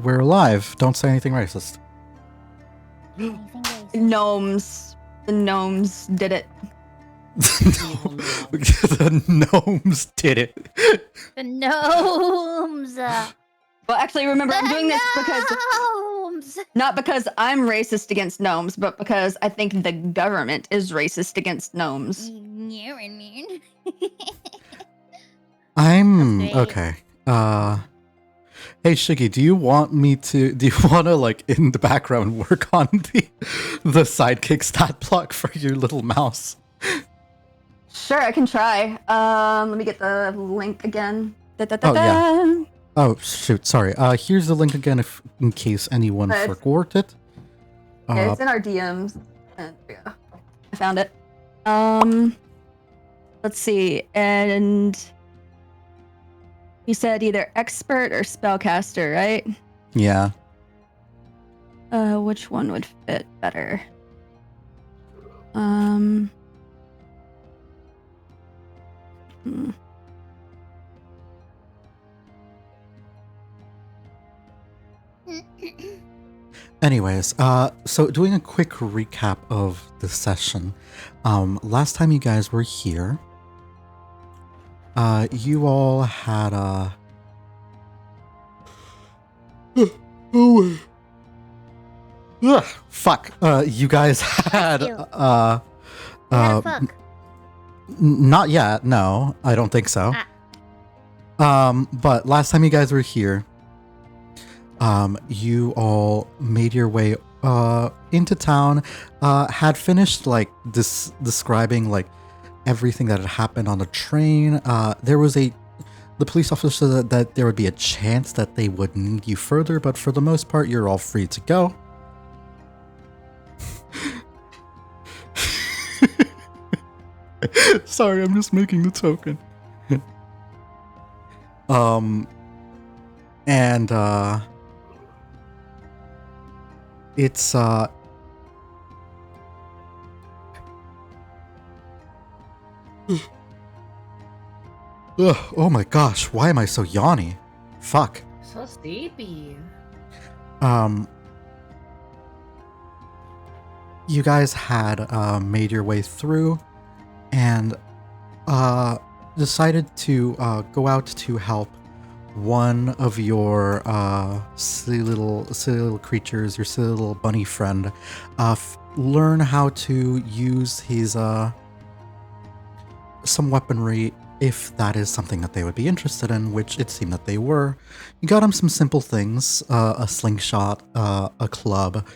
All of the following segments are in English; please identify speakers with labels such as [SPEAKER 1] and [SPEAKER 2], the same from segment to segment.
[SPEAKER 1] we're alive. Don't say anything racist.
[SPEAKER 2] Gnomes. The gnomes did it.
[SPEAKER 1] The gnomes did it.
[SPEAKER 3] The gnomes.
[SPEAKER 2] Well, actually, remember, I'm doing this because not because I'm racist against gnomes, but because I think the government is racist against gnomes.
[SPEAKER 1] I'm okay. Hey Shiggy, do you want to like in the background work on the sidekick stat block for your little mouse?
[SPEAKER 2] Sure, I can try. Let me get the link again.
[SPEAKER 1] Oh yeah. Oh shoot, sorry. Here's the link again, in case anyone forgot it.
[SPEAKER 2] Yeah, it's in our DMs. There we go. I found it. Let's see. And you said either expert or spellcaster, right?
[SPEAKER 1] Yeah.
[SPEAKER 2] Which one would fit better?
[SPEAKER 1] Anyways, so doing a quick recap of the session. Last time you guys were here, you all had fuck. You guys had not yet. No, I don't think so. But last time you guys were here, you all made your way into town, had finished like describing like everything that had happened on the train. There was the police officer said that there would be a chance that they would need you further, but for the most part, you're all free to go. Sorry, I'm just making the token. And it's oh my gosh, why am I so yawny? Fuck.
[SPEAKER 4] So sleepy.
[SPEAKER 1] You guys had made your way through and decided to go out to help one of your silly little creatures, your silly little bunny friend, learn how to use his some weaponry, if that is something that they would be interested in, which it seemed that they were. You got him some simple things, a slingshot, a club,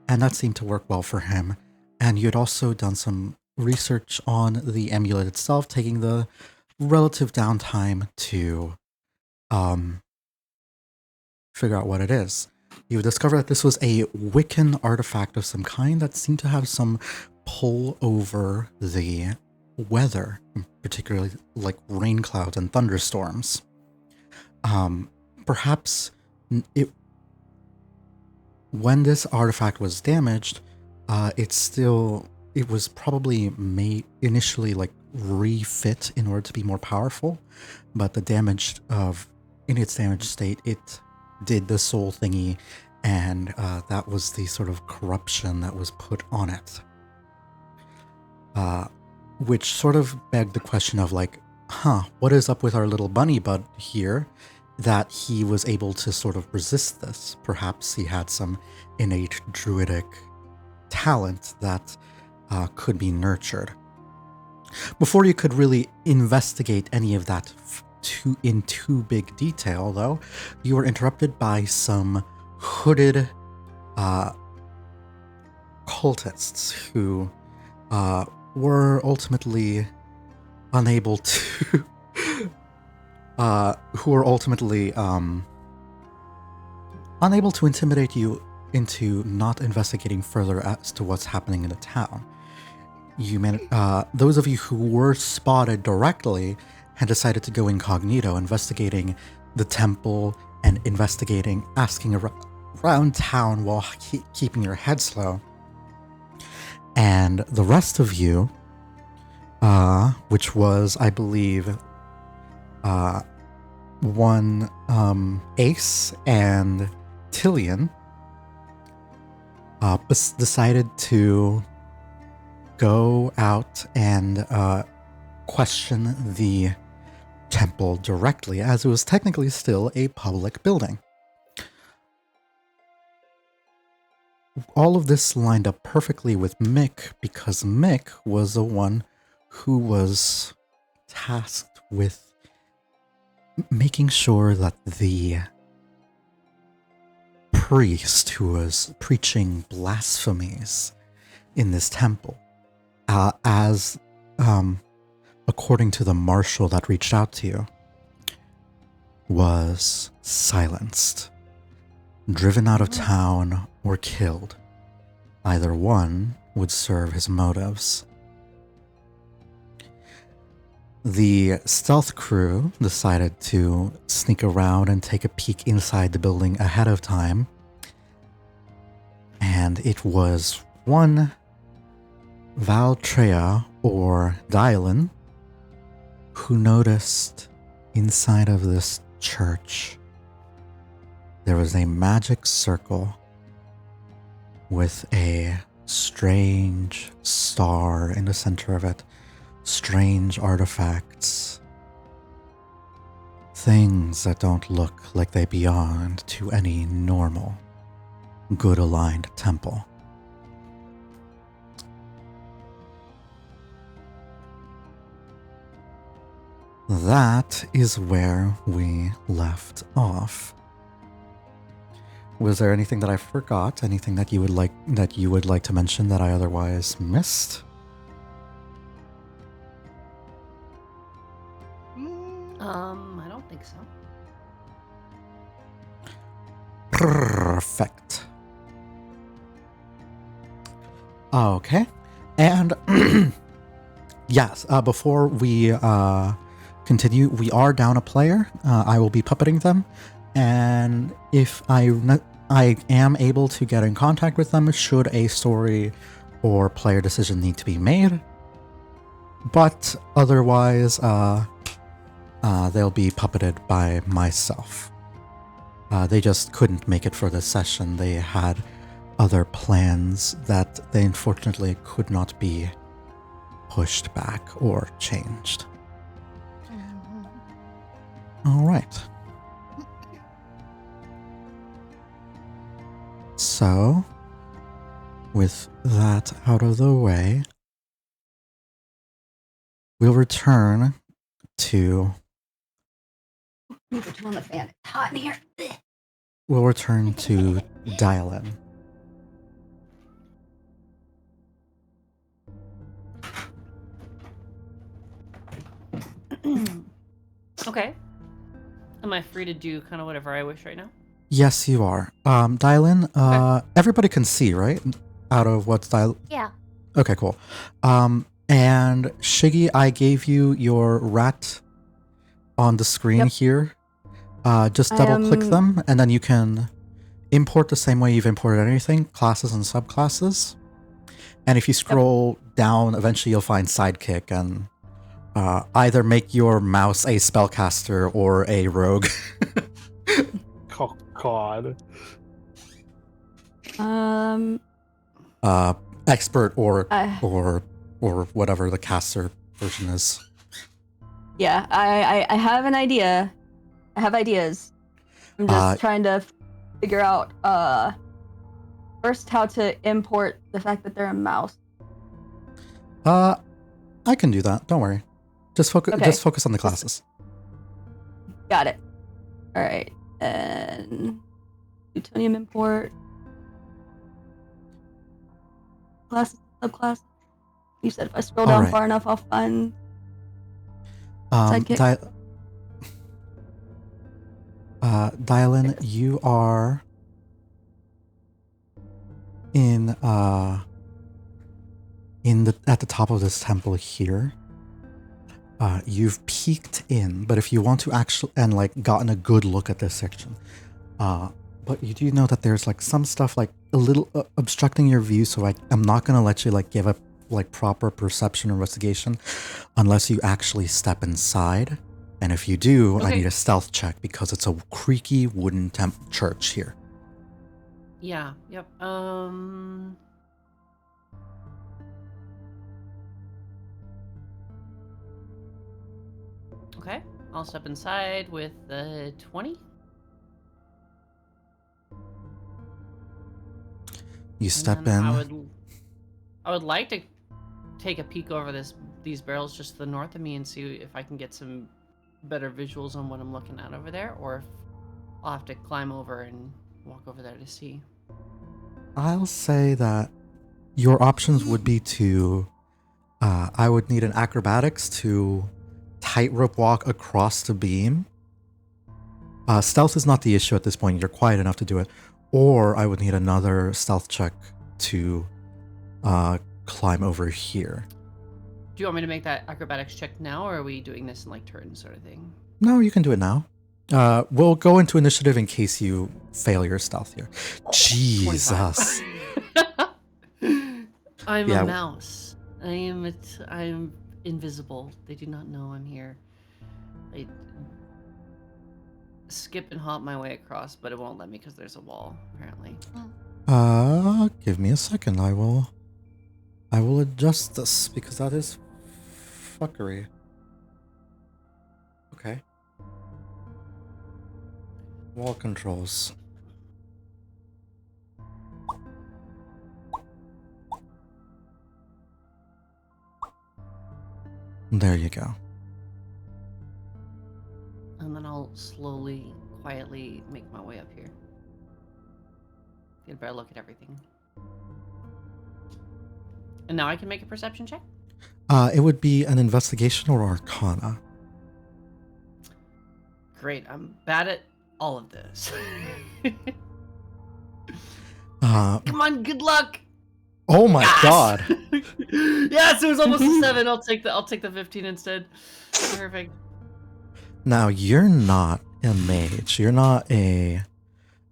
[SPEAKER 1] and that seemed to work well for him. And you had also done some research on the amulet itself, taking the relative downtime to figure out what it is. You discover that this was a Wiccan artifact of some kind that seemed to have some pull over the weather, particularly like rain clouds and thunderstorms. Perhaps when this artifact was damaged, it was probably made initially like refit in order to be more powerful, but in its damaged state, it did the soul thingy, and that was the sort of corruption that was put on it. Which sort of begged the question of like, what is up with our little bunny bud here that he was able to sort of resist this? Perhaps he had some innate druidic talent that could be nurtured. Before you could really investigate any of that in too big detail, though, you were interrupted by some hooded cultists who were ultimately unable to unable to intimidate you into not investigating further as to what's happening in the town. Those of you who were spotted directly had decided to go incognito, investigating the temple and asking around town while keeping your heads low. And the rest of you, which was, I believe, one Ace and Tillian decided to go out and question the temple directly, as it was technically still a public building. All of this lined up perfectly with Mick, because Mick was the one who was tasked with making sure that the priest who was preaching blasphemies in this temple, as according to the marshal that reached out to you, was silenced, driven out of town, or killed. Either one would serve his motives. The stealth crew decided to sneak around and take a peek inside the building ahead of time. And it was one Valtrea, or Dylan, who noticed inside of this church there was a magic circle with a strange star in the center of it. Strange artifacts. Things that don't look like they belong to any normal, good-aligned temple. That is where we left off. Was there anything that I forgot? Anything that you would like to mention that I otherwise missed?
[SPEAKER 4] I don't think so.
[SPEAKER 1] Perfect. Okay. And yes, before we continue, we are down a player. I will be puppeting them, and if I am able to get in contact with them should a story or player decision need to be made. But otherwise, they'll be puppeted by myself. They just couldn't make it for this session. They had other plans that they unfortunately could not be pushed back or changed. All right. So, with that out of the way, we'll return to...
[SPEAKER 2] Turn on the fan. It's hot in here.
[SPEAKER 1] We'll return to Dylan.
[SPEAKER 4] Okay. Am I free to do kind of whatever I wish right now?
[SPEAKER 1] Yes, you are. Dylan,
[SPEAKER 4] Okay.
[SPEAKER 1] everybody can see, right? Out of what's Dylan?
[SPEAKER 3] Yeah.
[SPEAKER 1] Okay, cool. And Shiggy, I gave you your rat on the screen
[SPEAKER 2] Yep.
[SPEAKER 1] here. Just double click them, and then you can import the same way you've imported anything, classes and subclasses. And if you scroll down, eventually you'll find Sidekick, and either make your mouse a spellcaster or a rogue.
[SPEAKER 5] Oh, God.
[SPEAKER 1] Expert or whatever the caster version is.
[SPEAKER 2] Yeah, I have an idea. I have ideas. I'm just trying to figure out first how to import the fact that they're a mouse.
[SPEAKER 1] I can do that. Don't worry. Just focus.
[SPEAKER 2] Okay.
[SPEAKER 1] Just focus on the classes.
[SPEAKER 2] Got it. All right, and plutonium import class subclass. You said if I scroll down
[SPEAKER 1] Alright.
[SPEAKER 2] far enough, I'll find. Sidekick.
[SPEAKER 1] Dylan, you are at the top of this temple here. You've peeked in, but if you want to actually gotten a good look at this section, but you do know that there's some stuff a little obstructing your view. So I'm not gonna let you give a proper perception investigation unless you actually step inside. And if you do, I
[SPEAKER 4] Okay.
[SPEAKER 1] need a stealth check because it's a creaky wooden church here.
[SPEAKER 4] Yeah. Yep. Okay. I'll step inside with 20.
[SPEAKER 1] You step
[SPEAKER 4] And then
[SPEAKER 1] in.
[SPEAKER 4] I would like to take a peek over these barrels just to the north of me and see if I can get some better visuals on what I'm looking at over there, or if I'll have to climb over and walk over there to see.
[SPEAKER 1] I'll say that your options would be to, I would need an acrobatics to tightrope walk across the beam. Stealth is not the issue at this point. You're quiet enough to do it. Or I would need another stealth check to climb over here.
[SPEAKER 4] Do you want me to make that acrobatics check now, or are we doing this in like turns sort of thing?
[SPEAKER 1] No, you can do it now. We'll go into initiative in case you fail your stealth here. Jesus.
[SPEAKER 4] 25. I'm
[SPEAKER 1] Yeah.
[SPEAKER 4] a mouse. I'm invisible. They do not know I'm here. I skip and hop my way across, but it won't let me because there's a wall, apparently.
[SPEAKER 1] Give me a second. I will adjust this because that is fuckery. Okay. Wall controls. There you go.
[SPEAKER 4] And then I'll slowly, quietly make my way up here. Get a better look at everything. And now I can make a perception check?
[SPEAKER 1] It would be an investigation or arcana.
[SPEAKER 4] Great, I'm bad at all of this. Come on, good luck!
[SPEAKER 1] Oh my
[SPEAKER 4] Yes!
[SPEAKER 1] god.
[SPEAKER 4] Yes, it was almost a 7. I'll take the 15 instead. Perfect.
[SPEAKER 1] Now, you're not a mage. You're not a...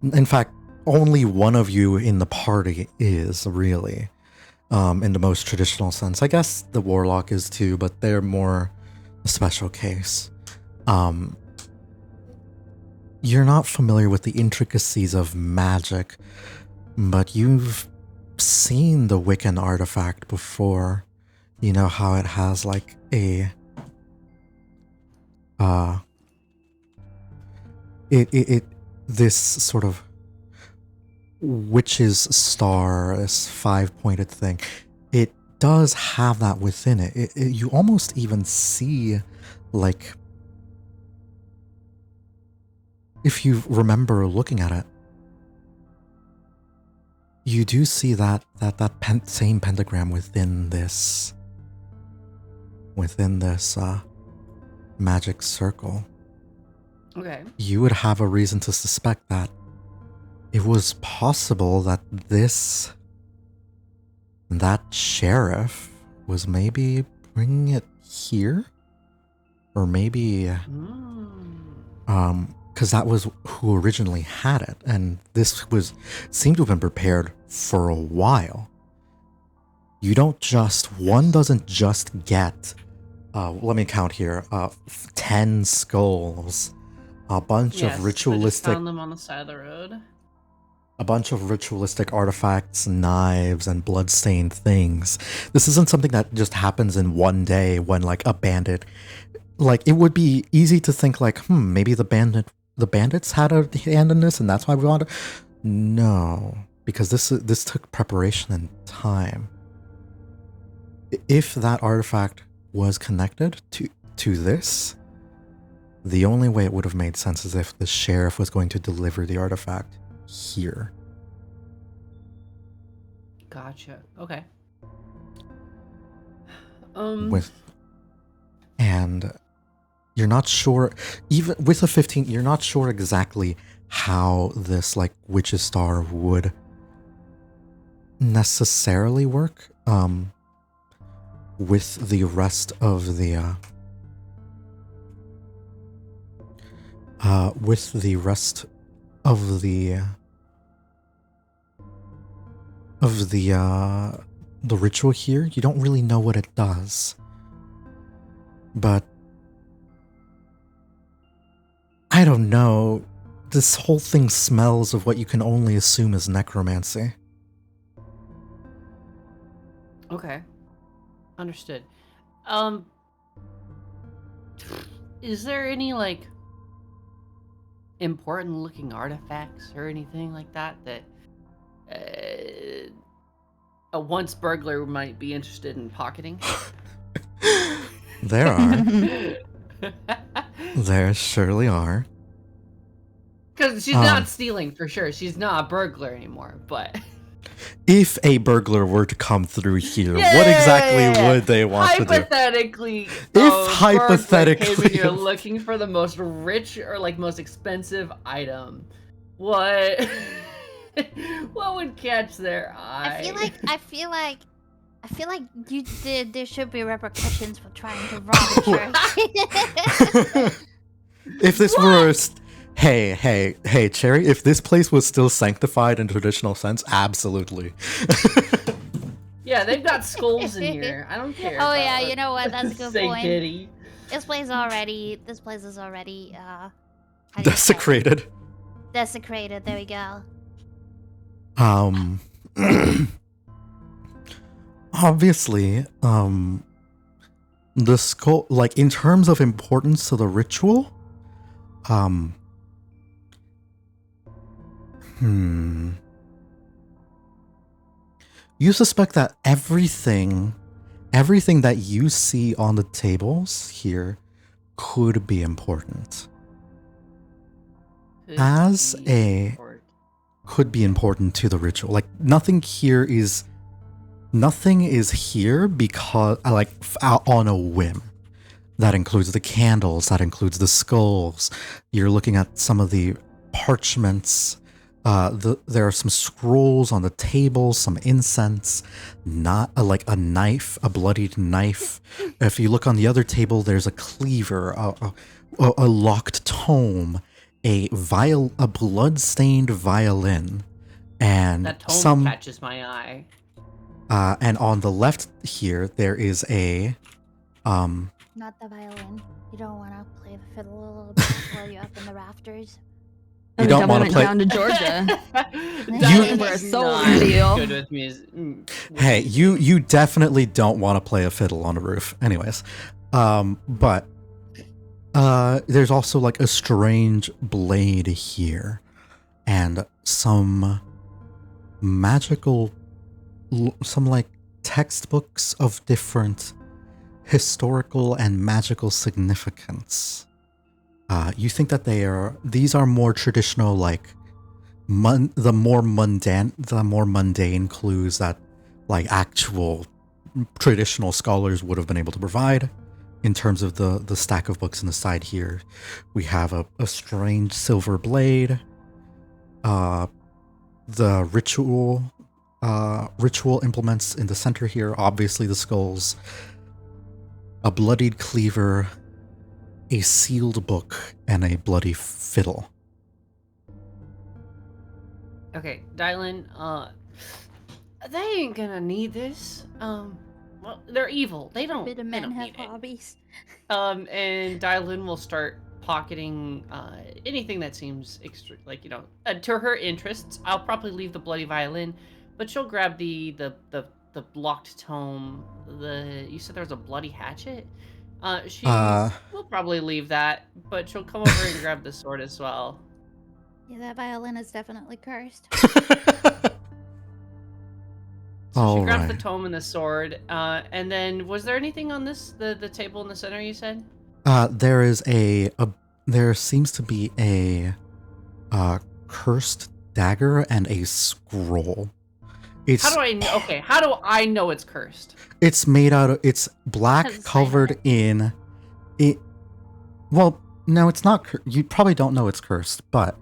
[SPEAKER 1] In fact, only one of you in the party is, really. In the most traditional sense. I guess the warlock is too, but they're more a special case. You're not familiar with the intricacies of magic, but you've seen the Wiccan artifact before. You know how it has like a... this sort of witch's star, this 5-pointed thing, it does have that within it. You almost even see, like, if you remember looking at it, you do see that same pentagram within this magic circle.
[SPEAKER 4] Okay.
[SPEAKER 1] You would have a reason to suspect that it was possible that that sheriff was maybe bringing it here, or maybe because that was who originally had it, and this seemed to have been prepared for a while. One doesn't just get, let me count here, 10 skulls, a bunch of ritualistic...
[SPEAKER 4] I just found them on the side of the road.
[SPEAKER 1] A bunch of ritualistic artifacts, knives, and bloodstained things. This isn't something that just happens in one day when, like, a bandit... Like, it would be easy to think, like, maybe the bandits had a hand in this, and that's why we wanted... No, because this took preparation and time. If that artifact was connected to this, the only way it would have made sense is if the sheriff was going to deliver the artifact here.
[SPEAKER 4] Gotcha. Okay.
[SPEAKER 1] And you're not sure, even with a 15, you're not sure exactly how this, like, witch's star would necessarily work with the rest of the the ritual here. You don't really know what it does, but I don't know. This whole thing smells of what you can only assume is necromancy.
[SPEAKER 4] Okay. Understood. Is there any, like, important looking artifacts or anything like that a once burglar might be interested in pocketing?
[SPEAKER 1] There are. There surely are.
[SPEAKER 4] Because she's not stealing for sure. She's not a burglar anymore, but...
[SPEAKER 1] If a burglar were to come through here, what exactly would they want to do?
[SPEAKER 4] Hypothetically,
[SPEAKER 1] If hypothetically...
[SPEAKER 4] came in here looking for the most rich or, like, most expensive item, what... what would catch their eye?
[SPEAKER 3] I feel like there should be repercussions for trying to rob a church.
[SPEAKER 1] If this were... Hey, Cherry, if this place was still sanctified in traditional sense, absolutely.
[SPEAKER 4] Yeah, they've got skulls in here. I don't care.
[SPEAKER 3] Oh yeah, you know what? That's a good point.
[SPEAKER 4] Kitty.
[SPEAKER 3] This place is already
[SPEAKER 1] Desecrated.
[SPEAKER 3] Desecrated, there we go.
[SPEAKER 1] Obviously, the skull, like, in terms of importance to the ritual, you suspect that everything that you see on the tables here could be important. Could be important to the ritual. Like, nothing is here because, like, on a whim. That includes the candles, that includes the skulls. You're looking at some of the parchments. There are some scrolls on the table, some incense, not like a knife, a bloodied knife. If you look on the other table, there's a cleaver, a locked tome, a blood-stained violin, and
[SPEAKER 4] that tome catches my eye.
[SPEAKER 1] And on the left here, there is a
[SPEAKER 3] Not the violin. You don't want to play the fiddle a little bit while you're up in the rafters.
[SPEAKER 1] You don't want to play
[SPEAKER 2] down to Georgia.
[SPEAKER 1] You
[SPEAKER 2] were so deal.
[SPEAKER 4] Good with music.
[SPEAKER 1] Hey, you definitely don't want to play a fiddle on a roof. Anyways, but there's also like a strange blade here, and some like textbooks of different historical and magical significance. You think that these are more traditional, like the more mundane clues that like actual traditional scholars would have been able to provide. In terms of the stack of books on the side here, we have a strange silver blade, the ritual implements in the center here, obviously the skulls, a bloodied cleaver, a sealed book, and a bloody fiddle.
[SPEAKER 4] Okay, Dylan, they ain't gonna need this. Well, they're evil. They don't need
[SPEAKER 3] hobbies.
[SPEAKER 4] And Dylan will start pocketing anything that seems like, to her interests. I'll probably leave the bloody violin, but she'll grab the blocked tome. You said there was a bloody hatchet? She will probably leave that, but she'll come over and grab the sword as well.
[SPEAKER 3] Yeah, that violin is definitely cursed.
[SPEAKER 4] So she grabs the tome and the sword, and then was there anything on the table in the center? You said
[SPEAKER 1] there seems to be a cursed dagger and a scroll. How
[SPEAKER 4] do I know it's cursed?
[SPEAKER 1] It's made out of, it's black covered in it. Well, no, it's not. You probably don't know it's cursed, but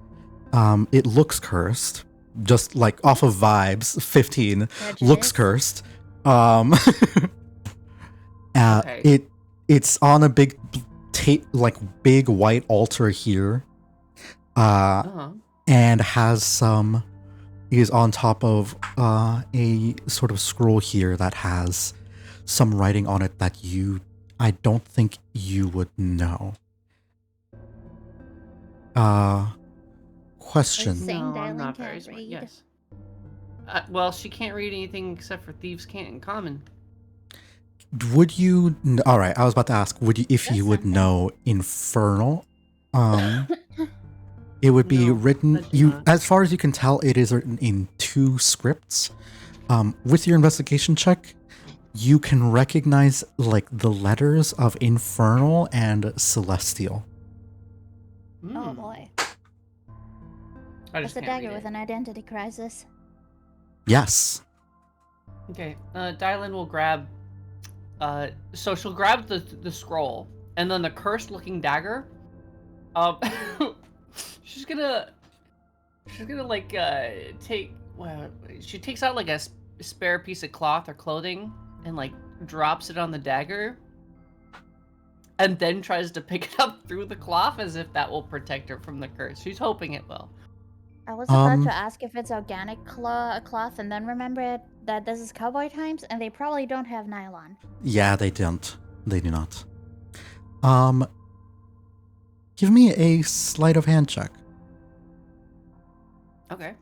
[SPEAKER 1] it looks cursed. Just like off of vibes, 15 looks cursed. It's on a big big white altar here. And is on top of a sort of scroll here that has some writing on it that I don't think you would know. Question.
[SPEAKER 3] Saying
[SPEAKER 4] No, I'm
[SPEAKER 3] Dylan
[SPEAKER 4] not very
[SPEAKER 3] can't
[SPEAKER 4] smart.
[SPEAKER 3] read.
[SPEAKER 4] Yes. Well, she can't read anything except for thieves can't in common.
[SPEAKER 1] Would you? All right, I was about to ask. Would you, if
[SPEAKER 3] That's
[SPEAKER 1] you would
[SPEAKER 3] something.
[SPEAKER 1] know Infernal? It would be
[SPEAKER 4] No,
[SPEAKER 1] written.
[SPEAKER 4] I do not.
[SPEAKER 1] As far as you can tell, it is written in 2 scripts. With your investigation check, you can recognize like the letters of Infernal and Celestial.
[SPEAKER 3] Oh boy.
[SPEAKER 4] I
[SPEAKER 3] That's
[SPEAKER 4] just
[SPEAKER 3] a
[SPEAKER 4] can't
[SPEAKER 3] dagger
[SPEAKER 4] read
[SPEAKER 3] with
[SPEAKER 4] it.
[SPEAKER 3] an identity crisis.
[SPEAKER 1] Yes.
[SPEAKER 4] Okay, Dylan will grab. So she'll grab the scroll and then the cursed-looking dagger. She's gonna like take. Well, she takes out like a spare piece of cloth or clothing and like drops it on the dagger, and then tries to pick it up through the cloth as if that will protect her from the curse. She's hoping it will.
[SPEAKER 3] I was about to ask if it's organic cloth and then remembered that this is cowboy times and they probably don't have nylon.
[SPEAKER 1] Yeah, they don't. They do not. Give me a sleight of hand check.
[SPEAKER 4] Okay.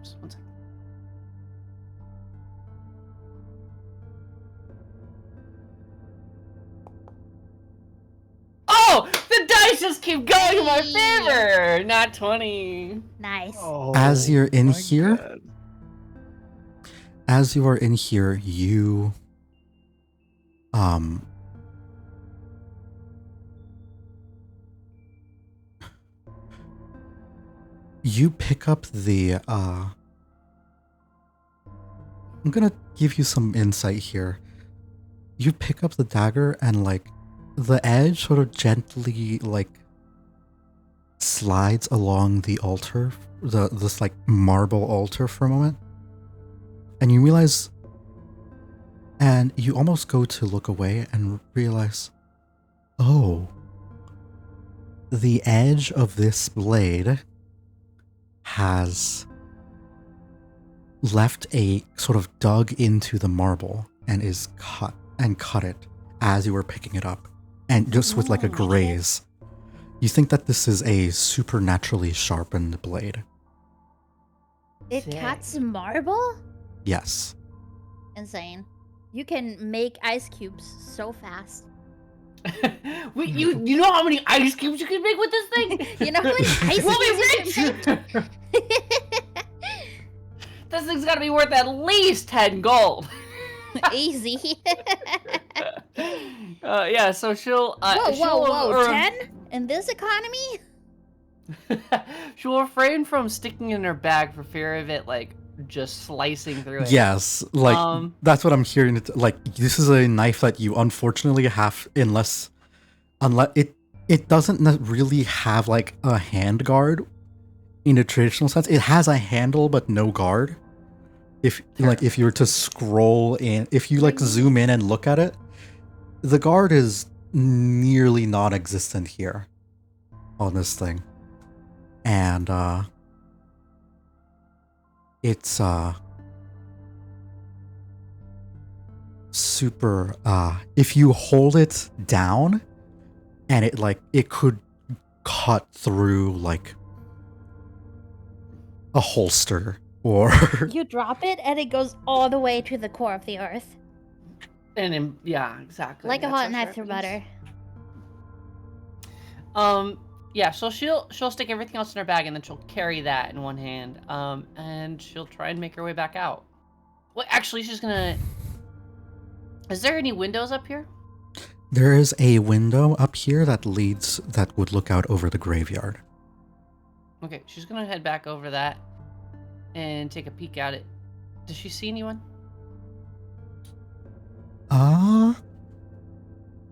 [SPEAKER 4] Just 1 second. Oh, the dice just keep going in my favor. Not 20.
[SPEAKER 3] Nice.
[SPEAKER 5] Oh,
[SPEAKER 1] As you're in
[SPEAKER 5] my
[SPEAKER 1] here?
[SPEAKER 5] God.
[SPEAKER 1] As you are in here, you you pick up the I'm gonna give you some insight here. You pick up the dagger and like the edge sort of gently like slides along the altar, this like marble altar for a moment. And you realize, and you almost go to look away and realize, oh, the edge of this blade has left a sort of dug into the marble and is cut it as you were picking it up, and just with like a graze. You think that this is a supernaturally sharpened blade.
[SPEAKER 3] It
[SPEAKER 4] Sick.
[SPEAKER 3] cuts marble?
[SPEAKER 1] Yes.
[SPEAKER 3] Insane. You can make ice cubes so fast.
[SPEAKER 4] Wait, you know how many ice cubes you can make with this thing?
[SPEAKER 3] You know how many ice
[SPEAKER 4] We'll
[SPEAKER 3] cubes
[SPEAKER 4] be
[SPEAKER 3] you
[SPEAKER 4] rich!
[SPEAKER 3] can make?
[SPEAKER 4] This thing's gotta be worth at least 10 gold.
[SPEAKER 3] Easy.
[SPEAKER 4] Yeah, so she'll
[SPEAKER 3] whoa, 10? In this economy?
[SPEAKER 4] she'll refrain from sticking in her bag for fear of it like just slicing through it.
[SPEAKER 1] Yes, like that's what I'm hearing. Like this is a knife that you unfortunately have, unless it doesn't really have like a hand guard in a traditional sense. It has a handle but no guard. If you were to scroll in, if you like zoom in and look at it, the guard is nearly non-existent here on this thing, and it's super if you hold it down and it could cut through like a holster or
[SPEAKER 3] You drop it and it goes all the way to the core of the earth.
[SPEAKER 4] And yeah, exactly.
[SPEAKER 3] Like a
[SPEAKER 4] That's
[SPEAKER 3] hot
[SPEAKER 4] how
[SPEAKER 3] knife
[SPEAKER 4] sharp
[SPEAKER 3] through
[SPEAKER 4] it is.
[SPEAKER 3] butter.
[SPEAKER 4] Yeah, so she'll stick everything else in her bag and then she'll carry that in one hand. And she'll try and make her way back out. Well, actually, she's gonna. Is there any windows up here?
[SPEAKER 1] there is a window up here that would look out over the graveyard.
[SPEAKER 4] Okay, she's gonna head back over that and take a peek at it. Does she see anyone?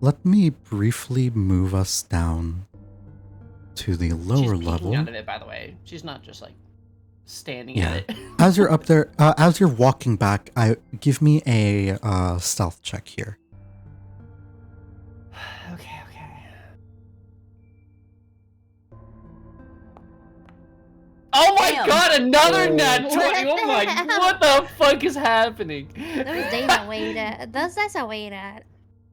[SPEAKER 1] Let me briefly move us down to the lower
[SPEAKER 4] She's
[SPEAKER 1] level.
[SPEAKER 4] peeking out of it, by the way. She's not just like standing
[SPEAKER 1] Yeah.
[SPEAKER 4] at it.
[SPEAKER 1] As you're up there, as you're walking back, give me a stealth check here.
[SPEAKER 4] Okay. Oh my
[SPEAKER 3] Damn.
[SPEAKER 4] god, another nat 20!
[SPEAKER 3] What
[SPEAKER 4] Oh
[SPEAKER 3] the
[SPEAKER 4] my,
[SPEAKER 3] hell?
[SPEAKER 4] what the fuck is happening?
[SPEAKER 3] Those days are way that. Those dice are way that.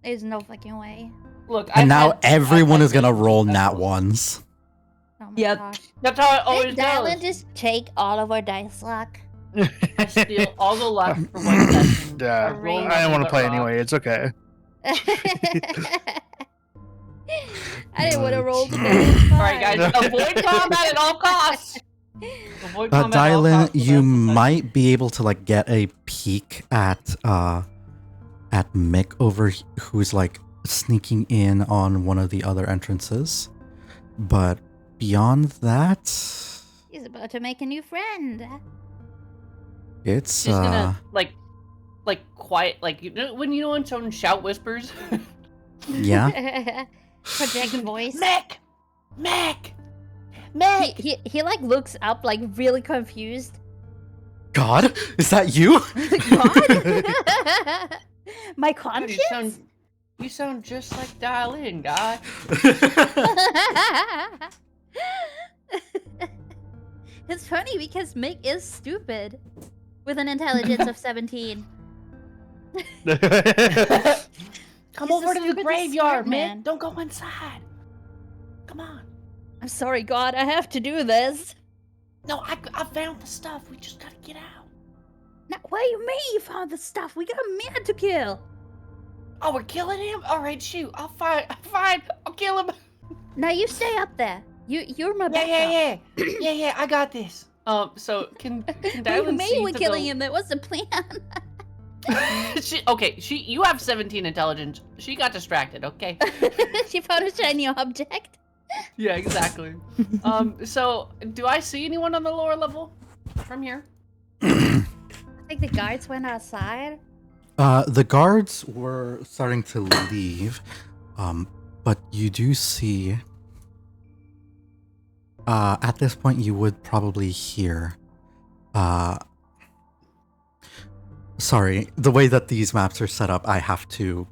[SPEAKER 3] There's no fucking way.
[SPEAKER 4] Look,
[SPEAKER 1] And now
[SPEAKER 4] I've
[SPEAKER 1] everyone
[SPEAKER 4] had
[SPEAKER 1] is gonna roll
[SPEAKER 4] that's
[SPEAKER 1] nat
[SPEAKER 4] all.
[SPEAKER 1] ones.
[SPEAKER 3] Oh my
[SPEAKER 2] Yep.
[SPEAKER 3] gosh.
[SPEAKER 4] That's how it always
[SPEAKER 3] Did Dylan
[SPEAKER 4] goes.
[SPEAKER 3] just take all of our dice luck?
[SPEAKER 4] I steal all the luck for 1 session.
[SPEAKER 5] Yeah,
[SPEAKER 4] roll
[SPEAKER 3] I
[SPEAKER 5] I didn't want to
[SPEAKER 4] nothing
[SPEAKER 5] play
[SPEAKER 4] but
[SPEAKER 5] anyway. It's okay.
[SPEAKER 3] I didn't want to roll
[SPEAKER 1] Right.
[SPEAKER 3] today. It's
[SPEAKER 4] All right,
[SPEAKER 3] fine.
[SPEAKER 4] guys, avoid combat at all costs. Avoid
[SPEAKER 1] But
[SPEAKER 4] combat at all
[SPEAKER 1] Dylan,
[SPEAKER 4] costs for the
[SPEAKER 1] you
[SPEAKER 4] rest of the session.
[SPEAKER 1] might be able to like get a peek at Mick who's like sneaking in on one of the other entrances. But beyond that,
[SPEAKER 3] He's about to make a new friend.
[SPEAKER 1] it's
[SPEAKER 4] She's gonna like quiet, like when someone shout whispers.
[SPEAKER 1] yeah.
[SPEAKER 3] Project voice.
[SPEAKER 4] Mac,
[SPEAKER 3] He like looks up like really confused.
[SPEAKER 1] God, is that you?
[SPEAKER 3] God? My
[SPEAKER 4] Dude,
[SPEAKER 3] conscience?
[SPEAKER 4] you sound just like Dial In, guy.
[SPEAKER 3] It's funny because Mick is stupid with an intelligence of 17.
[SPEAKER 4] Come
[SPEAKER 3] He's
[SPEAKER 4] over
[SPEAKER 3] the
[SPEAKER 4] to the
[SPEAKER 3] stupidest
[SPEAKER 4] graveyard,
[SPEAKER 3] smart
[SPEAKER 4] man.
[SPEAKER 3] man.
[SPEAKER 4] Don't go inside. Come on.
[SPEAKER 3] I'm sorry, God, I have to do this.
[SPEAKER 4] No, I found the stuff. We just gotta get out.
[SPEAKER 3] Now, what do you mean you found the stuff? We got a man to kill.
[SPEAKER 4] Oh, we're killing him? All right, shoot. I'll fight. Fine. I'll kill him.
[SPEAKER 3] Now you stay up there. You're my backup.
[SPEAKER 4] Yeah. I got this. So can
[SPEAKER 3] What do you
[SPEAKER 4] Dylan
[SPEAKER 3] mean
[SPEAKER 4] see
[SPEAKER 3] we're
[SPEAKER 4] to
[SPEAKER 3] killing
[SPEAKER 4] the...
[SPEAKER 3] him? That was the plan.
[SPEAKER 4] You have 17 intelligence. She got distracted, okay?
[SPEAKER 3] She found a shiny object.
[SPEAKER 4] Yeah, exactly. So do I see anyone on the lower level from here?
[SPEAKER 3] I think the guards went outside.
[SPEAKER 1] The guards were starting to leave, but you do see. At this point, you would probably hear. Sorry, the way that these maps are set up, I have to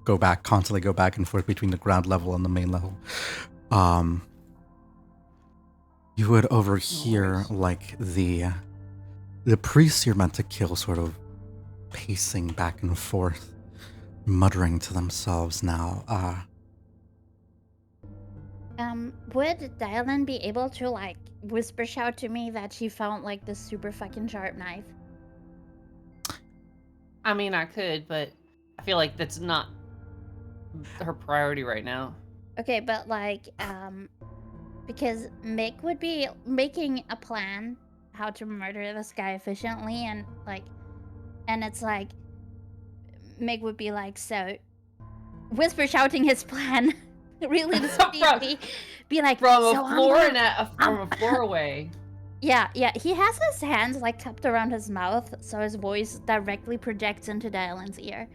[SPEAKER 1] constantly go back and forth between the ground level and the main level. You would overhear like the priests you're meant to kill sort of pacing back and forth, muttering to themselves now.
[SPEAKER 3] Would Dylan be able to like whisper shout to me that she found like this super fucking sharp knife?
[SPEAKER 4] I mean, I could, but I feel like that's not her priority right now.
[SPEAKER 3] Okay, but like, because Mick would be making a plan how to murder this guy efficiently, and it's like, Mick would be like, so, whisper shouting his plan really discreetly, be like,
[SPEAKER 4] From
[SPEAKER 3] so
[SPEAKER 4] a floor away.
[SPEAKER 3] Yeah, he has his hands like cupped around his mouth, so his voice directly projects into Dylan's ear.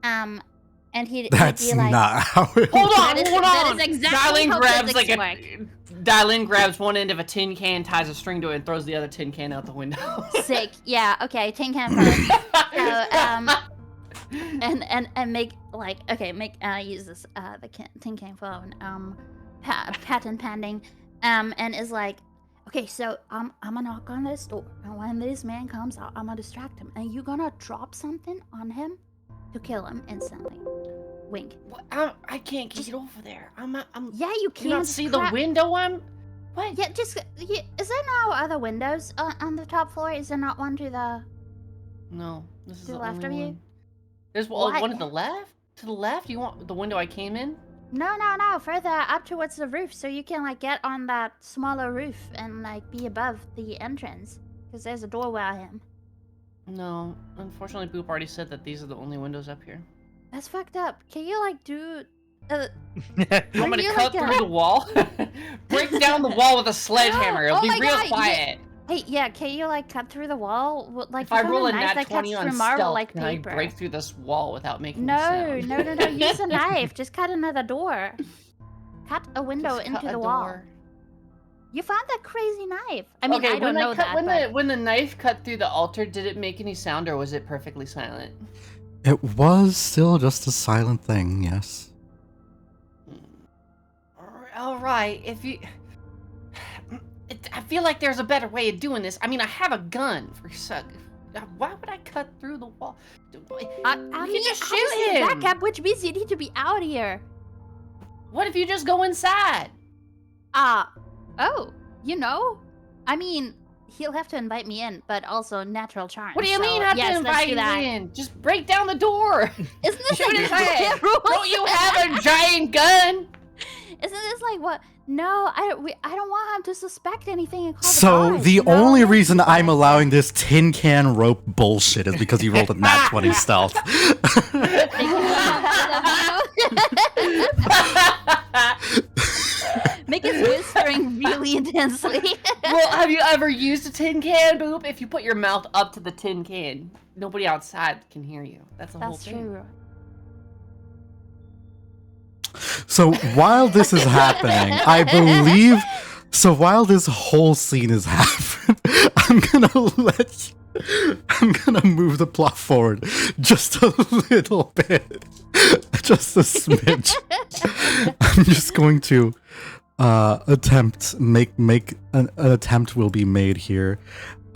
[SPEAKER 3] And he'd
[SPEAKER 1] That's
[SPEAKER 3] be like,
[SPEAKER 1] not how it
[SPEAKER 4] Hold on.
[SPEAKER 3] That is exactly
[SPEAKER 4] Dylan
[SPEAKER 3] how
[SPEAKER 4] grabs
[SPEAKER 3] physics work.
[SPEAKER 4] Dylan grabs one end of a tin can, ties a string to it, and throws the other tin can out the window.
[SPEAKER 3] Sick. Yeah. Okay. Tin can phone. So and make like make use this tin can phone patent pending and is like, okay, so I'm gonna knock on this door, and when this man comes out, I'm gonna distract him, and you're gonna drop something on him to kill him instantly. Wink.
[SPEAKER 4] What? I can't get over there.
[SPEAKER 3] Yeah, you
[SPEAKER 4] Can you
[SPEAKER 3] can't
[SPEAKER 4] not see the window? What?
[SPEAKER 3] Yeah, is there no other windows on the top floor? Is there not one to the
[SPEAKER 4] No, this is
[SPEAKER 3] to the
[SPEAKER 4] the
[SPEAKER 3] left
[SPEAKER 4] only
[SPEAKER 3] of you?
[SPEAKER 4] one. There's
[SPEAKER 3] What?
[SPEAKER 4] one to the left. To the left? You want the window I came in?
[SPEAKER 3] No, further up towards the roof, so you can like get on that smaller roof and like be above the entrance, because there's a doorway at him.
[SPEAKER 4] No, unfortunately, Boop already said that these are the only windows up here.
[SPEAKER 3] That's fucked up. Can you like do?
[SPEAKER 4] I'm gonna
[SPEAKER 3] you
[SPEAKER 4] cut
[SPEAKER 3] like
[SPEAKER 4] through the wall, break down the wall with a sledgehammer. It'll
[SPEAKER 3] Oh
[SPEAKER 4] be
[SPEAKER 3] my
[SPEAKER 4] real
[SPEAKER 3] God,
[SPEAKER 4] quiet.
[SPEAKER 3] Hey, yeah, can you like cut through the wall? Like
[SPEAKER 4] If I
[SPEAKER 3] you
[SPEAKER 4] roll a
[SPEAKER 3] found knife
[SPEAKER 4] nat
[SPEAKER 3] that
[SPEAKER 4] 20
[SPEAKER 3] cuts
[SPEAKER 4] on
[SPEAKER 3] through marble
[SPEAKER 4] stealth,
[SPEAKER 3] like
[SPEAKER 4] can I
[SPEAKER 3] paper.
[SPEAKER 4] break through this wall without making a
[SPEAKER 3] No,
[SPEAKER 4] sound?
[SPEAKER 3] use a knife. Just cut another door. Cut a window
[SPEAKER 4] Just
[SPEAKER 3] into
[SPEAKER 4] cut a
[SPEAKER 3] the wall.
[SPEAKER 4] door.
[SPEAKER 3] You found that crazy knife. I mean,
[SPEAKER 4] Okay,
[SPEAKER 3] I don't know that. But...
[SPEAKER 4] when the knife cut through the altar, did it make any sound or was it perfectly silent?
[SPEAKER 1] It was still just a silent thing, yes.
[SPEAKER 4] All right, if you... I feel like there's a better way of doing this. I mean, I have a gun, for suck. Why would I cut through the wall?
[SPEAKER 3] I
[SPEAKER 4] You
[SPEAKER 3] mean,
[SPEAKER 4] just
[SPEAKER 3] obviously
[SPEAKER 4] shoot him!
[SPEAKER 3] backup, which means you need to be out here.
[SPEAKER 4] What if you just go inside?
[SPEAKER 3] Oh, I mean, he'll have to invite me in, but also natural charm.
[SPEAKER 4] What do you
[SPEAKER 3] so,
[SPEAKER 4] mean have
[SPEAKER 3] yes,
[SPEAKER 4] to
[SPEAKER 3] let's
[SPEAKER 4] invite
[SPEAKER 3] do
[SPEAKER 4] you
[SPEAKER 3] that.
[SPEAKER 4] in? Just break down the door.
[SPEAKER 3] Isn't this
[SPEAKER 4] Shoot
[SPEAKER 3] like
[SPEAKER 4] his head.
[SPEAKER 3] rules?
[SPEAKER 4] Don't you have a giant gun?
[SPEAKER 3] Isn't this like what? No, I don't want him to suspect anything and call
[SPEAKER 1] So
[SPEAKER 3] guards,
[SPEAKER 1] the
[SPEAKER 3] you know?
[SPEAKER 1] only
[SPEAKER 3] Don't
[SPEAKER 1] reason
[SPEAKER 3] do
[SPEAKER 1] I'm
[SPEAKER 3] that.
[SPEAKER 1] allowing this tin can rope bullshit is because you rolled a nat 20 stealth.
[SPEAKER 3] Make us whispering really intensely.
[SPEAKER 4] Well, have you ever used a tin can, Boop? If you put your mouth up to the tin can, nobody outside can hear you. That's the whole
[SPEAKER 3] That's
[SPEAKER 4] thing.
[SPEAKER 3] true.
[SPEAKER 1] So while this is happening, I believe. So while this whole scene is happening, I'm gonna move the plot forward just a little bit, just a smidge. I'm just going to make an attempt will be made here.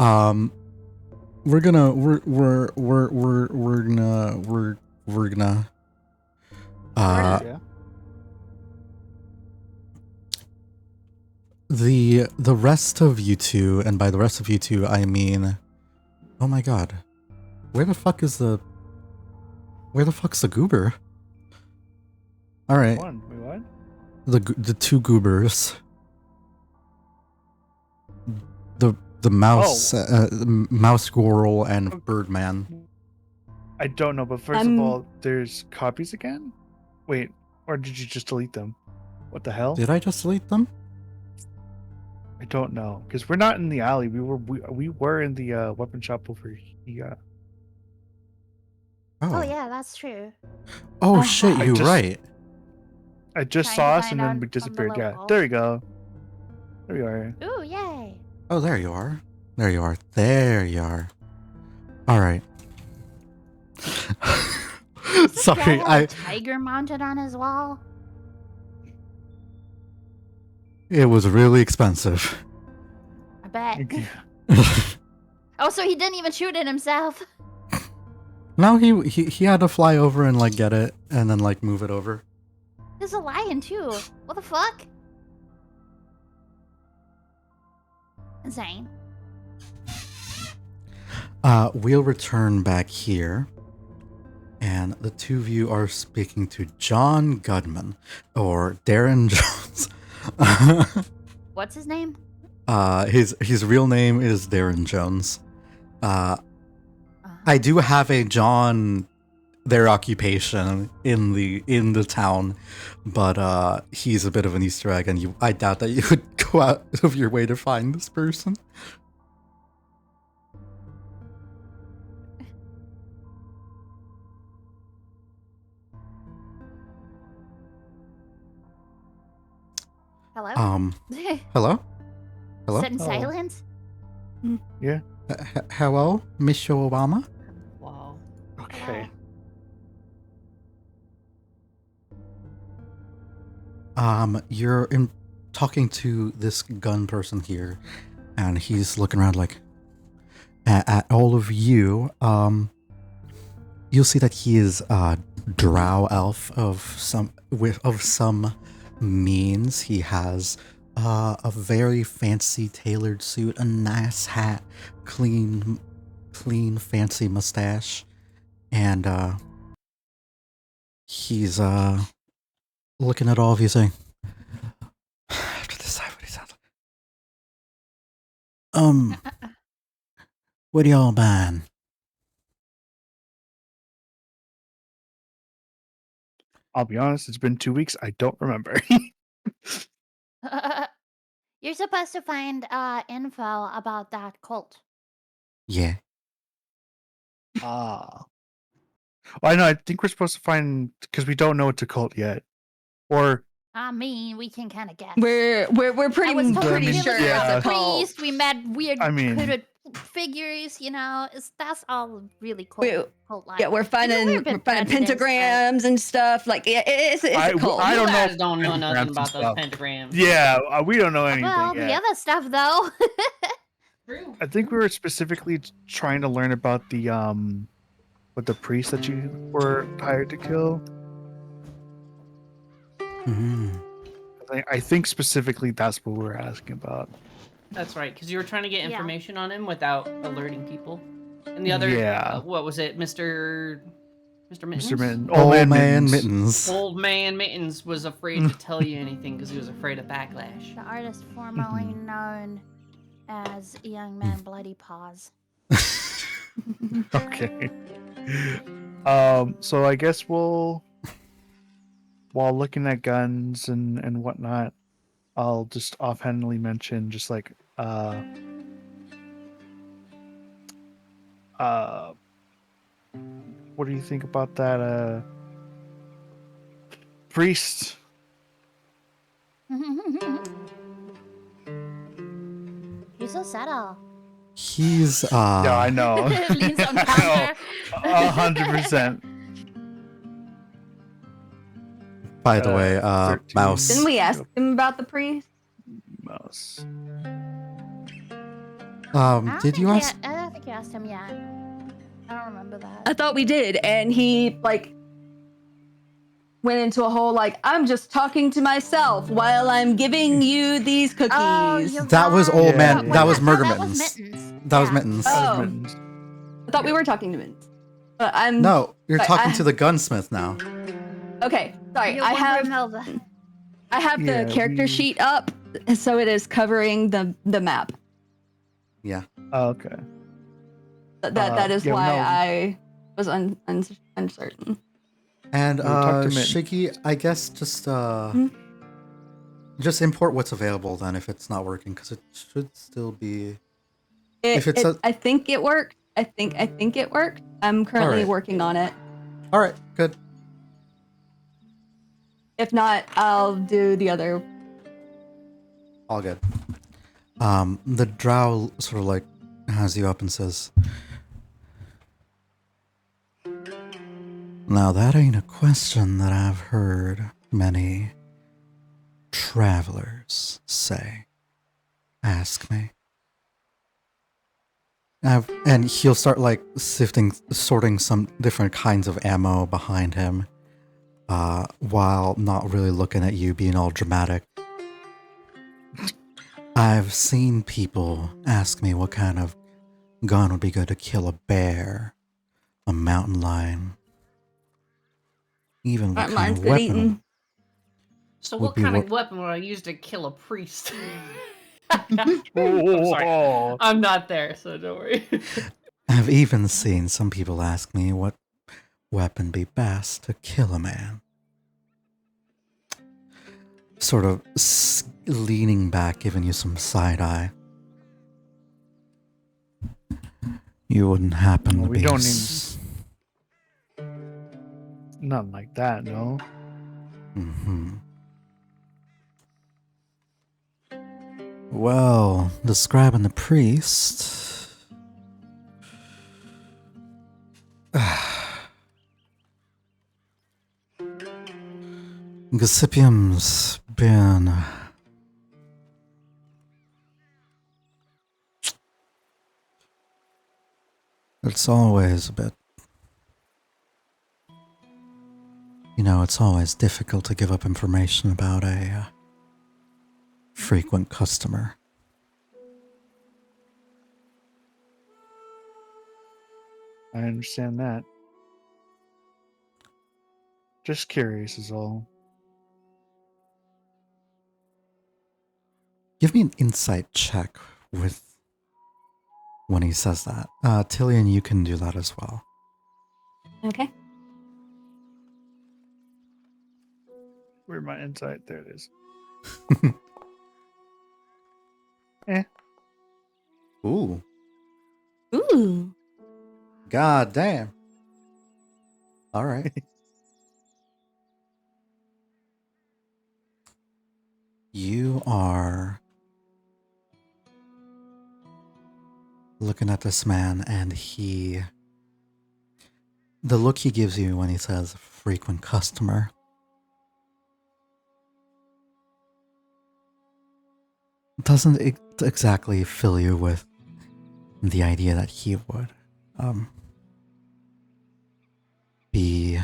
[SPEAKER 1] We're gonna
[SPEAKER 5] Yeah.
[SPEAKER 1] the rest of you two, and by the rest of you two I mean, oh my god, where the fuck's the goober? All right,
[SPEAKER 5] One. Wait, what?
[SPEAKER 1] the two goobers, the mouse, mouse squirrel and birdman.
[SPEAKER 5] I don't know, but first of all, there's copies again? Wait, or did you just delete them? What the hell?
[SPEAKER 1] Did I just delete them?
[SPEAKER 5] I don't know, because we're not in the alley. We were in the weapon shop over here.
[SPEAKER 3] Oh yeah, that's true.
[SPEAKER 1] Oh shit,
[SPEAKER 5] I
[SPEAKER 1] you're
[SPEAKER 5] just-
[SPEAKER 1] right.
[SPEAKER 5] I just
[SPEAKER 3] Trying
[SPEAKER 5] saw
[SPEAKER 3] to
[SPEAKER 5] us
[SPEAKER 3] find
[SPEAKER 5] and
[SPEAKER 3] out
[SPEAKER 5] then we
[SPEAKER 3] from the
[SPEAKER 5] disappeared. Yeah,
[SPEAKER 3] locals.
[SPEAKER 5] there you go. There we are.
[SPEAKER 3] Ooh, yay.
[SPEAKER 1] Oh, there you are. There you are. There you are. All right.
[SPEAKER 3] Does this
[SPEAKER 1] Sorry,
[SPEAKER 3] guy have a tiger mounted on his wall?
[SPEAKER 1] It was really expensive.
[SPEAKER 3] I bet.
[SPEAKER 5] Okay.
[SPEAKER 3] Oh, so he didn't even shoot it himself.
[SPEAKER 1] No, he had to fly over and like get it and then like move it over.
[SPEAKER 3] There's a lion too. What the fuck? Insane.
[SPEAKER 1] We'll return back here, and the two of you are speaking to John Goodman or Darren Jones.
[SPEAKER 3] What's his name?
[SPEAKER 1] His real name is Darren Jones. I do have a John, their occupation in the town, but he's a bit of an Easter egg, and I doubt that you would go out of your way to find this person.
[SPEAKER 3] Hello?
[SPEAKER 1] Hello? Hello?
[SPEAKER 3] Sit in
[SPEAKER 5] Oh.
[SPEAKER 3] silence?
[SPEAKER 1] Hello, Mr. Obama?
[SPEAKER 4] Wow.
[SPEAKER 5] Okay.
[SPEAKER 1] You're talking to this gun person here, and he's looking around like at all of you. You'll see that he is a drow elf of some means. He has a very fancy tailored suit, a nice hat, clean fancy mustache, and he's looking at all of you saying, I have to decide what he sounds like. What do y'all buying?
[SPEAKER 5] I'll be honest, it's been 2 weeks. I don't remember.
[SPEAKER 3] You're supposed to find info about that cult.
[SPEAKER 1] Yeah.
[SPEAKER 5] Well, I know. I think we're supposed to find, because we don't know it's a cult yet. Or
[SPEAKER 3] I mean, we can kind of guess.
[SPEAKER 2] We're
[SPEAKER 3] I was told
[SPEAKER 2] pretty
[SPEAKER 3] it was
[SPEAKER 2] sure
[SPEAKER 5] Yeah.
[SPEAKER 2] it's a cult.
[SPEAKER 3] priest. We met weird
[SPEAKER 5] I mean-
[SPEAKER 3] hooded figures. That's all really cool.
[SPEAKER 2] We-
[SPEAKER 3] Cult-like.
[SPEAKER 2] Yeah, we're finding pentagrams and stuff. Like, yeah, it's a cult.
[SPEAKER 5] I don't
[SPEAKER 4] You
[SPEAKER 5] know
[SPEAKER 4] guys don't know
[SPEAKER 5] pentagrams
[SPEAKER 4] nothing
[SPEAKER 5] and
[SPEAKER 4] about those
[SPEAKER 5] stuff.
[SPEAKER 4] pentagrams.
[SPEAKER 5] Yeah, we don't know anything
[SPEAKER 3] Well, the
[SPEAKER 5] yet.
[SPEAKER 3] other stuff though.
[SPEAKER 4] True.
[SPEAKER 5] I think we were specifically trying to learn about the what the priest that you were hired to kill.
[SPEAKER 1] Mm.
[SPEAKER 5] I think specifically that's what we're asking about.
[SPEAKER 4] That's right, because you were trying to get
[SPEAKER 3] Yeah.
[SPEAKER 4] information on him without alerting people. And the other,
[SPEAKER 5] Yeah.
[SPEAKER 4] what was it, Mr. Mittens?
[SPEAKER 5] Mr. Mitten.
[SPEAKER 1] Old man Mittens.
[SPEAKER 4] Old man Mittens was afraid to tell you anything because he was afraid of backlash.
[SPEAKER 3] The artist formerly known as Young Man Bloody Paws.
[SPEAKER 5] Okay. So I guess while looking at guns and whatnot, I'll just offhandedly mention just like what do you think about that priest?
[SPEAKER 3] You're so subtle.
[SPEAKER 1] He's
[SPEAKER 5] Yeah, I know.
[SPEAKER 3] Leans on counter.
[SPEAKER 5] 100%.
[SPEAKER 1] by the way,
[SPEAKER 5] 13.
[SPEAKER 1] Mouse.
[SPEAKER 2] Didn't we ask him about the priest?
[SPEAKER 5] Mouse.
[SPEAKER 1] Did you ask?
[SPEAKER 3] I don't think you asked him yet. I don't remember that.
[SPEAKER 2] I thought we did, and he like went into a whole like I'm just talking to myself while I'm giving you these cookies.
[SPEAKER 3] Oh, you're
[SPEAKER 1] That was
[SPEAKER 3] right.
[SPEAKER 1] old
[SPEAKER 5] man-
[SPEAKER 1] that was Murder
[SPEAKER 3] That was
[SPEAKER 1] Mittens.
[SPEAKER 3] Mittens.
[SPEAKER 1] That was
[SPEAKER 3] Yeah.
[SPEAKER 1] Mittens.
[SPEAKER 2] Oh.
[SPEAKER 5] Mittens.
[SPEAKER 2] I thought we were talking to Mittens, but I'm
[SPEAKER 1] No, you're
[SPEAKER 2] But
[SPEAKER 1] talking
[SPEAKER 2] I-
[SPEAKER 1] to the gunsmith now.
[SPEAKER 2] okay. Sorry,
[SPEAKER 3] You're
[SPEAKER 2] I have
[SPEAKER 3] Melva.
[SPEAKER 5] Yeah,
[SPEAKER 2] the character
[SPEAKER 5] we-
[SPEAKER 2] sheet up, so it is covering the map.
[SPEAKER 1] Yeah.
[SPEAKER 5] Oh, okay.
[SPEAKER 2] That is
[SPEAKER 5] yeah,
[SPEAKER 2] why
[SPEAKER 5] no.
[SPEAKER 2] I was uncertain.
[SPEAKER 1] And
[SPEAKER 5] We'll talk to Mittens.
[SPEAKER 1] Shiggy, I guess just import what's available then if it's not working, because it should still be. If it's
[SPEAKER 2] I think it worked. I think it worked. I'm currently
[SPEAKER 1] Alright.
[SPEAKER 2] working on it.
[SPEAKER 1] All right, good.
[SPEAKER 2] If not, I'll do the other.
[SPEAKER 1] All good. The drow sort of like has you up and says, "Now that ain't a question that I've heard many travelers ask me." And he'll start like sorting some different kinds of ammo behind him, while not really looking at you, being all dramatic. "I've seen people ask me what kind of gun would be good to kill a bear, a mountain lion, even what kind
[SPEAKER 2] Mine's
[SPEAKER 1] of
[SPEAKER 2] good
[SPEAKER 1] weapon."
[SPEAKER 2] eating.
[SPEAKER 4] So
[SPEAKER 1] Would
[SPEAKER 4] what
[SPEAKER 1] be
[SPEAKER 4] kind of
[SPEAKER 1] what-
[SPEAKER 4] weapon would I use to kill a priest?
[SPEAKER 5] Oh,
[SPEAKER 4] sorry. I'm not there, so don't worry.
[SPEAKER 1] I've even seen some people ask me what weapon be best to kill a man. Sort of leaning back, giving you some side eye. You wouldn't happen
[SPEAKER 5] Well,
[SPEAKER 1] to
[SPEAKER 5] we
[SPEAKER 1] be.
[SPEAKER 5] don't Nothing like that, no.
[SPEAKER 1] Mm-hmm. Well, describing the priest. Gossipium's been it's always a bit, it's always difficult to give up information about a frequent customer.
[SPEAKER 5] I understand that. Just curious is all.
[SPEAKER 1] Give me an insight check with when he says that. Tillian, you can do that as well.
[SPEAKER 2] Okay.
[SPEAKER 5] Where's my insight? There it is.
[SPEAKER 1] Ooh.
[SPEAKER 2] Ooh.
[SPEAKER 1] God damn. All right. You are looking at this man, and the look he gives you when he says frequent customer, doesn't exactly fill you with the idea that he would be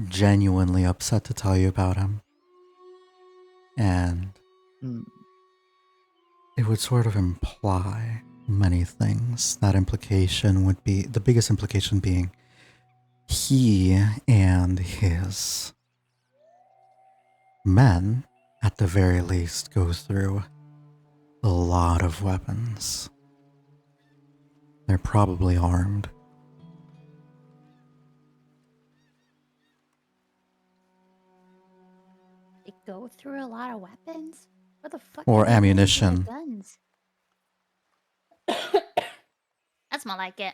[SPEAKER 1] genuinely upset to tell you about him. And it would sort of imply many things. That implication would be, the biggest implication being, he and his men, at the very least, go through a lot of weapons. They're probably armed.
[SPEAKER 3] They go through a lot of weapons? What the fuck?
[SPEAKER 1] Or
[SPEAKER 3] do they put into their
[SPEAKER 1] ammunition.
[SPEAKER 3] Guns? That's more like it.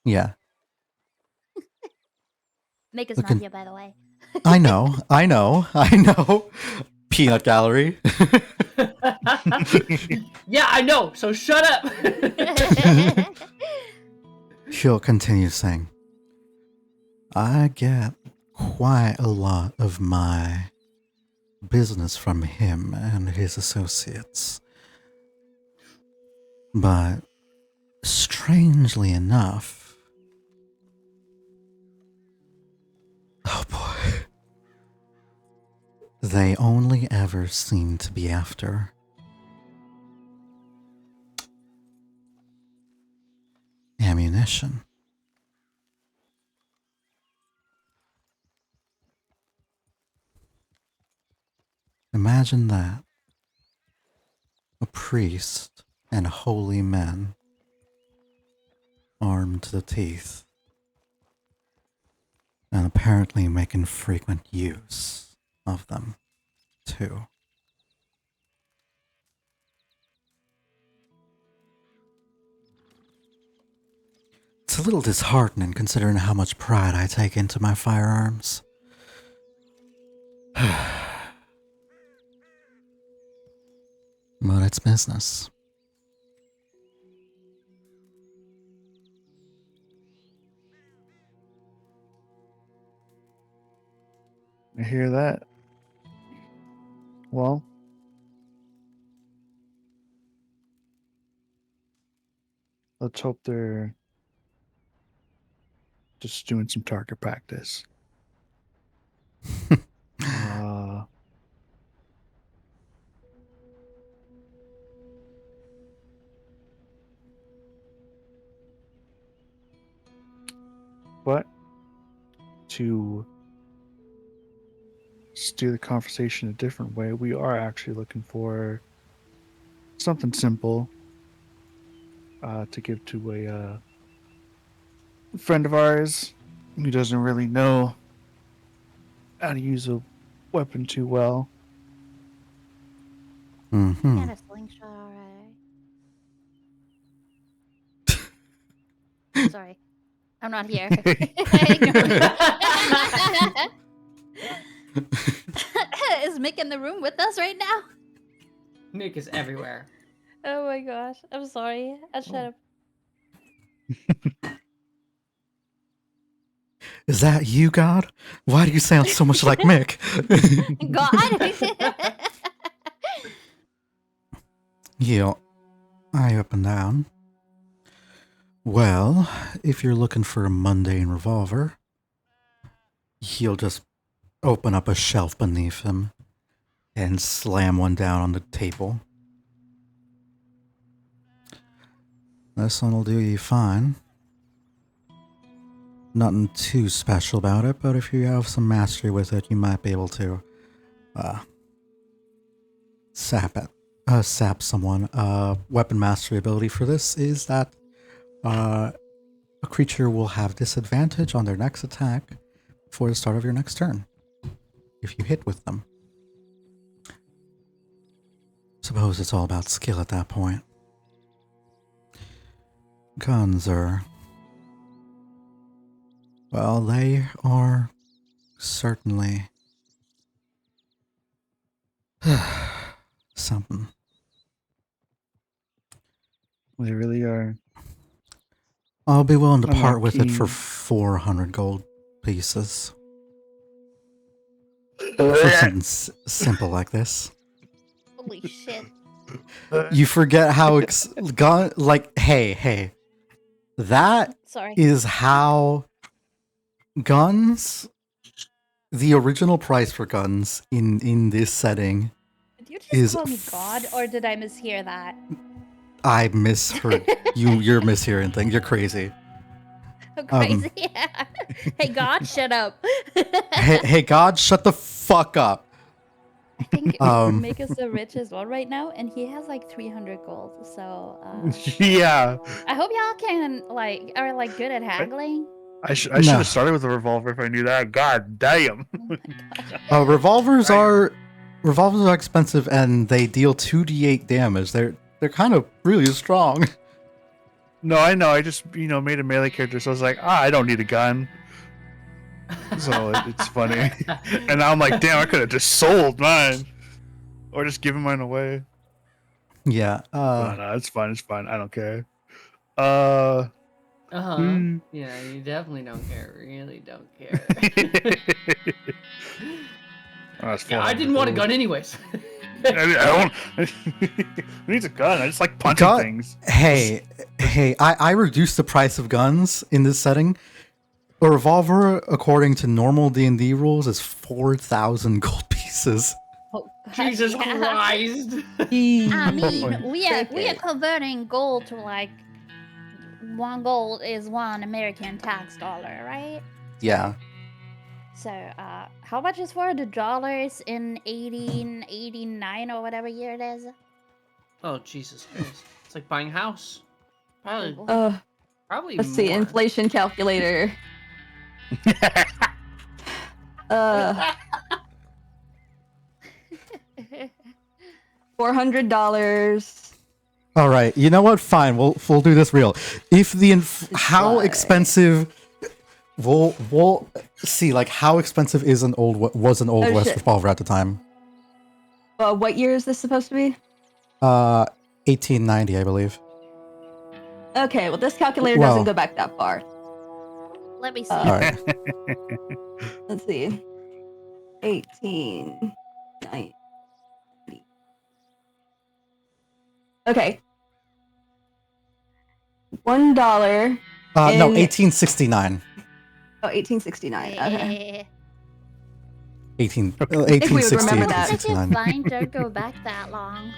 [SPEAKER 1] Yeah.
[SPEAKER 3] Make us
[SPEAKER 1] Look in-
[SPEAKER 3] Nadia, by the way.
[SPEAKER 1] I know. Peanut gallery.
[SPEAKER 4] Yeah, I know. So shut up.
[SPEAKER 1] She'll continue saying, I get quite a lot of my business from him and his associates. But strangely enough, oh boy, they only ever seem to be after ammunition. Imagine that. A priest and holy men armed to the teeth and apparently making frequent use of them too. It's a little disheartening considering how much pride I take into my firearms. But it's business.
[SPEAKER 5] I hear that. Well, let's hope they're just doing some target practice. But to steer the conversation a different way, we are actually looking for something simple to give to a friend of ours who doesn't really know how to use a weapon too well.
[SPEAKER 1] Mm-hmm.
[SPEAKER 3] Got a slingshot already. Sorry. I'm not here. Is Mick in the room with us right now?
[SPEAKER 4] Nick is everywhere.
[SPEAKER 3] Oh my gosh. I'm sorry. I'll shut up.
[SPEAKER 1] Is that you, God? Why do you sound so much like Mick?
[SPEAKER 3] God.
[SPEAKER 1] Yeah, eye up and down. Well, if you're looking for a mundane revolver, he'll just open up a shelf beneath him and slam one down on the table. This one will do you fine. Nothing too special about it, but if you have some mastery with it, you might be able to sap someone. Weapon mastery ability for this is that a creature will have disadvantage on their next attack before the start of your next turn if you hit with them. Suppose it's all about skill at that point. Guns are... well, they are certainly something.
[SPEAKER 5] They really are.
[SPEAKER 1] I'll be willing to
[SPEAKER 5] I'm
[SPEAKER 1] part
[SPEAKER 5] not
[SPEAKER 1] with it for
[SPEAKER 5] keen.
[SPEAKER 1] 400 gold pieces. For something simple like this.
[SPEAKER 3] Holy shit.
[SPEAKER 1] You forget how hey. That
[SPEAKER 3] Sorry.
[SPEAKER 1] is how guns the original price for guns in this setting
[SPEAKER 6] Did you just
[SPEAKER 1] is
[SPEAKER 6] call me God, or did I mishear that?
[SPEAKER 1] I misheard you. You're mishearing things. You're crazy.
[SPEAKER 6] I'm crazy. Hey, God, shut up.
[SPEAKER 1] Hey, God, shut the fuck up.
[SPEAKER 6] I think
[SPEAKER 1] Um,
[SPEAKER 6] Mick is the richest one right now, and he has like 300 gold. So
[SPEAKER 5] Yeah.
[SPEAKER 6] I hope y'all can are like good at haggling.
[SPEAKER 5] I should
[SPEAKER 1] No.
[SPEAKER 5] have started with a revolver if I knew that. God damn.
[SPEAKER 6] Oh my gosh.
[SPEAKER 1] revolvers
[SPEAKER 5] Right.
[SPEAKER 1] are expensive and they deal 2d8 damage. They're kind of really strong.
[SPEAKER 5] No, I know. I just made a melee character, so I was like, I don't need a gun. So it's funny. And now I'm like, damn, I could have just sold mine, or just given mine away.
[SPEAKER 1] Yeah.
[SPEAKER 5] But no, it's fine. It's fine. I don't care.
[SPEAKER 4] Yeah, you definitely don't care. Really don't care.
[SPEAKER 5] Oh, that's
[SPEAKER 4] Yeah, I
[SPEAKER 5] 400
[SPEAKER 4] didn't want a
[SPEAKER 5] gold.
[SPEAKER 4] gun anyways.
[SPEAKER 5] I don't. Who needs a gun? I just like punching
[SPEAKER 1] Gun-
[SPEAKER 5] things.
[SPEAKER 1] Hey, I reduced the price of guns in this setting. A revolver, according to normal D&D rules, is 4,000 gold pieces.
[SPEAKER 6] Oh, gosh,
[SPEAKER 4] Jesus
[SPEAKER 6] yeah.
[SPEAKER 4] Christ.
[SPEAKER 6] I mean, we are
[SPEAKER 2] Cricket.
[SPEAKER 6] converting gold to like 1 gold is 1 American tax dollar, right?
[SPEAKER 1] Yeah.
[SPEAKER 6] So, how much is $400 in 1889 or whatever year it is?
[SPEAKER 4] Oh, Jesus Christ. It's like buying a house. Probably, probably
[SPEAKER 2] Let's see,
[SPEAKER 4] more.
[SPEAKER 2] inflation calculator. $400.
[SPEAKER 1] All right. You know what? Fine. We'll do this real. If the how
[SPEAKER 2] Why?
[SPEAKER 1] expensive we'll see like how expensive was an old
[SPEAKER 2] Oh,
[SPEAKER 1] West
[SPEAKER 2] shit.
[SPEAKER 1] revolver at the time.
[SPEAKER 2] What year is this supposed to be?
[SPEAKER 1] 1890, I believe.
[SPEAKER 2] Okay, well, this calculator
[SPEAKER 1] Well-
[SPEAKER 2] doesn't go back that far.
[SPEAKER 6] Let me see.
[SPEAKER 2] All
[SPEAKER 1] All right.
[SPEAKER 2] Let's see. 1890. Okay. $1.
[SPEAKER 1] No,
[SPEAKER 2] In-
[SPEAKER 1] 1869.
[SPEAKER 2] Oh, 1869. Okay.
[SPEAKER 1] 1860,
[SPEAKER 2] remember that.
[SPEAKER 6] How did you
[SPEAKER 1] 1869.
[SPEAKER 6] find don't go back that long?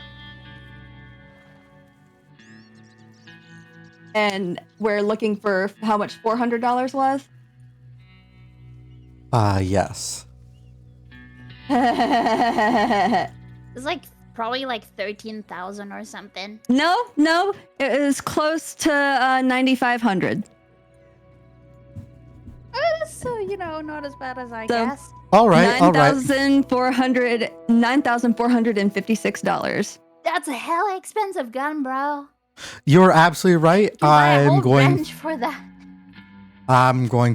[SPEAKER 2] And we're looking for how much $400 was?
[SPEAKER 1] Yes.
[SPEAKER 6] It's like probably like 13,000 or something.
[SPEAKER 2] No, it was close to 9,500.
[SPEAKER 6] So, not as bad as I
[SPEAKER 2] So-
[SPEAKER 6] guessed.
[SPEAKER 1] All right.
[SPEAKER 2] $9,456.
[SPEAKER 6] That's a hella expensive gun, bro.
[SPEAKER 1] You're absolutely right.
[SPEAKER 6] You buy a whole
[SPEAKER 1] I'm going
[SPEAKER 6] bench for that.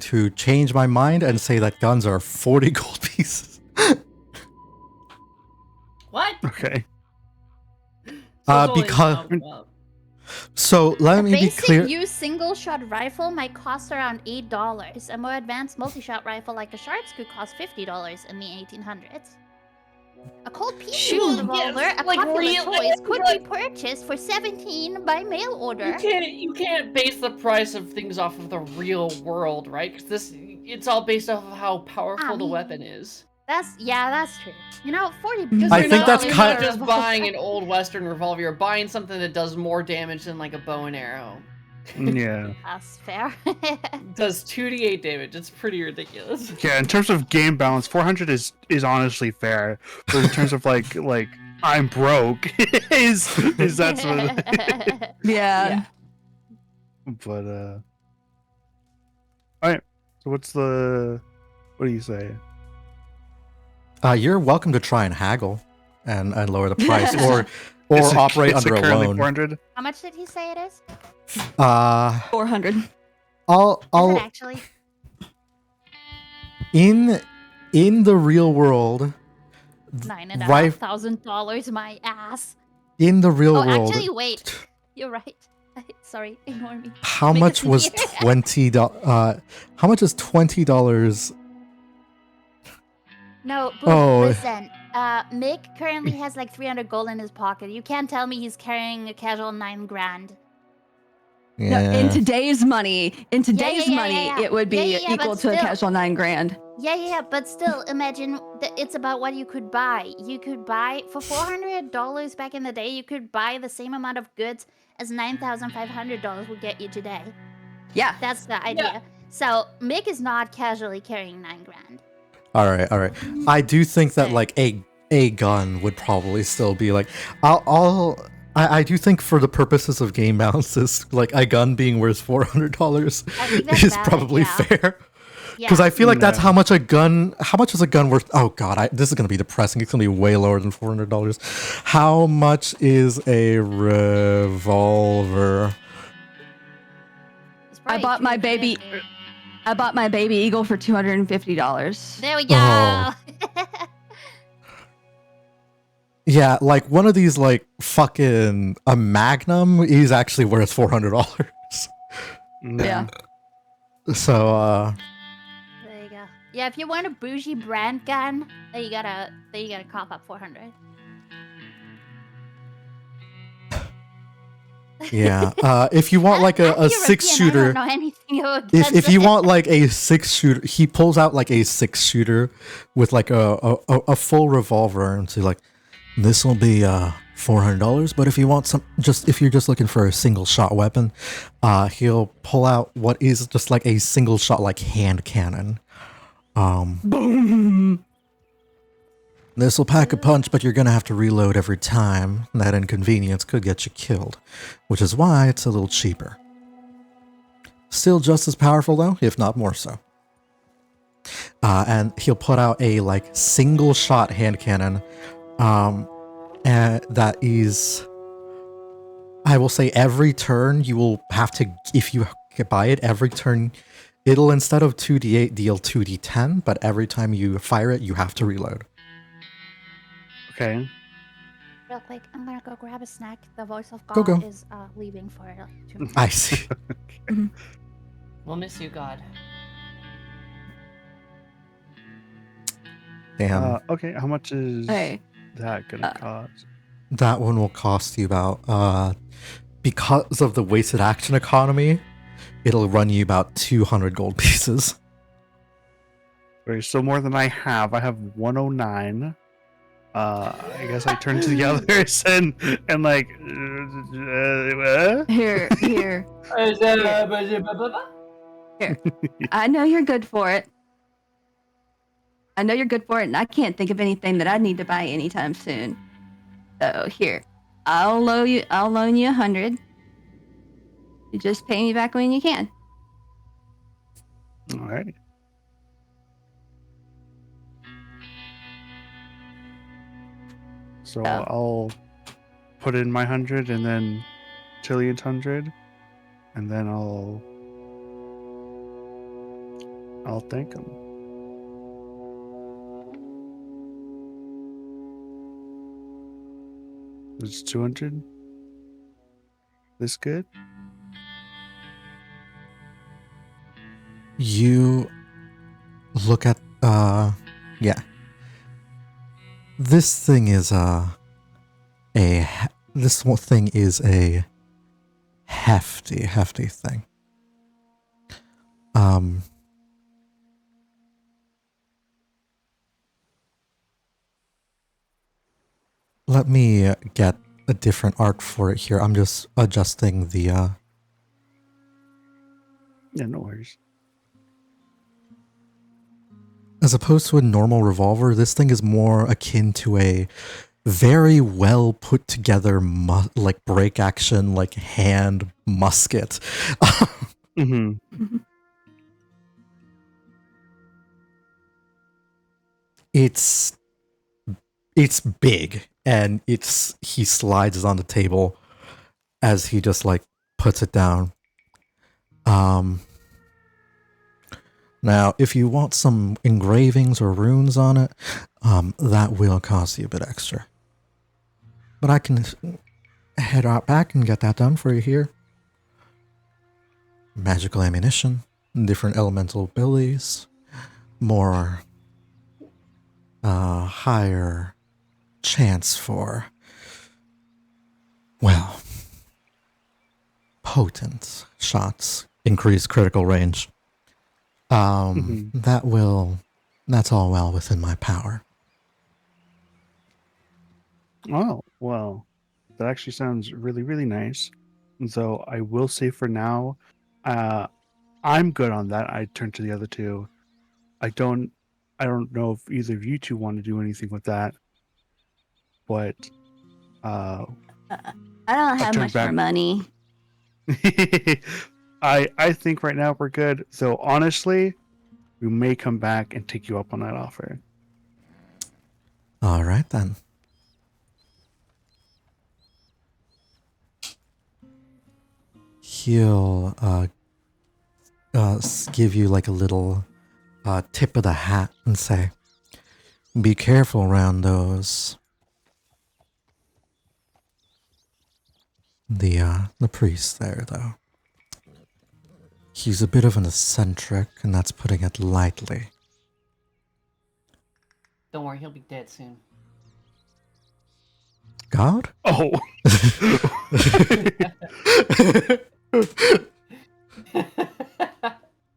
[SPEAKER 1] to change my mind and say that guns are 40 gold pieces.
[SPEAKER 4] What?
[SPEAKER 5] Okay.
[SPEAKER 4] So it's only-
[SPEAKER 1] because-
[SPEAKER 4] oh, well.
[SPEAKER 1] So let
[SPEAKER 6] A
[SPEAKER 1] me be
[SPEAKER 6] basic
[SPEAKER 1] clear.
[SPEAKER 6] used single-shot rifle might cost around $8. A more advanced multi-shot rifle like a Sharps could cost $50 in the 1800s. A Colt PC
[SPEAKER 4] Shoot,
[SPEAKER 6] revolver,
[SPEAKER 4] yes,
[SPEAKER 6] a
[SPEAKER 4] like
[SPEAKER 6] popular
[SPEAKER 4] real-
[SPEAKER 6] choice, could be
[SPEAKER 4] like-
[SPEAKER 6] purchased for $17 by mail order.
[SPEAKER 4] You can't base the price of things off of the real world, right? Because it's all based off of how powerful the
[SPEAKER 6] mean-
[SPEAKER 4] weapon is.
[SPEAKER 6] That's true. 40
[SPEAKER 4] Because
[SPEAKER 1] I
[SPEAKER 4] you're
[SPEAKER 1] think
[SPEAKER 4] not,
[SPEAKER 1] that's
[SPEAKER 4] you're
[SPEAKER 1] kind-
[SPEAKER 4] not just buying an old Western revolver. You're buying something that does more damage than like a bow and arrow.
[SPEAKER 5] Yeah.
[SPEAKER 6] That's fair.
[SPEAKER 4] It does 2d8 damage. It's pretty ridiculous.
[SPEAKER 5] Yeah. In terms of game balance, 400 is honestly fair. But in terms of like I'm broke, is that's what.
[SPEAKER 2] Yeah.
[SPEAKER 5] But all right. So what do you say?
[SPEAKER 1] You're welcome to try and haggle and lower the price, or
[SPEAKER 5] Is it-
[SPEAKER 1] operate
[SPEAKER 5] is it
[SPEAKER 1] under a
[SPEAKER 5] currently
[SPEAKER 1] loan.
[SPEAKER 5] 400?
[SPEAKER 6] How much did he say it is?
[SPEAKER 2] 400.
[SPEAKER 6] Is it
[SPEAKER 1] I'll
[SPEAKER 6] actually?
[SPEAKER 1] in the real world,
[SPEAKER 6] $9,500, my ass.
[SPEAKER 1] in the real
[SPEAKER 6] Oh,
[SPEAKER 1] world,
[SPEAKER 6] actually, wait. You're right. Sorry, ignore me.
[SPEAKER 1] how
[SPEAKER 6] Make
[SPEAKER 1] much
[SPEAKER 6] it
[SPEAKER 1] was
[SPEAKER 6] easier.
[SPEAKER 1] how much is $20?
[SPEAKER 6] No, but
[SPEAKER 1] Oh.
[SPEAKER 6] listen. Mick currently has like 300 gold in his pocket. You can't tell me he's carrying a casual 9 grand.
[SPEAKER 2] No, in today's money,
[SPEAKER 6] yeah,
[SPEAKER 2] it would be
[SPEAKER 6] yeah,
[SPEAKER 2] equal
[SPEAKER 6] but
[SPEAKER 2] to a
[SPEAKER 6] still.
[SPEAKER 2] casual 9 grand.
[SPEAKER 6] Yeah. But still, imagine that it's about what you could buy. You could buy for $400 back in the day. You could buy the same amount of goods as $9,500 would get you today.
[SPEAKER 2] Yeah.
[SPEAKER 6] That's the idea. So Mick is not casually carrying $9,000.
[SPEAKER 1] All right. I do think that
[SPEAKER 6] Sick.
[SPEAKER 1] like a gun would probably still be like I do think for the purposes of game balances, like a gun being worth $400
[SPEAKER 6] I think that's
[SPEAKER 1] is
[SPEAKER 6] valid,
[SPEAKER 1] probably
[SPEAKER 6] yeah.
[SPEAKER 1] fair.
[SPEAKER 6] Yeah.
[SPEAKER 1] Because I feel like that's
[SPEAKER 5] No.
[SPEAKER 1] how much a gun. How much is a gun worth? Oh God, this is gonna be depressing. It's gonna be way lower than $400. How much is a revolver?
[SPEAKER 6] It's
[SPEAKER 2] I
[SPEAKER 6] probably
[SPEAKER 2] bought my baby.
[SPEAKER 6] 250.
[SPEAKER 2] I bought my baby eagle for $250.
[SPEAKER 6] There we go.
[SPEAKER 1] Oh. Yeah, like one of these, like fucking a Magnum is actually worth $400.
[SPEAKER 2] Yeah.
[SPEAKER 1] So,
[SPEAKER 6] There you go. Yeah, if you want a bougie brand gun, then you gotta cough up 400.
[SPEAKER 1] yeah. If you want like a
[SPEAKER 6] I'm
[SPEAKER 1] six
[SPEAKER 6] European, I
[SPEAKER 1] shooter,
[SPEAKER 6] don't know anything about
[SPEAKER 1] if
[SPEAKER 6] guns.
[SPEAKER 1] you want like a 6 shooter, he pulls out like a 6 shooter with like a full revolver and say like, this will be $400. But if you want if you're just looking for a single shot weapon, he'll pull out what is just like a single shot like hand cannon.
[SPEAKER 2] Boom.
[SPEAKER 1] This will pack a punch, but you're gonna have to reload every time. That inconvenience could get you killed, which is why it's a little cheaper. Still just as powerful though, if not more so. And he'll put out a like single shot hand cannon. And that is, I will say, every turn you will have to, if you buy it, every turn it'll instead of 2d8 deal 2d10, but every time you fire it, you have to reload.
[SPEAKER 5] Okay.
[SPEAKER 6] Real quick, I'm gonna go grab a snack. The voice of
[SPEAKER 1] Go,
[SPEAKER 6] God
[SPEAKER 1] go.
[SPEAKER 6] is leaving for like 2 minutes.
[SPEAKER 1] I see.
[SPEAKER 4] We'll miss you, God.
[SPEAKER 1] Damn.
[SPEAKER 5] Okay, how much is
[SPEAKER 2] Hey.
[SPEAKER 5] that gonna cost?
[SPEAKER 1] That one will cost you about, because of the wasted action economy, it'll run you about 200 gold pieces.
[SPEAKER 5] Wait, so more than I have. I have 109. I guess I turn to the others and like,
[SPEAKER 2] Here. I know you're good for it. And I can't think of anything that I need to buy anytime soon. So here, I'll loan you 100. You just pay me back when you can.
[SPEAKER 5] All right. So
[SPEAKER 2] Oh.
[SPEAKER 5] I'll put in my 100 and then Tillion's 100, and then I'll thank him. It's 200. This good?
[SPEAKER 1] You look at, yeah. This thing is, this one thing is a hefty thing. Let me get a different art for it here. I'm just adjusting the,
[SPEAKER 5] Yeah, no worries.
[SPEAKER 1] as opposed to a normal revolver, this thing is more akin to a very well put together, like break action, like hand musket.
[SPEAKER 5] Mm-hmm.
[SPEAKER 1] It's big, and he slides on the table as he just like puts it down. Now, if you want some engravings or runes on it, that will cost you a bit extra. But I can head out back and get that done for you here. Magical ammunition, different elemental abilities, more higher chance for, well, potent shots, increased critical range. That will That's all well within my power.
[SPEAKER 5] Oh, well, that actually sounds really, really nice. Though I will say for now, uh, I'm good on that. I turn to the other two. I don't know if either of you two want to do anything with that, but uh,
[SPEAKER 2] I don't
[SPEAKER 5] I
[SPEAKER 2] have
[SPEAKER 5] turn
[SPEAKER 2] much more
[SPEAKER 5] back.
[SPEAKER 2] money.
[SPEAKER 5] I think right now we're good. So honestly, we may come back and take you up on that offer.
[SPEAKER 1] All right then. He'll give you like a little tip of the hat and say, "Be careful around those." The priest there, though. He's a bit of an eccentric, and that's putting it lightly.
[SPEAKER 4] Don't worry, he'll be dead soon.
[SPEAKER 1] God?
[SPEAKER 5] Oh.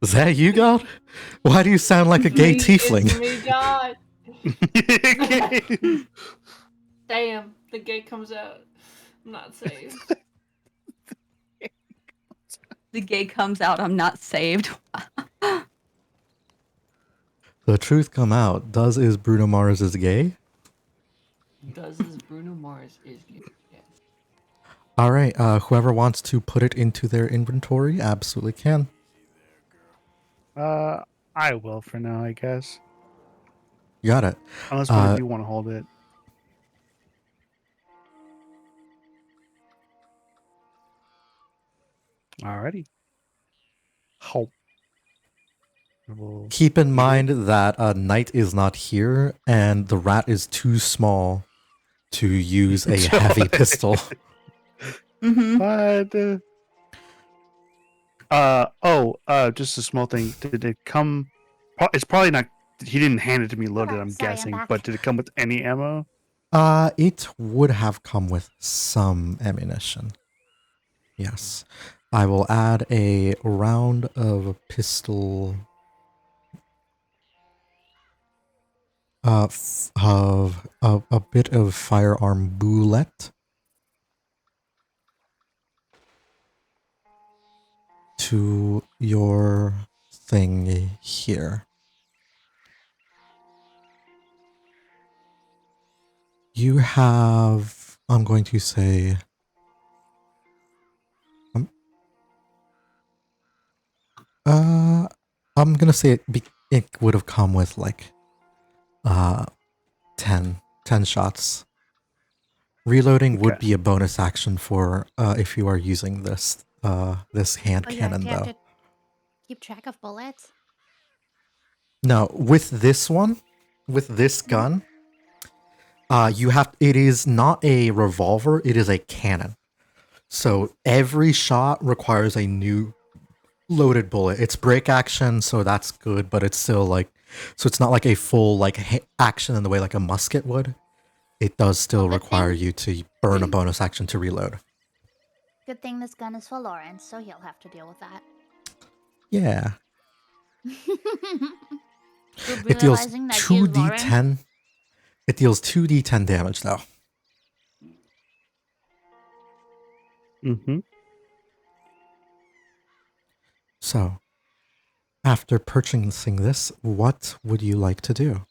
[SPEAKER 1] Is that you, God? Why do you sound like a gay tiefling?
[SPEAKER 4] It's me, God. Damn, the gate comes out. I'm not saved.
[SPEAKER 2] The gay comes out. I'm not saved.
[SPEAKER 1] The truth come out. Is Bruno Mars is gay?
[SPEAKER 4] Does this Bruno Mars is gay? Yes.
[SPEAKER 1] All right. Whoever wants to put it into their inventory absolutely can.
[SPEAKER 5] I will for now, I guess.
[SPEAKER 1] You got it.
[SPEAKER 5] Unless one of you want to hold it. Alrighty. How?
[SPEAKER 1] Keep in mind that Knight is not here, and the rat is too small to use a heavy pistol.
[SPEAKER 2] Mm-hmm.
[SPEAKER 5] But just a small thing. Did it come? It's probably not. He didn't hand it to me loaded. I'm
[SPEAKER 6] Sorry, I'm
[SPEAKER 5] guessing.
[SPEAKER 6] back.
[SPEAKER 5] But did it come with any ammo?
[SPEAKER 1] It would have come with some ammunition. Yes. I will add a round of pistol of a bit of firearm bullet to your thing here. You have, I'm going to say, I'm gonna say it would have come with like 10 shots. Reloading would be a bonus action for if you are using this hand cannon
[SPEAKER 6] you have
[SPEAKER 1] though.
[SPEAKER 6] to keep track of bullets.
[SPEAKER 1] No, with this one, with this gun, it is not a revolver, it is a cannon. So every shot requires a new loaded bullet. It's break action, so that's good, but it's still like, so it's not like a full like action in the way like a musket would. It does still require you to burn a bonus action to reload.
[SPEAKER 6] Good thing this gun is for Lawrence, so he'll have to deal with that.
[SPEAKER 1] Yeah.
[SPEAKER 6] It
[SPEAKER 1] deals 2d10. It deals 2d10 damage though.
[SPEAKER 5] Mm-hmm.
[SPEAKER 1] So, after purchasing this, what would you like to do?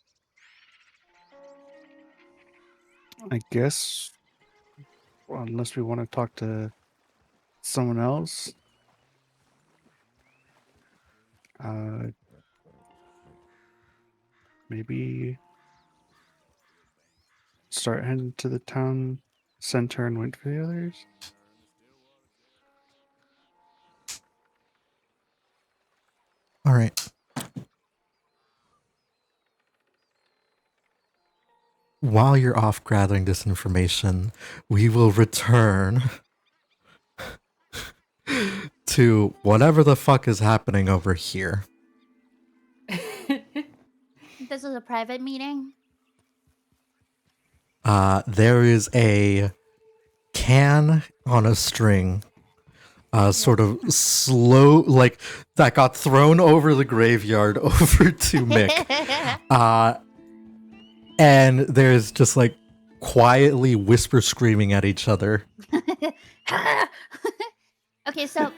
[SPEAKER 5] I guess, well, unless we want to talk to someone else, maybe start heading to the town center and wait for the others.
[SPEAKER 1] All right. While you're off gathering this information, we will return to whatever the fuck is happening over here.
[SPEAKER 6] This is a private meeting.
[SPEAKER 1] There is a can on a string sort of slow, like that got thrown over the graveyard over to Mick. And there's just like quietly whisper screaming at each other.
[SPEAKER 6] Okay, so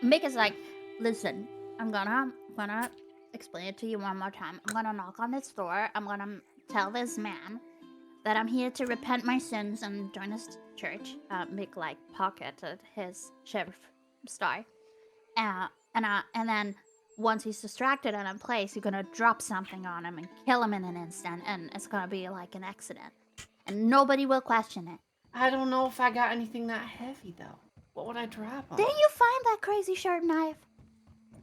[SPEAKER 6] Mick is like, listen, I'm gonna explain it to you one more time. I'm gonna knock on this door. I'm gonna tell this man that I'm here to repent my sins and join his church. Mick like pocketed his sheriff star, and then once he's distracted and in place, you're gonna drop something on him and kill him in an instant, and it's gonna be like an accident, and nobody will question it.
[SPEAKER 4] I don't know if I got anything that heavy though. What would I drop on?
[SPEAKER 6] Didn't you find that crazy sharp knife?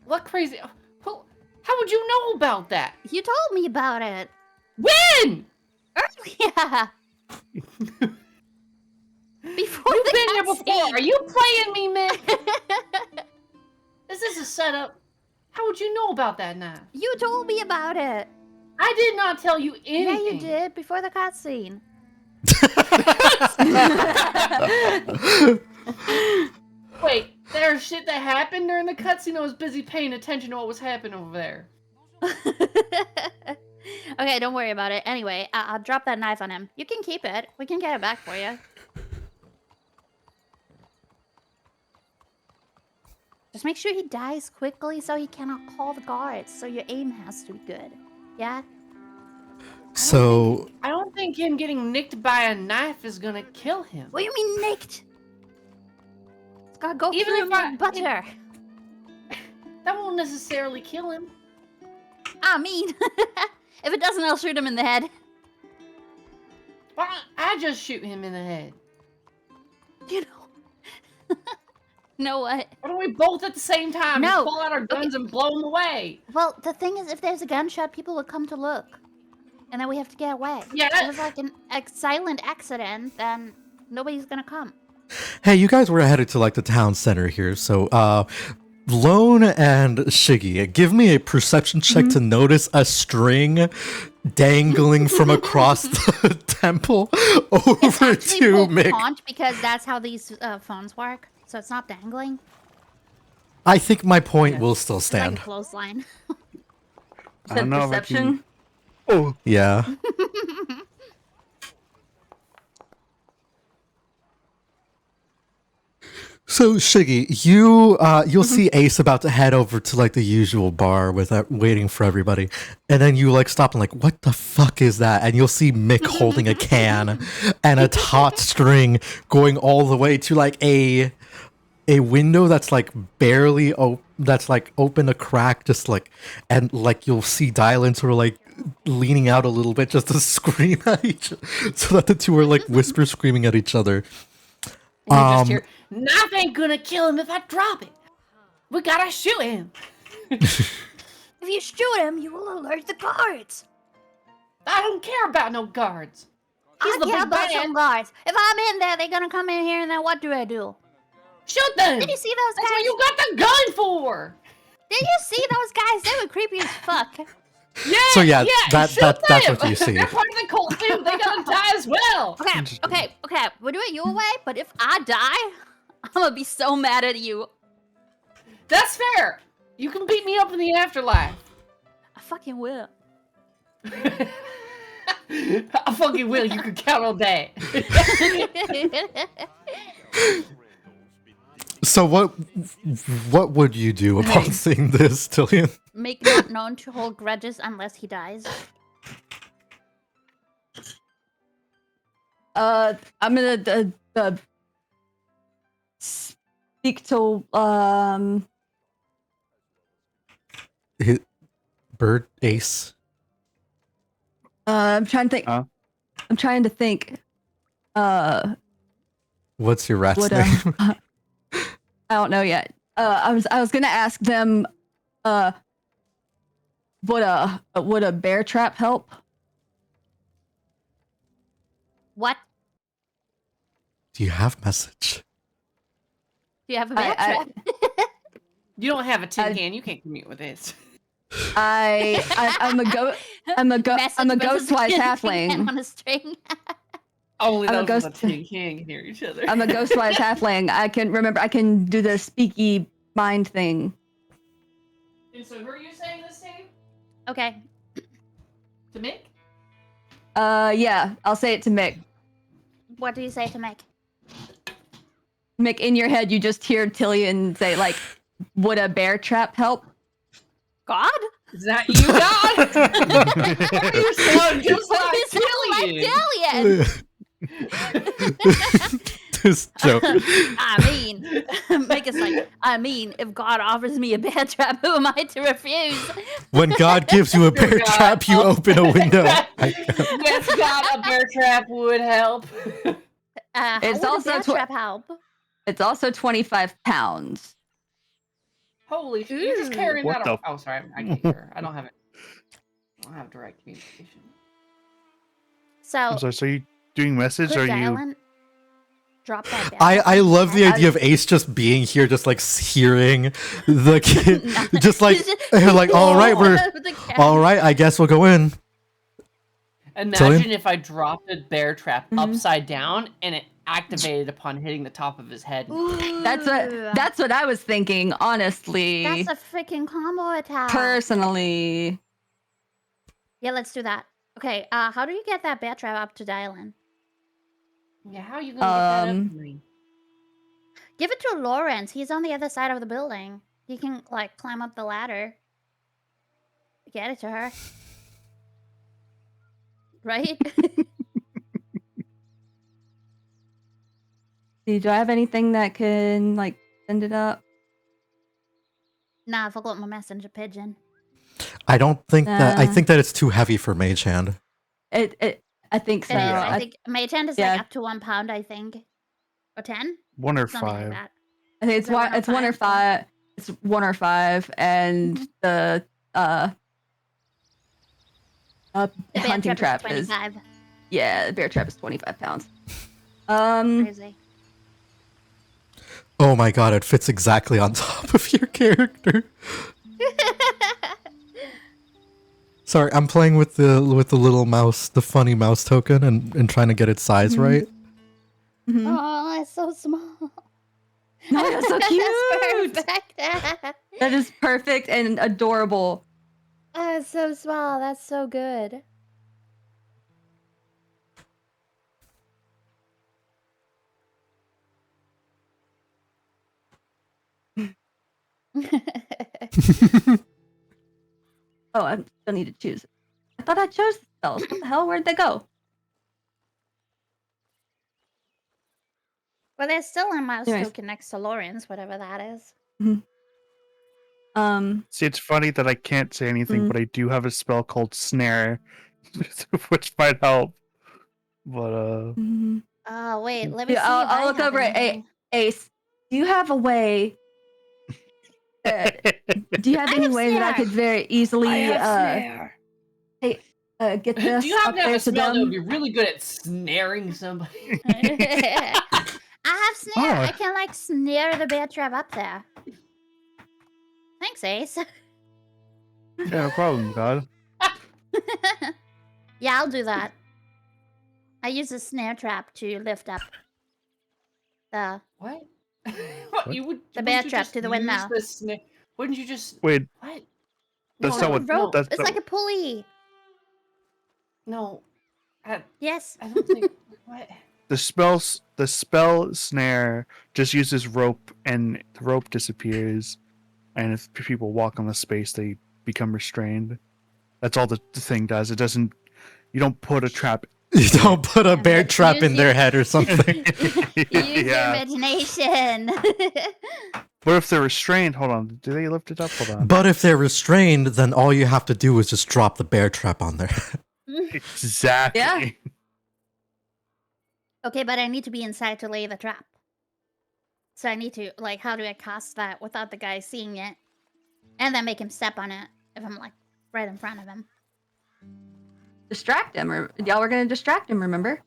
[SPEAKER 4] What crazy? How would you know about that?
[SPEAKER 6] You told me about it.
[SPEAKER 4] When?
[SPEAKER 6] Yeah. Before
[SPEAKER 4] You've
[SPEAKER 6] the
[SPEAKER 4] been here before.
[SPEAKER 6] cutscene.
[SPEAKER 4] Are you playing me, Mick? Is this a setup? How would you know about that knife?
[SPEAKER 6] You told me about it.
[SPEAKER 4] I did not tell you anything.
[SPEAKER 6] Yeah, you did before the cutscene.
[SPEAKER 4] Wait, there's shit that happened during the cutscene. I was busy paying attention to what was happening over there.
[SPEAKER 6] Okay, don't worry about it. Anyway, I'll drop that knife on him. You can keep it. We can get it back for you. Just make sure he dies quickly so he cannot call the guards. So your aim has to be good. Yeah?
[SPEAKER 1] So
[SPEAKER 4] I don't think him getting nicked by a knife is gonna kill him.
[SPEAKER 6] What do you mean nicked? It's gotta go
[SPEAKER 4] Even
[SPEAKER 6] through
[SPEAKER 4] if I-
[SPEAKER 6] butter.
[SPEAKER 4] That won't necessarily kill him.
[SPEAKER 6] I mean, if it doesn't, I'll shoot him in the head.
[SPEAKER 4] Why don't I just shoot him in the head?
[SPEAKER 6] You know. Know what?
[SPEAKER 4] Why don't we both at the same time
[SPEAKER 6] No.
[SPEAKER 4] just pull out our guns and blow them away?
[SPEAKER 6] Well, the thing is, if there's a gunshot, people will come to look. And then we have to get away.
[SPEAKER 4] Yeah.
[SPEAKER 6] If it's like a silent accident, then nobody's gonna come.
[SPEAKER 1] hey, you guys were headed to like the town center here, so Lone and Shiggy, give me a perception check to notice a string dangling from across the temple over
[SPEAKER 6] It's actually
[SPEAKER 1] to
[SPEAKER 6] pulled
[SPEAKER 1] Mick.
[SPEAKER 6] taut because that's how these phones work. So it's not dangling.
[SPEAKER 1] I think my point will still
[SPEAKER 6] It's like
[SPEAKER 1] stand.
[SPEAKER 6] a clothesline.
[SPEAKER 5] I don't know if I can-
[SPEAKER 2] Perception.
[SPEAKER 5] Oh,
[SPEAKER 1] Yeah. So Shiggy, you'll see Ace about to head over to like the usual bar without waiting for everybody, and then you like stop and like, what the fuck is that? And you'll see Mick holding a can and a taut string going all the way to like a window that's like barely that's like open a crack, just like, and like you'll see Dylan sort of like leaning out a little bit just to scream at each, so that the two are like whisper screaming at each other.
[SPEAKER 4] And you just hear, knife ain't gonna kill him if I drop it. We gotta shoot him.
[SPEAKER 6] If you shoot him, you will alert the guards.
[SPEAKER 4] I don't care about no guards. He's
[SPEAKER 6] I
[SPEAKER 4] the
[SPEAKER 6] care
[SPEAKER 4] big
[SPEAKER 6] about
[SPEAKER 4] bad.
[SPEAKER 6] some guards. If I'm in there, they're gonna come in here, and then what do I do?
[SPEAKER 4] Shoot them.
[SPEAKER 6] Did you see those
[SPEAKER 4] That's
[SPEAKER 6] guys?
[SPEAKER 4] what you got the gun for.
[SPEAKER 6] Did you see those guys? They were creepy as fuck.
[SPEAKER 4] Yeah.
[SPEAKER 1] So yeah,
[SPEAKER 4] shoot
[SPEAKER 1] that's
[SPEAKER 4] them.
[SPEAKER 1] what you see.
[SPEAKER 4] They're part of the cult too. They gotta die as well.
[SPEAKER 6] Okay. We'll do it your way, but if I die, I'm gonna be so mad at you.
[SPEAKER 4] That's fair. You can beat me up in the afterlife.
[SPEAKER 6] I fucking will.
[SPEAKER 4] I fucking will. You can count on that.
[SPEAKER 1] So what would you do upon seeing this, Tillian?
[SPEAKER 6] Make not known to hold grudges unless he dies.
[SPEAKER 2] I'm gonna speak to
[SPEAKER 1] Bird Ace.
[SPEAKER 2] I'm trying to think.
[SPEAKER 5] Huh?
[SPEAKER 2] I'm trying to think.
[SPEAKER 1] What's your rat's
[SPEAKER 2] What
[SPEAKER 1] name?
[SPEAKER 2] I don't know yet. I was gonna ask them. Would a bear trap help?
[SPEAKER 6] What?
[SPEAKER 1] Do you have message?
[SPEAKER 6] Do you have a bear trap?
[SPEAKER 4] You don't have a tin can. You can't commute with this.
[SPEAKER 2] I'm a ghost wise halfling.
[SPEAKER 6] On a string.
[SPEAKER 4] Only
[SPEAKER 2] I'm a
[SPEAKER 4] those with
[SPEAKER 2] ghost-
[SPEAKER 4] a king can hear each other.
[SPEAKER 2] I'm a ghostwise halfling. I can do the speaky mind thing.
[SPEAKER 4] And so who are you saying this to?
[SPEAKER 3] Okay.
[SPEAKER 4] To Mick?
[SPEAKER 2] Yeah, I'll say it to Mick.
[SPEAKER 3] What do you say to Mick?
[SPEAKER 2] Mick, in your head, you just hear Tillian say, like, would a bear trap help?
[SPEAKER 3] God?
[SPEAKER 4] Is that you, God? You sound just like
[SPEAKER 3] You sound
[SPEAKER 4] Killian.
[SPEAKER 1] This joke.
[SPEAKER 3] I mean, Mick is like, I mean, if God offers me a bear trap, who am I to refuse?
[SPEAKER 1] When God gives you a bear
[SPEAKER 4] God.
[SPEAKER 1] trap, you open a window.
[SPEAKER 4] Yes, God, a bear trap would help.
[SPEAKER 3] How
[SPEAKER 2] It's
[SPEAKER 3] would
[SPEAKER 2] also
[SPEAKER 3] a bear trap help?
[SPEAKER 2] It's also 25 pounds.
[SPEAKER 4] Holy shit! You're just
[SPEAKER 3] Ooh.
[SPEAKER 4] carrying
[SPEAKER 5] What
[SPEAKER 4] that.
[SPEAKER 5] the-
[SPEAKER 4] Oh, sorry, I can't hear. I don't have it. I don't have direct communication.
[SPEAKER 3] So,
[SPEAKER 5] I'm sorry. So you doing message?
[SPEAKER 3] could
[SPEAKER 5] Or are you?
[SPEAKER 3] Dylan drop that bear
[SPEAKER 1] I
[SPEAKER 3] trap
[SPEAKER 1] I
[SPEAKER 3] on his
[SPEAKER 1] love the
[SPEAKER 3] head?
[SPEAKER 1] idea of Ace just being here, just like hearing the kid, just like
[SPEAKER 3] He's
[SPEAKER 1] like all right, we're
[SPEAKER 3] the cat.
[SPEAKER 1] all right. I guess we'll go in.
[SPEAKER 4] Imagine if I dropped a bear trap
[SPEAKER 2] Mhm.
[SPEAKER 4] upside down and it activated upon hitting the top of his head.
[SPEAKER 2] That's what I was thinking, honestly.
[SPEAKER 3] That's a freaking combo attack.
[SPEAKER 2] Personally.
[SPEAKER 3] Yeah, let's do that. Okay, how do you get that bear trap up to Dylan?
[SPEAKER 4] Yeah, how are you gonna get that up
[SPEAKER 2] Um,
[SPEAKER 4] to me?
[SPEAKER 3] Give it to Lawrence. He's on the other side of the building. He can, like, climb up the ladder. Get it to her. Right?
[SPEAKER 2] do I have anything that can, like, send it up?
[SPEAKER 3] Nah, I forgot my messenger pigeon.
[SPEAKER 1] I don't think that. I
[SPEAKER 2] Nah.
[SPEAKER 1] think that it's too heavy for Mage Hand.
[SPEAKER 2] I think so.
[SPEAKER 3] It is.
[SPEAKER 5] Yeah.
[SPEAKER 3] I think Mage Hand is
[SPEAKER 2] yeah.
[SPEAKER 3] like up to 1 pound, I think. Or 10?
[SPEAKER 5] 1 or
[SPEAKER 3] Something like
[SPEAKER 5] 5.
[SPEAKER 3] that.
[SPEAKER 2] I think
[SPEAKER 3] Is it one or
[SPEAKER 2] it's 1 or
[SPEAKER 3] five?
[SPEAKER 2] 5. It's 1 or 5, and the
[SPEAKER 3] The bear
[SPEAKER 2] hunting
[SPEAKER 3] trap
[SPEAKER 2] trap
[SPEAKER 3] is
[SPEAKER 2] is
[SPEAKER 3] 25.
[SPEAKER 2] the bear trap is 25 pounds.
[SPEAKER 3] Crazy.
[SPEAKER 1] Oh my god, it fits exactly on top of your character. Sorry, I'm playing with the little mouse, the funny mouse token, and trying to get its size
[SPEAKER 2] Mhm.
[SPEAKER 1] right.
[SPEAKER 2] Mhm.
[SPEAKER 3] Oh, it's so small.
[SPEAKER 2] No, that's so cute.
[SPEAKER 3] That's perfect.
[SPEAKER 2] That is perfect and adorable.
[SPEAKER 3] Oh, it's so small. That's so good.
[SPEAKER 2] Oh, I still need to choose. I thought I chose the spells. What the hell? Where'd they go?
[SPEAKER 3] Well, there's still a mouse
[SPEAKER 2] Anyways.
[SPEAKER 3] token next to Lawrence, whatever that is.
[SPEAKER 5] See, it's funny that I can't say anything,
[SPEAKER 2] Mm.
[SPEAKER 5] but I do have a spell called Snare, which might help. But
[SPEAKER 2] mhm.
[SPEAKER 3] Oh, wait. Let me
[SPEAKER 2] Yeah,
[SPEAKER 3] see. if I
[SPEAKER 2] I'll look
[SPEAKER 3] have
[SPEAKER 2] over at
[SPEAKER 3] anything.
[SPEAKER 2] Ace. Do you have a way? Do you have
[SPEAKER 3] I
[SPEAKER 2] any
[SPEAKER 3] have
[SPEAKER 2] way that I
[SPEAKER 3] snare.
[SPEAKER 2] could very easily get this
[SPEAKER 4] Do you happen
[SPEAKER 2] up
[SPEAKER 4] to have
[SPEAKER 2] there
[SPEAKER 4] a
[SPEAKER 2] to
[SPEAKER 4] spell that would
[SPEAKER 2] them?
[SPEAKER 4] be really good at snaring somebody?
[SPEAKER 3] I have snare.
[SPEAKER 5] Oh.
[SPEAKER 3] I can, like, snare the bear trap up there. Thanks, Ace.
[SPEAKER 5] yeah, no problem, God.
[SPEAKER 3] Yeah, I'll do that. I use a snare trap to lift up the...
[SPEAKER 4] What? What? You would
[SPEAKER 3] The
[SPEAKER 4] wouldn't
[SPEAKER 3] bear
[SPEAKER 4] you
[SPEAKER 3] trap
[SPEAKER 4] just
[SPEAKER 3] to the
[SPEAKER 4] use
[SPEAKER 3] window.
[SPEAKER 4] the wouldn't you just
[SPEAKER 5] Wait,
[SPEAKER 4] what?
[SPEAKER 5] That's
[SPEAKER 3] It's
[SPEAKER 5] not
[SPEAKER 3] like
[SPEAKER 5] what-
[SPEAKER 3] a rope.
[SPEAKER 5] that's
[SPEAKER 3] It's
[SPEAKER 5] not-
[SPEAKER 3] like a pulley.
[SPEAKER 4] No.
[SPEAKER 3] Yes.
[SPEAKER 4] I don't think what?
[SPEAKER 5] the spell Snare just uses rope, and the rope disappears. And if people walk on the space, they become restrained. That's all the thing does. It doesn't. You don't put a trap.
[SPEAKER 1] You don't put a bear
[SPEAKER 3] Use
[SPEAKER 1] trap in their
[SPEAKER 3] your-
[SPEAKER 1] head or something.
[SPEAKER 3] Use your
[SPEAKER 5] Yeah.
[SPEAKER 3] imagination.
[SPEAKER 5] What if they're restrained? Hold on. Do they lift it up? Hold on.
[SPEAKER 1] But if they're restrained, then all you have to do is just drop the bear trap on there.
[SPEAKER 5] Exactly.
[SPEAKER 2] Yeah.
[SPEAKER 3] Okay, but I need to be inside to lay the trap. So I need to, like, how do I cast that without the guy seeing it? And then make him step on it if I'm, like, right in front of him.
[SPEAKER 2] Distract him, or y'all were gonna distract him. Remember?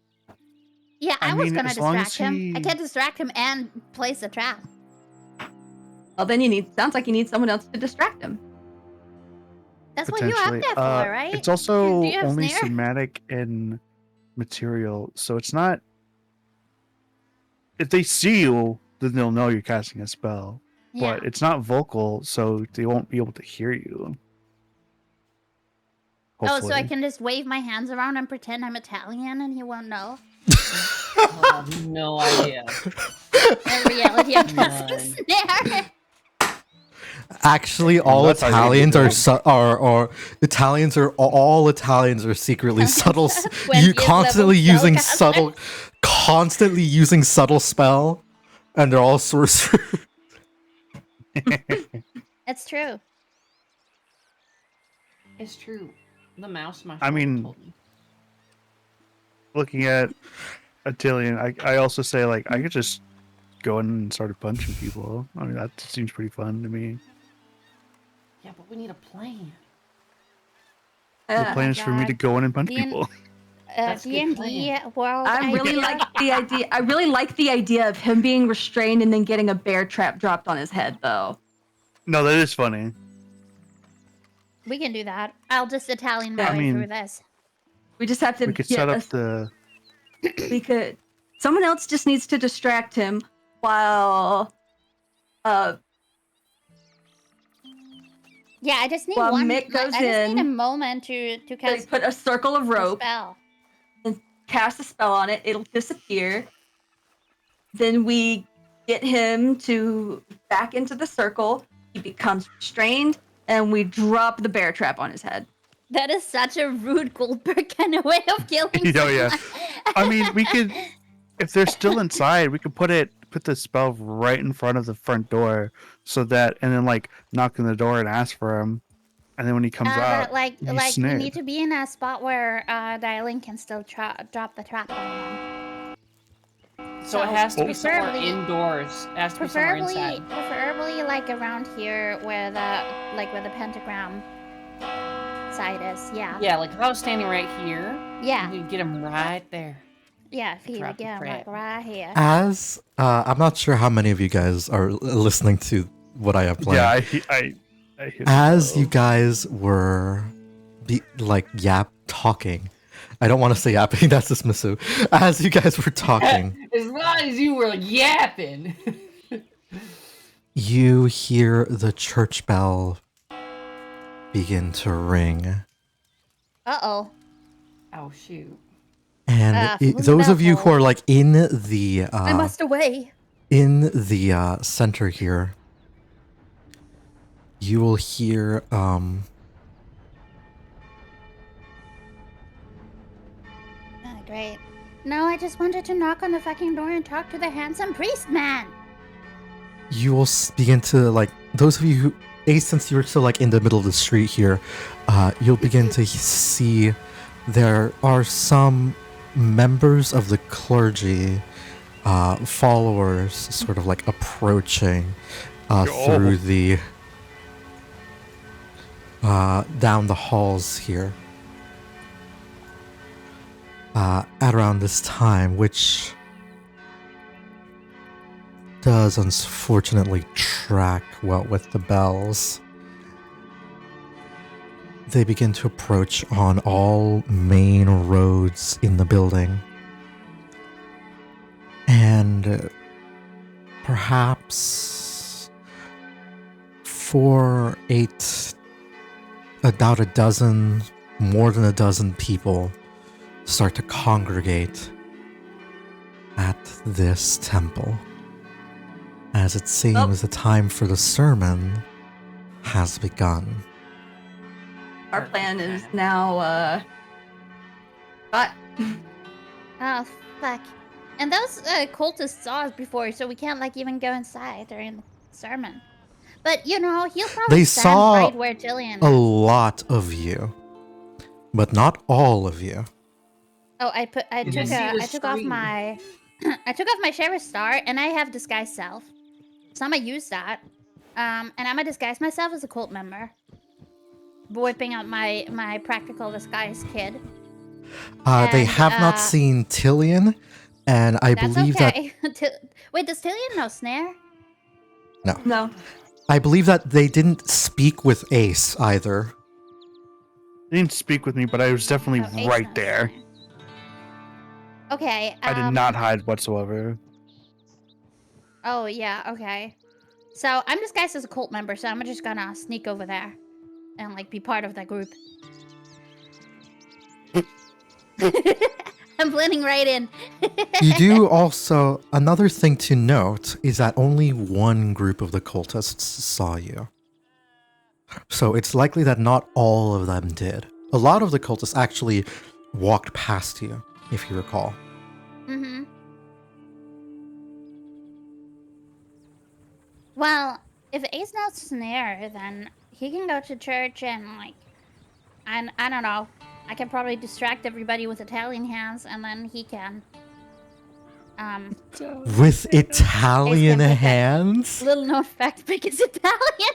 [SPEAKER 3] Yeah, I
[SPEAKER 5] I
[SPEAKER 3] was
[SPEAKER 5] mean,
[SPEAKER 3] gonna
[SPEAKER 5] as long as
[SPEAKER 3] distract him. I
[SPEAKER 5] he-
[SPEAKER 3] can't distract him and place the trap.
[SPEAKER 2] Well, then sounds like you need someone else to distract him.
[SPEAKER 3] That's what you're up
[SPEAKER 5] Potentially.
[SPEAKER 3] there for, right?
[SPEAKER 5] It's also
[SPEAKER 3] Do you have
[SPEAKER 5] only
[SPEAKER 3] snare?
[SPEAKER 5] somatic in material, so it's not. If they see you, then they'll know you're casting a spell.
[SPEAKER 6] Yeah.
[SPEAKER 5] But it's not vocal, so they won't be able to hear you.
[SPEAKER 6] Oh, so I
[SPEAKER 5] Hopefully.
[SPEAKER 6] can just wave my hands around and pretend I'm Italian and he won't know?
[SPEAKER 4] I have no idea.
[SPEAKER 6] In reality, I'm casting
[SPEAKER 4] None.
[SPEAKER 6] snare.
[SPEAKER 1] Actually, all
[SPEAKER 5] That's how you're
[SPEAKER 1] Italians
[SPEAKER 5] gonna
[SPEAKER 1] are all Italians are secretly subtle. You
[SPEAKER 6] 20th
[SPEAKER 1] constantly
[SPEAKER 6] level
[SPEAKER 1] using
[SPEAKER 6] spellcaster.
[SPEAKER 1] constantly using subtle spell, and they're all sorcerers.
[SPEAKER 6] It's true.
[SPEAKER 4] It's true. The mouse mushroom
[SPEAKER 5] I mean-
[SPEAKER 4] told me.
[SPEAKER 5] Looking at Atilian, I also say like I could just go in and start punching people. I mean that seems pretty fun to me.
[SPEAKER 4] Yeah, but we need a plan.
[SPEAKER 5] The plan is for me to go in and punch
[SPEAKER 6] The-
[SPEAKER 5] people.
[SPEAKER 4] That's a good
[SPEAKER 6] D&D world
[SPEAKER 2] I really
[SPEAKER 6] idea.
[SPEAKER 2] like the idea. I really like the idea of him being restrained and then getting a bear trap dropped on his head, though.
[SPEAKER 5] No, that is funny.
[SPEAKER 6] We can do that. I'll just Italian my
[SPEAKER 2] Yeah,
[SPEAKER 5] I
[SPEAKER 6] way
[SPEAKER 5] mean-
[SPEAKER 6] through this.
[SPEAKER 2] We just have to.
[SPEAKER 5] We could set up the.
[SPEAKER 2] We could. Someone else just needs to distract him while.
[SPEAKER 6] Yeah, I just need
[SPEAKER 2] While
[SPEAKER 6] one.
[SPEAKER 2] Mick goes
[SPEAKER 6] I just need a
[SPEAKER 2] in,
[SPEAKER 6] moment to
[SPEAKER 2] They
[SPEAKER 6] cast
[SPEAKER 2] put a circle of
[SPEAKER 6] the
[SPEAKER 2] rope,
[SPEAKER 6] spell.
[SPEAKER 2] cast a spell on it. It'll disappear. Then we get him to back into the circle. He becomes restrained, and we drop the bear trap on his head.
[SPEAKER 6] That is such a rude Goldberg kind of way of killing
[SPEAKER 5] Oh, yeah.
[SPEAKER 6] someone.
[SPEAKER 5] I mean, we could, if they're still inside, we could put the spell right in front of the front door, so that, and then like knock on the door and ask for him, and then when he comes out,
[SPEAKER 6] But like
[SPEAKER 5] he's
[SPEAKER 6] you
[SPEAKER 5] snared.
[SPEAKER 6] need to be in a spot where Dialing can still drop the trap on him.
[SPEAKER 4] So it has to be somewhere
[SPEAKER 6] Preferably-
[SPEAKER 4] indoors. It has to be somewhere inside.
[SPEAKER 6] Preferably like around here where the pentagram side is. Yeah.
[SPEAKER 4] Yeah, like if I was standing right here,
[SPEAKER 6] Yeah.
[SPEAKER 4] you could get him right there.
[SPEAKER 6] Yeah. If you
[SPEAKER 4] Drop the
[SPEAKER 6] get him like
[SPEAKER 4] trap.
[SPEAKER 6] right here.
[SPEAKER 1] As I'm not sure how many of you guys are listening to what I have planned.
[SPEAKER 5] Yeah, I hit
[SPEAKER 1] As
[SPEAKER 5] the
[SPEAKER 1] you guys were talking, I don't want to say yapping, that's dismissive. As you guys were talking,
[SPEAKER 4] As long as you were yapping.
[SPEAKER 1] you hear the church bell begin to ring.
[SPEAKER 6] Uh-oh.
[SPEAKER 4] Oh shoot.
[SPEAKER 1] And
[SPEAKER 6] who's
[SPEAKER 1] those
[SPEAKER 6] that
[SPEAKER 1] of you who
[SPEAKER 6] for?
[SPEAKER 1] are like in the
[SPEAKER 6] I must away.
[SPEAKER 1] center here, you will hear
[SPEAKER 6] Oh, great. No, I just wanted to knock on the fucking door and talk to the handsome priest man.
[SPEAKER 1] you will begin to like those of you who since you're still like in the middle of the street here, you'll begin to see there are some members of the clergy, followers sort of like approaching through the down the halls here at around this time, which does unfortunately track well with the bells. They begin to approach on all main roads in the building. And perhaps about a dozen, more than a dozen people start to congregate at this temple, as it seems the time for the sermon has begun.
[SPEAKER 2] Our plan is now, but
[SPEAKER 6] Oh, fuck. And those cultists saw us before, so we can't like even go inside during the sermon. But you know, he'll probably
[SPEAKER 1] They
[SPEAKER 6] stand
[SPEAKER 1] saw
[SPEAKER 6] right where Jillian
[SPEAKER 1] a
[SPEAKER 6] is.
[SPEAKER 1] lot of you, but not all of you.
[SPEAKER 6] Oh, I took
[SPEAKER 4] you see the
[SPEAKER 6] I took off
[SPEAKER 4] screen?
[SPEAKER 6] my I took off my sheriff's star, and I have disguise self, so I'm gonna use that. And I'm gonna disguise myself as a cult member, whipping out my practical disguise kid.
[SPEAKER 1] They
[SPEAKER 6] And,
[SPEAKER 1] have not seen Tillian, and I
[SPEAKER 6] That's
[SPEAKER 1] believe
[SPEAKER 6] okay. Wait, does Tillian know Snare?
[SPEAKER 2] no.
[SPEAKER 1] I believe that they didn't speak with Ace either.
[SPEAKER 5] They didn't speak with me, but I was definitely
[SPEAKER 6] Oh, Ace
[SPEAKER 5] right
[SPEAKER 6] knows
[SPEAKER 5] there.
[SPEAKER 6] Snare. Okay.
[SPEAKER 5] I did not hide whatsoever.
[SPEAKER 6] Oh yeah. Okay. So I'm disguised as a cult member, so I'm just gonna sneak over there and like be part of that group. I'm blending right in.
[SPEAKER 1] You do also, another thing to note is that only one group of the cultists saw you. So it's likely that not all of them did. A lot of the cultists actually walked past you, if you recall.
[SPEAKER 6] Mm-hmm. Well, if Ace not snare, then he can go to church and like, I don't know. I can probably distract everybody with Italian hands, and then he can.
[SPEAKER 1] With Italian
[SPEAKER 6] Ace can
[SPEAKER 1] hands?
[SPEAKER 6] little known fact, Vic is Italian.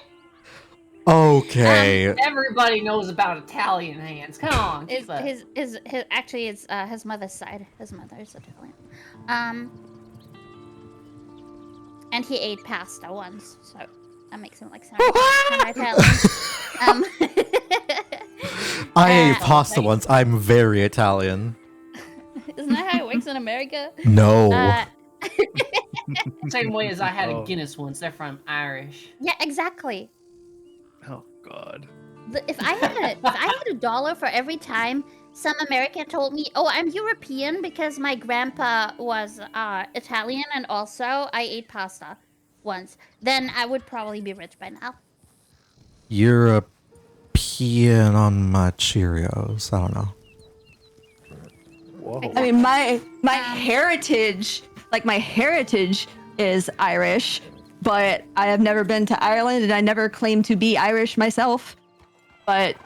[SPEAKER 1] Okay.
[SPEAKER 4] Everybody knows about Italian hands. Come on, keep up.
[SPEAKER 6] His actually it's his mother's side. His mother is Italian. And he ate pasta once, so that makes him like Italian.
[SPEAKER 1] I ate pasta once. I'm very Italian.
[SPEAKER 6] Isn't that how it works in America?
[SPEAKER 1] No.
[SPEAKER 4] Same way as I had a
[SPEAKER 5] Oh.
[SPEAKER 4] Guinness once. They're from Irish.
[SPEAKER 6] Yeah, exactly.
[SPEAKER 5] Oh God.
[SPEAKER 6] If I had $1 for every time some American told me, "Oh, I'm European because my grandpa was Italian and also I ate pasta once," then I would probably be rich by now.
[SPEAKER 1] European on my Cheerios. I don't know.
[SPEAKER 5] Whoa.
[SPEAKER 2] I mean, my heritage, like my heritage is Irish, but I have never been to Ireland and I never claimed to be Irish myself. But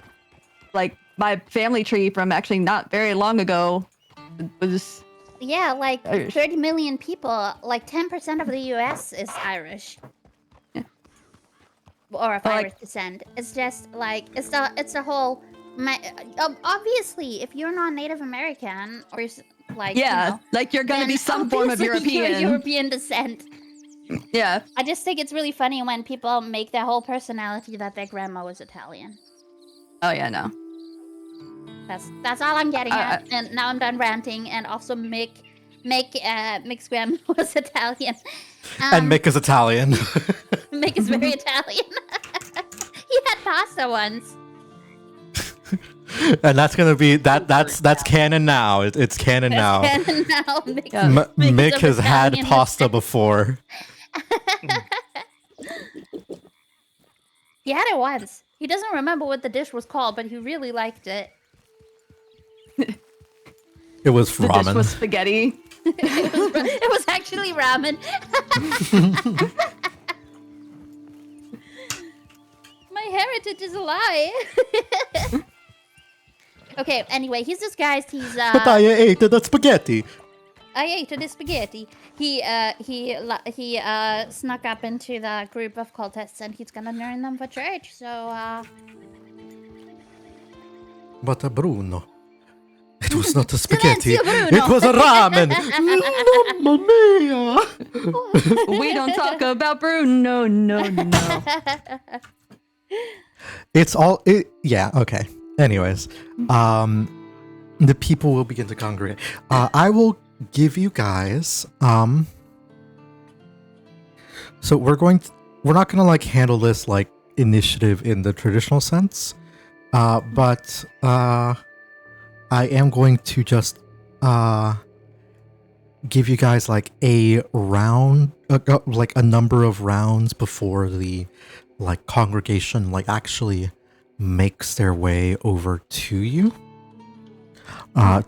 [SPEAKER 2] like my family tree from actually not very long ago was
[SPEAKER 6] Yeah, like
[SPEAKER 2] Irish.
[SPEAKER 6] 30 million people, like 10% of the US is Irish.
[SPEAKER 2] Yeah.
[SPEAKER 6] Or of
[SPEAKER 2] But, like-
[SPEAKER 6] Irish descent. It's just like it's the whole obviously if you're not Native American or like
[SPEAKER 2] yeah,
[SPEAKER 6] you know,
[SPEAKER 2] like you're gonna
[SPEAKER 6] then
[SPEAKER 2] be some form of
[SPEAKER 6] obviously you're
[SPEAKER 2] European.
[SPEAKER 6] European descent.
[SPEAKER 2] Yeah.
[SPEAKER 6] I just think it's really funny when people make their whole personality that their grandma was Italian.
[SPEAKER 2] Oh yeah, no.
[SPEAKER 6] That's all I'm getting at. And now I'm done ranting. And also Mick's grandma was Italian.
[SPEAKER 1] And Mick is Italian.
[SPEAKER 6] Mick is very Italian. He had pasta once.
[SPEAKER 1] And that's gonna be that's canon now. It's canon now.
[SPEAKER 6] And now Mick,
[SPEAKER 2] Yeah.
[SPEAKER 1] Mick
[SPEAKER 6] of
[SPEAKER 1] has had
[SPEAKER 6] Italian
[SPEAKER 1] pasta
[SPEAKER 6] descent.
[SPEAKER 1] before.
[SPEAKER 6] He had it once. He doesn't remember what the dish was called, but he really liked it.
[SPEAKER 1] It was
[SPEAKER 2] The dish
[SPEAKER 1] ramen.
[SPEAKER 2] was spaghetti.
[SPEAKER 6] It was actually ramen. My heritage is a lie. Okay, anyway, he's disguised. He's
[SPEAKER 1] But I ate the spaghetti.
[SPEAKER 6] I ate the spaghetti. He snuck up into the group of cultists and he's gonna learn them for church. So
[SPEAKER 1] But Bruno, it was not a spaghetti.
[SPEAKER 6] Silenzio, Bruno.
[SPEAKER 1] It was a ramen. Mamma mia!
[SPEAKER 2] We don't talk about Bruno. No.
[SPEAKER 1] It's all yeah, okay. Anyways, the people will begin to congregate. I will give you guys so we're not gonna like handle this like initiative in the traditional sense. But I am going to just give you guys like a round, like a number of rounds before the like congregation like actually makes their way over to you,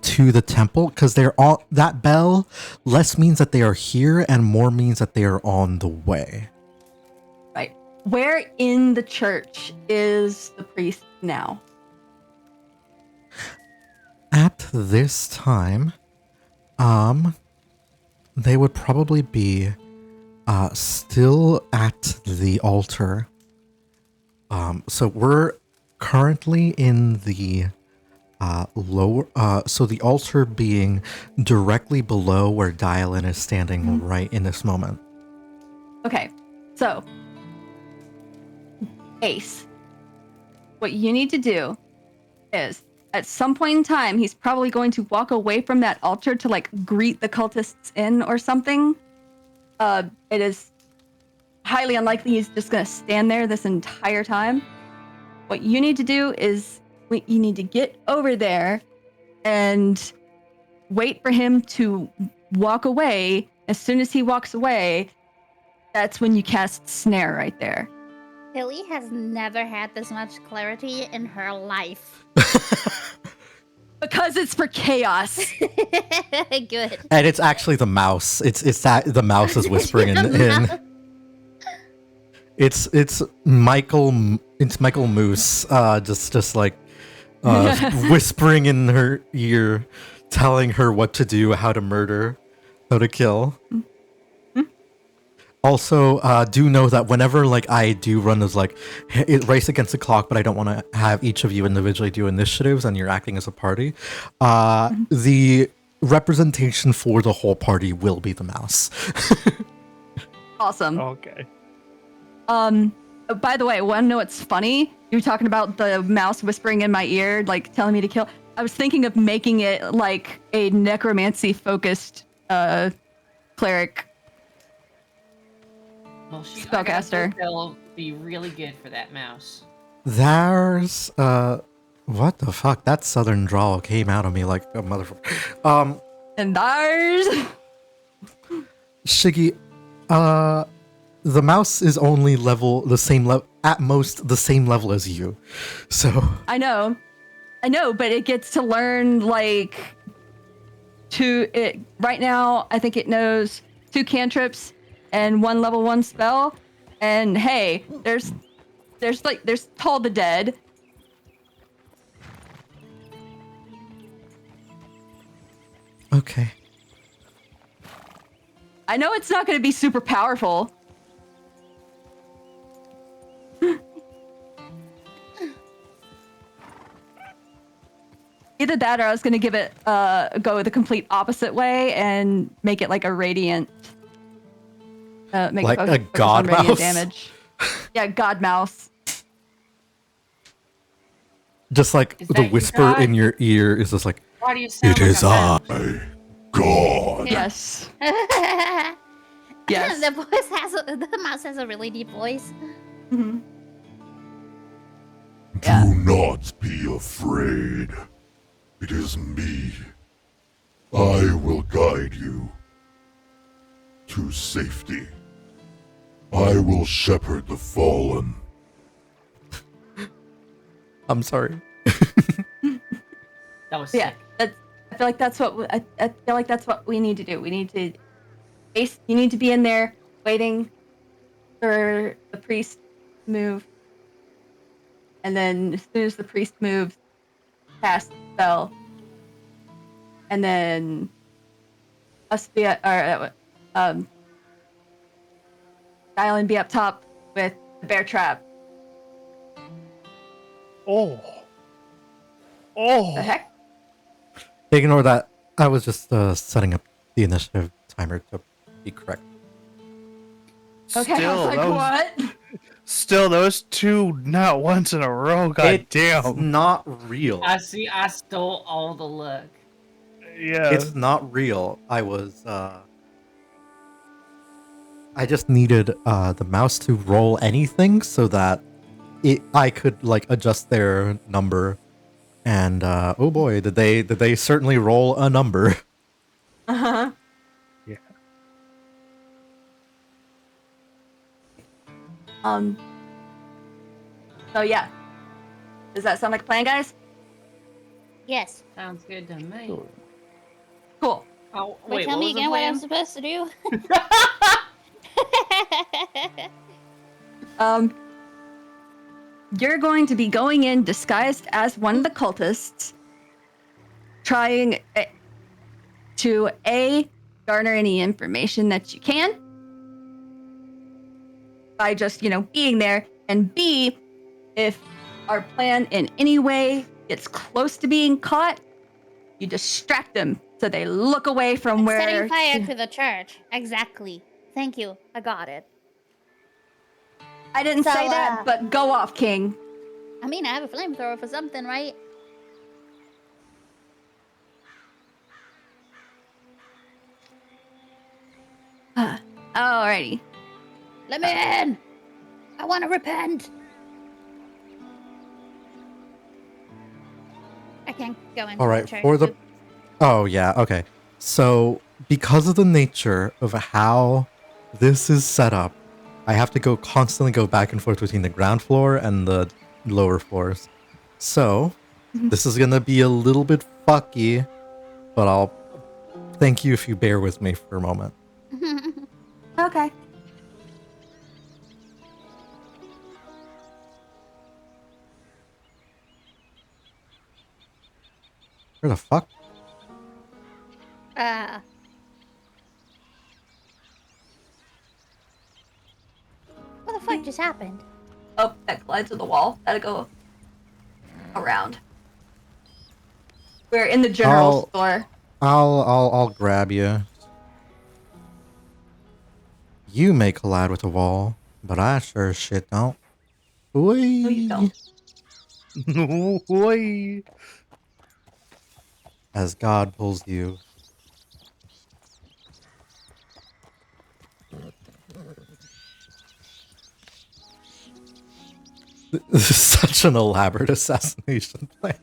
[SPEAKER 1] to the temple, because they're all that bell less means that they are here and more means that they are on the way.
[SPEAKER 2] Right. Where in the church is the priest now?
[SPEAKER 1] At this time, they would probably be still at the altar. So we're currently in the lower, so the altar being directly below where Dylan is standing right in this moment.
[SPEAKER 2] Okay, so Ace, what you need to do is at some point in time, he's probably going to walk away from that altar to like greet the cultists in or something. It is highly unlikely he's just going to stand there this entire time. What you need to do is you need to get over there and wait for him to walk away. As soon as he walks away, that's when you cast Snare right there.
[SPEAKER 6] Tilly has never had this much clarity in her life.
[SPEAKER 2] Because it's for chaos.
[SPEAKER 6] Good.
[SPEAKER 1] And it's actually the mouse. It's that the mouse is whispering in. It's Michael Moose, just like whispering in her ear, telling her what to do, how to murder, how to kill. Also, do know that whenever like I do run as like race against the clock, but I don't want to have each of you individually do initiatives, and you're acting as a party. The representation for the whole party will be the mouse.
[SPEAKER 2] Awesome.
[SPEAKER 5] Okay.
[SPEAKER 2] By the way, want to know what's funny? You were talking about the mouse whispering in my ear, like telling me to kill. I was thinking of making it like a necromancy focused cleric.
[SPEAKER 4] Well,
[SPEAKER 2] Spellcaster.
[SPEAKER 4] They'll be really good for that mouse.
[SPEAKER 1] There's what the fuck? That southern drawl came out of me like a motherfucker.
[SPEAKER 2] And there's
[SPEAKER 1] Shiggy, the mouse is only the same level, at most the same level as you. So
[SPEAKER 2] I know, but it gets to learn like right now. I think it knows 2 cantrips and 1 level 1 spell. And hey, there's Toll the Dead.
[SPEAKER 1] okay.
[SPEAKER 2] I know it's not going to be super powerful. Either that or I was going to give it go the complete opposite way and make it like a radiant. Make
[SPEAKER 1] Like
[SPEAKER 2] it
[SPEAKER 1] a god
[SPEAKER 2] radiant
[SPEAKER 1] mouse?
[SPEAKER 2] damage. Yeah, god mouse.
[SPEAKER 1] Just like
[SPEAKER 4] Is
[SPEAKER 1] the
[SPEAKER 4] that your
[SPEAKER 1] whisper
[SPEAKER 4] god?
[SPEAKER 1] in your ear is just like,
[SPEAKER 4] Why do you sound
[SPEAKER 1] it
[SPEAKER 4] like
[SPEAKER 1] is
[SPEAKER 4] a
[SPEAKER 1] I,
[SPEAKER 4] mouse?
[SPEAKER 1] God.
[SPEAKER 2] Yes.
[SPEAKER 6] The
[SPEAKER 2] Yes.
[SPEAKER 6] the mouse has a really deep voice.
[SPEAKER 2] Mhm.
[SPEAKER 7] Do not be afraid. It is me. I will guide you to safety. I will shepherd the fallen.
[SPEAKER 1] I'm sorry.
[SPEAKER 4] That was
[SPEAKER 2] Yeah,
[SPEAKER 4] sick.
[SPEAKER 2] I feel like that's what we need to do. We need to, you need to be in there waiting for the priest to move, and then as soon as the priest moves, cast the spell, and then us be Dylan be up top with the bear trap.
[SPEAKER 5] Oh.
[SPEAKER 2] The heck?
[SPEAKER 1] Ignore that. I was just setting up the initiative timer to be correct.
[SPEAKER 2] Okay, I was like, what?
[SPEAKER 5] Still, those 2 not once in a row. God
[SPEAKER 1] It's
[SPEAKER 5] damn.
[SPEAKER 1] not real.
[SPEAKER 4] I see. I stole all the luck.
[SPEAKER 5] Yeah.
[SPEAKER 1] It's not real. I just needed the mouse to roll anything so that I could like adjust their number. And oh boy, did they certainly roll a number.
[SPEAKER 2] Uh-huh.
[SPEAKER 5] Yeah.
[SPEAKER 2] So yeah. Does that sound like a plan, guys?
[SPEAKER 6] Yes.
[SPEAKER 4] Sounds good to me.
[SPEAKER 2] Cool.
[SPEAKER 4] Oh,
[SPEAKER 6] Wait,
[SPEAKER 4] wait,
[SPEAKER 6] tell
[SPEAKER 4] what
[SPEAKER 6] me
[SPEAKER 4] was the
[SPEAKER 6] again what
[SPEAKER 4] plan?
[SPEAKER 6] I'm supposed to do.
[SPEAKER 2] You're going to be going in disguised as one of the cultists, trying to garner any information that you can by just, being there, and B, if our plan in any way gets close to being caught, you distract them so they look away from where.
[SPEAKER 6] Setting fire to the church. Exactly. Thank you. I got it.
[SPEAKER 2] I didn't
[SPEAKER 6] So,
[SPEAKER 2] say that, but go off, King.
[SPEAKER 6] I mean, I have a flamethrower for something, right?
[SPEAKER 2] Alrighty.
[SPEAKER 6] Let me in. I want to repent. I can't go into
[SPEAKER 1] All
[SPEAKER 6] the
[SPEAKER 1] right,
[SPEAKER 6] church.
[SPEAKER 1] for the... Oh, yeah, okay. So, because of the nature of how this is set up, I have to constantly go back and forth between the ground floor and the lower floors. So, this is gonna be a little bit fucky, but I'll thank you if you bear with me for a moment.
[SPEAKER 2] Okay.
[SPEAKER 1] Where the fuck?
[SPEAKER 6] What the fuck just happened?
[SPEAKER 2] Oh, that glides to the wall. Gotta go around. We're in the general store.
[SPEAKER 1] I'll grab you. You may collide with the wall, but I sure as shit don't.
[SPEAKER 2] No, you don't.
[SPEAKER 5] Oi.
[SPEAKER 1] As God pulls you. This is such an elaborate assassination plan.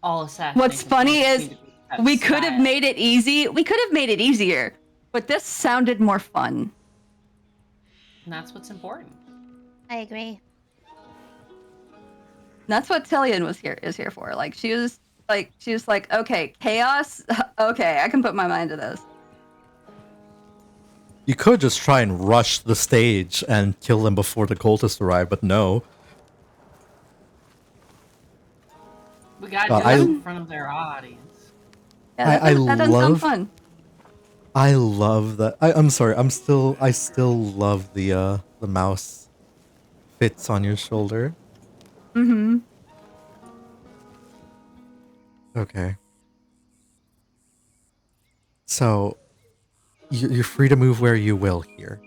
[SPEAKER 4] All assassination.
[SPEAKER 2] What's funny
[SPEAKER 4] plans
[SPEAKER 2] is
[SPEAKER 4] need to be that
[SPEAKER 2] we could have
[SPEAKER 4] style.
[SPEAKER 2] made it easy. We could have made it easier, but this sounded more fun.
[SPEAKER 4] And that's what's important.
[SPEAKER 6] I agree.
[SPEAKER 2] That's what Tillian is here for. Like she was like, okay, chaos. Okay, I can put my mind to this.
[SPEAKER 1] You could just try and rush the stage and kill them before the cultists arrive, but no.
[SPEAKER 4] We gotta
[SPEAKER 1] God,
[SPEAKER 4] do it in front of their audience.
[SPEAKER 2] Yeah, that doesn't sound fun.
[SPEAKER 1] I love that. I'm sorry. I still love the mouse fits on your shoulder.
[SPEAKER 2] Mm-hmm.
[SPEAKER 1] Okay. So, you're free to move where you will here.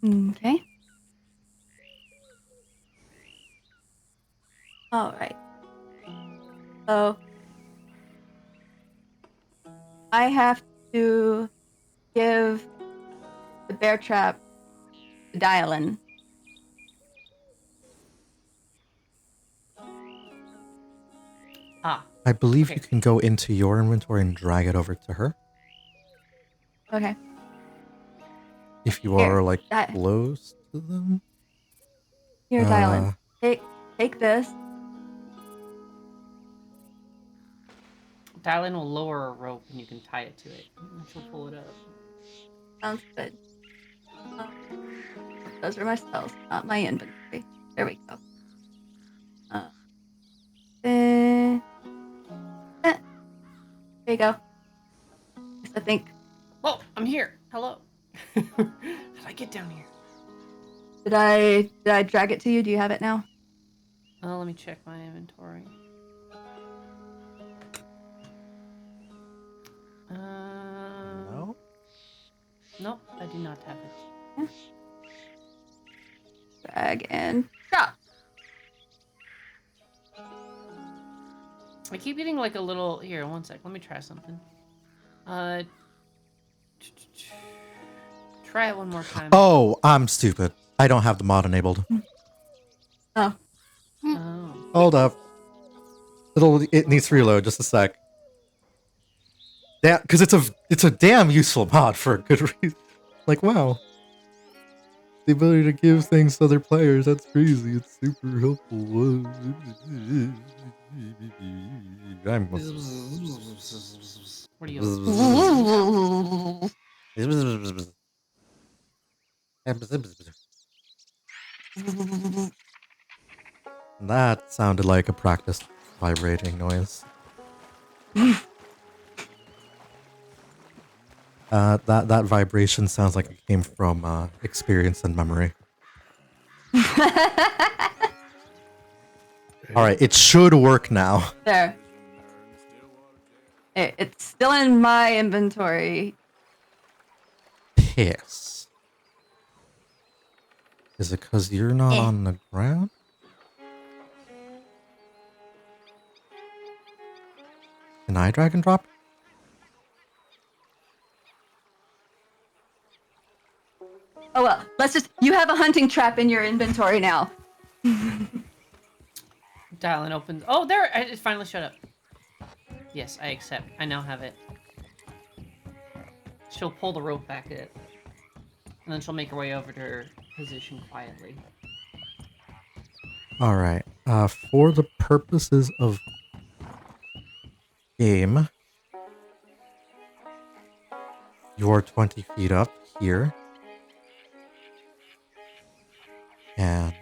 [SPEAKER 2] Okay. All right. So I have to give the bear trap to Dylan.
[SPEAKER 4] Ah.
[SPEAKER 1] I believe
[SPEAKER 4] Okay.
[SPEAKER 1] you can go into your inventory and drag it over to her.
[SPEAKER 2] Okay.
[SPEAKER 1] If you
[SPEAKER 2] Here,
[SPEAKER 1] are like
[SPEAKER 2] that-
[SPEAKER 1] close to them.
[SPEAKER 2] Here, Dylan. Take this.
[SPEAKER 4] Dylan will lower a rope and you can tie it to it. And she'll pull it up.
[SPEAKER 2] Sounds good. Those are my spells, not my inventory. There we go. There you go. I think.
[SPEAKER 4] Oh, I'm here. Hello. How did I get down here?
[SPEAKER 2] Did I drag it to you? Do you have it now?
[SPEAKER 4] Oh, let me check my inventory.
[SPEAKER 1] No.
[SPEAKER 4] Nope, I do not have it.
[SPEAKER 2] Drag and drop.
[SPEAKER 4] I keep getting like a little. Here, one sec. Let me try something. Try it one more time.
[SPEAKER 1] Oh, I'm stupid. I don't have the mod enabled.
[SPEAKER 2] Oh.
[SPEAKER 4] Oh.
[SPEAKER 1] Hold up. It needs to reload. Just a sec. Yeah, because it's a damn useful mod for a good reason. Like, wow. The ability to give things to other players, that's crazy. It's super helpful.
[SPEAKER 4] What are you?
[SPEAKER 1] That sounded like a practiced vibrating noise. That vibration sounds like it came from experience and memory. All right, it should work now.
[SPEAKER 2] There. It's still in my inventory.
[SPEAKER 1] Piss. Is it because you're not on the ground? Can I drag and drop?
[SPEAKER 2] Oh well, you have a hunting trap in your inventory now.
[SPEAKER 4] Dylan opens. Oh, there! It finally showed up. Yes, I accept. I now have it. She'll pull the rope back at it. And then she'll make her way over to her position quietly.
[SPEAKER 1] All right. For the purposes of game, you're 20 feet up here. And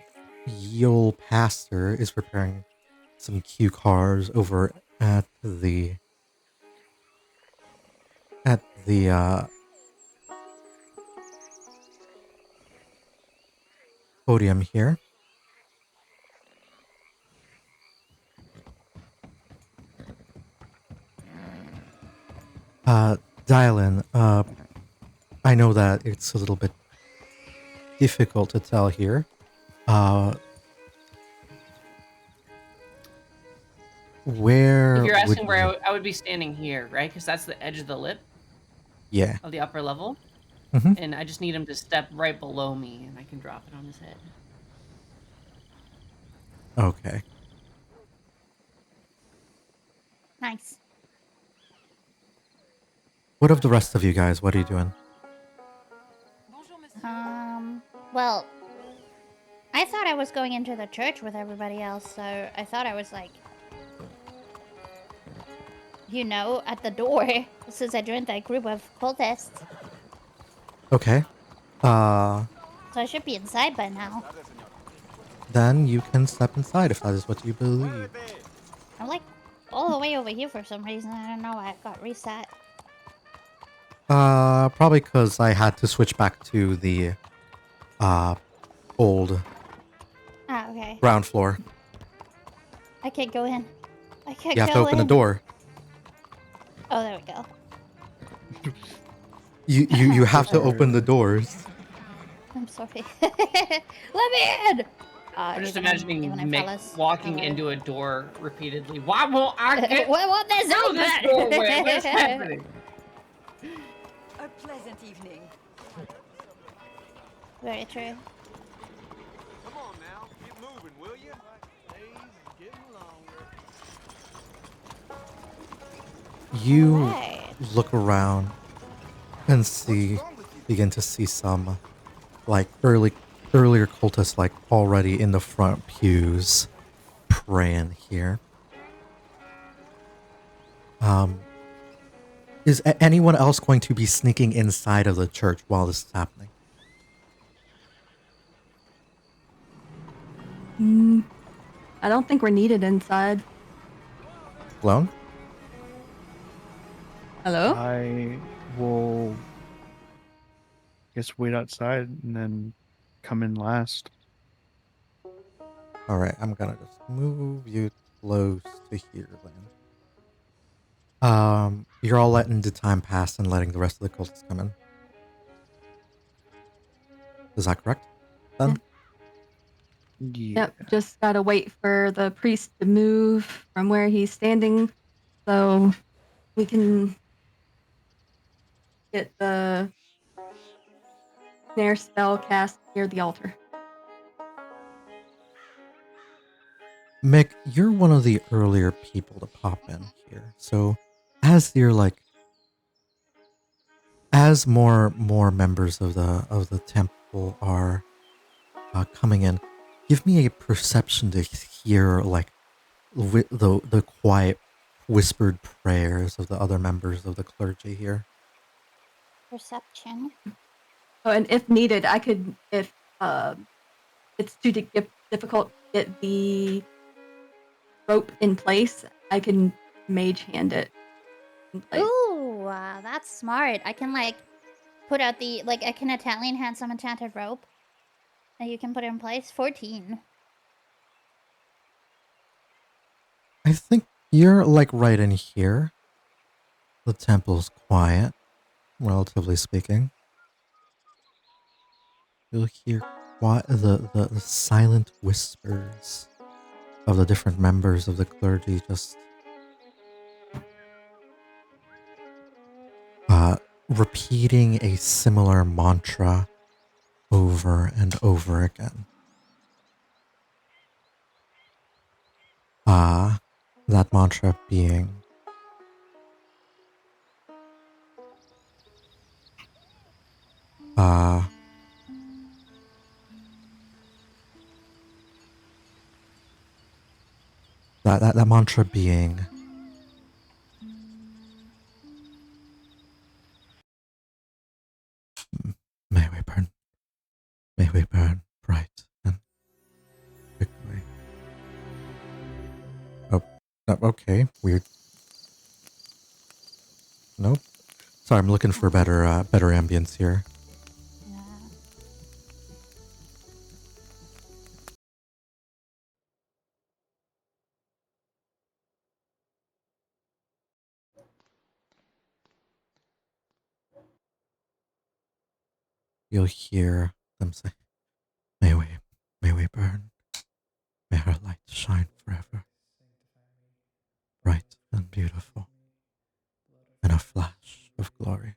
[SPEAKER 1] Yule Pastor is preparing some cue cards over at the podium here. Dylan, I know that it's a little bit difficult to tell here. Where
[SPEAKER 4] If you're asking
[SPEAKER 1] would
[SPEAKER 4] where
[SPEAKER 1] you...
[SPEAKER 4] I would be standing here, right? Because that's the edge of the lip
[SPEAKER 1] Yeah.
[SPEAKER 4] of the upper level.
[SPEAKER 1] Mhm.
[SPEAKER 4] And I just need him to step right below me, and I can drop it on his head.
[SPEAKER 1] Okay.
[SPEAKER 6] Nice.
[SPEAKER 1] What of the rest of you guys? What are you doing?
[SPEAKER 6] Well, I thought I was going into the church with everybody else, so I thought I was like, you know, at the door since I joined that group of cultists.
[SPEAKER 1] Okay.
[SPEAKER 6] So I should be inside by now.
[SPEAKER 1] Then you can step inside if that is what you believe.
[SPEAKER 6] I'm like all the way over here for some reason. I don't know why it got reset.
[SPEAKER 1] Probably because I had to switch back to the old
[SPEAKER 6] Ah, okay.
[SPEAKER 1] ground floor.
[SPEAKER 6] I can't go in. I can't
[SPEAKER 1] You have to
[SPEAKER 6] go
[SPEAKER 1] open the
[SPEAKER 6] in.
[SPEAKER 1] door.
[SPEAKER 6] Oh, there we go.
[SPEAKER 1] You have to open the doors.
[SPEAKER 6] I'm sorry. Let me in!
[SPEAKER 4] I'm just
[SPEAKER 6] even
[SPEAKER 4] imagining
[SPEAKER 6] in
[SPEAKER 4] Mick
[SPEAKER 6] fellas.
[SPEAKER 4] walking
[SPEAKER 6] Okay.
[SPEAKER 4] into a door repeatedly. Why won't I get
[SPEAKER 6] What won't this
[SPEAKER 4] through this
[SPEAKER 6] open?
[SPEAKER 4] doorway? What's happening?
[SPEAKER 8] A pleasant evening.
[SPEAKER 6] Very true.
[SPEAKER 9] Come on now, get moving, will you? Days getting longer.
[SPEAKER 1] You
[SPEAKER 6] Alright.
[SPEAKER 1] look around and begin to see some like earlier cultists like already in the front pews praying here. Is anyone else going to be sneaking inside of the church while this is happening?
[SPEAKER 2] I don't think we're needed inside.
[SPEAKER 1] Sloan?
[SPEAKER 2] Hello?
[SPEAKER 5] I will guess wait outside and then come in last.
[SPEAKER 1] All right, I'm gonna just move you close to here, then. You're all letting the time pass and letting the rest of the cultists come in. Is that correct? Then?
[SPEAKER 5] Yeah.
[SPEAKER 2] Yep, just gotta wait for the priest to move from where he's standing so we can get the snare spell cast near the altar.
[SPEAKER 1] Mick, you're one of the earlier people to pop in here. So as more members of the temple are coming in, give me a perception to hear like the quiet whispered prayers of the other members of the clergy here.
[SPEAKER 6] Perception.
[SPEAKER 2] Oh, and if needed, I could, if it's too difficult to get the rope in place, I can mage hand it in place.
[SPEAKER 6] Ooh, that's smart. I can like put out the I can Italian hand some enchanted rope, and you can put it in place. 14.
[SPEAKER 1] I think you're like right in here. The temple's quiet, relatively speaking. You'll hear the silent whispers of the different members of the clergy just repeating a similar mantra over and over again. That mantra being that mantra being may we burn bright and quickly. Oh, okay, weird. Nope. Sorry, I'm looking for better ambience here. You'll hear them say, may we burn, may our light shine forever, bright and beautiful, in a flash of glory.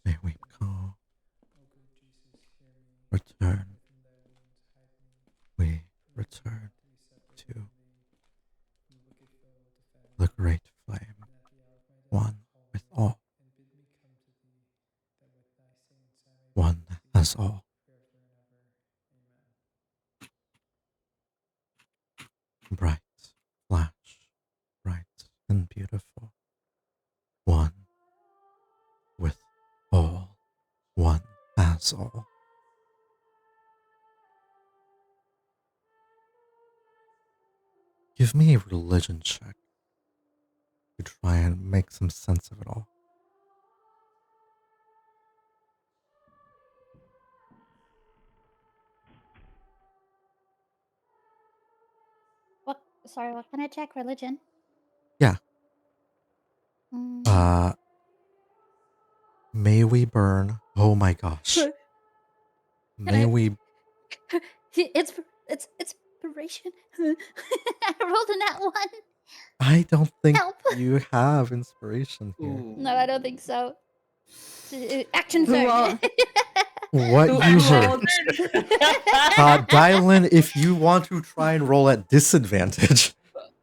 [SPEAKER 1] May we call, return, we return to the great flame, one with all, one as all. Bright, flash, bright and beautiful, one with all, one as all. Give me a religion check to try and make some sense of it all.
[SPEAKER 6] What? Sorry, what can I check? Religion?
[SPEAKER 1] Yeah.
[SPEAKER 6] Mm.
[SPEAKER 1] May we burn. Oh my gosh. May we.
[SPEAKER 6] It's inspiration. I rolled a nat 1.
[SPEAKER 1] I don't think
[SPEAKER 6] Help.
[SPEAKER 1] you have inspiration here.
[SPEAKER 4] Ooh.
[SPEAKER 6] No, I don't think so. Action
[SPEAKER 2] Who,
[SPEAKER 6] third.
[SPEAKER 1] What
[SPEAKER 2] who
[SPEAKER 1] you heard.
[SPEAKER 2] rolled-
[SPEAKER 1] Dial in if you want to try and roll at disadvantage.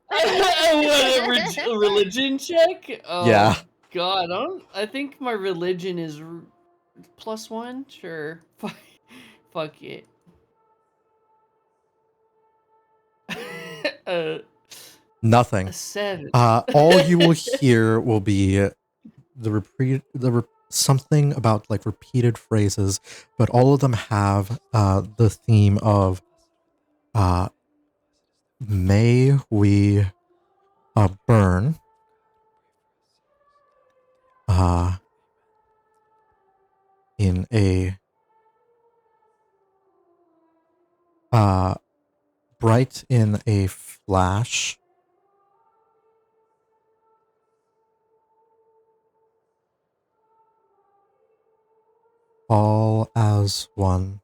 [SPEAKER 4] What, a religion check? Oh,
[SPEAKER 1] Yeah.
[SPEAKER 4] God, I think my religion is +1. Sure, fuck it.
[SPEAKER 1] Nothing.
[SPEAKER 4] A 7.
[SPEAKER 1] All you will hear will be something about like repeated phrases, but all of them have the theme of may we burn in a bright in a flash, all as one.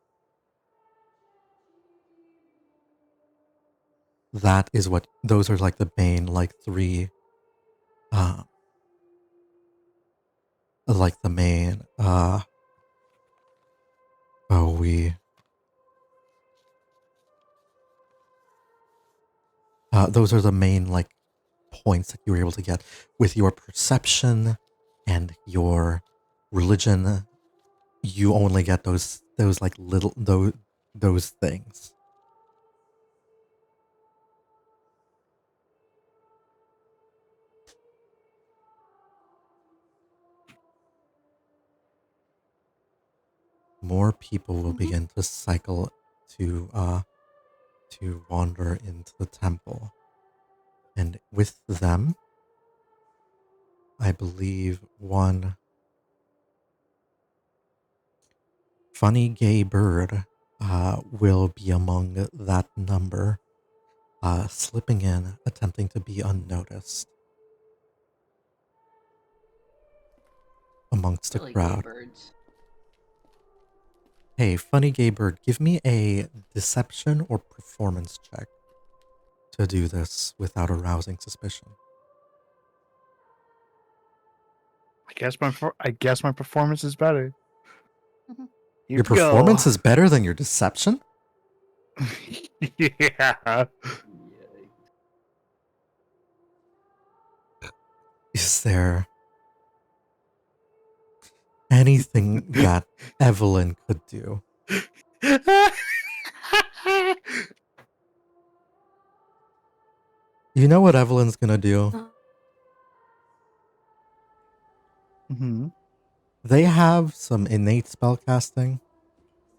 [SPEAKER 1] That is what those are like the main like three like the main those are the main like points that you were able to get with your perception and your religion. You only get those like little those things. More people will begin to cycle to wander into the temple, and with them, I believe one funny gay bird will be among that number, slipping in, attempting to be unnoticed amongst the
[SPEAKER 4] Silly gay
[SPEAKER 1] crowd.
[SPEAKER 4] birds.
[SPEAKER 1] Hey, funny gay bird, give me a deception or performance check to do this without arousing suspicion.
[SPEAKER 5] I guess my performance is better.
[SPEAKER 3] Mhm.
[SPEAKER 5] Here
[SPEAKER 1] Your
[SPEAKER 5] we go.
[SPEAKER 1] performance is better than your deception?
[SPEAKER 5] Yeah.
[SPEAKER 1] Is there anything that Evelyn could do? You know what Evelyn's gonna do?
[SPEAKER 5] hmm
[SPEAKER 1] They have some innate spellcasting,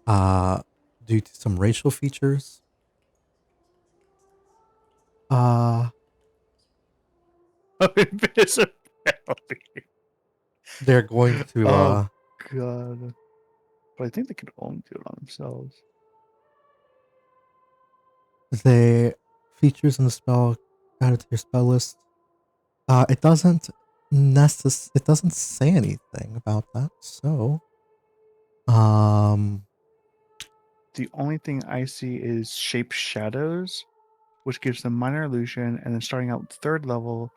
[SPEAKER 1] due to some racial features.
[SPEAKER 5] Invisibility.
[SPEAKER 1] They're going to,
[SPEAKER 5] Oh god. But I think they can only do it on themselves.
[SPEAKER 1] they features in the spell added to your spell list. It doesn't it doesn't say anything about that, so
[SPEAKER 5] The only thing I see is shape shadows, which gives them minor illusion, and then starting out third level,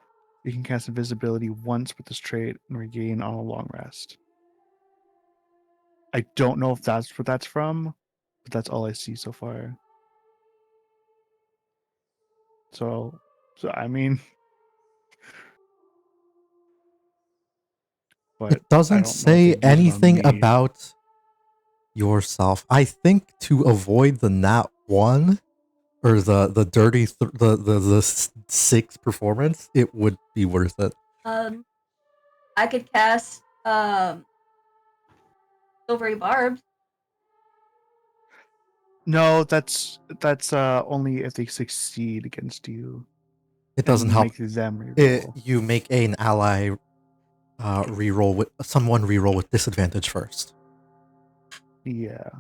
[SPEAKER 5] you can cast invisibility once with this trait and regain on a long rest. I don't know if that's what that's from, but that's all I see so far. So I mean, but
[SPEAKER 1] it
[SPEAKER 5] I
[SPEAKER 1] doesn't
[SPEAKER 5] don't know if
[SPEAKER 1] say
[SPEAKER 5] they'd use it on
[SPEAKER 1] anything
[SPEAKER 5] me.
[SPEAKER 1] about yourself. I think to avoid the nat 1 or the dirty the 6 performance, it would be worth it.
[SPEAKER 2] I could cast Silvery Barbs.
[SPEAKER 5] No, that's only if they succeed against you,
[SPEAKER 1] It
[SPEAKER 5] and
[SPEAKER 1] doesn't
[SPEAKER 5] you
[SPEAKER 1] help.
[SPEAKER 5] make them reroll.
[SPEAKER 1] You make an ally reroll with someone reroll with disadvantage first.
[SPEAKER 5] Yeah.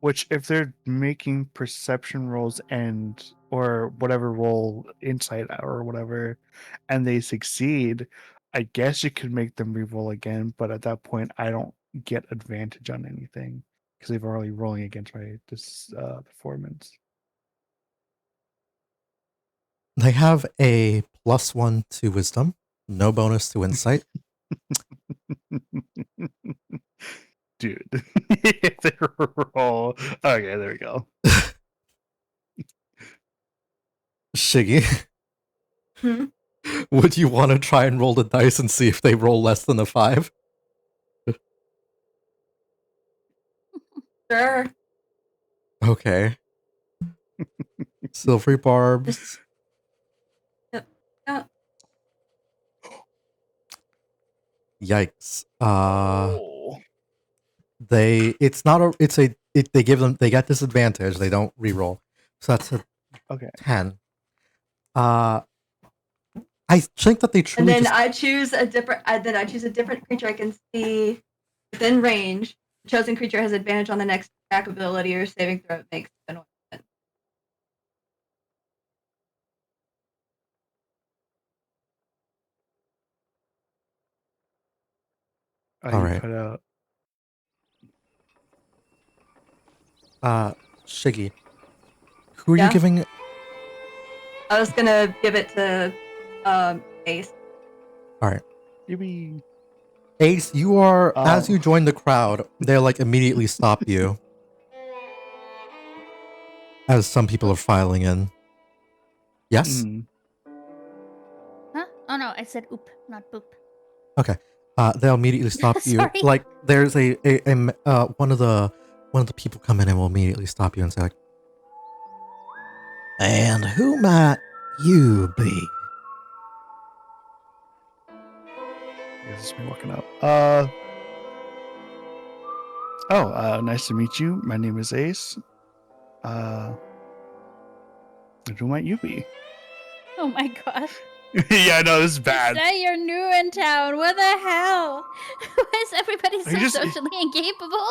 [SPEAKER 5] Which, if they're making perception rolls and or whatever roll, insight or whatever, and they succeed, I guess you could make them reroll again. But at that point, I don't get advantage on anything because they've already rolling against my performance.
[SPEAKER 1] They have a +1 to wisdom, no bonus to insight.
[SPEAKER 5] Dude, if they roll, okay, there we go.
[SPEAKER 1] Shiggy,
[SPEAKER 2] Hmm?
[SPEAKER 1] would you want to try and roll the dice and see if they roll less than a 5?
[SPEAKER 2] Sure.
[SPEAKER 1] Okay. Silvery barbs.
[SPEAKER 2] Just, yeah.
[SPEAKER 1] Yikes.
[SPEAKER 5] Oh.
[SPEAKER 1] They get disadvantage. They don't reroll. So that's a
[SPEAKER 5] Okay.
[SPEAKER 1] 10. I think that they
[SPEAKER 2] And
[SPEAKER 1] truly
[SPEAKER 2] then
[SPEAKER 1] just
[SPEAKER 2] I choose a different creature I can see within range. The chosen creature has advantage on the next attack ability or saving throw it makes.
[SPEAKER 1] all
[SPEAKER 5] You
[SPEAKER 1] right.
[SPEAKER 5] cut out.
[SPEAKER 1] Shiggy. Who are you
[SPEAKER 2] Yeah?
[SPEAKER 1] giving?
[SPEAKER 2] I was gonna give it to Ace.
[SPEAKER 1] All right.
[SPEAKER 5] Yippee.
[SPEAKER 1] Ace, you are as
[SPEAKER 5] Oh.
[SPEAKER 1] you join the crowd, they like immediately stop you. As some people are filing in. Yes?
[SPEAKER 5] Mm.
[SPEAKER 3] Huh? Oh no, I said oop, not boop.
[SPEAKER 1] Okay. They'll immediately stop you.
[SPEAKER 3] Sorry.
[SPEAKER 1] Like there's one of the people come in and will immediately stop you and say like, and who might you be?
[SPEAKER 5] This is me walking up. Nice to meet you. My name is Ace. And who might you be?
[SPEAKER 3] Oh my gosh.
[SPEAKER 5] Yeah, I know this is
[SPEAKER 3] You
[SPEAKER 5] bad.
[SPEAKER 3] say you're new in town. What the hell? Why is everybody so
[SPEAKER 5] He just-
[SPEAKER 3] socially incapable?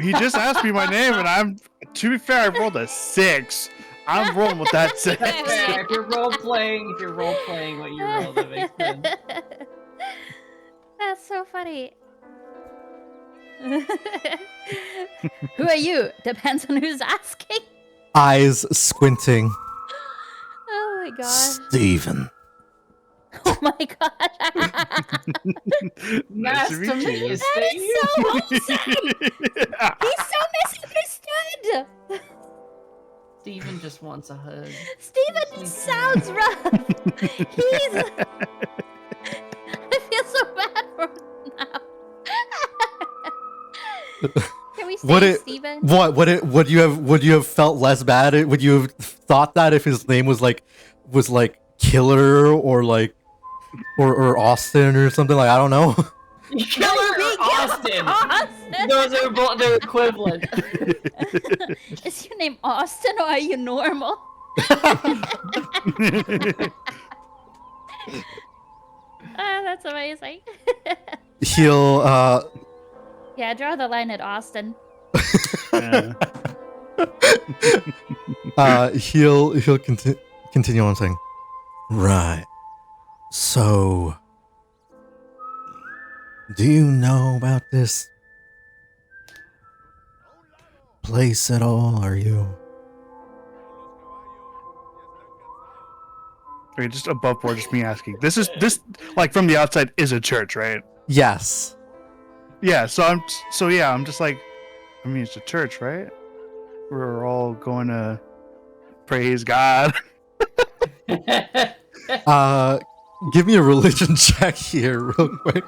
[SPEAKER 5] He just asked me my name, and to be fair, I rolled a 6. I'm rolling with that 6.
[SPEAKER 4] Yeah, if you're role playing what you rolled, that makes sense.
[SPEAKER 3] That's so funny. Who are you? Depends on who's asking.
[SPEAKER 1] Eyes squinting.
[SPEAKER 3] Oh my god.
[SPEAKER 1] Steven.
[SPEAKER 6] Oh my god.
[SPEAKER 4] Nice to meet you,
[SPEAKER 6] That
[SPEAKER 4] Steve.
[SPEAKER 6] is so awesome. He's so misunderstood.
[SPEAKER 4] Steven just wants a hug.
[SPEAKER 6] Steven sounds rough. He's. I feel so bad for him now. Can we say Steven?
[SPEAKER 1] Would you have felt less bad? Would you have thought that if his name was like Killer or like or Austin or something, like, I don't know.
[SPEAKER 4] Killer or Austin? Those are both, they're equivalent.
[SPEAKER 6] Is your name Austin or are you normal? That's amazing.
[SPEAKER 1] He'll
[SPEAKER 6] Yeah, draw the line at Austin.
[SPEAKER 1] he'll continue on saying, right. So, do you know about this place at all? Are you?
[SPEAKER 5] Okay, just above board, just me asking. This like from the outside is a church, right?
[SPEAKER 1] Yes.
[SPEAKER 5] Yeah. So I'm just like, I mean, it's a church, right? We're all going to praise God.
[SPEAKER 1] Give me a religion check here, real quick.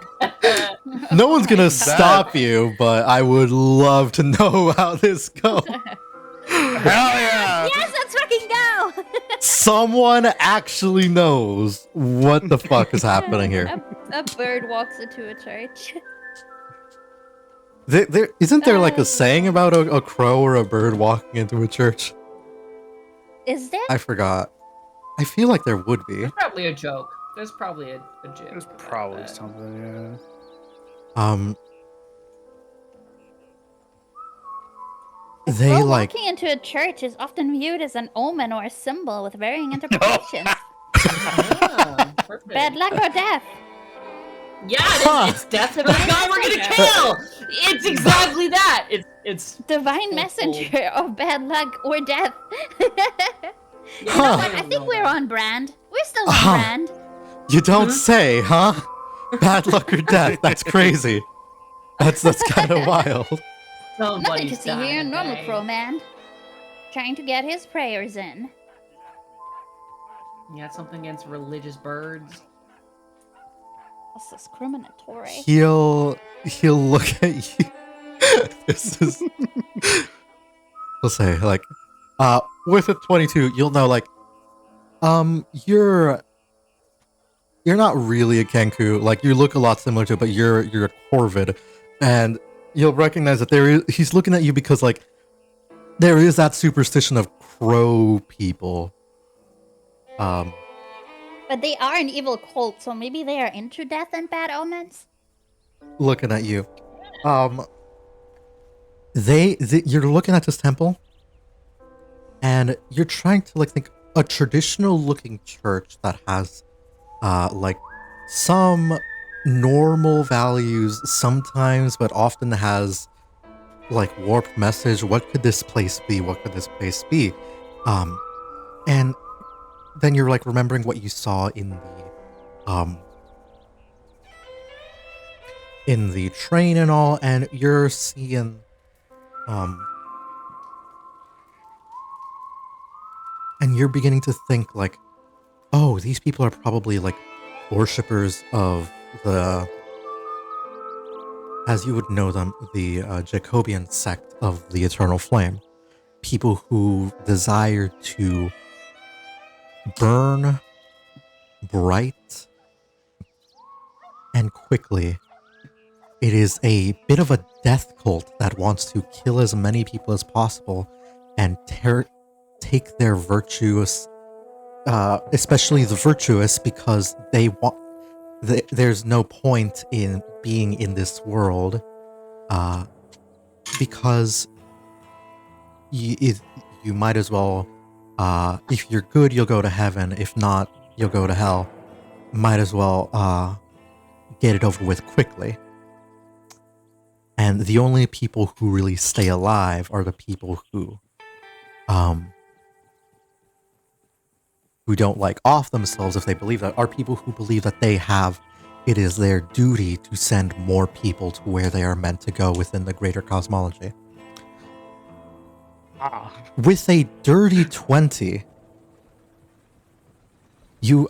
[SPEAKER 1] No one's gonna stop you, but I would love to know how this goes.
[SPEAKER 5] Hell yeah!
[SPEAKER 6] Yes, let's fucking go!
[SPEAKER 1] Someone actually knows what the fuck is happening here.
[SPEAKER 6] A bird walks into a church.
[SPEAKER 1] There isn't there like a saying about a crow or a bird walking into a church?
[SPEAKER 6] Is there?
[SPEAKER 1] I forgot. I feel like there would be.
[SPEAKER 4] There's probably a joke. There's probably a joke.
[SPEAKER 5] There's
[SPEAKER 4] about
[SPEAKER 5] probably
[SPEAKER 4] that.
[SPEAKER 5] something,
[SPEAKER 1] They
[SPEAKER 6] Well,
[SPEAKER 1] like
[SPEAKER 6] walking into a church is often viewed as an omen or a symbol with varying interpretations.
[SPEAKER 4] Ah, perfect.
[SPEAKER 6] Bad luck or death.
[SPEAKER 4] Yeah, it's death of the guy we're gonna kill. It's exactly that. It's
[SPEAKER 6] Divine
[SPEAKER 4] so
[SPEAKER 6] messenger of bad luck or death.
[SPEAKER 4] Yeah,
[SPEAKER 1] Huh.
[SPEAKER 6] I think we're on brand. We're still on brand.
[SPEAKER 1] You don't say, huh? Bad luck or death. That's crazy. That's kind of wild.
[SPEAKER 6] Nothing to
[SPEAKER 4] Somebody's
[SPEAKER 6] see here,
[SPEAKER 4] dying
[SPEAKER 6] normal
[SPEAKER 4] today.
[SPEAKER 6] crow man. Trying to get his prayers in.
[SPEAKER 4] You got something against religious birds?
[SPEAKER 6] That's discriminatory.
[SPEAKER 1] He'll look at you. This is. He'll say like, with a 22, you'll know like, you're not really a Kenku. Like, you look a lot similar to it, but you're a Corvid, and you'll recognize that he's looking at you because like there is that superstition of crow people.
[SPEAKER 6] But they are an evil cult, so maybe they are into death and bad omens.
[SPEAKER 1] Looking at you. You're looking at this temple, and you're trying to like think a traditional looking church that has like some normal values sometimes, but often has like warped message. What could this place be? What could this place be? And then you're like remembering what you saw in the train and all, and you're seeing and you're beginning to think like, oh, these people are probably like worshippers of the, as you would know them, the Jacobian sect of the Eternal Flame. People who desire to burn bright and quickly. It is a bit of a death cult that wants to kill as many people as possible and take their virtuous, especially the virtuous, because they want. There's no point in being in this world, because you might as well. If you're good, you'll go to heaven. If not, you'll go to hell. Might as well get it over with quickly. And the only people who really stay alive are the people who who don't like off themselves if they believe that, are people who believe that it is their duty to send more people to where they are meant to go within the greater cosmology. With a dirty 20,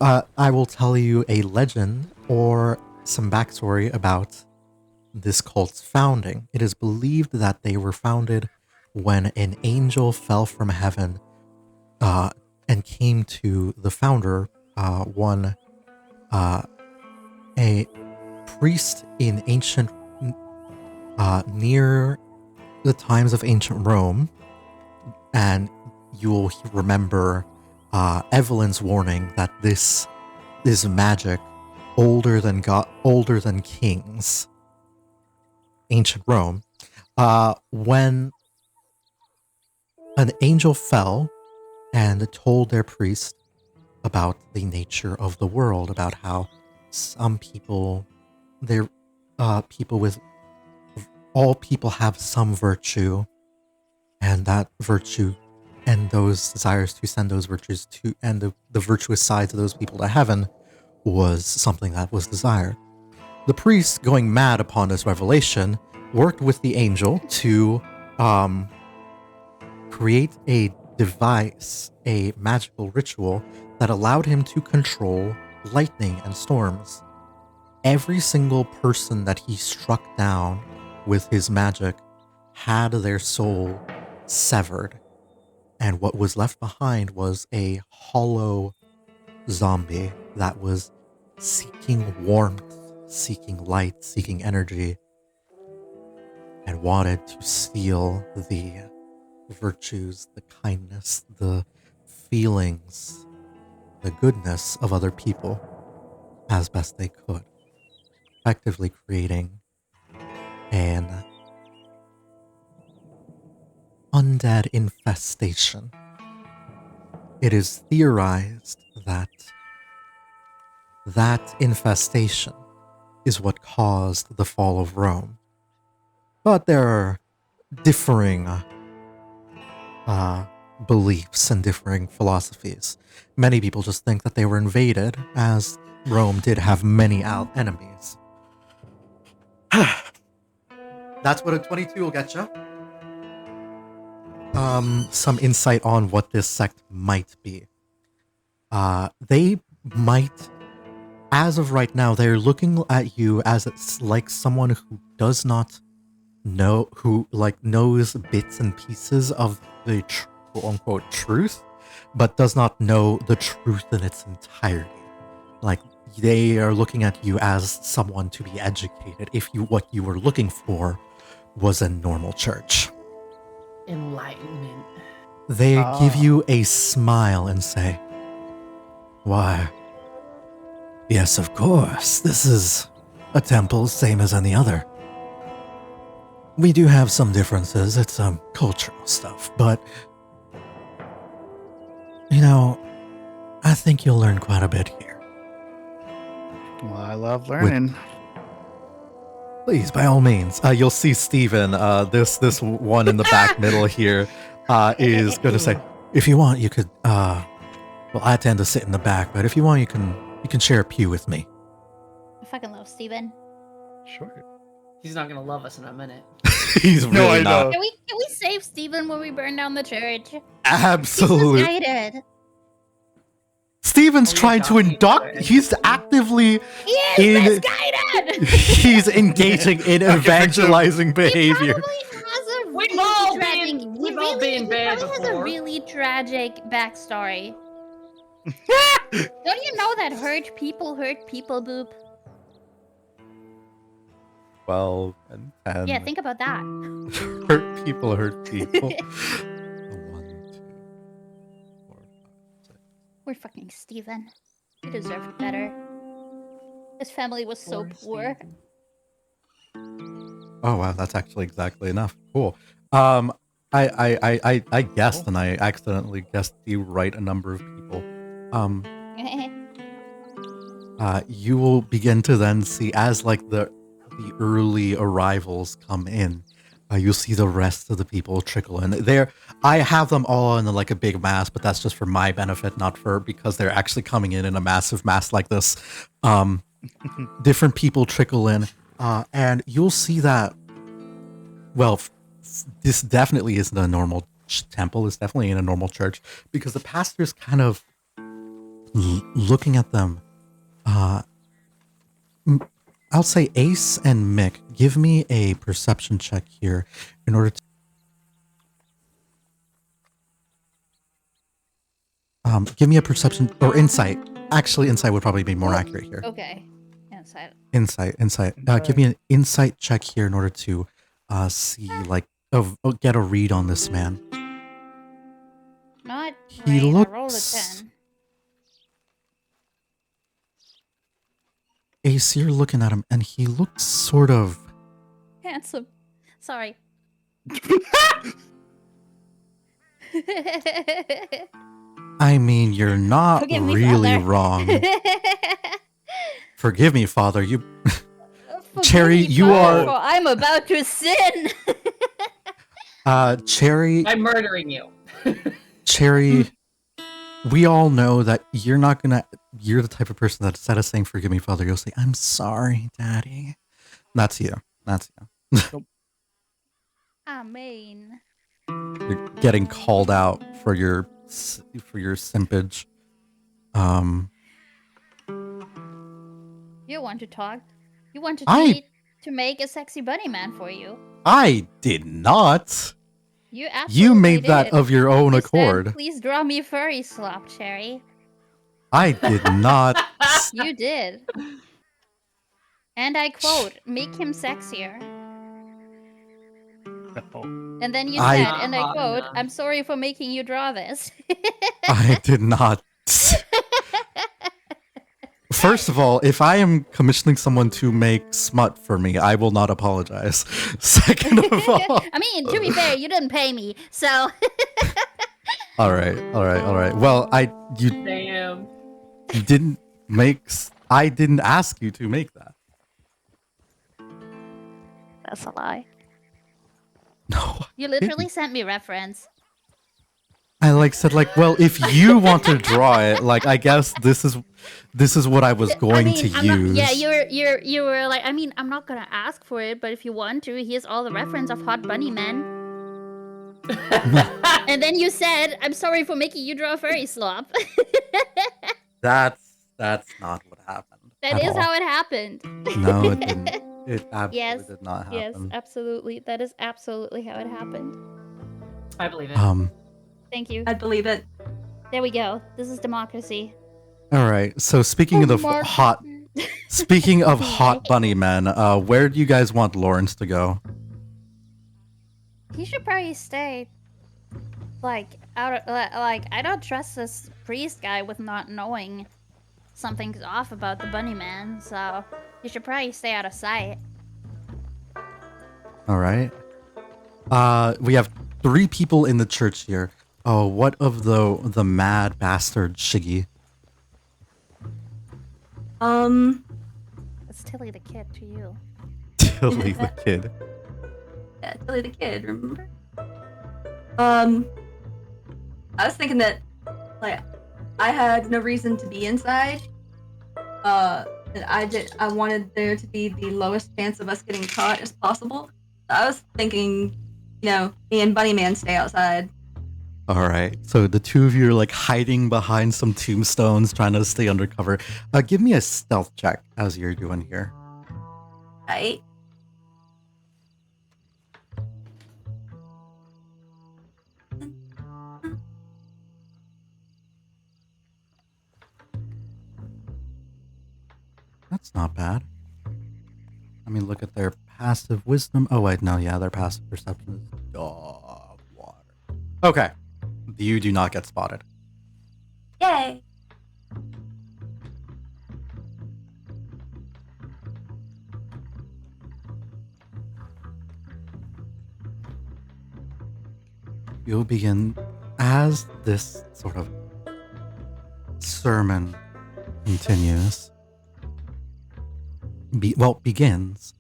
[SPEAKER 1] I will tell you a legend or some backstory about this cult's founding. It is believed that they were founded when an angel fell from heaven and came to the founder, a priest in ancient, near the times of ancient Rome, and you'll remember Evelyn's warning that this is magic older than kings. Ancient Rome. When an angel fell and told their priest about the nature of the world, about how some people, all people have some virtue, and that virtue and those desires to send those virtues to, and the virtuous sides of those people to heaven was something that was desired. The priest, going mad upon this revelation, worked with the angel to create a device, a magical ritual that allowed him to control lightning and storms. Every single person that he struck down with his magic had their soul severed, and what was left behind was a hollow zombie that was seeking warmth, seeking light, seeking energy, and wanted to steal the virtues, the kindness, the feelings, the goodness of other people as best they could, effectively creating an undead infestation. It is theorized that that infestation is what caused the fall of Rome. But there are differing beliefs and differing philosophies. Many people just think that they were invaded, as Rome did have many enemies. That's what a 22 will get you. Some insight on what this sect might be. They might, as of right now, they're looking at you as it's like someone who does not know, who like knows bits and pieces of the quote-unquote truth, but does not know the truth in its entirety. Like, they are looking at you as someone to be educated if what you were looking for was a normal church.
[SPEAKER 4] Enlightenment.
[SPEAKER 1] They give you a smile and say, "Why, yes, of course, this is a temple same as any other. We do have some differences, it's some cultural stuff, but, you know, I think you'll learn quite a bit here."
[SPEAKER 5] Well, I love learning.
[SPEAKER 1] Please, by all means. You'll see Steven, this one in the back middle here, is going to say, "If you want, you could, well, I tend to sit in the back, but if you want, you can share a pew with me."
[SPEAKER 6] I fucking love Steven.
[SPEAKER 5] Sure.
[SPEAKER 4] He's not gonna love us in a minute.
[SPEAKER 1] He's really
[SPEAKER 5] I
[SPEAKER 1] not.
[SPEAKER 5] know.
[SPEAKER 6] Can we save Steven when we burn down the church?
[SPEAKER 1] Absolutely.
[SPEAKER 6] He's misguided.
[SPEAKER 1] Steven's
[SPEAKER 4] Oh, you're
[SPEAKER 1] trying to
[SPEAKER 4] talking about
[SPEAKER 1] induct.
[SPEAKER 4] it.
[SPEAKER 1] He's actively
[SPEAKER 6] He is
[SPEAKER 1] in.
[SPEAKER 6] misguided!
[SPEAKER 1] He's engaging in evangelizing behavior.
[SPEAKER 6] He probably has a
[SPEAKER 4] We've
[SPEAKER 6] really
[SPEAKER 4] all
[SPEAKER 6] tragic.
[SPEAKER 4] been-
[SPEAKER 6] he
[SPEAKER 4] we've all been
[SPEAKER 6] he
[SPEAKER 4] bad
[SPEAKER 6] probably has a
[SPEAKER 4] before.
[SPEAKER 6] really tragic backstory. Don't you know that hurt people, Boop?
[SPEAKER 1] 12 and 10.
[SPEAKER 6] Yeah, think about that.
[SPEAKER 1] Hurt people hurt people. 1, 2, 4, 5, 6.
[SPEAKER 6] We're fucking Steven. He deserved better. His family was so poor.
[SPEAKER 1] Oh wow, that's actually exactly enough. Cool. I guessed and I accidentally guessed you right a number of people. You will begin to then see as like the early arrivals come in, you'll see the rest of the people trickle in. I have them all in like a big mass, but that's just for my benefit, not for because they're actually coming in a massive mass like this. Different people trickle in, and you'll see that. Well, this definitely isn't a normal temple. It's definitely in a normal church because the pastor's kind of looking at them. I'll say Ace and Mick, give me a perception check here in order to give me a perception or insight. Actually, insight would probably be more accurate here.
[SPEAKER 3] Okay. Insight.
[SPEAKER 1] Insight. Give me an insight check here in order to see, like, get a read on this man.
[SPEAKER 3] Not
[SPEAKER 1] He
[SPEAKER 3] great.
[SPEAKER 1] looks...
[SPEAKER 3] I rolled a 10.
[SPEAKER 1] Ace, you're looking at him, and he looks sort of...
[SPEAKER 3] Handsome. Sorry.
[SPEAKER 1] I mean, you're not
[SPEAKER 3] Forgive me,
[SPEAKER 1] really
[SPEAKER 3] Father.
[SPEAKER 1] wrong. Forgive me, Father. You...
[SPEAKER 3] Forgive
[SPEAKER 1] Cherry,
[SPEAKER 3] me,
[SPEAKER 1] you
[SPEAKER 3] Father,
[SPEAKER 1] are...
[SPEAKER 3] for I'm about to sin.
[SPEAKER 1] Cherry...
[SPEAKER 4] I'm murdering you.
[SPEAKER 1] Cherry, we all know that you're not gonna... You're the type of person that instead of saying, forgive me, Father, you'll say, I'm sorry, Daddy. That's you. That's you.
[SPEAKER 3] Amen.
[SPEAKER 1] You're getting called out for your simpage.
[SPEAKER 3] You want to talk? You wanted me to make a sexy bunny man for you.
[SPEAKER 1] I did not.
[SPEAKER 3] You absolutely
[SPEAKER 1] You made
[SPEAKER 3] did.
[SPEAKER 1] that of your own
[SPEAKER 3] You
[SPEAKER 1] accord.
[SPEAKER 3] said, please draw me furry slop, Cherry.
[SPEAKER 1] I did not.
[SPEAKER 3] You did. And I quote, make him sexier. And then you said, and I quote, I'm sorry for making you draw this.
[SPEAKER 1] I did not. First of all, if I am commissioning someone to make smut for me, I will not apologize. Second of all...
[SPEAKER 3] I mean, to be fair, you didn't pay me, so...
[SPEAKER 1] All right. Well,
[SPEAKER 4] Damn.
[SPEAKER 1] You didn't make... I didn't ask you to make that.
[SPEAKER 3] That's a lie.
[SPEAKER 1] No.
[SPEAKER 3] You literally sent me reference.
[SPEAKER 1] I said, well, if you want to draw it, I guess this is what I was going to use.
[SPEAKER 3] Yeah, you were like, I mean, I'm not gonna ask for it, but if you want to, here's all the reference of Hot Bunny Man. And then you said, I'm sorry for making you draw furry slop.
[SPEAKER 1] That's not what happened.
[SPEAKER 3] That is how it happened.
[SPEAKER 1] No, it didn't. It absolutely did not happen.
[SPEAKER 3] Yes, absolutely. That is absolutely how it happened.
[SPEAKER 4] I believe it.
[SPEAKER 3] Thank you.
[SPEAKER 2] I believe it.
[SPEAKER 3] There we go. This is democracy.
[SPEAKER 1] All right. So speaking of hot bunny men, where do you guys want Lawrence to go?
[SPEAKER 3] He should probably stay. I don't trust this priest guy with not knowing something's off about the bunny man, so he should probably stay out of sight.
[SPEAKER 1] All right. We have 3 people in the church here. Oh, what of the mad bastard Shiggy?
[SPEAKER 3] It's Tilly the kid to you.
[SPEAKER 1] Tilly the kid.
[SPEAKER 2] Yeah, Tilly the kid, remember? I was thinking that, I had no reason to be inside. That I wanted there to be the lowest chance of us getting caught as possible. So I was thinking, me and Bunnyman stay outside.
[SPEAKER 1] All right. So the 2 of you are hiding behind some tombstones, trying to stay undercover. Give me a stealth check as you're doing here.
[SPEAKER 2] Right?
[SPEAKER 1] That's not bad. Let me look at their passive wisdom. Oh, wait, no, yeah, their passive perception is dog water. Okay. You do not get spotted.
[SPEAKER 2] Yay!
[SPEAKER 1] You'll begin as this sort of sermon continues. Begins.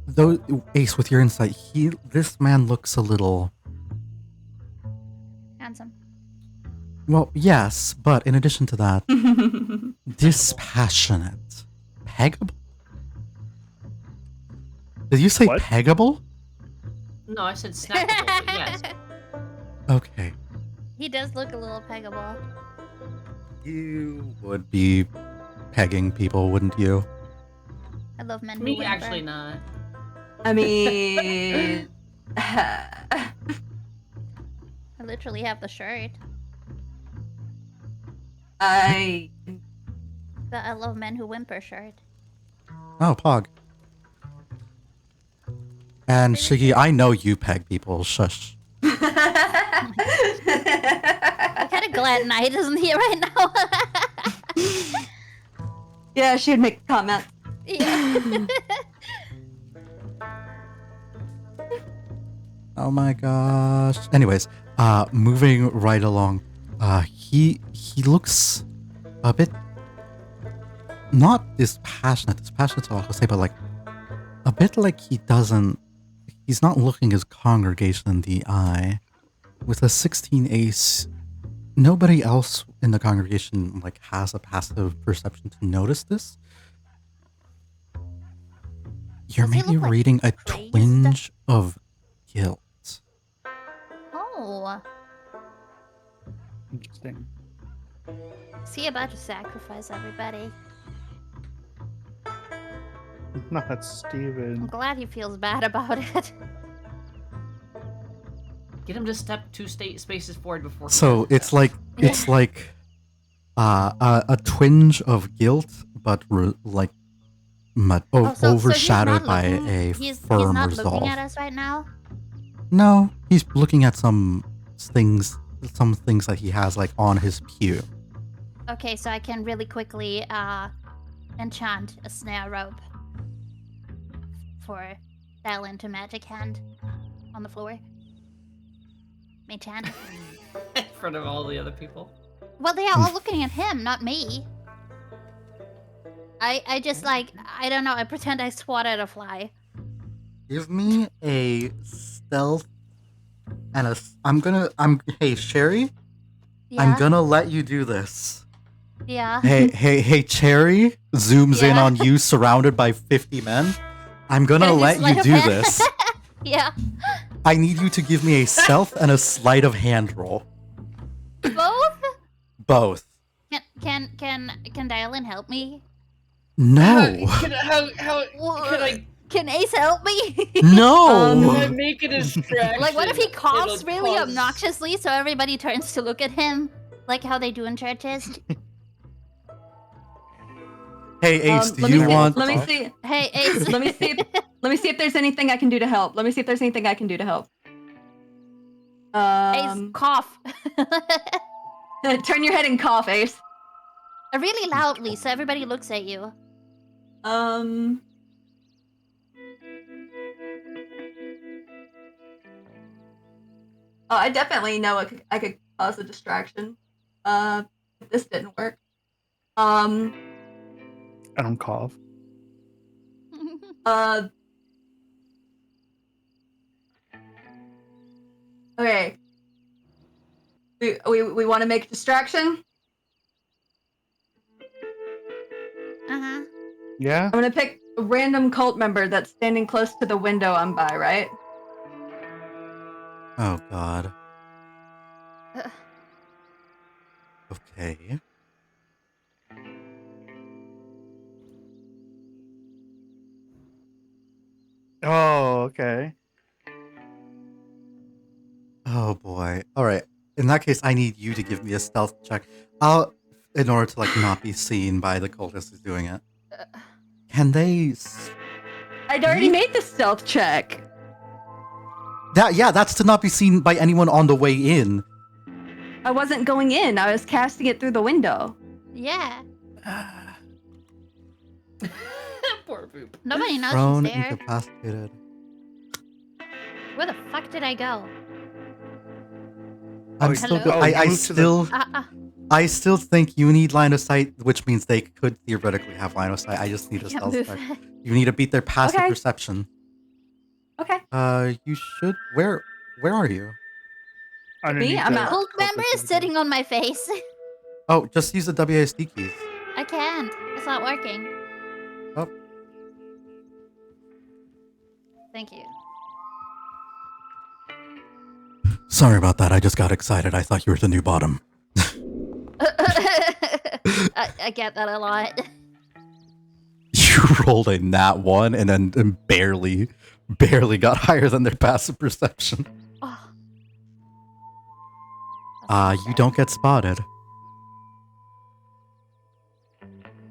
[SPEAKER 1] though Ace, with your insight, this man looks a little.
[SPEAKER 6] Handsome.
[SPEAKER 1] Well, yes, but in addition to that, dispassionate, peggable. Did you say
[SPEAKER 5] What?
[SPEAKER 1] peggable?
[SPEAKER 4] No, I said snackable, but yes.
[SPEAKER 1] Okay.
[SPEAKER 6] He does look a little peggable.
[SPEAKER 1] You would be pegging people, wouldn't you?
[SPEAKER 6] I love men who
[SPEAKER 4] Me,
[SPEAKER 6] whimper.
[SPEAKER 4] actually not.
[SPEAKER 2] I mean,
[SPEAKER 6] I literally have the shirt.
[SPEAKER 2] I
[SPEAKER 6] The I love men who whimper shirt.
[SPEAKER 1] Oh, Pog. And Shiggy, I know you peg people. Shush.
[SPEAKER 6] I'm kind of glad Knight isn't here right now.
[SPEAKER 2] yeah, she would make a comment.
[SPEAKER 6] Yeah.
[SPEAKER 1] Oh my gosh. Anyways, moving right along. He looks a bit not dispassionate. Dispassionate's all I'll say, but like a bit like he's not looking his congregation in the eye. With a 16 ace, nobody else in the congregation like has a passive perception to notice this. You're
[SPEAKER 6] Does he
[SPEAKER 1] maybe
[SPEAKER 6] look, like,
[SPEAKER 1] reading a
[SPEAKER 6] crazed?
[SPEAKER 1] twinge of guilt.
[SPEAKER 6] Oh.
[SPEAKER 5] Interesting.
[SPEAKER 6] Is he about to sacrifice everybody?
[SPEAKER 5] Not
[SPEAKER 6] I'm
[SPEAKER 5] Steven.
[SPEAKER 6] glad he feels bad about it.
[SPEAKER 4] Get him to step 2 spaces forward before. he
[SPEAKER 1] So
[SPEAKER 4] does
[SPEAKER 1] it's
[SPEAKER 4] that.
[SPEAKER 1] like a twinge of guilt, but
[SPEAKER 6] Oh, so
[SPEAKER 1] overshadowed
[SPEAKER 6] he's not
[SPEAKER 1] by
[SPEAKER 6] looking-
[SPEAKER 1] a
[SPEAKER 6] he's
[SPEAKER 1] firm
[SPEAKER 6] not
[SPEAKER 1] resolve.
[SPEAKER 6] looking at us right now?
[SPEAKER 1] No, he's looking at some things that he has like on his pew.
[SPEAKER 6] Okay, so I can really quickly enchant a snare rope for dial into magic hand on the floor. Mage hand.
[SPEAKER 4] in front of all the other people.
[SPEAKER 6] Well, they are all looking at him, not me. I just like, I don't know, I pretend I swatted a fly.
[SPEAKER 1] Give me a stealth and hey Sherry,
[SPEAKER 6] Yeah?
[SPEAKER 1] I'm gonna let you do this.
[SPEAKER 6] Yeah.
[SPEAKER 1] Hey Cherry zooms in
[SPEAKER 6] Yeah.
[SPEAKER 1] on you surrounded by 50 men. I'm gonna
[SPEAKER 6] Can I do
[SPEAKER 1] let
[SPEAKER 6] sleight
[SPEAKER 1] you
[SPEAKER 6] of
[SPEAKER 1] do
[SPEAKER 6] hand?
[SPEAKER 1] this.
[SPEAKER 6] Yeah.
[SPEAKER 1] I need you to give me a stealth and a sleight of hand roll.
[SPEAKER 6] Both?
[SPEAKER 1] Both.
[SPEAKER 6] Can Dylan help me?
[SPEAKER 1] No.
[SPEAKER 6] Can Ace help me?
[SPEAKER 1] No.
[SPEAKER 4] Make a distraction.
[SPEAKER 6] Like, what if he coughs
[SPEAKER 4] It'll
[SPEAKER 6] really
[SPEAKER 4] cause-
[SPEAKER 6] obnoxiously so everybody turns to look at him? Like how they do in churches?
[SPEAKER 1] Hey Ace, do
[SPEAKER 2] let
[SPEAKER 1] you
[SPEAKER 2] me see,
[SPEAKER 1] want?
[SPEAKER 2] Let me see.
[SPEAKER 6] Hey, Ace.
[SPEAKER 2] Let me see. Let me see if there's anything I can do to help. Let me see if there's anything I can do to help.
[SPEAKER 6] Ace, cough.
[SPEAKER 2] Turn your head and cough, Ace.
[SPEAKER 6] Really loudly so everybody looks at you.
[SPEAKER 2] Oh, I definitely know I could cause a distraction. If this didn't work.
[SPEAKER 5] I don't cough.
[SPEAKER 2] Okay. We want to make a distraction.
[SPEAKER 6] Uh-huh.
[SPEAKER 5] Yeah?
[SPEAKER 2] I'm gonna pick a random cult member that's standing close to the window I'm by, right?
[SPEAKER 1] Oh God.
[SPEAKER 6] Uh.
[SPEAKER 1] Okay.
[SPEAKER 5] Oh, okay.
[SPEAKER 1] Oh boy. All right. In that case, I need you to give me a stealth check. In order to like not be seen by the cultist who's doing it. Can they?
[SPEAKER 2] I'd already made the stealth check.
[SPEAKER 1] That's to not be seen by anyone on the way in.
[SPEAKER 2] I wasn't going in. I was casting it through the window.
[SPEAKER 6] Yeah.
[SPEAKER 4] Poor Boop.
[SPEAKER 6] Nobody knows
[SPEAKER 1] Prone,
[SPEAKER 6] she's there.
[SPEAKER 1] incapacitated.
[SPEAKER 6] Where the fuck did I go?
[SPEAKER 1] I'm
[SPEAKER 5] Oh,
[SPEAKER 1] still.
[SPEAKER 6] hello?
[SPEAKER 1] I
[SPEAKER 5] you moved to the-
[SPEAKER 1] I still think you need line of sight, which means they could theoretically have line of sight. I just need a
[SPEAKER 6] Can't
[SPEAKER 1] stealth
[SPEAKER 6] move.
[SPEAKER 1] check. You need to beat their passive
[SPEAKER 2] Okay.
[SPEAKER 1] perception.
[SPEAKER 2] Okay.
[SPEAKER 1] You should. Where are you?
[SPEAKER 5] Underneath
[SPEAKER 2] I'm
[SPEAKER 5] the
[SPEAKER 2] out.
[SPEAKER 6] Gold member
[SPEAKER 5] cultist
[SPEAKER 6] is
[SPEAKER 5] over
[SPEAKER 6] sitting on my face.
[SPEAKER 1] Oh, just use the WASD keys.
[SPEAKER 6] I can't. It's not working.
[SPEAKER 1] Oh.
[SPEAKER 6] Thank you.
[SPEAKER 1] Sorry about that. I just got excited. I thought you were the new bottom.
[SPEAKER 6] I get that a lot.
[SPEAKER 1] You rolled a nat 1 and then barely got higher than their passive perception.
[SPEAKER 6] Oh.
[SPEAKER 1] You don't get spotted.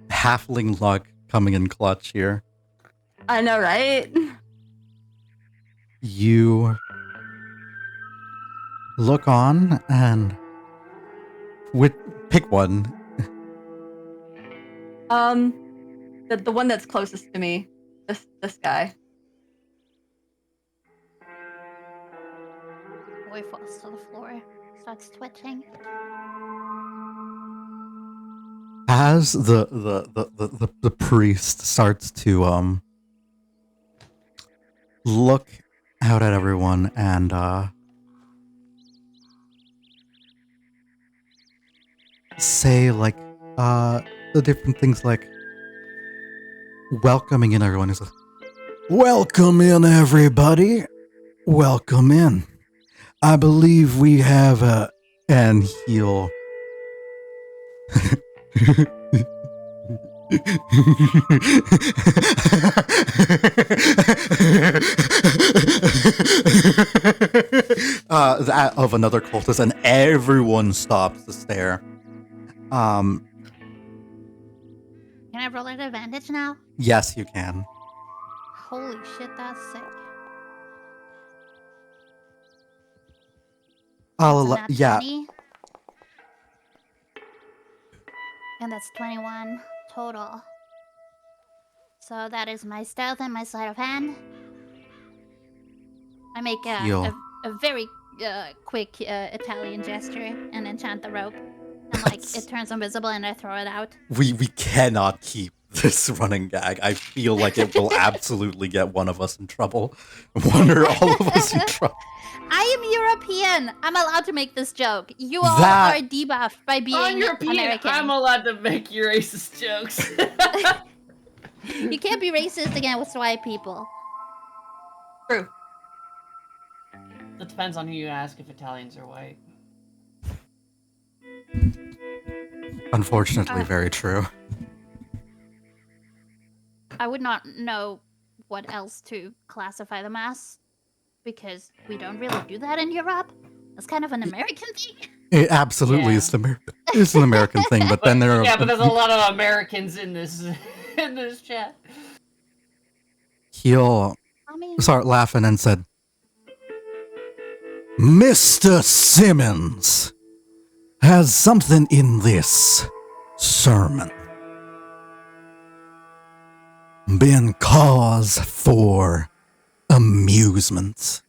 [SPEAKER 1] Halfling luck coming in clutch here.
[SPEAKER 2] I know, right?
[SPEAKER 1] You look on and pick one.
[SPEAKER 2] The one that's closest to me. This guy.
[SPEAKER 6] Boy falls to the floor, starts twitching.
[SPEAKER 1] As the priest starts to look out at everyone and say like the different things like welcoming in everyone. Is welcome in everybody. Welcome in. I believe we have and he'll that of another cultist, and everyone stops to stare.
[SPEAKER 6] Can I roll at advantage now?
[SPEAKER 1] Yes, you can.
[SPEAKER 6] Holy shit, that's sick.
[SPEAKER 1] I'll
[SPEAKER 6] That's a nat
[SPEAKER 1] yeah.
[SPEAKER 6] 20. And that's 21 total. So that is my stealth and my sleight of hand. I make a very quick Italian gesture and enchant the rope. And like it turns invisible and I throw it out.
[SPEAKER 1] We cannot keep this running gag. I feel like it will absolutely get one of us in trouble. One or all of us in trouble.
[SPEAKER 6] I am European. I'm allowed to make this joke. You all
[SPEAKER 1] That-
[SPEAKER 6] are debuffed by being
[SPEAKER 4] I'm European.
[SPEAKER 6] American.
[SPEAKER 4] I'm allowed to make your racist jokes.
[SPEAKER 6] You can't be racist against white people.
[SPEAKER 2] True.
[SPEAKER 4] It depends on who you ask if Italians are white.
[SPEAKER 1] Unfortunately, very true.
[SPEAKER 6] I would not know what else to classify them as, because we don't really do that in Europe. It's kind of an American thing.
[SPEAKER 1] It absolutely is it's an American thing, but then there are
[SPEAKER 4] but there's a lot of Americans in this in this chat.
[SPEAKER 1] He'll
[SPEAKER 6] I mean,
[SPEAKER 1] start laughing and said, Mr. Simmons has something in this sermon been cause for amusement.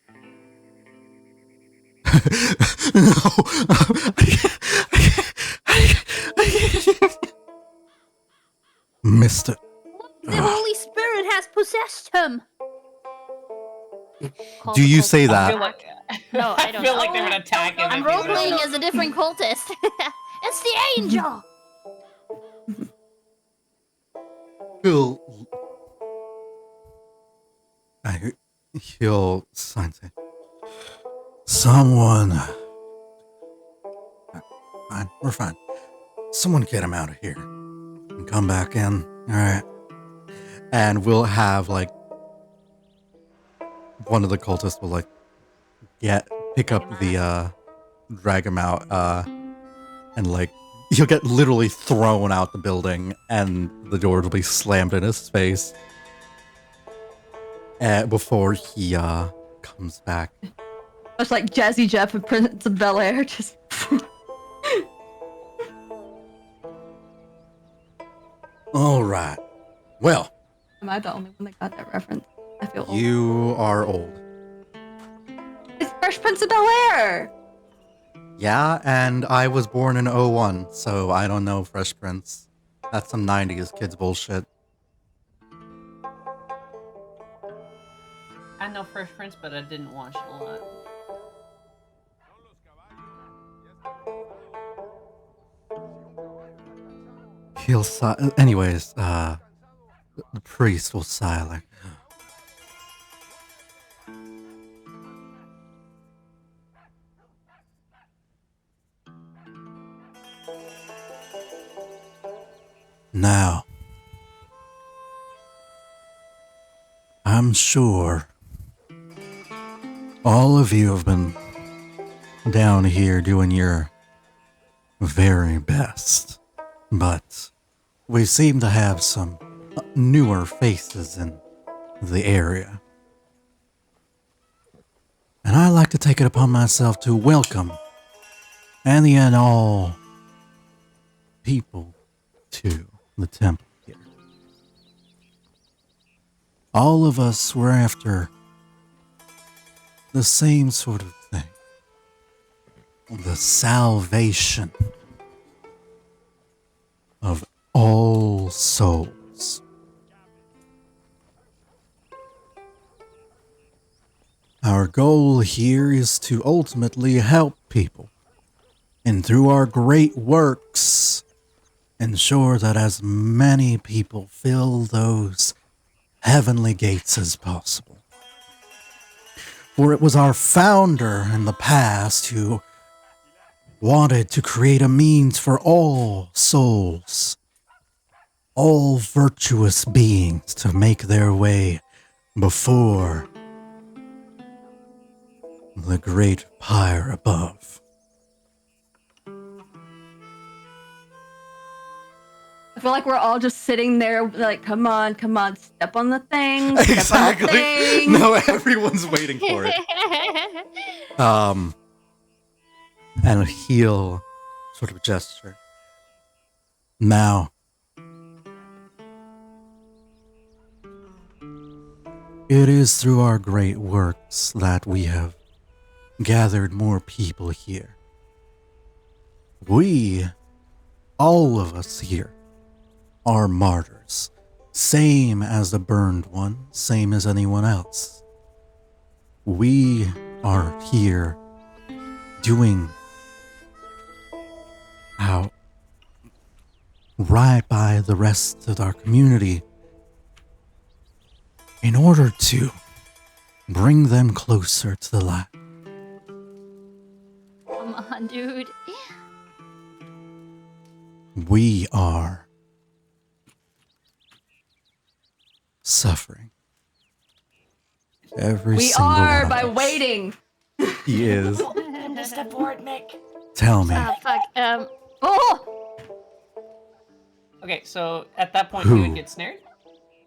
[SPEAKER 1] Mr.
[SPEAKER 6] the Holy Spirit has possessed him.
[SPEAKER 1] Do you say
[SPEAKER 4] I
[SPEAKER 1] that?
[SPEAKER 4] feel like
[SPEAKER 6] No, I don't
[SPEAKER 4] feel
[SPEAKER 6] know.
[SPEAKER 4] like they would attack him.
[SPEAKER 6] I'm
[SPEAKER 4] if he
[SPEAKER 6] role playing
[SPEAKER 4] was-
[SPEAKER 6] as a different cultist. It's the angel.
[SPEAKER 1] He'll sign say, someone. Fine, we're fine. Someone get him out of here and come back in. All right. And we'll have like one of the cultists will like pick up the drag him out and like he'll get literally thrown out the building and the doors will be slammed in his face before he comes back.
[SPEAKER 2] Much like Jazzy Jeff and Prince of Bel Air, just.
[SPEAKER 1] All right. Well,
[SPEAKER 2] Am I the only one that got that reference? I feel old.
[SPEAKER 1] you are old.
[SPEAKER 2] It's Fresh Prince of Bel Air.
[SPEAKER 1] Yeah, and I was born in '01, so I don't know Fresh Prince. That's some 90s kids bullshit.
[SPEAKER 4] no Fresh Prince, but I didn't watch it a lot.
[SPEAKER 1] He'll anyways, the priest will sigh like, now, I'm sure all of you have been down here doing your very best, but we seem to have some newer faces in the area. And I like to take it upon myself to welcome any and all people to the temple here. All of us were after the same sort of thing. The salvation of all souls. Our goal here is to ultimately help people, and through our great works, ensure that as many people fill those heavenly gates as possible. For it was our founder in the past who wanted to create a means for all souls, all virtuous beings to make their way before the great pyre above.
[SPEAKER 2] I feel like we're all just sitting there, like, come on, step on the thing. Step on the thing.
[SPEAKER 1] No, everyone's waiting for it. And he'll sort of gesture. Now, it is through our great works that we have gathered more people here. We, all of us here, are martyrs. Same as the burned one, same as anyone else. We are here doing out right by the rest of our community in order to bring them closer to the light.
[SPEAKER 3] Come on, dude.
[SPEAKER 1] We are suffering. Every
[SPEAKER 2] We
[SPEAKER 1] single
[SPEAKER 2] are
[SPEAKER 1] one
[SPEAKER 2] by
[SPEAKER 1] of us.
[SPEAKER 2] waiting.
[SPEAKER 1] He is.
[SPEAKER 6] Step forward, Mick.
[SPEAKER 1] Tell me.
[SPEAKER 3] Fuck.
[SPEAKER 2] Oh!
[SPEAKER 4] Okay, so at that point, he
[SPEAKER 1] Who?
[SPEAKER 4] would get snared?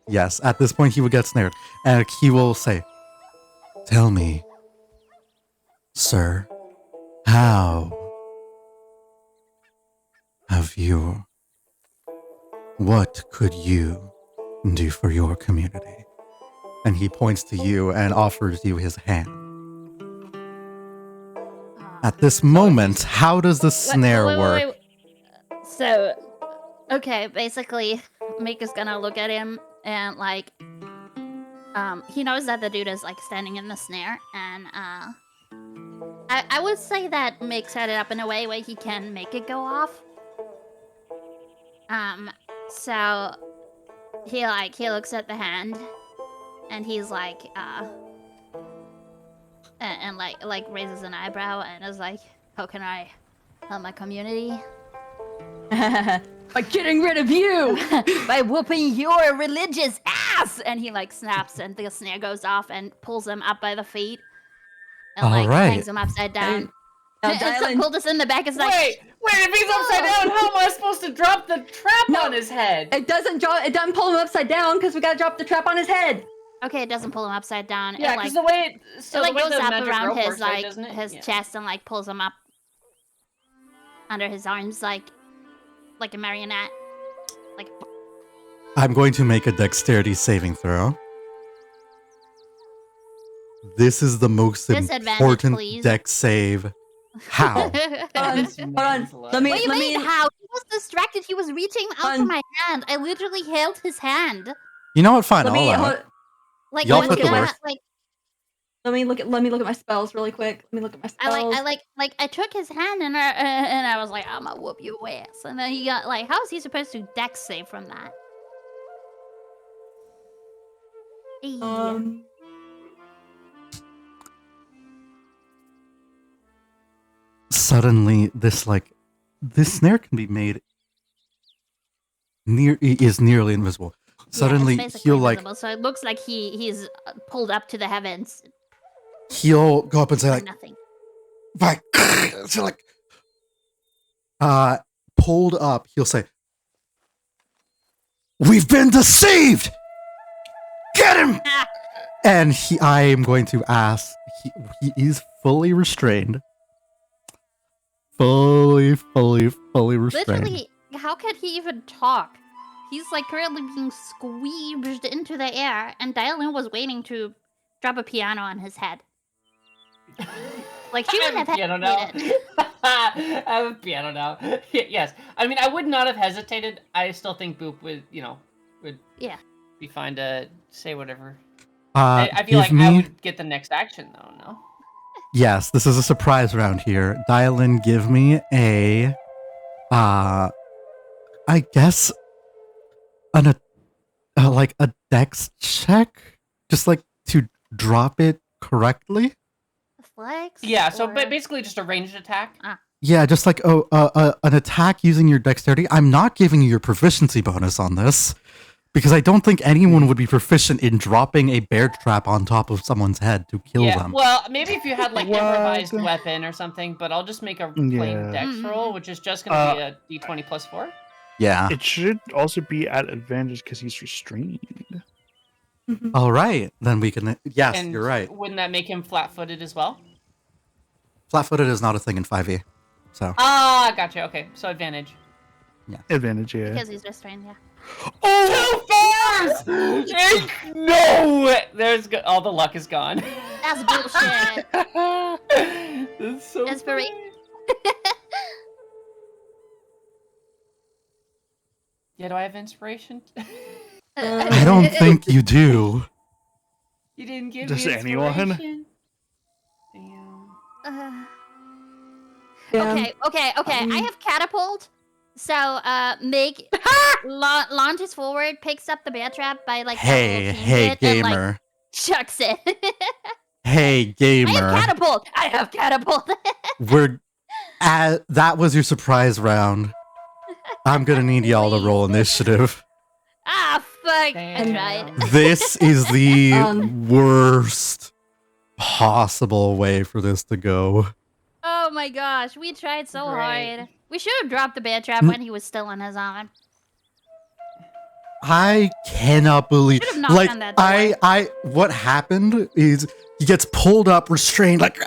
[SPEAKER 1] Yes, at this point he would get snared. And he will say, tell me, sir, how have you, what could you do for your community? And he points to you and offers you his hand. At this moment, how does the snare work?
[SPEAKER 3] Wait. So, okay, basically, Mick is gonna look at him and, like, he knows that the dude is, like, standing in the snare, and, I would say that Mick set it up in a way where he can make it go off. So, he looks at the hand, and he's like, and like raises an eyebrow and is like, how can I help my community?
[SPEAKER 2] By getting rid of you!
[SPEAKER 3] By whooping your religious ass! And he like snaps and the snare goes off and pulls him up by the feet. And like
[SPEAKER 1] Alright.
[SPEAKER 3] hangs him upside down.
[SPEAKER 2] Now,
[SPEAKER 3] And some
[SPEAKER 2] Dylan,
[SPEAKER 3] cultist in the back is like,
[SPEAKER 4] Wait, if he's upside down, how am I supposed to drop the trap
[SPEAKER 2] No.
[SPEAKER 4] on his head?
[SPEAKER 2] it doesn't pull him upside down because we gotta drop the trap on his head.
[SPEAKER 3] okay, it doesn't pull him upside down.
[SPEAKER 4] Yeah,
[SPEAKER 3] it
[SPEAKER 4] because
[SPEAKER 3] like,
[SPEAKER 4] the way
[SPEAKER 3] it like goes
[SPEAKER 4] the
[SPEAKER 3] up
[SPEAKER 4] magic
[SPEAKER 3] around
[SPEAKER 4] rope
[SPEAKER 3] his
[SPEAKER 4] works, right,
[SPEAKER 3] like
[SPEAKER 4] doesn't it?
[SPEAKER 3] his
[SPEAKER 4] Yeah.
[SPEAKER 3] chest and like pulls him up under his arms like a marionette. Like
[SPEAKER 1] I'm going to make a dexterity saving throw. This is the most
[SPEAKER 3] Disadvantage,
[SPEAKER 1] important
[SPEAKER 3] please.
[SPEAKER 1] dex save. How?
[SPEAKER 2] Hold on. Let me,
[SPEAKER 3] What do you
[SPEAKER 2] let
[SPEAKER 3] mean
[SPEAKER 2] me,
[SPEAKER 3] how? He was distracted. He was reaching out for my hand. I literally held his hand.
[SPEAKER 1] You know what? Fine,
[SPEAKER 2] let
[SPEAKER 1] I'll
[SPEAKER 2] me,
[SPEAKER 1] allow
[SPEAKER 2] hold,
[SPEAKER 1] it.
[SPEAKER 3] Like
[SPEAKER 1] Y'all
[SPEAKER 3] when
[SPEAKER 1] put
[SPEAKER 3] he
[SPEAKER 1] the
[SPEAKER 3] got,
[SPEAKER 1] work.
[SPEAKER 3] like
[SPEAKER 2] Let me look at my spells really quick. Let me look at my spells.
[SPEAKER 6] I took his hand and I was like, I'm gonna whoop your ass. And then he got like, how is he supposed to dex save from that?
[SPEAKER 1] Suddenly, this snare can be made nearly invisible. Suddenly,
[SPEAKER 6] it's basically
[SPEAKER 1] he'll like
[SPEAKER 6] invisible, so it looks like he's pulled up to the heavens.
[SPEAKER 1] he'll go up and say
[SPEAKER 6] For
[SPEAKER 1] like,
[SPEAKER 6] nothing.
[SPEAKER 1] "Like," so like, pulled up. He'll say, "We've been deceived. Get him!" And I am going to ask. He is fully restrained. Fully restrained.
[SPEAKER 6] Literally, how can he even talk? He's like currently being squeezed into the air, and Dylan was waiting to drop a piano on his head. Like she wouldn't have
[SPEAKER 4] piano now.
[SPEAKER 6] hesitated.
[SPEAKER 4] I have a piano now. Yes, I mean I would not have hesitated. I still think Boop would be fine to say whatever. I feel like I would get the next action though. No.
[SPEAKER 1] Yes, this is a surprise round here. Dylan, give me a, I guess, like a dex check, just like to drop it correctly.
[SPEAKER 6] Flex?
[SPEAKER 4] Yeah, so basically just a ranged attack.
[SPEAKER 1] Yeah, just like an attack using your dexterity. I'm not giving you your proficiency bonus on this because I don't think anyone would be proficient in dropping a bear trap on top of someone's head to kill them.
[SPEAKER 4] Well, maybe if you had like improvised weapon or something, but I'll just make a plain dex roll, which is just going to be a d20 plus 4.
[SPEAKER 1] Yeah.
[SPEAKER 5] It should also be at advantage because he's restrained.
[SPEAKER 1] All right, then we can. Yes,
[SPEAKER 4] and
[SPEAKER 1] you're right.
[SPEAKER 4] Wouldn't that make him flat-footed as well?
[SPEAKER 1] Flat-footed is not a thing in 5e, so.
[SPEAKER 4] Gotcha. Okay, so advantage.
[SPEAKER 1] Yeah.
[SPEAKER 5] Advantage, yeah.
[SPEAKER 6] Because he's restrained, yeah.
[SPEAKER 4] Oh, 2 4s! No! There's all the luck is gone.
[SPEAKER 6] That's bullshit.
[SPEAKER 4] That's so
[SPEAKER 6] Inspiration.
[SPEAKER 4] Yeah, do I have inspiration?
[SPEAKER 1] I don't think you do.
[SPEAKER 4] You didn't give
[SPEAKER 5] Does
[SPEAKER 4] me
[SPEAKER 5] anyone?
[SPEAKER 4] inspiration. Damn.
[SPEAKER 6] Okay. I have catapult. So, Meg launches forward, picks up the bear trap by like
[SPEAKER 1] Hey, gamer.
[SPEAKER 6] and, like, chucks it.
[SPEAKER 1] Hey, gamer.
[SPEAKER 6] I have catapult.
[SPEAKER 1] That was your surprise round. I'm gonna need y'all to roll initiative.
[SPEAKER 6] Fuck. I tried.
[SPEAKER 1] This is the worst possible way for this to go.
[SPEAKER 6] Oh my gosh, we tried so hard. We should have dropped the bear trap when he was still on his arm.
[SPEAKER 1] I cannot believe, like,
[SPEAKER 6] on that door.
[SPEAKER 1] what happened is he gets pulled up, restrained, like,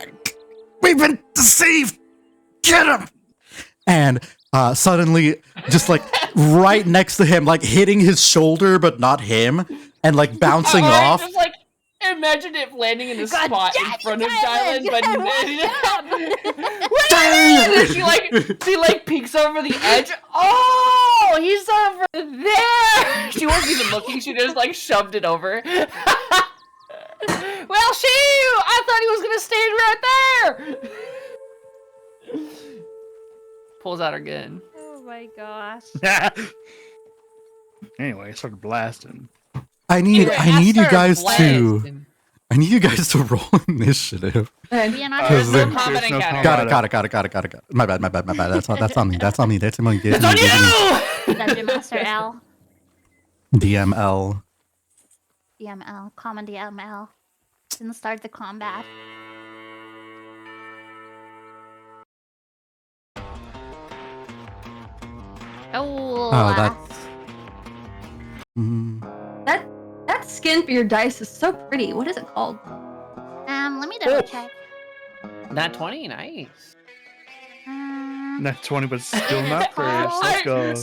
[SPEAKER 1] we've been deceived, get him! And suddenly, just like right next to him, like hitting his shoulder, but not him, and like bouncing off.
[SPEAKER 4] Just like, imagine it landing in the spot in front of Dylan, but she like peeks over the edge. Oh, he's over there. She wasn't even looking. She just like shoved it over. Well, shoot! I thought he was gonna stay right there. Pulls out her gun.
[SPEAKER 6] Oh my gosh.
[SPEAKER 5] Anyway, started blasting.
[SPEAKER 1] I need you guys to roll initiative.
[SPEAKER 6] Got it.
[SPEAKER 1] My bad. That's on me. That's on you.
[SPEAKER 6] Dungeon Master L.
[SPEAKER 1] DML.
[SPEAKER 6] DML. Common DML. Didn't start the combat. Oh,
[SPEAKER 1] that's.
[SPEAKER 2] That skin for your dice is so pretty. What is it called?
[SPEAKER 6] Let me double check.
[SPEAKER 4] Nat 20, nice.
[SPEAKER 5] Nat 20, but still not first. Let's go.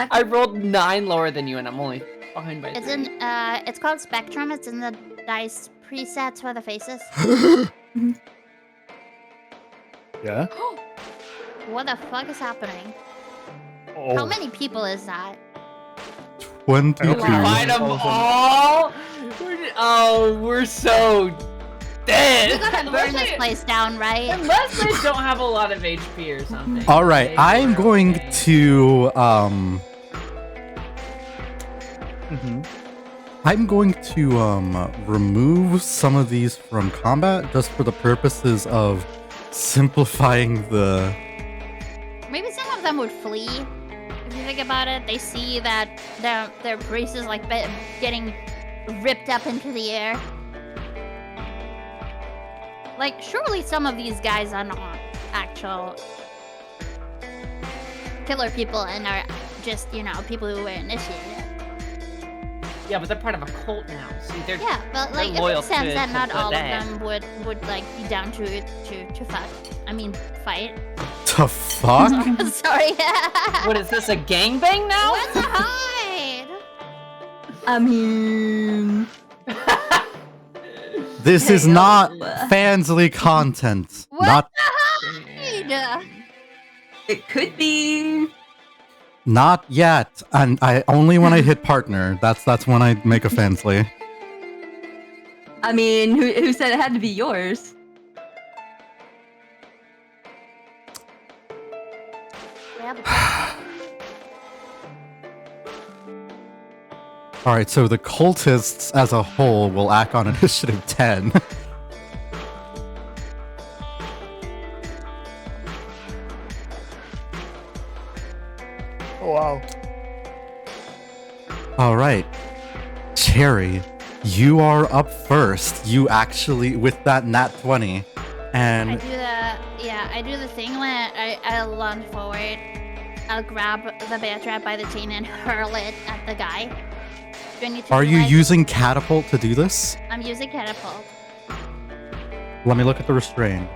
[SPEAKER 4] I rolled 9 lower than you, and I'm only behind by 3.
[SPEAKER 6] It's called Spectrum. It's in the dice presets for the faces.
[SPEAKER 5] Yeah?
[SPEAKER 6] What the fuck is happening?
[SPEAKER 5] Oh.
[SPEAKER 6] How many people is that?
[SPEAKER 1] 22.
[SPEAKER 4] Find them all. We're so dead.
[SPEAKER 6] We gotta burn this place down, right?
[SPEAKER 4] Unless they don't have a lot of HP or something.
[SPEAKER 1] All right,
[SPEAKER 4] Maybe
[SPEAKER 1] I'm
[SPEAKER 4] we're
[SPEAKER 1] going
[SPEAKER 4] okay.
[SPEAKER 1] to
[SPEAKER 5] Mhm.
[SPEAKER 1] I'm going to remove some of these from combat just for the purposes of simplifying the.
[SPEAKER 6] Maybe some of them would flee. If you think about it, they see that their priest is like getting ripped up into the air. Like, surely some of these guys are not actual killer people and are just, you know, people who were initiated.
[SPEAKER 4] Yeah, but they're part of a cult now. See, they're
[SPEAKER 6] Yeah, but like,
[SPEAKER 4] They're
[SPEAKER 6] it
[SPEAKER 4] loyal
[SPEAKER 6] makes sense
[SPEAKER 4] to-
[SPEAKER 6] that
[SPEAKER 4] to
[SPEAKER 6] not
[SPEAKER 4] the
[SPEAKER 6] all of
[SPEAKER 4] dad.
[SPEAKER 6] them would like be down to fuck. I mean, fight.
[SPEAKER 1] The fuck?
[SPEAKER 6] Sorry.
[SPEAKER 4] What is this, a gangbang now?
[SPEAKER 6] What's a hide?
[SPEAKER 2] I mean,
[SPEAKER 1] This is
[SPEAKER 2] Hey,
[SPEAKER 1] not
[SPEAKER 2] oh.
[SPEAKER 1] fansly content.
[SPEAKER 6] What
[SPEAKER 1] Not
[SPEAKER 6] hide?
[SPEAKER 2] it could be.
[SPEAKER 1] not yet. And I only when I hit partner. That's when I make a fansly.
[SPEAKER 2] I mean, who said it had to be yours?
[SPEAKER 6] Yeah, but
[SPEAKER 1] All right, so the cultists as a whole will act on initiative 10.
[SPEAKER 5] Oh wow.
[SPEAKER 1] All right, Cherry, you are up first. You actually with that nat 20, and
[SPEAKER 6] I do the thing when I lunge forward. I'll grab the bear trap by the chain and hurl it at the guy. Do I need to
[SPEAKER 1] are
[SPEAKER 6] do,
[SPEAKER 1] you
[SPEAKER 6] like-
[SPEAKER 1] using catapult to do this?
[SPEAKER 6] I'm using catapult.
[SPEAKER 1] Let me look at the restraint.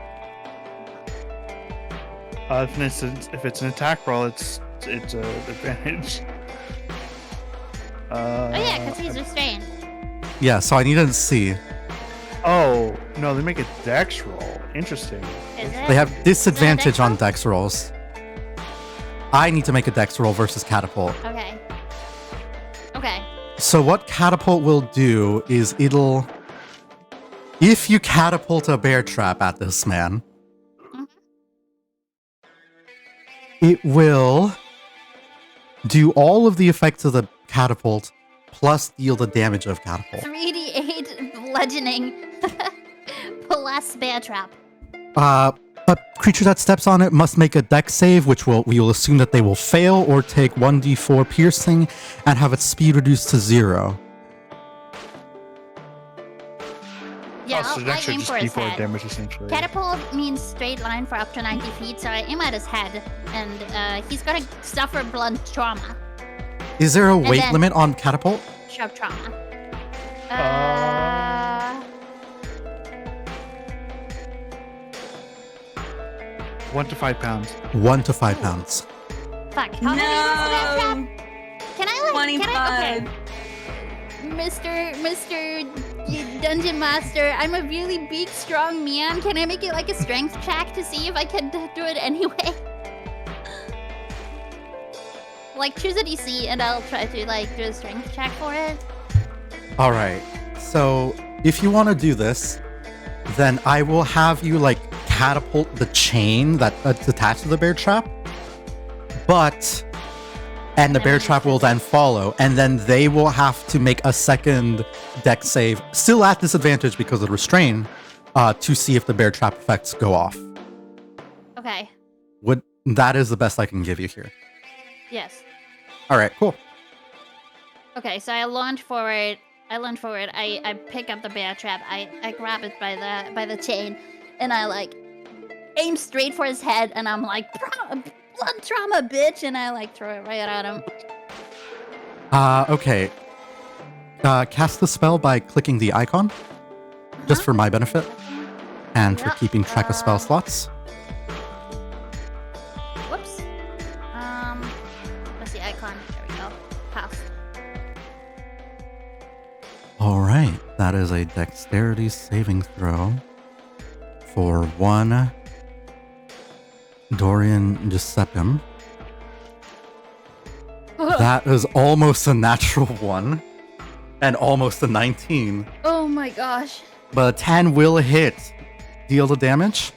[SPEAKER 5] If it's an attack roll, it's an advantage.
[SPEAKER 6] Oh yeah, because he's restrained.
[SPEAKER 1] Yeah, so I need to see.
[SPEAKER 5] Oh no, they make a dex roll. Interesting.
[SPEAKER 6] Is it?
[SPEAKER 1] They have disadvantage on
[SPEAKER 6] roll?
[SPEAKER 1] dex rolls. I need to make a dex roll versus catapult.
[SPEAKER 6] Okay. Okay.
[SPEAKER 1] So what catapult will do is it'll... If you catapult a bear trap at this man,
[SPEAKER 6] Mhm.
[SPEAKER 1] it will do all of the effects of the catapult plus deal the damage of catapult.
[SPEAKER 6] 3d8 bludgeoning plus bear trap.
[SPEAKER 1] A creature that steps on it must make a dex save, which we will assume that they will fail or take 1d4 piercing and have its speed reduced to 0.
[SPEAKER 6] Yeah,
[SPEAKER 5] so
[SPEAKER 6] I'll,
[SPEAKER 5] that
[SPEAKER 6] I
[SPEAKER 5] should
[SPEAKER 6] aim
[SPEAKER 5] just
[SPEAKER 6] for his
[SPEAKER 5] D4
[SPEAKER 6] head.
[SPEAKER 5] damage essentially.
[SPEAKER 6] Catapult means straight line for up to 90 feet, so I aim at his head, and he's gonna suffer blunt trauma.
[SPEAKER 1] Is there a weight
[SPEAKER 6] then-
[SPEAKER 1] limit on catapult?
[SPEAKER 6] Sharp trauma.
[SPEAKER 5] 1 to 5 pounds.
[SPEAKER 1] 1 to 5 pounds.
[SPEAKER 6] Fuck. How many is the bear trap?
[SPEAKER 2] No.
[SPEAKER 6] Can I like?
[SPEAKER 2] 25.
[SPEAKER 6] Can I? Okay. Mr. Dungeon Master, I'm a really big, strong man. Can I make it like a strength check to see if I can do it anyway? Like, choose a DC and I'll try to, like, do a strength check for it.
[SPEAKER 1] All right. So if you want to do this, then I will have you like catapult the chain that's attached to the bear trap. And the bear trap will then follow, and then they will have to make a second dex save, still at disadvantage because of the restrain, to see if the bear trap effects go off.
[SPEAKER 6] Okay.
[SPEAKER 1] That is the best I can give you here.
[SPEAKER 6] Yes.
[SPEAKER 1] All right, cool.
[SPEAKER 6] Okay, so I lunge forward. I pick up the bear trap. I grab it by the chain, and I like aim straight for his head, and I'm like, blood trauma, bitch, and I like throw it right at him.
[SPEAKER 1] Okay. Cast the spell by clicking the icon, just for my benefit, and for
[SPEAKER 6] Yep,
[SPEAKER 1] keeping track of spell slots.
[SPEAKER 6] Whoops. What's the icon? There we go. Pass.
[SPEAKER 1] All right, that is a dexterity saving throw for 1 Dorian Giuseppem. That is almost a natural 1. and almost a 19.
[SPEAKER 3] Oh my gosh.
[SPEAKER 1] But a 10 will hit. Deal the damage.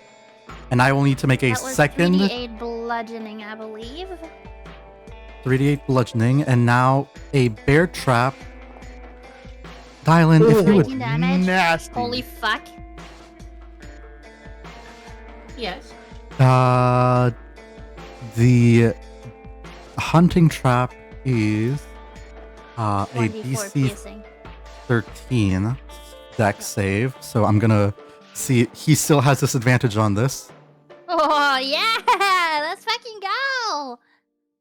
[SPEAKER 1] And I will need to make a
[SPEAKER 3] That was
[SPEAKER 1] second
[SPEAKER 3] 3d8 bludgeoning, I believe.
[SPEAKER 1] 3d8 bludgeoning, and now a bear trap. Dylan, if you would
[SPEAKER 3] 19 damage.
[SPEAKER 5] Nasty.
[SPEAKER 3] Holy fuck.
[SPEAKER 4] Yes.
[SPEAKER 1] the hunting trap is a
[SPEAKER 3] 1d4
[SPEAKER 1] DC
[SPEAKER 3] piercing.
[SPEAKER 1] 13 dex save, so I'm gonna see. He still has disadvantage on this,
[SPEAKER 3] Oh yeah! Let's fucking go!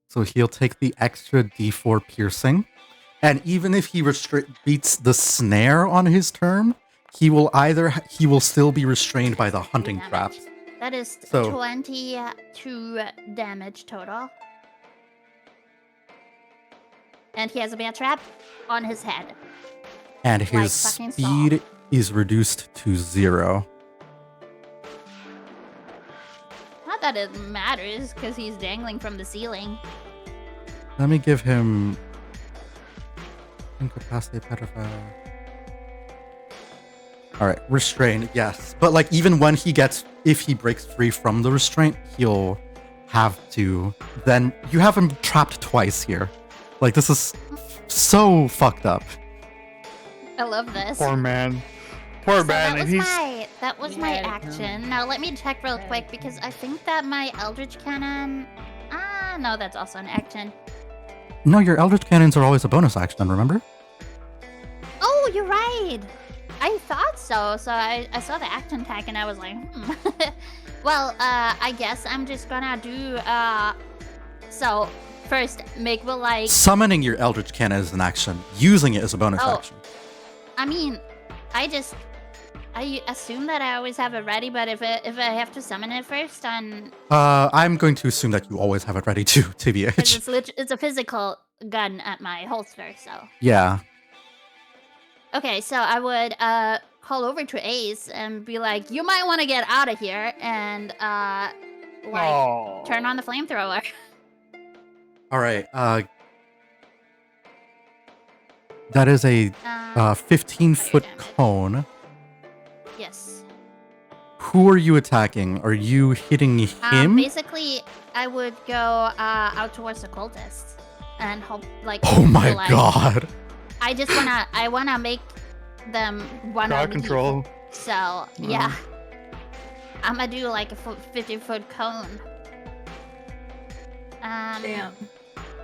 [SPEAKER 1] so he'll take the extra d4 piercing. And even if he beats the snare on his turn, he will still be restrained by the hunting
[SPEAKER 3] Damage.
[SPEAKER 1] traps.
[SPEAKER 3] That is
[SPEAKER 1] So-
[SPEAKER 3] 22 damage total. And he has a bear trap on his head.
[SPEAKER 1] And
[SPEAKER 3] Like
[SPEAKER 1] his
[SPEAKER 3] fucking
[SPEAKER 1] speed is reduced to 0.
[SPEAKER 3] Not that it matters, because he's dangling from the ceiling.
[SPEAKER 1] Let me give him incapacity, petrify. All right, restrain, yes. But like even when if he breaks free from the restraint, he'll have to. Then you have him trapped twice here. Like this is so fucked up.
[SPEAKER 3] I love this.
[SPEAKER 5] Poor man. Poor
[SPEAKER 3] So
[SPEAKER 5] man.
[SPEAKER 3] that
[SPEAKER 5] and
[SPEAKER 3] was
[SPEAKER 5] he's
[SPEAKER 3] my
[SPEAKER 4] Yeah,
[SPEAKER 3] action. Now let me check real quick because I think that my Eldritch Cannon. No, that's also an action.
[SPEAKER 1] No, your Eldritch Cannons are always a bonus action. Remember?
[SPEAKER 3] Oh, you're right. I thought so. So I saw the action tag and I was like, Well, I guess I'm just gonna do. So first, Meg will like.
[SPEAKER 1] Summoning your Eldritch Cannon is an action. Using it is a bonus
[SPEAKER 3] Oh.
[SPEAKER 1] action.
[SPEAKER 3] I mean, I assume that I always have it ready, but if I have to summon it first, then
[SPEAKER 1] I'm going to assume that you always have it ready to TBH.
[SPEAKER 3] it's a physical gun at my holster. So
[SPEAKER 1] Yeah.
[SPEAKER 3] okay, so I would call over to Ace and be like, "You might want to get out of here," and turn on the flamethrower.
[SPEAKER 1] All right. That is a 15-foot
[SPEAKER 3] damage.
[SPEAKER 1] cone.
[SPEAKER 3] Yes.
[SPEAKER 1] Who are you attacking? Are you hitting him?
[SPEAKER 3] Basically, I would go out towards the cultists and hope like.
[SPEAKER 1] Oh my
[SPEAKER 3] like,
[SPEAKER 1] god.
[SPEAKER 3] I wanna make them run
[SPEAKER 5] crowd
[SPEAKER 3] on me.
[SPEAKER 5] control.
[SPEAKER 3] So yeah, I'm gonna do like a 50-foot cone.
[SPEAKER 2] Damn.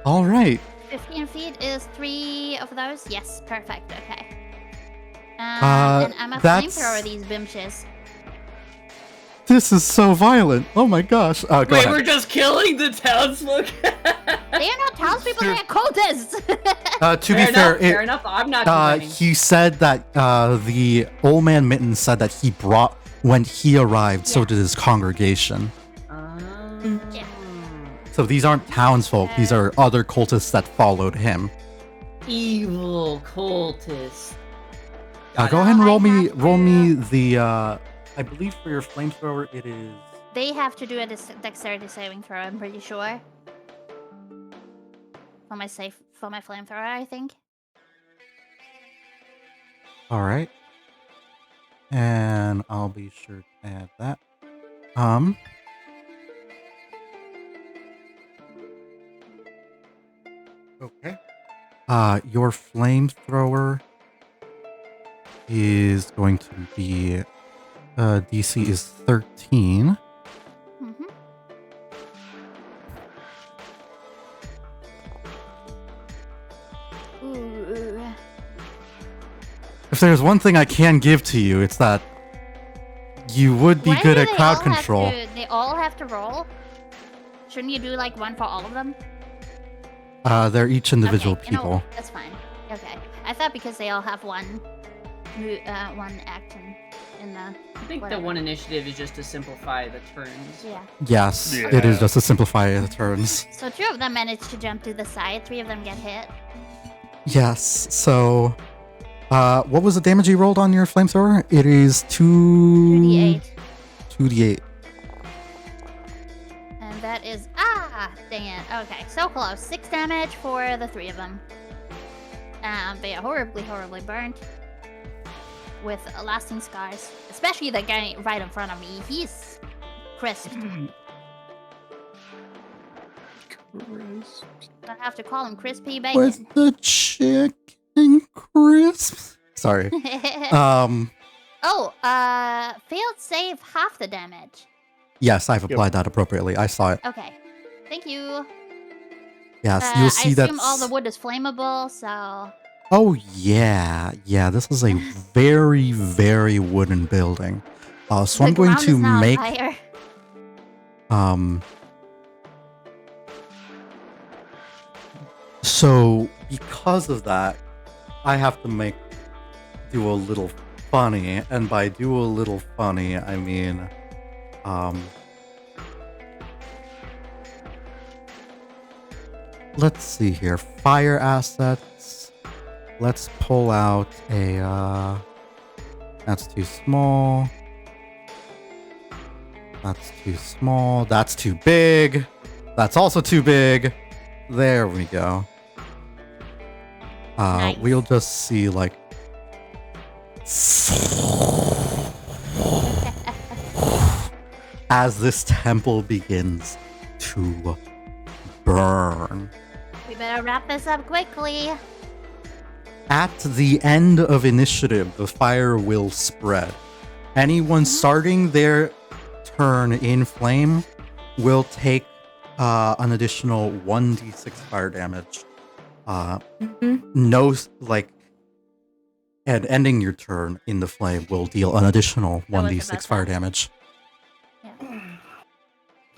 [SPEAKER 1] All right.
[SPEAKER 3] 15 feet is 3 of those. Yes, perfect. Okay. And I'm a
[SPEAKER 1] that's-
[SPEAKER 3] flamethrower these bimches.
[SPEAKER 1] This is so violent. Oh my gosh. Go
[SPEAKER 4] Wait,
[SPEAKER 1] ahead.
[SPEAKER 4] we're just killing the townsfolk.
[SPEAKER 3] They are not townspeople. They are cultists.
[SPEAKER 1] To be fair,
[SPEAKER 4] fair enough. I'm not complaining.
[SPEAKER 1] he said that the old man Mitten said that he brought when he arrived, so
[SPEAKER 3] Yeah.
[SPEAKER 1] did his congregation.
[SPEAKER 3] Yeah.
[SPEAKER 1] So these aren't townsfolk; these are other cultists that followed him.
[SPEAKER 4] Evil cultist.
[SPEAKER 1] Go ahead and
[SPEAKER 3] I
[SPEAKER 1] roll
[SPEAKER 3] have
[SPEAKER 1] me the. I believe for your flamethrower, it is.
[SPEAKER 3] They have to do a dexterity saving throw. I'm pretty sure. For my flamethrower, I think.
[SPEAKER 1] All right. And I'll be sure to add that. Okay. Your flamethrower is going to be DC is 13.
[SPEAKER 3] Mm-hmm. Ooh.
[SPEAKER 1] If there's one thing I can give to you, it's that you would be
[SPEAKER 3] Why
[SPEAKER 1] good
[SPEAKER 3] do
[SPEAKER 1] at
[SPEAKER 3] they
[SPEAKER 1] crowd
[SPEAKER 3] all have
[SPEAKER 1] control.
[SPEAKER 3] they all have to roll? Shouldn't you do like one for all of them?
[SPEAKER 1] They're each individual
[SPEAKER 3] Okay, you know,
[SPEAKER 1] people.
[SPEAKER 3] that's fine. Okay. I thought because they all have one action in the.
[SPEAKER 4] I think
[SPEAKER 3] whatever.
[SPEAKER 4] the one initiative is just to simplify the turns.
[SPEAKER 3] Yeah.
[SPEAKER 1] Yes,
[SPEAKER 5] Yeah.
[SPEAKER 1] it is just to simplify the turns.
[SPEAKER 3] So 2 of them managed to jump to the side. 3 of them get hit.
[SPEAKER 1] Yes, so what was the damage you rolled on your flamethrower? It is
[SPEAKER 3] 2d8.
[SPEAKER 1] 2d8.
[SPEAKER 3] And that is dang it. Okay, so close. 6 damage for the 3 of them.
[SPEAKER 6] they are horribly, horribly burnt with lasting scars. Especially the guy right in front of me. He's crisped. I have to call him Crispy
[SPEAKER 1] Where's
[SPEAKER 6] Bacon.
[SPEAKER 1] the chicken crisp? Sorry.
[SPEAKER 6] Failed save half the damage.
[SPEAKER 1] Yes, I've applied that appropriately. I saw it.
[SPEAKER 6] Okay. Thank you.
[SPEAKER 1] Yes, you'll see
[SPEAKER 6] I
[SPEAKER 1] that.
[SPEAKER 6] assume all the wood is flammable, so...
[SPEAKER 1] Oh, yeah. Yeah, this is a very, very wooden building. So I'm going to make... So, because of that, I have to do a little funny. And by do a little funny, I mean... let's see here. Fire assets. Let's pull out a... that's too small. That's too small. That's too big. That's also too big. There we go.
[SPEAKER 6] Nice.
[SPEAKER 1] We'll just see, like... as this temple begins to burn.
[SPEAKER 6] We better wrap this up quickly.
[SPEAKER 1] At the end of initiative, the fire will spread. Anyone starting their turn in flame will take an additional 1d6 fire damage. No, like, and ending your turn in the flame will deal an additional 1d6 fire damage.
[SPEAKER 6] Yeah.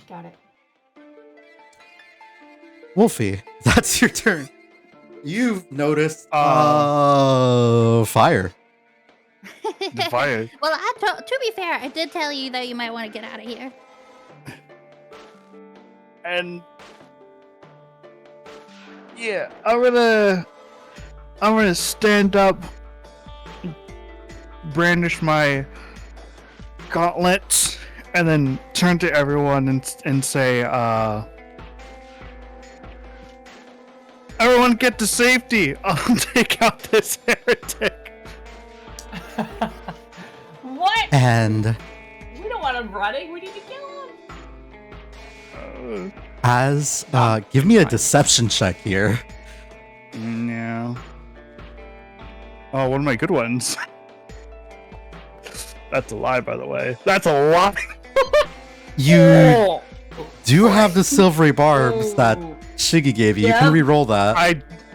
[SPEAKER 2] Got it.
[SPEAKER 1] Wolfie, that's your turn. You've noticed fire.
[SPEAKER 5] The fire.
[SPEAKER 6] Well, to be fair, I did tell you that you might want to get out of here.
[SPEAKER 5] And yeah, I'm gonna stand up, brandish my gauntlets, and then turn to everyone and say, everyone get to safety. I'll take out this heretic.
[SPEAKER 4] What?
[SPEAKER 1] And
[SPEAKER 4] We don't want him running. We need to kill him.
[SPEAKER 1] as give me a deception check here.
[SPEAKER 5] No. Oh, one of my good ones. That's a lie, by the way. That's a lie.
[SPEAKER 1] You do have the silvery barbs that Shiggy gave you. You can re-roll that.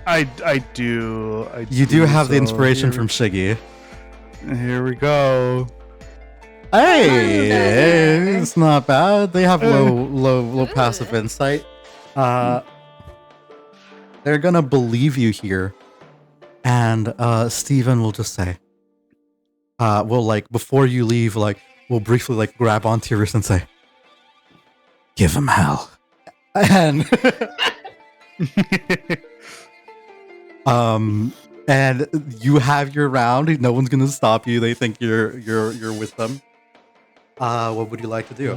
[SPEAKER 5] I do.
[SPEAKER 1] You do have the
[SPEAKER 5] so
[SPEAKER 1] inspiration from Shiggy.
[SPEAKER 5] Here we go.
[SPEAKER 1] Hey, it's not bad. They have low passive insight. They're gonna believe you here, and Steven will just say, "Well, like before you leave, like we'll briefly like grab onto your wrist and say, give him hell,' and and you have your round. No one's gonna stop you. They think you're with them. What would you like to do?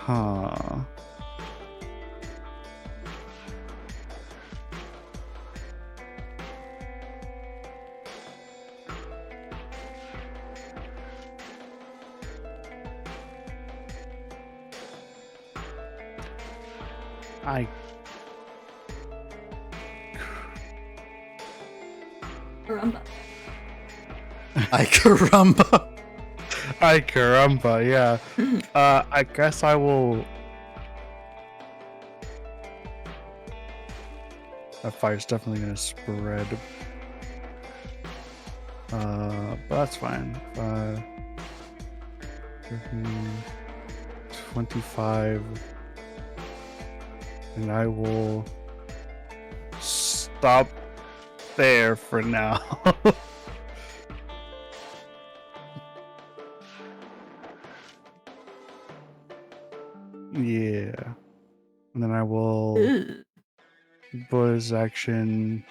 [SPEAKER 5] Huh.
[SPEAKER 2] Caramba.
[SPEAKER 1] Ay caramba.
[SPEAKER 5] Ay caramba, yeah. I guess I will. That fire's definitely gonna spread. But that's fine. 25. And I will stop there for now. Yeah. And then I will bonus action.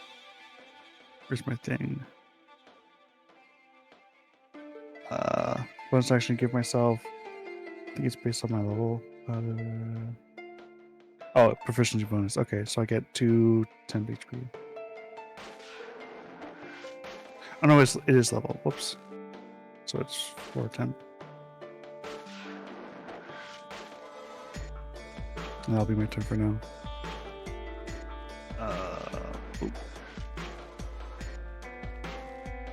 [SPEAKER 5] Where's my thing? Bonus action, give myself think it's based on my level. Oh, proficiency bonus. Okay, so I get 2 10 HP. Oh no, it is level. Whoops. So it's 4 10. And that'll be my turn for now. Oop.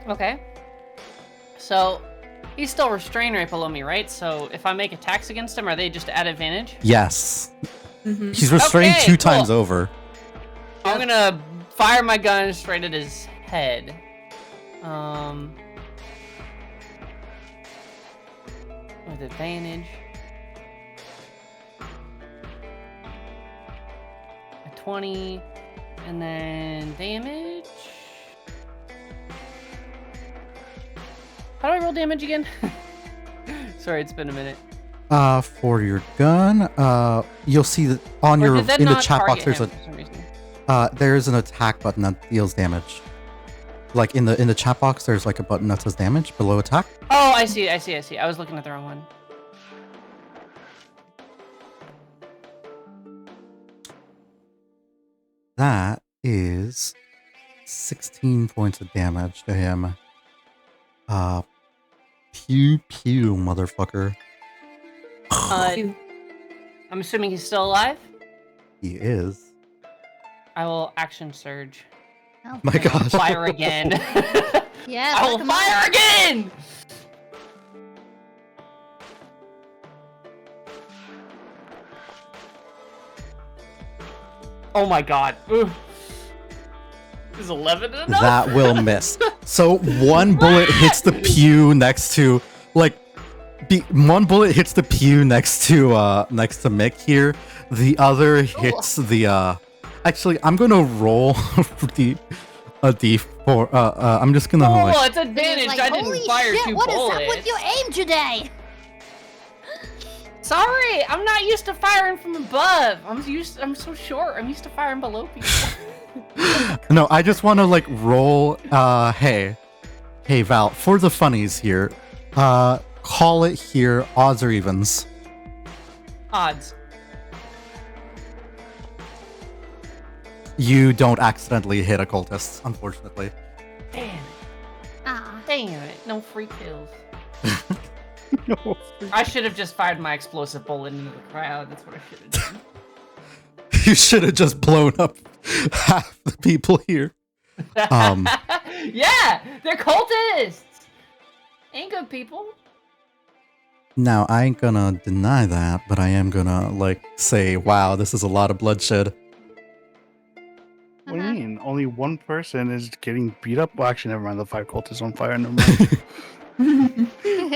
[SPEAKER 4] Okay. So he's still restrained right below me, right? So if I make attacks against him, are they just at advantage?
[SPEAKER 1] Yes.
[SPEAKER 2] Mhm.
[SPEAKER 1] He's restrained
[SPEAKER 4] Okay,
[SPEAKER 1] 2
[SPEAKER 4] cool.
[SPEAKER 1] times over.
[SPEAKER 4] I'm gonna fire my gun straight at his head. With advantage. A 20, and then damage. How do I roll damage again? Sorry, it's been a minute.
[SPEAKER 1] For your gun, you'll see that on
[SPEAKER 4] Or
[SPEAKER 1] your
[SPEAKER 4] did that
[SPEAKER 1] in the
[SPEAKER 4] not
[SPEAKER 1] chat box.
[SPEAKER 4] target
[SPEAKER 1] There's
[SPEAKER 4] him for some reason?
[SPEAKER 1] there is an attack button that deals damage. Like in the chat box, there's like a button that says damage below attack.
[SPEAKER 4] Oh, I see. I was looking at the wrong one.
[SPEAKER 1] That is 16 points of damage to him. Pew pew, motherfucker.
[SPEAKER 4] I'm assuming he's still alive.
[SPEAKER 1] He is.
[SPEAKER 4] I will action surge.
[SPEAKER 3] Oh,
[SPEAKER 1] My
[SPEAKER 4] And I'll
[SPEAKER 1] gosh.
[SPEAKER 4] fire again.
[SPEAKER 3] yeah,
[SPEAKER 4] I will
[SPEAKER 3] come on.
[SPEAKER 4] fire again. Oh my god. Ooh. Is 11 enough?
[SPEAKER 1] That will miss. So one bullet hits the pew next to one bullet hits the pew next to Mick here. The other hits the actually I'm gonna roll a d4. I'm just gonna
[SPEAKER 4] Oh, it's advantage.
[SPEAKER 3] Like,
[SPEAKER 4] I didn't
[SPEAKER 3] holy
[SPEAKER 4] fire
[SPEAKER 3] shit,
[SPEAKER 4] 2
[SPEAKER 3] what
[SPEAKER 4] bullets.
[SPEAKER 3] is up with your aim today?
[SPEAKER 4] Sorry, I'm not used to firing from above. I'm so short. I'm used to firing below people.
[SPEAKER 1] No, I just want to like roll. Hey Val, for the funnies here, call it here odds or evens.
[SPEAKER 4] Odds.
[SPEAKER 1] You don't accidentally hit a cultist, unfortunately.
[SPEAKER 4] Damn it.
[SPEAKER 3] Ah,
[SPEAKER 4] Damn it. No free kills.
[SPEAKER 5] No.
[SPEAKER 4] I should have just fired my explosive bullet into the crowd. That's what I should have done.
[SPEAKER 1] You should have just blown up half the people here.
[SPEAKER 4] Yeah, they're cultists. Ain't good people.
[SPEAKER 1] Now I ain't gonna deny that, but I am gonna like say, wow, this is a lot of bloodshed.
[SPEAKER 5] What do you mean? Only one person is getting beat up? Well, actually, never mind. The 5 cultists on fire. Never mind.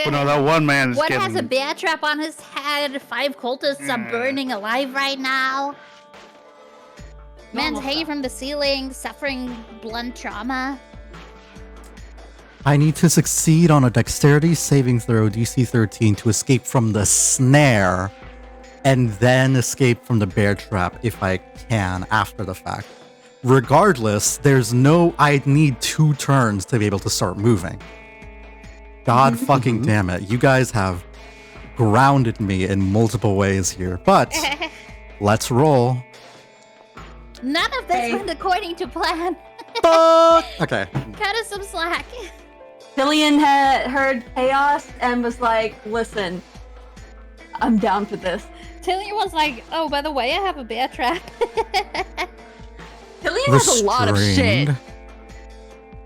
[SPEAKER 5] But no, that one man is
[SPEAKER 3] what
[SPEAKER 5] getting...
[SPEAKER 3] has a bear trap on his head? 5 cultists are burning alive right now. Man's hanging from the ceiling, suffering blunt trauma.
[SPEAKER 1] I need to succeed on a dexterity saving throw DC 13 to escape from the snare and then escape from the bear trap if I can after the fact. Regardless, I need 2 turns to be able to start moving. God fucking damn it. You guys have grounded me in multiple ways here, but let's roll.
[SPEAKER 3] None of this went according to plan.
[SPEAKER 1] Fuck! Okay.
[SPEAKER 3] Cut us some slack.
[SPEAKER 2] Killian had heard chaos and was like, listen, I'm down for this.
[SPEAKER 3] Tillian was like, oh, by the way, I have a bear trap.
[SPEAKER 2] Killian has a lot of shit.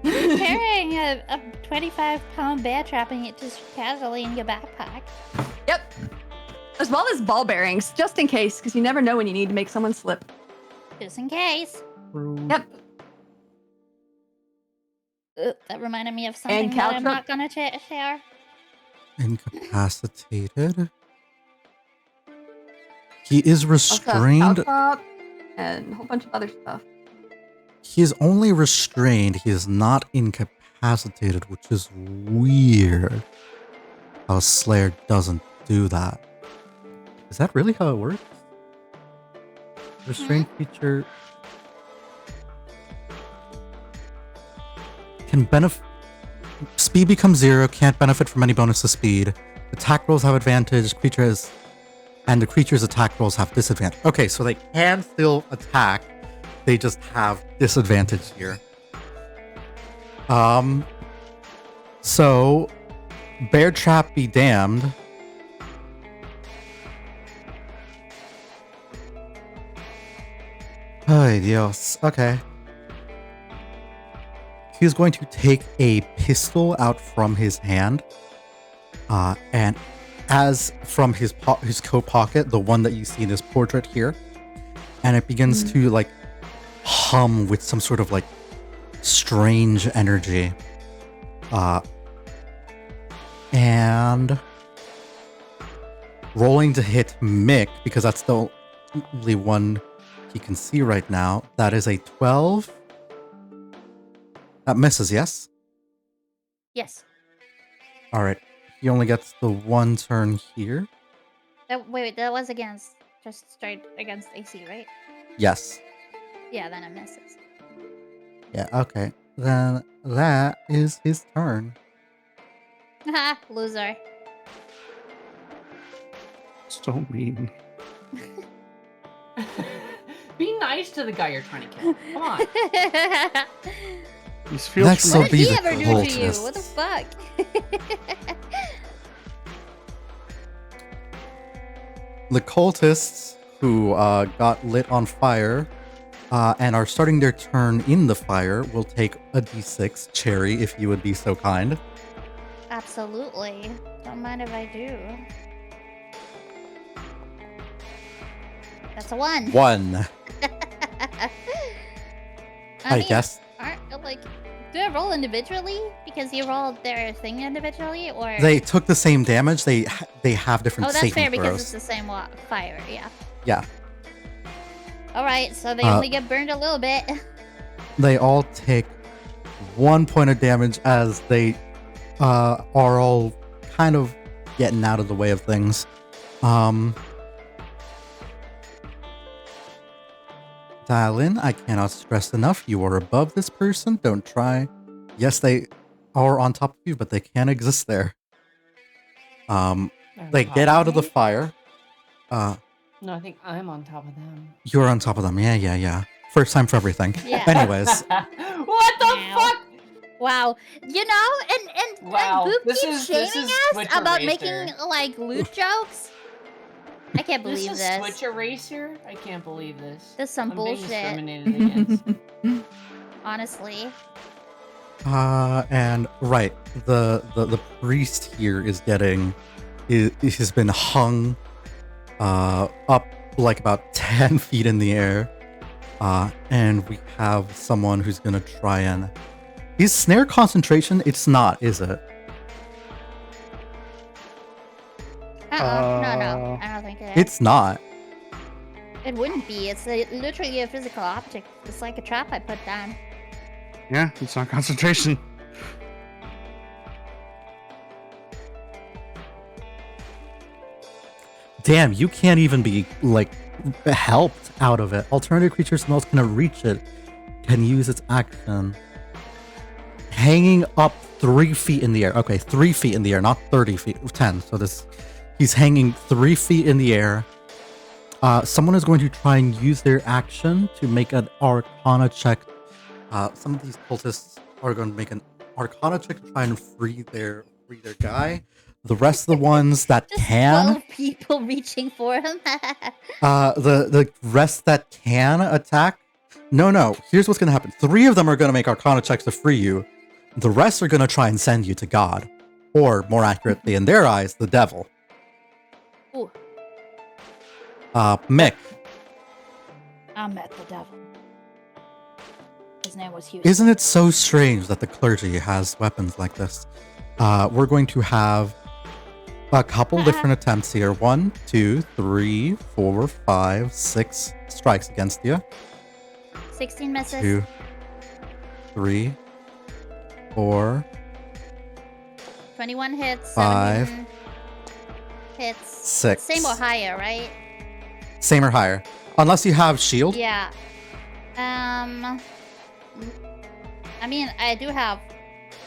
[SPEAKER 3] You're carrying a 25-pound bear trap and it just casually in your backpack.
[SPEAKER 2] Yep. As well as ball bearings, just in case, because you never know when you need to make someone slip.
[SPEAKER 3] Just in case.
[SPEAKER 2] Yep.
[SPEAKER 3] That reminded me of something
[SPEAKER 2] And
[SPEAKER 3] that I'm
[SPEAKER 2] caltrop.
[SPEAKER 3] not gonna share.
[SPEAKER 1] Incapacitated. He is
[SPEAKER 2] Also
[SPEAKER 1] restrained.
[SPEAKER 2] caltrop and a whole bunch of other stuff.
[SPEAKER 1] He is only restrained. He is not incapacitated, which is weird. How Slayer doesn't do that. Is that really how it works? Restrained creature can benefit. Speed becomes 0. Can't benefit from any bonus to speed. attack rolls have advantage, and the creature's attack rolls have disadvantage. Okay, so they can still attack. They just have disadvantage here. So bear trap be damned. Ay Dios. Okay. He's going to take a pistol out from his hand, and as from his coat pocket, the one that you see in his portrait here, and it begins to like hum with some sort of like strange energy, and rolling to hit Mick because that's the only one he can see right now. That is a 12. That misses, yes?
[SPEAKER 6] Yes.
[SPEAKER 1] All right. He only gets the one turn here.
[SPEAKER 6] Wait, that was just straight against AC, right?
[SPEAKER 1] Yes.
[SPEAKER 6] Yeah, then it misses.
[SPEAKER 1] Yeah, okay. Then that is his turn.
[SPEAKER 6] Haha, loser.
[SPEAKER 5] So mean.
[SPEAKER 4] Be nice to the guy you're trying to kill. Come on.
[SPEAKER 5] These feels
[SPEAKER 1] Next
[SPEAKER 5] from
[SPEAKER 1] will
[SPEAKER 6] What did
[SPEAKER 1] be
[SPEAKER 6] he
[SPEAKER 1] the
[SPEAKER 6] ever do to you? What the
[SPEAKER 1] cultists.
[SPEAKER 6] fuck?
[SPEAKER 1] The cultists who got lit on fire and are starting their turn in the fire will take a d6. Cherry, if you would be so kind.
[SPEAKER 6] Absolutely. Don't mind if I do. That's a 1.
[SPEAKER 1] 1. I
[SPEAKER 6] mean,
[SPEAKER 1] guess.
[SPEAKER 6] Do I roll individually? Because you rolled their thing individually, or
[SPEAKER 1] They took the same damage. They have different
[SPEAKER 6] oh, that's
[SPEAKER 1] saving
[SPEAKER 6] fair because
[SPEAKER 1] throws.
[SPEAKER 6] it's the same fire. Yeah.
[SPEAKER 1] Yeah.
[SPEAKER 6] All right, so they only get burned a little bit.
[SPEAKER 1] They all take 1 point of damage as they are all kind of getting out of the way of things. Dial in. I cannot stress enough. You are above this person. Don't try. Yes, they are on top of you, but they can't exist there. They get out of the fire.
[SPEAKER 4] No, I think I'm on top of them.
[SPEAKER 1] You're on top of them. Yeah. First time for everything.
[SPEAKER 6] Yeah.
[SPEAKER 1] Anyways,
[SPEAKER 4] What the
[SPEAKER 6] Wow.
[SPEAKER 4] fuck?
[SPEAKER 6] Wow, you know, and
[SPEAKER 4] Wow,
[SPEAKER 6] Boop
[SPEAKER 4] this
[SPEAKER 6] keeps
[SPEAKER 4] is
[SPEAKER 6] shaming
[SPEAKER 4] Switch
[SPEAKER 6] us about
[SPEAKER 4] Eraser.
[SPEAKER 6] making like loot jokes. I can't believe
[SPEAKER 4] This
[SPEAKER 6] this.
[SPEAKER 4] is Switch Eraser? I can't believe this.
[SPEAKER 6] This is some
[SPEAKER 4] I'm being
[SPEAKER 6] bullshit.
[SPEAKER 4] discriminated against.
[SPEAKER 6] Honestly.
[SPEAKER 1] and right, the priest here is getting, has been hung, up like about 10 feet in the air, and we have someone who's gonna try and. Is snare concentration? It's not, is it?
[SPEAKER 6] No, I don't think it is.
[SPEAKER 1] It's not.
[SPEAKER 6] It wouldn't be. It's literally a physical object. It's like a trap I put down.
[SPEAKER 5] Yeah, it's not concentration.
[SPEAKER 1] Damn, you can't even be like helped out of it. Alternative creatures and else can reach it, can use its action. Hanging up 3 feet in the air. Okay, 3 feet in the air, not 30 feet. 10. So he's hanging 3 feet in the air. Someone is going to try and use their action to make an Arcana check. Some of these cultists are going to make an Arcana check to try and free their guy. The rest of the ones that
[SPEAKER 6] Just
[SPEAKER 1] can,
[SPEAKER 6] 12 people reaching for him.
[SPEAKER 1] the rest that can attack. No. Here's what's going to happen. 3 of them are going to make Arcana checks to free you. The rest are going to try and send you to God, or more accurately, in their eyes, the devil.
[SPEAKER 6] Ooh.
[SPEAKER 1] Mick.
[SPEAKER 6] I met the devil. His name was Houston.
[SPEAKER 1] Isn't it so strange that the clergy has weapons like this? We're going to have a couple different attempts here. 1, 2, 3, 4, 5, 6 strikes against you.
[SPEAKER 6] 16 misses.
[SPEAKER 1] 2, 3, 4.
[SPEAKER 6] 21 hits.
[SPEAKER 1] 5.
[SPEAKER 6] 17 hits.
[SPEAKER 1] 6.
[SPEAKER 6] Same or higher, right?
[SPEAKER 1] Same or higher. Unless you have shield.
[SPEAKER 6] Yeah. I mean, I do have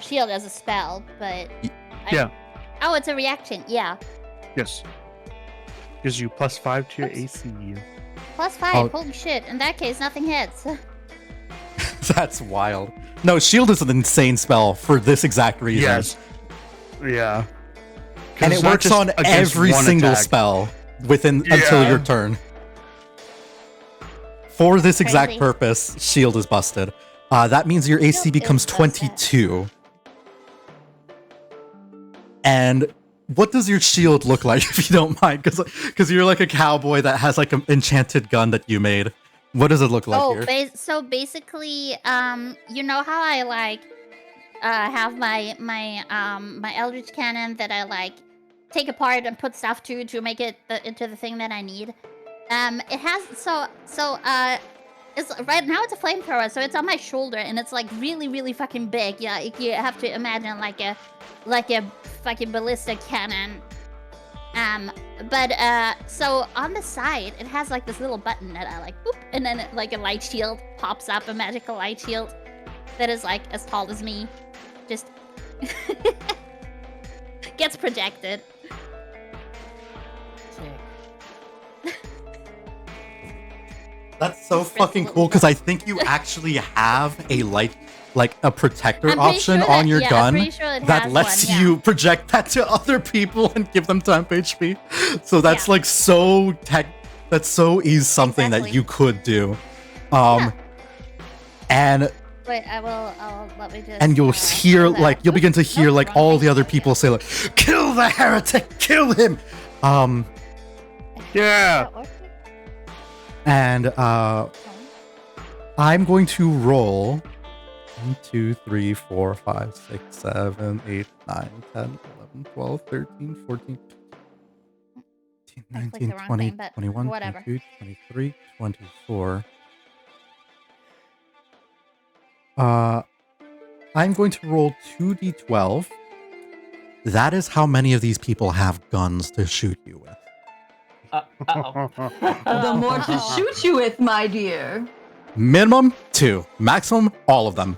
[SPEAKER 6] shield as a spell, but
[SPEAKER 5] Yeah.
[SPEAKER 6] Oh, it's a reaction. Yeah.
[SPEAKER 5] Yes. Gives you +5 to your
[SPEAKER 6] Oops.
[SPEAKER 5] AC.
[SPEAKER 6] +5.
[SPEAKER 1] Oh.
[SPEAKER 6] Holy shit. In that case, nothing hits.
[SPEAKER 1] That's wild. No, shield is an insane spell for this exact reason.
[SPEAKER 5] Yes. Yeah. 'Cause
[SPEAKER 1] And
[SPEAKER 5] it's
[SPEAKER 1] it
[SPEAKER 5] not
[SPEAKER 1] works
[SPEAKER 5] just
[SPEAKER 1] on
[SPEAKER 5] against
[SPEAKER 1] every
[SPEAKER 5] one
[SPEAKER 1] single
[SPEAKER 5] attack.
[SPEAKER 1] spell until
[SPEAKER 5] Yeah.
[SPEAKER 1] your turn. For this exact
[SPEAKER 6] Crazy.
[SPEAKER 1] purpose, shield is busted. That means your AC
[SPEAKER 6] Shield
[SPEAKER 1] becomes
[SPEAKER 6] is busted.
[SPEAKER 1] 22. And what does your shield look like, if you don't mind? Because you're like a cowboy that has like an enchanted gun that you made. What does it look like here?
[SPEAKER 6] So basically, you know how I like have my eldritch cannon that I like take apart and put stuff to make it into the thing that I need. It has it's right now it's a flamethrower, so it's on my shoulder and it's like really fucking big. Yeah, you have to imagine like a fucking ballistic cannon. But so on the side it has like this little button that I like boop, and then like a light shield pops up, a magical light shield that is like as tall as me, just gets projected.
[SPEAKER 1] That's so fucking cool, because I think you actually have a a protector
[SPEAKER 6] I'm pretty
[SPEAKER 1] option
[SPEAKER 6] sure
[SPEAKER 1] on
[SPEAKER 6] that-
[SPEAKER 1] your
[SPEAKER 6] yeah, I'm
[SPEAKER 1] gun
[SPEAKER 6] pretty sure it
[SPEAKER 1] that
[SPEAKER 6] has
[SPEAKER 1] lets
[SPEAKER 6] one, yeah.
[SPEAKER 1] you project that to other people and give them temp HP. So that's
[SPEAKER 6] Yeah.
[SPEAKER 1] like that so is something that
[SPEAKER 6] Exactly.
[SPEAKER 1] you could do.
[SPEAKER 6] Yeah.
[SPEAKER 1] And
[SPEAKER 6] Wait, I'll let me just.
[SPEAKER 1] and you'll hear
[SPEAKER 6] hold that.
[SPEAKER 1] like you'll begin to
[SPEAKER 6] Oops,
[SPEAKER 1] hear
[SPEAKER 6] nope,
[SPEAKER 1] like
[SPEAKER 6] wrong
[SPEAKER 1] all
[SPEAKER 6] thing.
[SPEAKER 1] the other people say like, kill the heretic, kill him.
[SPEAKER 5] Yeah.
[SPEAKER 6] Oh, okay.
[SPEAKER 1] And I'm going to roll 1, 2, 3, 4, 5, 6, 7, 8, 9, 10, 11, 12, 13, 14, 15,
[SPEAKER 6] I clicked
[SPEAKER 1] 19,
[SPEAKER 6] the wrong
[SPEAKER 1] 20,
[SPEAKER 6] thing, but
[SPEAKER 1] 21,
[SPEAKER 6] whatever.
[SPEAKER 1] 22, 23, 24. I'm going to roll 2d12. That is how many of these people have guns to shoot you with.
[SPEAKER 4] Uh-oh.
[SPEAKER 2] The more to shoot you with, my dear.
[SPEAKER 1] Minimum 2. Maximum, all of them.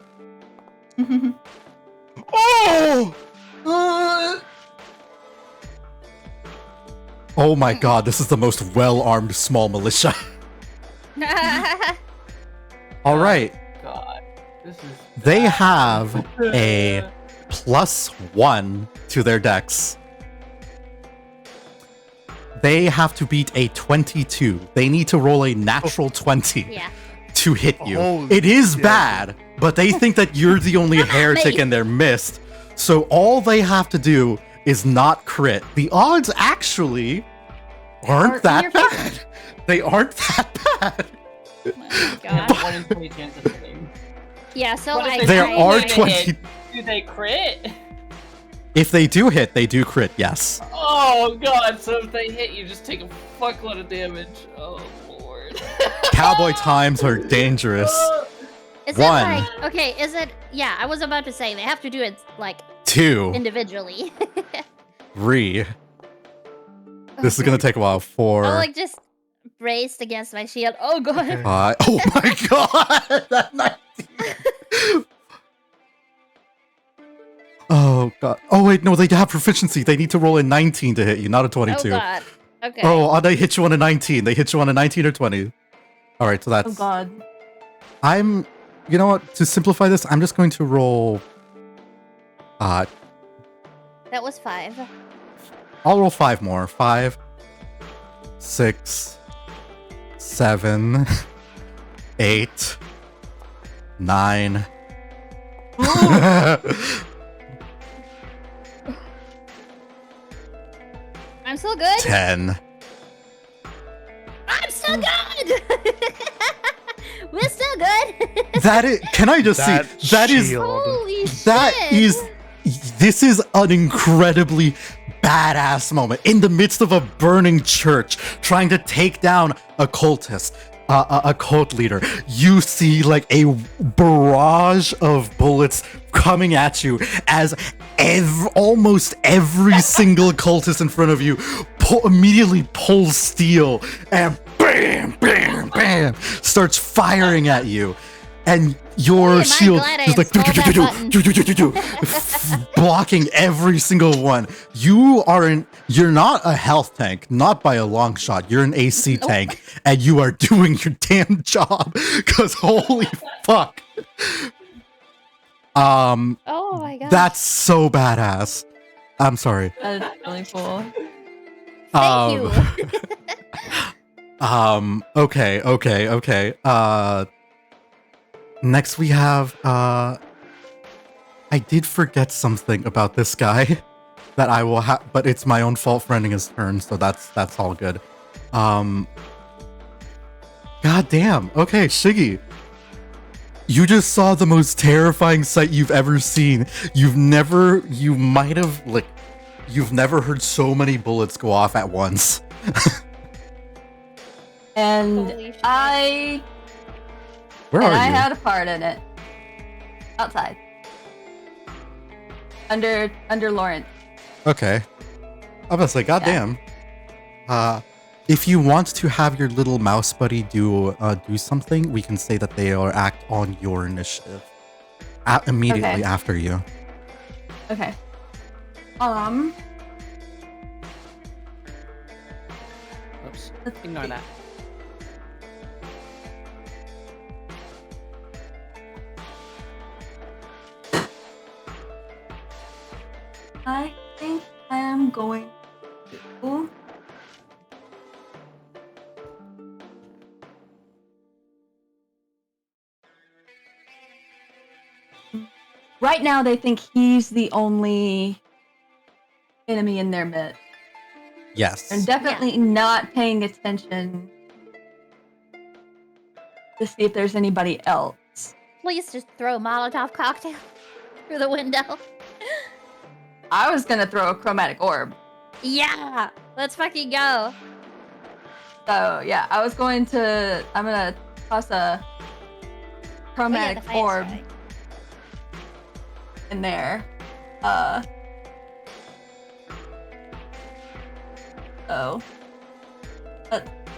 [SPEAKER 1] Oh! Oh my god, this is the most well-armed small militia. Alright,
[SPEAKER 4] God. This is
[SPEAKER 1] they have a +1 to their dex. They have to beat a 22. They need to roll a natural 20
[SPEAKER 6] Yeah.
[SPEAKER 1] to hit you.
[SPEAKER 5] Holy
[SPEAKER 1] It is
[SPEAKER 5] shit.
[SPEAKER 1] bad, but they think that you're the only heretic
[SPEAKER 6] Me.
[SPEAKER 1] in their midst. So all they have to do is not crit. The odds actually aren't
[SPEAKER 2] Are in
[SPEAKER 1] that
[SPEAKER 2] your
[SPEAKER 1] bad. They aren't that bad.
[SPEAKER 6] Oh my
[SPEAKER 4] They have
[SPEAKER 6] god.
[SPEAKER 4] 1 in 20 chance of hitting.
[SPEAKER 6] Yeah. So
[SPEAKER 4] What if
[SPEAKER 6] I.
[SPEAKER 4] they
[SPEAKER 1] There
[SPEAKER 6] I-
[SPEAKER 1] are
[SPEAKER 4] hit?
[SPEAKER 1] 20.
[SPEAKER 4] Do they crit?
[SPEAKER 1] If they do hit, they do crit, yes.
[SPEAKER 4] Oh god, so if they hit you, just take a fuckload of damage. Oh lord.
[SPEAKER 1] Cowboy times are dangerous.
[SPEAKER 6] Is
[SPEAKER 1] One.
[SPEAKER 6] it like okay? Is it? Yeah, I was about to say they have to do it like
[SPEAKER 1] 2,
[SPEAKER 6] individually.
[SPEAKER 1] 3. This is gonna take a while. 4.
[SPEAKER 6] I'm like just braced against my shield. Oh god.
[SPEAKER 5] Okay.
[SPEAKER 1] 5. Oh my god! That 19. Oh god. Oh wait, no, they have proficiency. They need to roll a 19 to hit you, not a 22.
[SPEAKER 6] Oh god. Okay.
[SPEAKER 1] Oh, they hit you on a 19. They hit you on a 19 or 20. All right, so that's.
[SPEAKER 2] Oh god.
[SPEAKER 1] You know what? To simplify this, I'm just going to roll.
[SPEAKER 6] That was 5.
[SPEAKER 1] I'll roll 5 more. 5, 6, 7, 8, 9.
[SPEAKER 6] I'm still good.
[SPEAKER 1] 10.
[SPEAKER 6] I'm still good. We're still good.
[SPEAKER 1] That is. Can I just
[SPEAKER 5] That
[SPEAKER 1] see? That is.
[SPEAKER 5] shield.
[SPEAKER 6] Holy shit.
[SPEAKER 1] That is. This is an incredibly badass moment in the midst of a burning church, trying to take down a cultist, a cult leader. You see like a barrage of bullets coming at you as almost every single cultist in front of you immediately pulls steel and bam, bam, bam, starts firing at you. and your
[SPEAKER 6] Am I
[SPEAKER 1] shield
[SPEAKER 6] glad I
[SPEAKER 1] is like
[SPEAKER 6] installed that
[SPEAKER 1] blocking every single one. You're not a health tank, not by a long shot. You're an AC
[SPEAKER 6] Nope.
[SPEAKER 1] tank, and you are doing your damn job. Cause holy fuck.
[SPEAKER 6] Oh my gosh.
[SPEAKER 1] That's so badass. I'm sorry.
[SPEAKER 2] That's really cool.
[SPEAKER 6] Thank you.
[SPEAKER 1] Okay. Next we have I did forget something about this guy that I will have, but it's my own fault for ending his turn, so that's all good. God damn. Okay, Shiggy. You just saw the most terrifying sight you've ever seen. You've never heard so many bullets go off at once.
[SPEAKER 2] And
[SPEAKER 6] Holy shit.
[SPEAKER 2] I
[SPEAKER 1] Where are you?
[SPEAKER 2] had a part in it. Outside. Under Lawrence.
[SPEAKER 1] Okay. I was like, goddamn. If you want to have your little mouse buddy do something, we can say that they are act on your initiative. Immediately
[SPEAKER 2] Okay.
[SPEAKER 1] after you.
[SPEAKER 2] Okay.
[SPEAKER 4] Oops. Ignore that.
[SPEAKER 2] I think I am going to. Right now, they think he's the only enemy in their midst.
[SPEAKER 1] Yes.
[SPEAKER 2] They're definitely not paying attention to see if there's anybody else.
[SPEAKER 6] Please just throw a Molotov cocktail through the window.
[SPEAKER 2] I was gonna throw a chromatic orb.
[SPEAKER 6] Yeah, let's fucking go.
[SPEAKER 2] So yeah, I'm gonna toss a chromatic
[SPEAKER 6] the fire's
[SPEAKER 2] orb
[SPEAKER 6] starting.
[SPEAKER 2] in there. So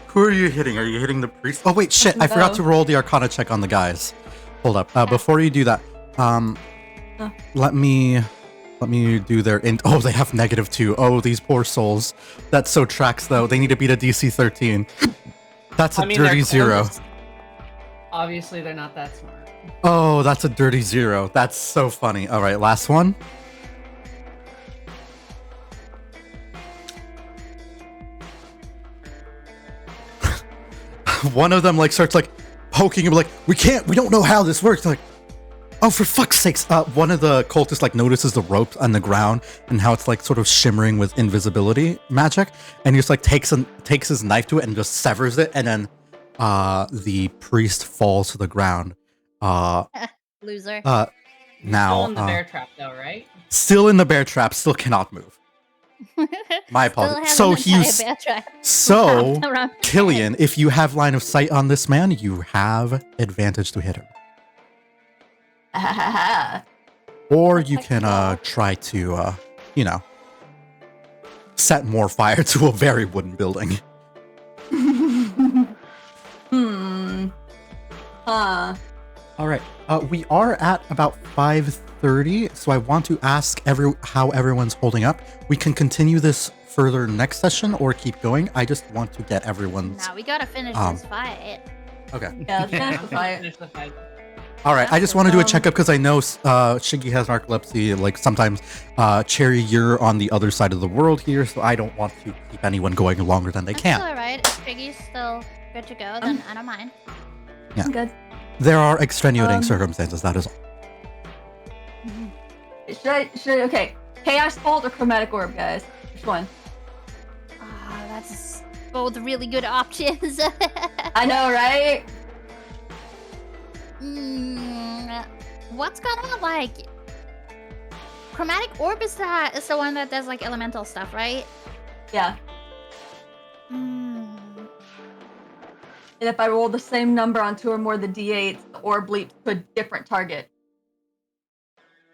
[SPEAKER 1] Who are you hitting? Are you hitting the priest? Oh wait, shit! I forgot
[SPEAKER 2] No.
[SPEAKER 1] to roll the Arcana check on the guys. Hold up. Before you do that, let me do their oh, they have -2. Oh, these poor souls. That so tracks though. They need to beat a DC 13. That's a
[SPEAKER 4] they're
[SPEAKER 1] dirty 0.
[SPEAKER 4] close. Obviously, they're not that smart.
[SPEAKER 1] Oh, that's a dirty 0. That's so funny. All right, last one. One of them like starts like poking him like, we don't know how this works. Like, oh, for fuck's sakes. One of the cultists like notices the rope on the ground and how it's like sort of shimmering with invisibility magic, and he just like takes his knife to it and just severs it, and then the priest falls to the ground.
[SPEAKER 6] Loser.
[SPEAKER 1] Now
[SPEAKER 4] Still in the bear trap, though, right?
[SPEAKER 1] still in the bear trap, still cannot move. My apologies. So so Killian, if you have line of sight on this man, you have advantage to hit him. Or you can try to set more fire to a very wooden building. All right. We are at about 5:30, so I want to ask how everyone's holding up. We can continue this further next session or keep going. I just want to get everyone's.
[SPEAKER 6] Now we gotta finish this fight.
[SPEAKER 1] Okay.
[SPEAKER 2] yeah, let's finish the fight.
[SPEAKER 4] Finish the fight.
[SPEAKER 1] All right. I just want to do a checkup because I know Shiggy has narcolepsy. Like sometimes, Cherry, you're on the other side of the world here, so I don't want to keep anyone going longer than they
[SPEAKER 6] That's
[SPEAKER 1] can.
[SPEAKER 6] still alright. If Piggy's still good to go, then I don't mind.
[SPEAKER 1] Yeah.
[SPEAKER 2] I'm good.
[SPEAKER 1] There are extenuating circumstances. That is all.
[SPEAKER 2] Okay. Chaos Bolt or Chromatic Orb, guys? Which one?
[SPEAKER 6] That's both really good options.
[SPEAKER 2] I know, right?
[SPEAKER 6] What's gonna like Chromatic Orb is the one that does like elemental stuff, right?
[SPEAKER 2] Yeah. And if I roll the same number on 2 or more of the d8s, the orb leaps to a different target.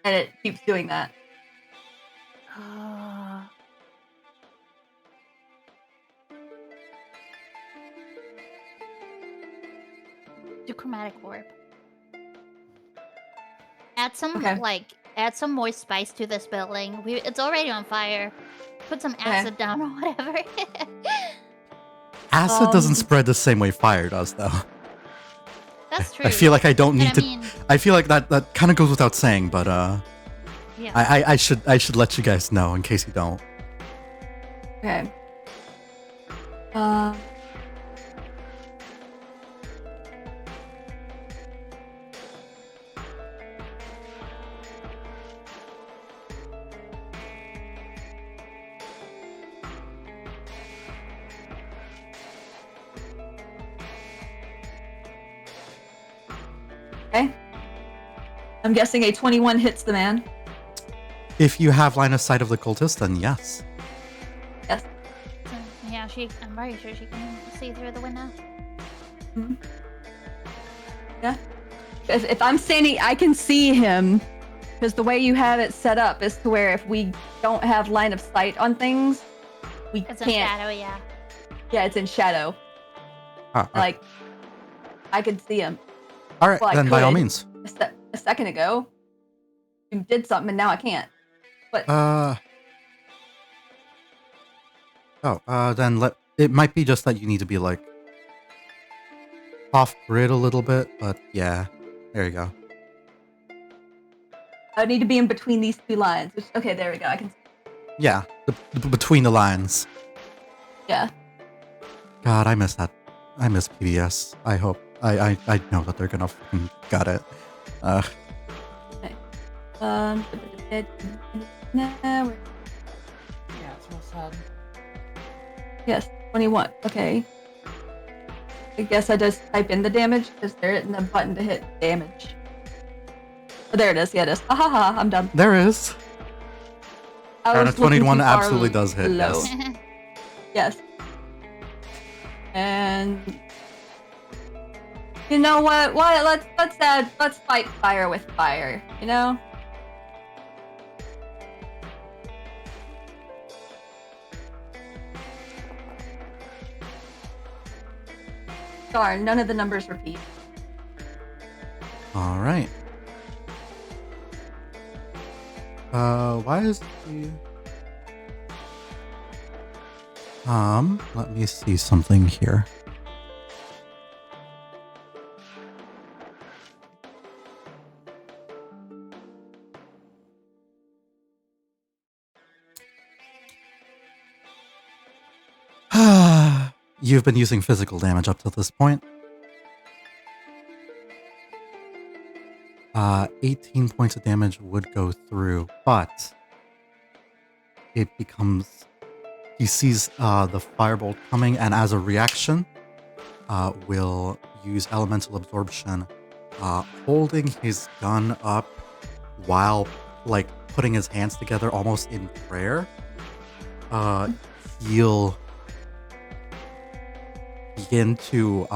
[SPEAKER 2] And it keeps doing that.
[SPEAKER 6] Do Chromatic Orb. add some add some more spice to this building. It's already on fire. Put some acid down or whatever.
[SPEAKER 1] Acid doesn't spread the same way fire does, though.
[SPEAKER 6] That's true.
[SPEAKER 1] I feel like I don't need to.
[SPEAKER 6] mean,
[SPEAKER 1] I feel like that kind of goes without saying, but
[SPEAKER 6] yeah.
[SPEAKER 1] I should let you guys know in case you don't.
[SPEAKER 2] Okay. Okay. I'm guessing a 21 hits the man.
[SPEAKER 1] If you have line of sight of the cultist, then yes.
[SPEAKER 2] Yes.
[SPEAKER 6] Yeah, I'm very sure she can see through the window.
[SPEAKER 2] Mm-hmm. Yeah. If I'm standing, I can see him. Because the way you have it set up is to where if we don't have line of sight on things, we
[SPEAKER 6] It's
[SPEAKER 2] can't.
[SPEAKER 6] in shadow, yeah.
[SPEAKER 2] Yeah, it's in shadow. Like, I could see him.
[SPEAKER 1] All right,
[SPEAKER 2] Well, I
[SPEAKER 1] then by all
[SPEAKER 2] could
[SPEAKER 1] means.
[SPEAKER 2] A second ago, you did something and now I can't. But
[SPEAKER 1] then it might be just that you need to be like off grid a little bit, but yeah, there you go.
[SPEAKER 2] I need to be in between these two lines. Okay, there we go. I can.
[SPEAKER 1] Yeah, between the lines.
[SPEAKER 2] Yeah.
[SPEAKER 1] God, I miss that. I miss PBS. I hope. I know that they're gonna fucking gut it.
[SPEAKER 2] Okay. No,
[SPEAKER 4] Yeah, it's real sad.
[SPEAKER 2] yes, 21. Okay. I guess I just type in the damage because there isn't a button to hit damage. Oh, there it is. Yeah, it is. Ha ha ha! I'm done.
[SPEAKER 1] There is.
[SPEAKER 2] I
[SPEAKER 1] And a
[SPEAKER 2] was looking
[SPEAKER 1] 21
[SPEAKER 2] too far
[SPEAKER 1] absolutely does hit.
[SPEAKER 2] low.
[SPEAKER 1] Yes.
[SPEAKER 2] Yes. And you know what? Let's fight fire with fire. You know. Darn, none of the numbers repeat.
[SPEAKER 1] All right. Why is the... let me see something here. You've been using physical damage up to this point. 18 points of damage would go through, but it becomes... He sees the firebolt coming, and as a reaction, will use elemental absorption, holding his gun up while, like, putting his hands together almost in prayer. He'll begin to...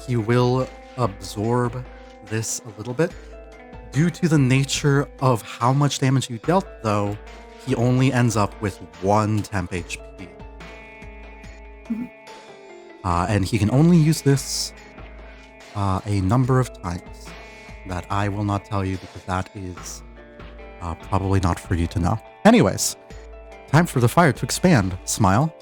[SPEAKER 1] he will absorb this a little bit. Due to the nature of how much damage you dealt, though, he only ends up with 1 temp HP. And he can only use this a number of times that I will not tell you because that is probably not for you to know. Anyways, time for the fire to expand. Smile.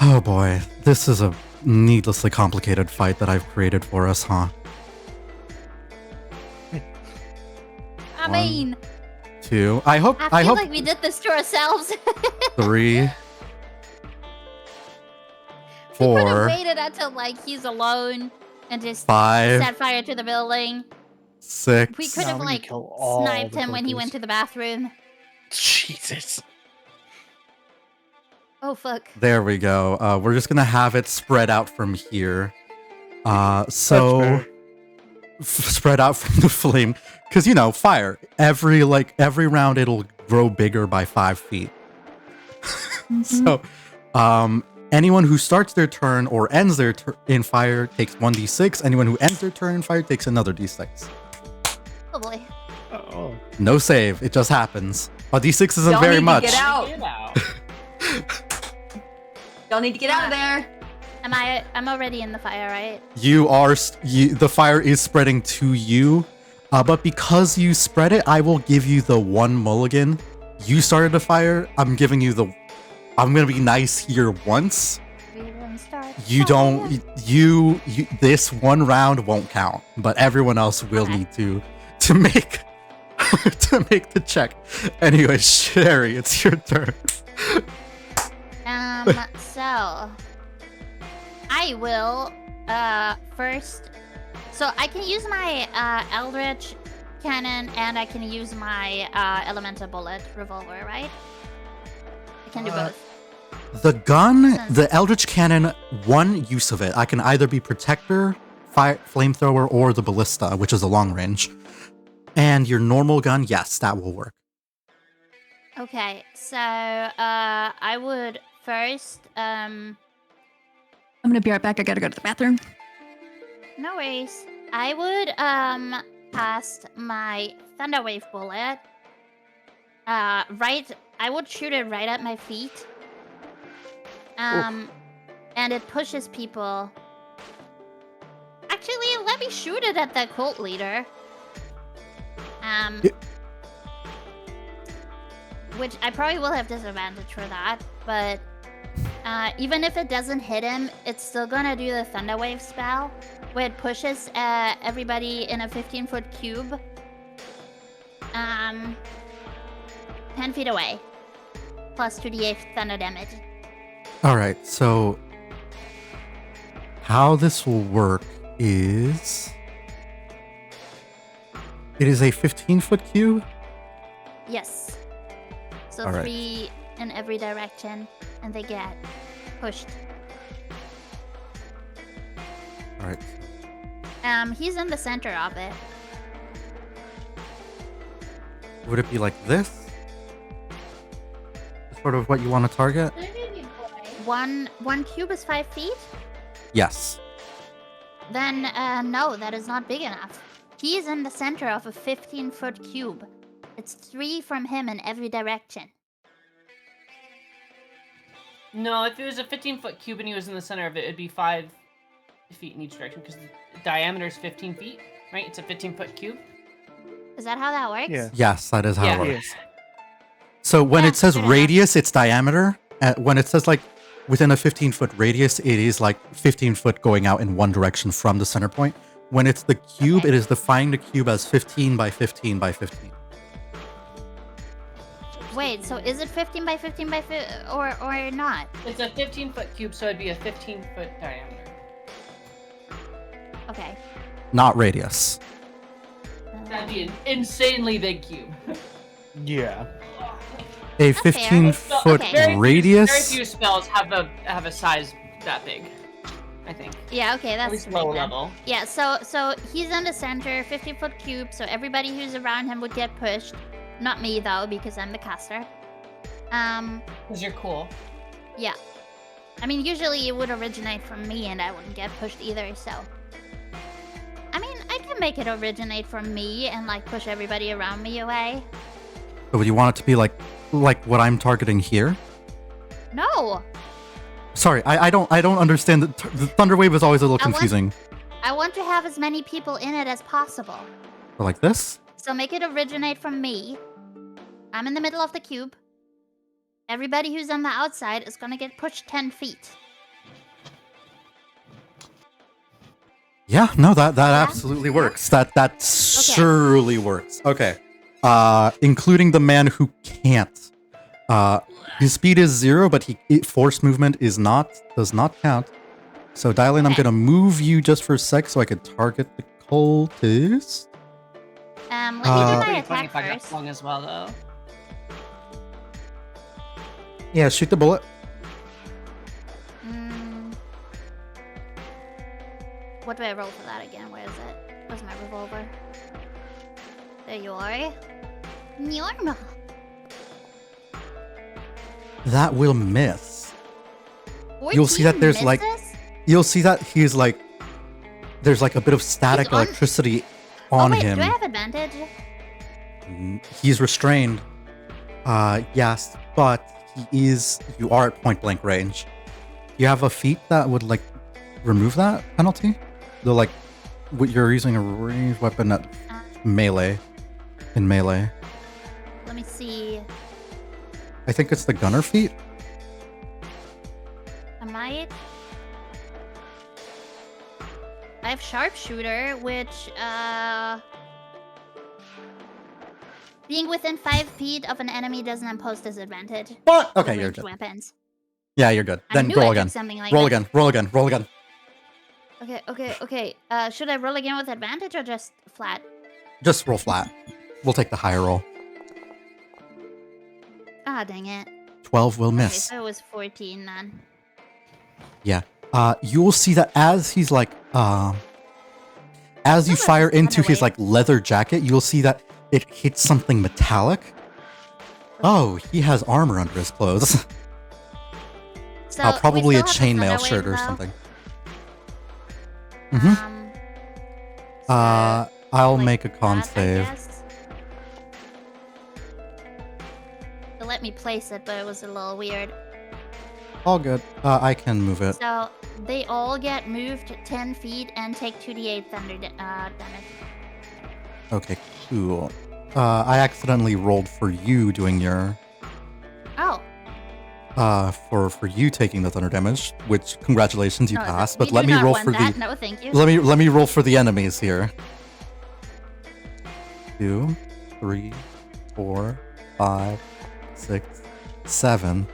[SPEAKER 1] Oh boy, this is a needlessly complicated fight that I've created for us, huh?
[SPEAKER 6] I mean,
[SPEAKER 1] 2. I hope
[SPEAKER 6] I feel like we did this to ourselves.
[SPEAKER 1] 3.
[SPEAKER 6] We could
[SPEAKER 1] 4.
[SPEAKER 6] have waited until like he's alone and just
[SPEAKER 1] 5.
[SPEAKER 6] set fire to the building.
[SPEAKER 1] 6.
[SPEAKER 6] We could have
[SPEAKER 5] we need
[SPEAKER 6] like
[SPEAKER 5] to kill all
[SPEAKER 6] sniped
[SPEAKER 5] the
[SPEAKER 6] him when he went
[SPEAKER 5] cultists.
[SPEAKER 6] to the bathroom.
[SPEAKER 5] Jesus.
[SPEAKER 6] Oh fuck.
[SPEAKER 1] There we go. We're just gonna have it spread out from here.
[SPEAKER 5] That's
[SPEAKER 1] So
[SPEAKER 5] fair.
[SPEAKER 1] spread out from the flame, because you know, fire. Every round, it'll grow bigger by 5 feet. So, anyone who starts their turn or ends their in fire takes 1d6. Anyone who ends their turn in fire takes another d6.
[SPEAKER 6] Oh boy.
[SPEAKER 5] Oh.
[SPEAKER 1] No save. It just happens. A d6 isn't
[SPEAKER 2] Y'all
[SPEAKER 1] very
[SPEAKER 2] need
[SPEAKER 1] much.
[SPEAKER 2] to get out.
[SPEAKER 4] Get out.
[SPEAKER 2] Y'all need to get out of there.
[SPEAKER 6] I'm already in the fire, right?
[SPEAKER 1] The fire is spreading to you, but because you spread it, I will give you the one mulligan. You started the fire. I'm gonna be nice here once.
[SPEAKER 6] We won't start
[SPEAKER 1] You don't. You. This one round won't count, but everyone else will
[SPEAKER 6] Okay.
[SPEAKER 1] need to make to make the check. Anyway, Sherry, it's your turn.
[SPEAKER 6] So I will first. So I can use my Eldritch cannon and I can use my elemental bullet revolver, right? I can do both.
[SPEAKER 1] The gun, the Eldritch Cannon, one use of it. I can either be Protector, Flamethrower, or the Ballista, which is a long range. And your normal gun, yes, that will work.
[SPEAKER 6] Okay, so I would first
[SPEAKER 2] I'm gonna be right back. I gotta go to the bathroom.
[SPEAKER 6] no worries. I would cast my Thunderwave bullet. I would shoot it right at my feet. And it pushes people. Actually, let me shoot it at the cult leader. Which I probably will have disadvantage for that, but even if it doesn't hit him, it's still gonna do the Thunderwave spell, where it pushes everybody in a 15-foot cube 10 feet away, plus 2d8 thunder damage.
[SPEAKER 1] All right, so how this will work is it is a 15-foot cube.
[SPEAKER 6] Yes. So
[SPEAKER 1] All right.
[SPEAKER 6] 3 in every direction, and they get pushed.
[SPEAKER 1] All right.
[SPEAKER 6] He's in the center of it.
[SPEAKER 1] Would it be like this? Sort of what you want to target?
[SPEAKER 6] One cube is 5 feet?
[SPEAKER 1] Yes.
[SPEAKER 6] Then, no, that is not big enough. He's in the center of a 15-foot cube. It's 3 from him in every direction.
[SPEAKER 4] No, if it was a 15-foot cube and he was in the center of it, it'd be 5 feet in each direction because the diameter is 15 feet, right? It's a 15-foot cube.
[SPEAKER 6] Is that how that works?
[SPEAKER 5] Yeah.
[SPEAKER 1] Yes, that is how it
[SPEAKER 4] Yeah.
[SPEAKER 1] works.
[SPEAKER 5] Yes.
[SPEAKER 1] So when
[SPEAKER 6] Yeah,
[SPEAKER 1] it says
[SPEAKER 6] good enough.
[SPEAKER 1] radius, it's diameter. When it says like within a 15-foot radius, it is like 15 foot going out in one direction from the center point. When it's the cube, it is defining the cube as 15 by 15 by 15.
[SPEAKER 6] Wait, so is it 15 by 15 by or not?
[SPEAKER 4] It's a 15-foot cube, so it'd be a 15-foot diameter.
[SPEAKER 6] Okay.
[SPEAKER 1] Not radius.
[SPEAKER 4] That'd be an insanely big cube.
[SPEAKER 5] Yeah.
[SPEAKER 1] A
[SPEAKER 6] fair.
[SPEAKER 1] 15-foot
[SPEAKER 6] Okay.
[SPEAKER 4] Very
[SPEAKER 1] radius.
[SPEAKER 4] few spells have a size that big, I think.
[SPEAKER 6] Yeah, okay,
[SPEAKER 4] At
[SPEAKER 6] that's
[SPEAKER 4] least
[SPEAKER 6] big
[SPEAKER 4] low
[SPEAKER 6] then.
[SPEAKER 4] level.
[SPEAKER 6] Yeah, so he's in the center, 50-foot cube, so everybody who's around him would get pushed. Not me though, because I'm the caster.
[SPEAKER 4] Because you're cool.
[SPEAKER 6] Yeah. I mean, usually it would originate from me and I wouldn't get pushed either, so. I mean, I can make it originate from me and like push everybody around me away.
[SPEAKER 1] So would you want it to be like what I'm targeting here?
[SPEAKER 6] No!
[SPEAKER 1] Sorry, I don't understand. The thunder wave is always a little
[SPEAKER 6] I want-
[SPEAKER 1] confusing.
[SPEAKER 6] I want to have as many people in it as possible.
[SPEAKER 1] Or like this?
[SPEAKER 6] So make it originate from me. I'm in the middle of the cube. Everybody who's on the outside is gonna get pushed 10 feet.
[SPEAKER 1] Yeah, no, that absolutely works. That surely works. Okay. Including the man who can't. His speed is 0, but force movement does not count. So Dialing, I'm
[SPEAKER 6] Okay.
[SPEAKER 1] gonna move you just for a sec so I can target the cultist.
[SPEAKER 6] Let me do
[SPEAKER 1] Uh,
[SPEAKER 6] my
[SPEAKER 4] Pretty funny
[SPEAKER 6] attack
[SPEAKER 4] if I got
[SPEAKER 6] first.
[SPEAKER 4] long as well, though.
[SPEAKER 1] Yeah, shoot the bullet.
[SPEAKER 6] What do I roll for that again? Where is it? Where's my revolver? There you are. Normal.
[SPEAKER 1] That will miss. You'll see that there's, like- You'll see that he's like, there's like a bit of static
[SPEAKER 6] He's on-
[SPEAKER 1] electricity on
[SPEAKER 6] oh, wait,
[SPEAKER 1] him.
[SPEAKER 6] do I have advantage?
[SPEAKER 1] He's restrained. Yes, but you are at point blank range. You have a feat that would like remove that penalty. They're like, you're using a ranged weapon at melee. In melee,
[SPEAKER 6] Let me see.
[SPEAKER 1] I think it's the gunner feat.
[SPEAKER 6] Am I? I have sharpshooter, which being within 5 feet of an enemy doesn't impose disadvantage.
[SPEAKER 1] What?
[SPEAKER 6] with
[SPEAKER 1] Okay, you're
[SPEAKER 6] ranged
[SPEAKER 1] good.
[SPEAKER 6] Weapons.
[SPEAKER 1] Yeah, you're good.
[SPEAKER 6] I
[SPEAKER 1] Then
[SPEAKER 6] knew
[SPEAKER 1] roll
[SPEAKER 6] I'd
[SPEAKER 1] again.
[SPEAKER 6] pick something like
[SPEAKER 1] Roll
[SPEAKER 6] this.
[SPEAKER 1] again. Roll again. Roll again.
[SPEAKER 6] Okay. Should I roll again with advantage or just flat?
[SPEAKER 1] Just roll flat. We'll take the higher roll.
[SPEAKER 6] Ah, dang it.
[SPEAKER 1] 12 will
[SPEAKER 6] Okay,
[SPEAKER 1] miss.
[SPEAKER 6] so it was 14 then.
[SPEAKER 1] Yeah. You will see that as he's like, as you
[SPEAKER 6] let's
[SPEAKER 1] fire
[SPEAKER 6] just run
[SPEAKER 1] into his
[SPEAKER 6] away.
[SPEAKER 1] like leather jacket, you'll see that it hits something metallic. Oh, he has armor under his clothes.
[SPEAKER 6] So we
[SPEAKER 1] Probably a
[SPEAKER 6] still have the
[SPEAKER 1] chainmail
[SPEAKER 6] thunder
[SPEAKER 1] shirt
[SPEAKER 6] wave,
[SPEAKER 1] or
[SPEAKER 6] though.
[SPEAKER 1] something. Mhm.
[SPEAKER 6] So,
[SPEAKER 1] I'll
[SPEAKER 6] like
[SPEAKER 1] make a con
[SPEAKER 6] that, I
[SPEAKER 1] save.
[SPEAKER 6] guess. It let me place it, but it was a little weird.
[SPEAKER 1] All good. I can move it.
[SPEAKER 6] So they all get moved 10 feet and take 2d8 thunder damage.
[SPEAKER 1] Okay, cool. I accidentally rolled for you doing your
[SPEAKER 6] Oh,
[SPEAKER 1] for you taking the thunder damage, which congratulations you
[SPEAKER 6] no,
[SPEAKER 1] passed.
[SPEAKER 6] we
[SPEAKER 1] But let
[SPEAKER 6] do
[SPEAKER 1] me
[SPEAKER 6] not
[SPEAKER 1] roll
[SPEAKER 6] want
[SPEAKER 1] for
[SPEAKER 6] that.
[SPEAKER 1] the
[SPEAKER 6] No, thank you.
[SPEAKER 1] let me roll for the enemies here. 2, 3, 4, 5, 6, 7.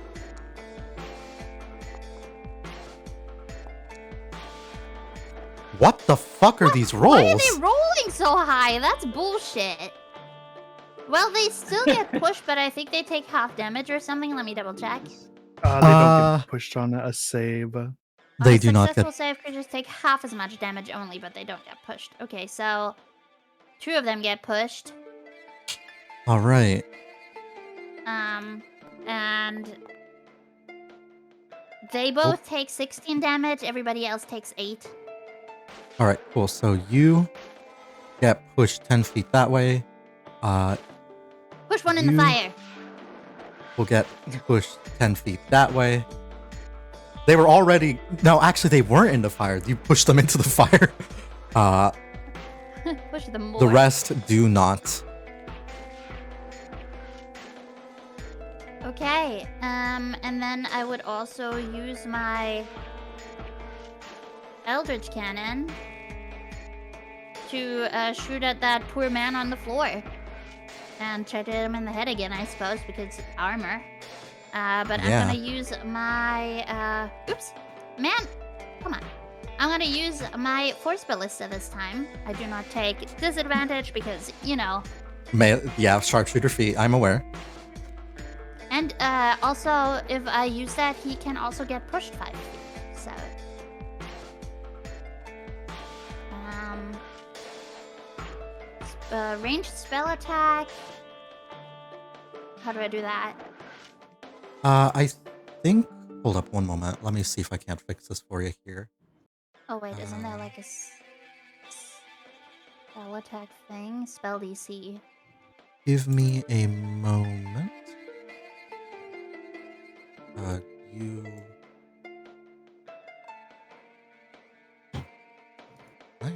[SPEAKER 1] What the fuck are these rolls?
[SPEAKER 6] Why are they rolling so high? That's bullshit. Well, they still get pushed, but I think they take half damage or something. Let me double check.
[SPEAKER 5] They don't get pushed on a save.
[SPEAKER 1] They
[SPEAKER 6] On a
[SPEAKER 1] do not
[SPEAKER 6] successful
[SPEAKER 1] get.
[SPEAKER 6] save, creatures take half as much damage only, but they don't get pushed. Okay, so 2 of them get pushed.
[SPEAKER 1] All right.
[SPEAKER 6] And they both take 16 damage. Everybody else takes 8.
[SPEAKER 1] All right. Cool. So you get pushed 10 feet that way.
[SPEAKER 6] Push one in the
[SPEAKER 1] You-
[SPEAKER 6] fire.
[SPEAKER 1] Will get pushed 10 feet that way. They were already. No, actually, they weren't in the fire. You pushed them into the fire.
[SPEAKER 6] Push them more.
[SPEAKER 1] The rest do not.
[SPEAKER 6] Okay. And then I would also use my Eldritch Cannon to shoot at that poor man on the floor. And try to hit him in the head again, I suppose, because armor. But
[SPEAKER 1] Yeah.
[SPEAKER 6] I'm gonna use my oops. Man, come on. I'm gonna use my Force Ballista this time. I do not take disadvantage because, you know.
[SPEAKER 1] Yeah, sharpshooter feat. I'm aware.
[SPEAKER 6] And also, if I use that, he can also get pushed 5 feet. So, ranged spell attack. How do I do that?
[SPEAKER 1] I think. Hold up one moment. Let me see if I can't fix this for you here.
[SPEAKER 6] Oh wait, isn't there like a spell attack thing? Spell DC.
[SPEAKER 1] Give me a moment. You. Right.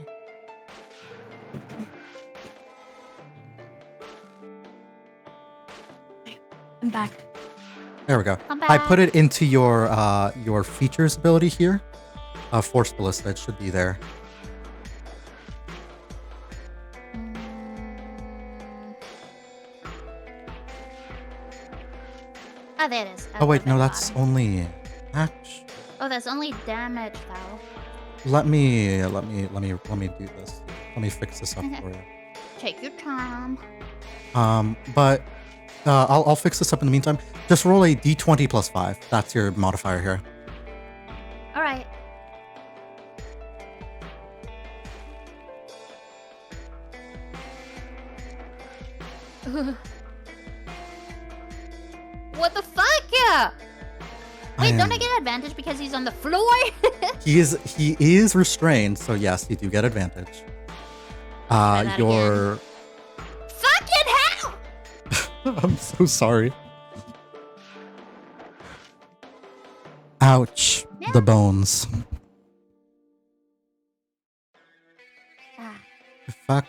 [SPEAKER 2] I'm back.
[SPEAKER 1] There we go.
[SPEAKER 6] I'm
[SPEAKER 1] I put
[SPEAKER 6] back.
[SPEAKER 1] it into your features ability here. Force Ballista. It should be there.
[SPEAKER 6] Oh, there it is.
[SPEAKER 1] Oh wait,
[SPEAKER 6] At
[SPEAKER 1] no,
[SPEAKER 6] the
[SPEAKER 1] that's
[SPEAKER 6] bottom.
[SPEAKER 1] only action.
[SPEAKER 6] Oh, that's only damage though.
[SPEAKER 1] Let me do this. Let me fix this up for you.
[SPEAKER 6] Take your time.
[SPEAKER 1] But I'll fix this up in the meantime. Just roll a d20 plus 5. That's your modifier here.
[SPEAKER 6] All right. What the fuck? Wait, don't I get advantage because he's on the floor?
[SPEAKER 1] He is restrained, so yes, you do get advantage.
[SPEAKER 6] Try that
[SPEAKER 1] Your
[SPEAKER 6] Fucking hell!
[SPEAKER 1] I'm so sorry. Ouch.
[SPEAKER 6] Man,
[SPEAKER 1] The bones.
[SPEAKER 6] Ah.
[SPEAKER 1] Effect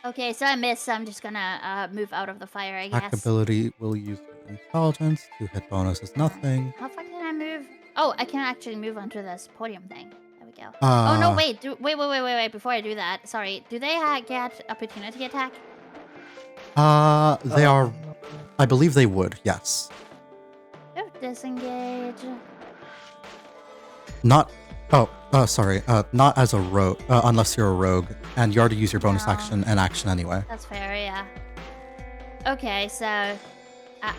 [SPEAKER 6] Okay, so I missed, so I'm just gonna move out of the fire, I
[SPEAKER 1] attack
[SPEAKER 6] guess.
[SPEAKER 1] ability will use your intelligence. 2 hit bonus is nothing.
[SPEAKER 6] How far can I move? Oh, I can actually move onto this podium thing. There we go. Oh no, wait, wait. Before I do that, sorry. Do they get opportunity attack?
[SPEAKER 1] They are. I believe they would. Yes.
[SPEAKER 6] Oh, disengage.
[SPEAKER 1] Not. Oh, sorry. Not as a rogue, unless you're a rogue, and you already use your bonus
[SPEAKER 6] No.
[SPEAKER 1] action and action anyway.
[SPEAKER 6] That's fair, yeah. Okay, so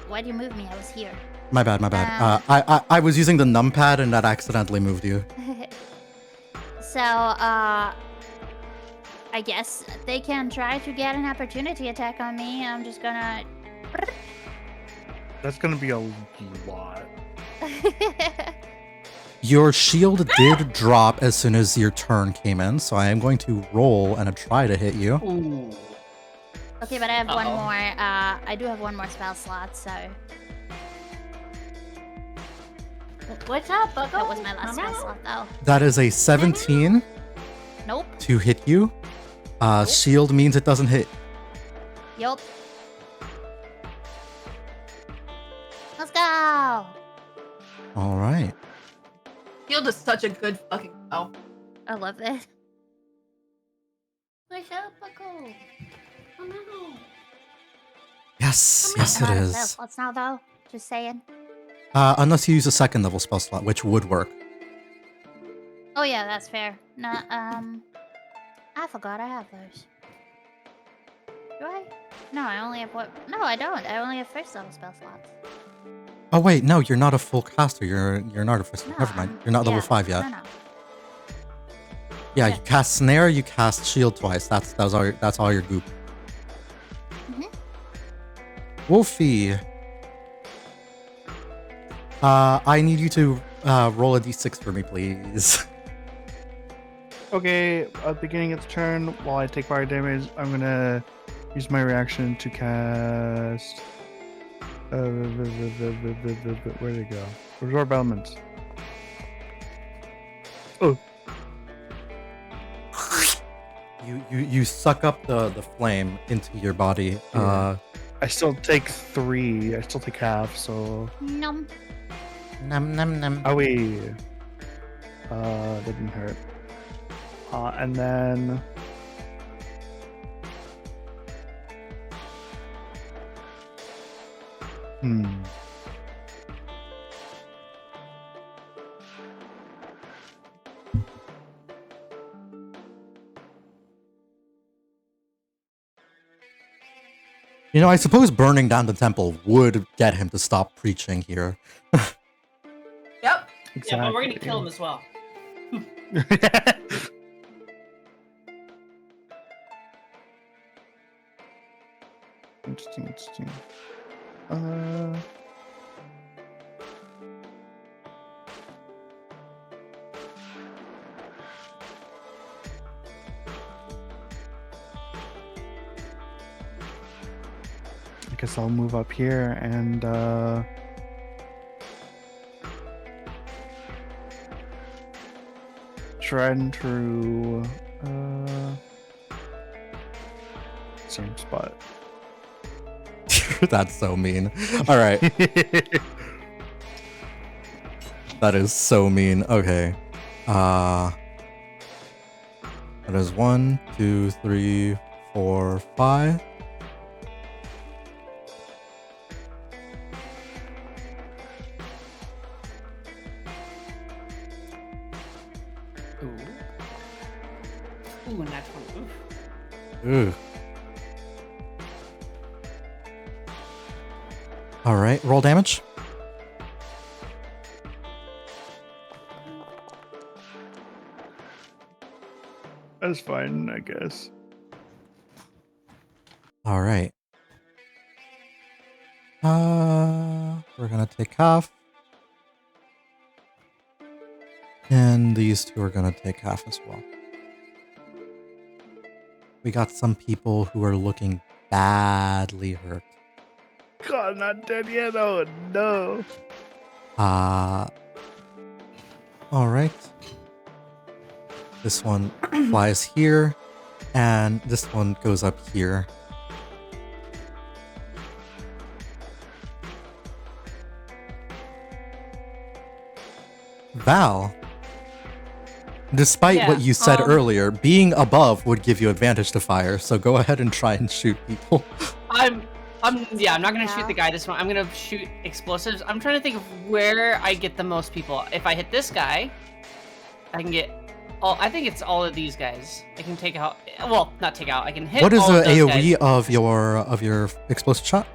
[SPEAKER 6] why'd you move me? I was here.
[SPEAKER 1] My bad. I was using the numpad and that accidentally moved you.
[SPEAKER 6] So, I guess they can try to get an opportunity attack on me. I'm just gonna.
[SPEAKER 5] That's gonna be a lot.
[SPEAKER 1] Your shield did drop as soon as your turn came in, so I am going to roll and try to hit you.
[SPEAKER 4] Ooh.
[SPEAKER 6] Okay, but I have one
[SPEAKER 4] Uh-oh.
[SPEAKER 6] more. I do have one more spell slot, so
[SPEAKER 3] What's up, Bucko?
[SPEAKER 6] that was my last spell slot, though.
[SPEAKER 1] That is a 17
[SPEAKER 6] Nope.
[SPEAKER 1] to hit you. Shield means it doesn't hit.
[SPEAKER 6] Yup. Let's go.
[SPEAKER 1] All right.
[SPEAKER 2] Shield is such a good fucking spell.
[SPEAKER 6] I love it.
[SPEAKER 3] What's up, Bucko? Come on.
[SPEAKER 1] Yes,
[SPEAKER 6] I'm
[SPEAKER 1] yes, it
[SPEAKER 6] out of
[SPEAKER 1] is.
[SPEAKER 6] spell slots now, though. Just saying.
[SPEAKER 1] Unless you use a second level spell slot, which would work.
[SPEAKER 6] Oh yeah, that's fair. No, I forgot I have those. Do I? No, I only have what? No, I don't. I only have first level spell slots.
[SPEAKER 1] Oh wait, no, you're not a full caster. You're an artificer.
[SPEAKER 6] No,
[SPEAKER 1] Never mind. You're not level 5 yet.
[SPEAKER 6] No.
[SPEAKER 1] Yeah,
[SPEAKER 6] Yeah.
[SPEAKER 1] you cast snare. You cast shield twice. That's all your goop.
[SPEAKER 6] Mhm.
[SPEAKER 1] Wolfie. I need you to roll a d6 for me, please.
[SPEAKER 5] Okay, at the beginning of the turn, while I take fire damage, I'm gonna use my reaction to cast. Where'd it go? Absorb elements. Oh,
[SPEAKER 1] You suck up the flame into your body.
[SPEAKER 5] I still take 3. I still take half, so.
[SPEAKER 6] Nom.
[SPEAKER 1] Num num num.
[SPEAKER 5] Owie. That didn't hurt. And then.
[SPEAKER 1] You know, I suppose burning down the temple would get him to stop preaching here.
[SPEAKER 2] Yep.
[SPEAKER 5] Exactly.
[SPEAKER 4] Yeah, but we're gonna kill him as well.
[SPEAKER 5] Interesting. I guess I'll move up here and try through same spot.
[SPEAKER 1] That's so mean. All right. That is so mean. Okay. That is 1, 2, 3, 4, 5.
[SPEAKER 4] Ooh. Ooh, and that's one. Oof.
[SPEAKER 1] Ooh. All right. Roll damage.
[SPEAKER 5] That's fine, I guess.
[SPEAKER 1] All right. We're gonna take half. And these two are gonna take half as well. We got some people who are looking badly hurt.
[SPEAKER 5] God, I'm not dead yet. Oh no.
[SPEAKER 1] All right. This one flies here, and this one goes up here. Val, despite what
[SPEAKER 4] Yeah,
[SPEAKER 1] you said earlier, being above would give you advantage to fire, so go ahead and try and shoot people.
[SPEAKER 4] I'm not gonna shoot the guy this one. I'm gonna shoot explosives. I'm trying to think of where I get the most people. If I hit this guy, I can get I think it's all of these guys. I can take out, well, not take out, I can hit
[SPEAKER 1] What is
[SPEAKER 4] all
[SPEAKER 1] the
[SPEAKER 4] of those
[SPEAKER 1] AoE
[SPEAKER 4] guys.
[SPEAKER 1] of your explosive shot?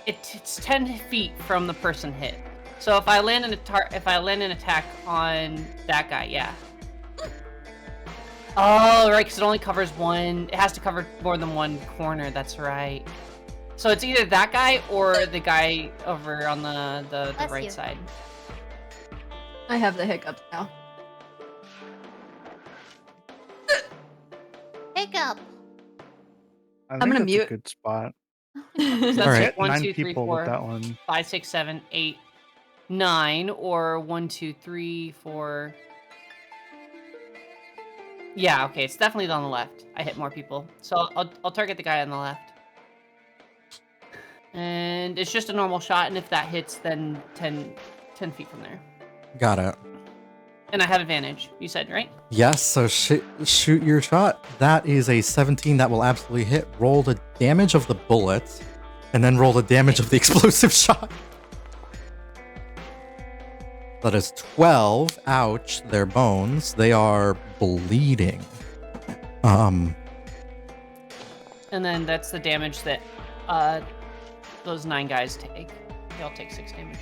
[SPEAKER 4] It's 10 feet from the person hit. So if I land an attack on that guy, yeah. Oh, right, because it only covers one. It has to cover more than one corner. That's right. So it's either that guy or the guy over on the right
[SPEAKER 3] you.
[SPEAKER 4] side.
[SPEAKER 2] I have the hiccups now.
[SPEAKER 6] Hiccup.
[SPEAKER 5] I think
[SPEAKER 2] gonna
[SPEAKER 5] that's
[SPEAKER 2] mute.
[SPEAKER 5] a good spot.
[SPEAKER 4] So that's
[SPEAKER 1] All right.
[SPEAKER 4] like 1,
[SPEAKER 5] 9
[SPEAKER 4] 2, 3,
[SPEAKER 5] people
[SPEAKER 4] 4,
[SPEAKER 5] with that one.
[SPEAKER 4] 5, 6, 7, 8, 9, or 1, 2, 3, 4. Yeah, okay, it's definitely on the left. I hit more people, so I'll target the guy on the left. And it's just a normal shot, and if that hits, then 10 feet from there.
[SPEAKER 1] Got it.
[SPEAKER 4] And I have advantage, you said, right?
[SPEAKER 1] Yes, so shoot your shot. That is a 17 that will absolutely hit. Roll the damage of the bullet, and then roll the damage of the explosive shot. That is 12. Ouch, their bones. They are bleeding.
[SPEAKER 4] And then that's the damage that those 9 guys take. They all take 6 damage.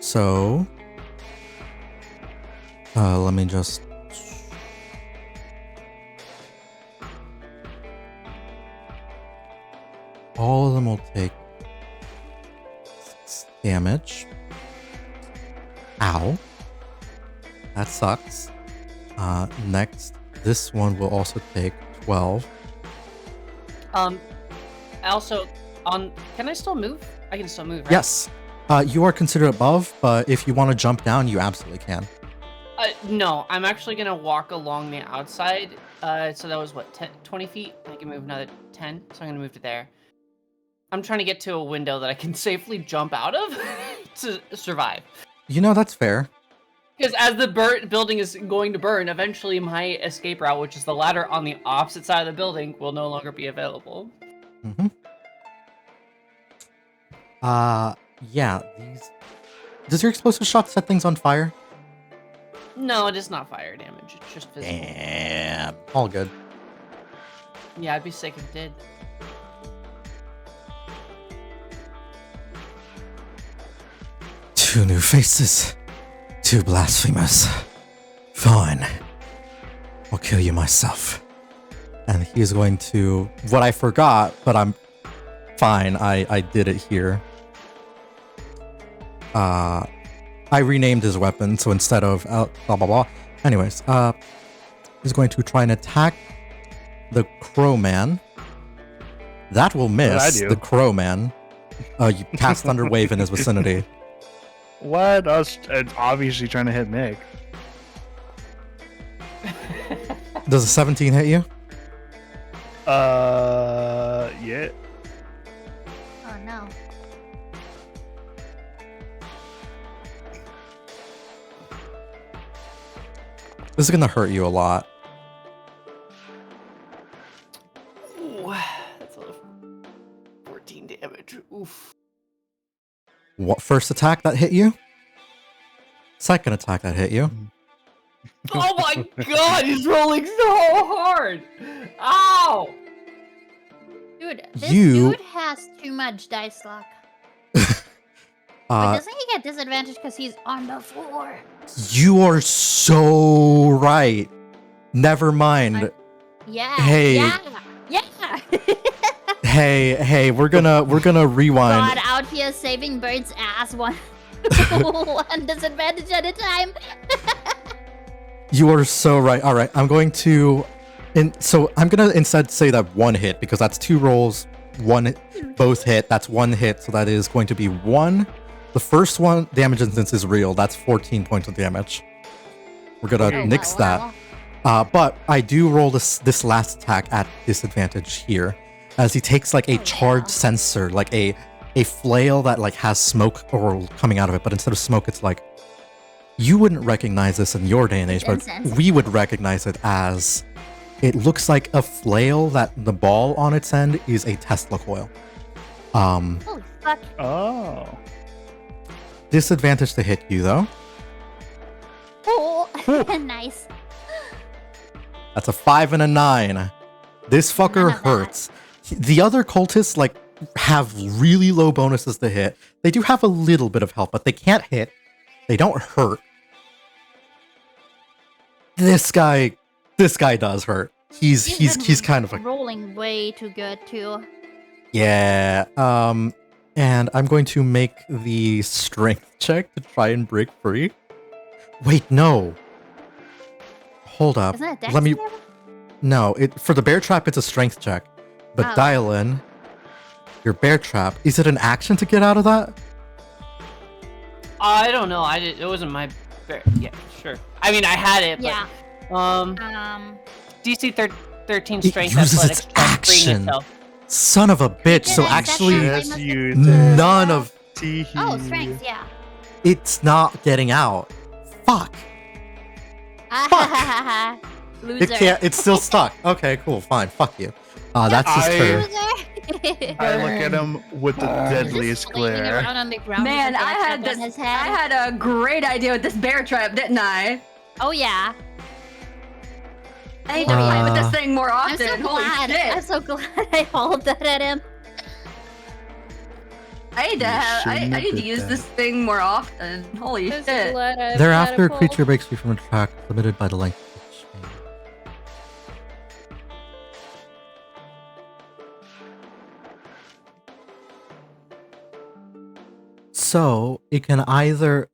[SPEAKER 1] So, let me just... All of them will take 6 damage. Ow. That sucks. Next, this one will also take 12.
[SPEAKER 4] Also, can I still move? I can still move, right?
[SPEAKER 1] Yes. You are considered above, but if you want to jump down, you absolutely can.
[SPEAKER 4] No, I'm actually gonna walk along the outside. So that was what, 20 feet? I can move another 10, so I'm gonna move to there. I'm trying to get to a window that I can safely jump out of to survive.
[SPEAKER 1] You know, that's fair.
[SPEAKER 4] Because as the building is going to burn, eventually my escape route, which is the ladder on the opposite side of the building, will no longer be available.
[SPEAKER 1] Mm-hmm. Yeah, these... Does your explosive shot set things on fire?
[SPEAKER 4] No, it is not fire damage. It's just physical.
[SPEAKER 1] Damn. All good.
[SPEAKER 4] Yeah, I'd be sick if it did.
[SPEAKER 1] Two new faces. Two blasphemers. Fine. I'll kill you myself. And he's going to... What I forgot, but I'm fine. I did it here. I renamed his weapon, so instead of blah blah blah. Anyways, he's going to try and attack the Crowman. That will miss the Crowman. You cast Thunder Wave in his vicinity.
[SPEAKER 5] What? I was obviously trying to hit Nick.
[SPEAKER 1] Does a 17 hit you?
[SPEAKER 5] Yeah.
[SPEAKER 6] Oh no.
[SPEAKER 1] This is gonna hurt you a lot.
[SPEAKER 4] Ooh, that's a 14 damage. Oof.
[SPEAKER 1] What first attack that hit you? Second attack that hit you.
[SPEAKER 4] Oh my god, he's rolling so hard! Ow!
[SPEAKER 6] Dude, this
[SPEAKER 1] You-
[SPEAKER 6] dude has too much dice luck. But
[SPEAKER 1] Uh,
[SPEAKER 6] doesn't he get disadvantage because he's on the floor?
[SPEAKER 1] you are so right. Never mind.
[SPEAKER 6] Yeah.
[SPEAKER 1] Hey.
[SPEAKER 6] Yeah. Yeah.
[SPEAKER 1] Hey, we're gonna rewind.
[SPEAKER 6] God out here saving Bird's ass one disadvantage at a time.
[SPEAKER 1] You are so right. All right, I'm going to, so I'm gonna instead say that one hit because that's two rolls. Both hit. That's one hit. So that is going to be 1 The first one, damage instance, is real. That's 14 points of damage. We're gonna
[SPEAKER 5] Oh,
[SPEAKER 1] nix that. But I do roll this last attack at disadvantage here, as he takes like a charged sensor, like a flail that like has smoke or coming out of it, but instead of smoke, it's like you wouldn't recognize this in your day and age, but we would recognize it as it looks like a flail that the ball on its end is a Tesla coil.
[SPEAKER 6] Holy fuck.
[SPEAKER 5] Oh.
[SPEAKER 1] Disadvantage to hit you though.
[SPEAKER 6] Oh, nice.
[SPEAKER 1] That's a 5 and a 9. This fucker
[SPEAKER 6] None of that.
[SPEAKER 1] hurts. The other cultists like have really low bonuses to hit. They do have a little bit of health, but they can't hit. They don't hurt. This guy does hurt. He's kind of like,
[SPEAKER 6] rolling way too good too.
[SPEAKER 1] yeah. And I'm going to make the strength check to try and break free. Wait, no. Hold up.
[SPEAKER 6] Isn't it Dex?
[SPEAKER 1] Let me. No, for the bear trap, it's a strength check. But
[SPEAKER 6] Oh.
[SPEAKER 1] dial in your bear trap. Is it an action to get out of that?
[SPEAKER 4] I don't know. It wasn't my. Yeah, sure. I mean, I had it, but
[SPEAKER 6] Yeah.
[SPEAKER 4] DC 13
[SPEAKER 1] It
[SPEAKER 4] strength
[SPEAKER 1] uses
[SPEAKER 4] athletics
[SPEAKER 1] its
[SPEAKER 4] check, freeing
[SPEAKER 1] action.
[SPEAKER 4] itself.
[SPEAKER 1] Son of a bitch. So
[SPEAKER 6] Yeah, that's
[SPEAKER 1] actually,
[SPEAKER 6] right.
[SPEAKER 5] Yes,
[SPEAKER 6] must
[SPEAKER 5] you
[SPEAKER 6] have-
[SPEAKER 5] did.
[SPEAKER 1] none of
[SPEAKER 5] Tee-hee.
[SPEAKER 6] Oh, strength, yeah.
[SPEAKER 1] it's not getting out. Fuck.
[SPEAKER 6] Loser.
[SPEAKER 1] It can't. It's still stuck. Okay, cool, fine. Fuck you. That's his
[SPEAKER 5] I-
[SPEAKER 1] turn.
[SPEAKER 6] Loser.
[SPEAKER 5] I look at him with the deadliest
[SPEAKER 6] Just flailing
[SPEAKER 5] glare.
[SPEAKER 6] around on the ground
[SPEAKER 2] Man,
[SPEAKER 6] with a
[SPEAKER 2] I
[SPEAKER 6] bear
[SPEAKER 2] had
[SPEAKER 6] trap
[SPEAKER 2] this.
[SPEAKER 6] on his
[SPEAKER 2] I
[SPEAKER 6] head.
[SPEAKER 2] had a great idea with this bear trap, didn't I?
[SPEAKER 6] Oh yeah.
[SPEAKER 2] I need to play with
[SPEAKER 1] Uh,
[SPEAKER 2] this thing more
[SPEAKER 6] I'm
[SPEAKER 2] often.
[SPEAKER 6] so
[SPEAKER 2] Holy
[SPEAKER 6] glad.
[SPEAKER 2] shit!
[SPEAKER 6] I'm so glad I hauled that at him.
[SPEAKER 2] I need to
[SPEAKER 5] You
[SPEAKER 2] have. I
[SPEAKER 5] shouldn't have
[SPEAKER 2] need to
[SPEAKER 5] did
[SPEAKER 2] use
[SPEAKER 5] that.
[SPEAKER 2] this thing more often. Holy shit!
[SPEAKER 1] Thereafter, a creature breaks free from a track limited by the length of the chain. So it can either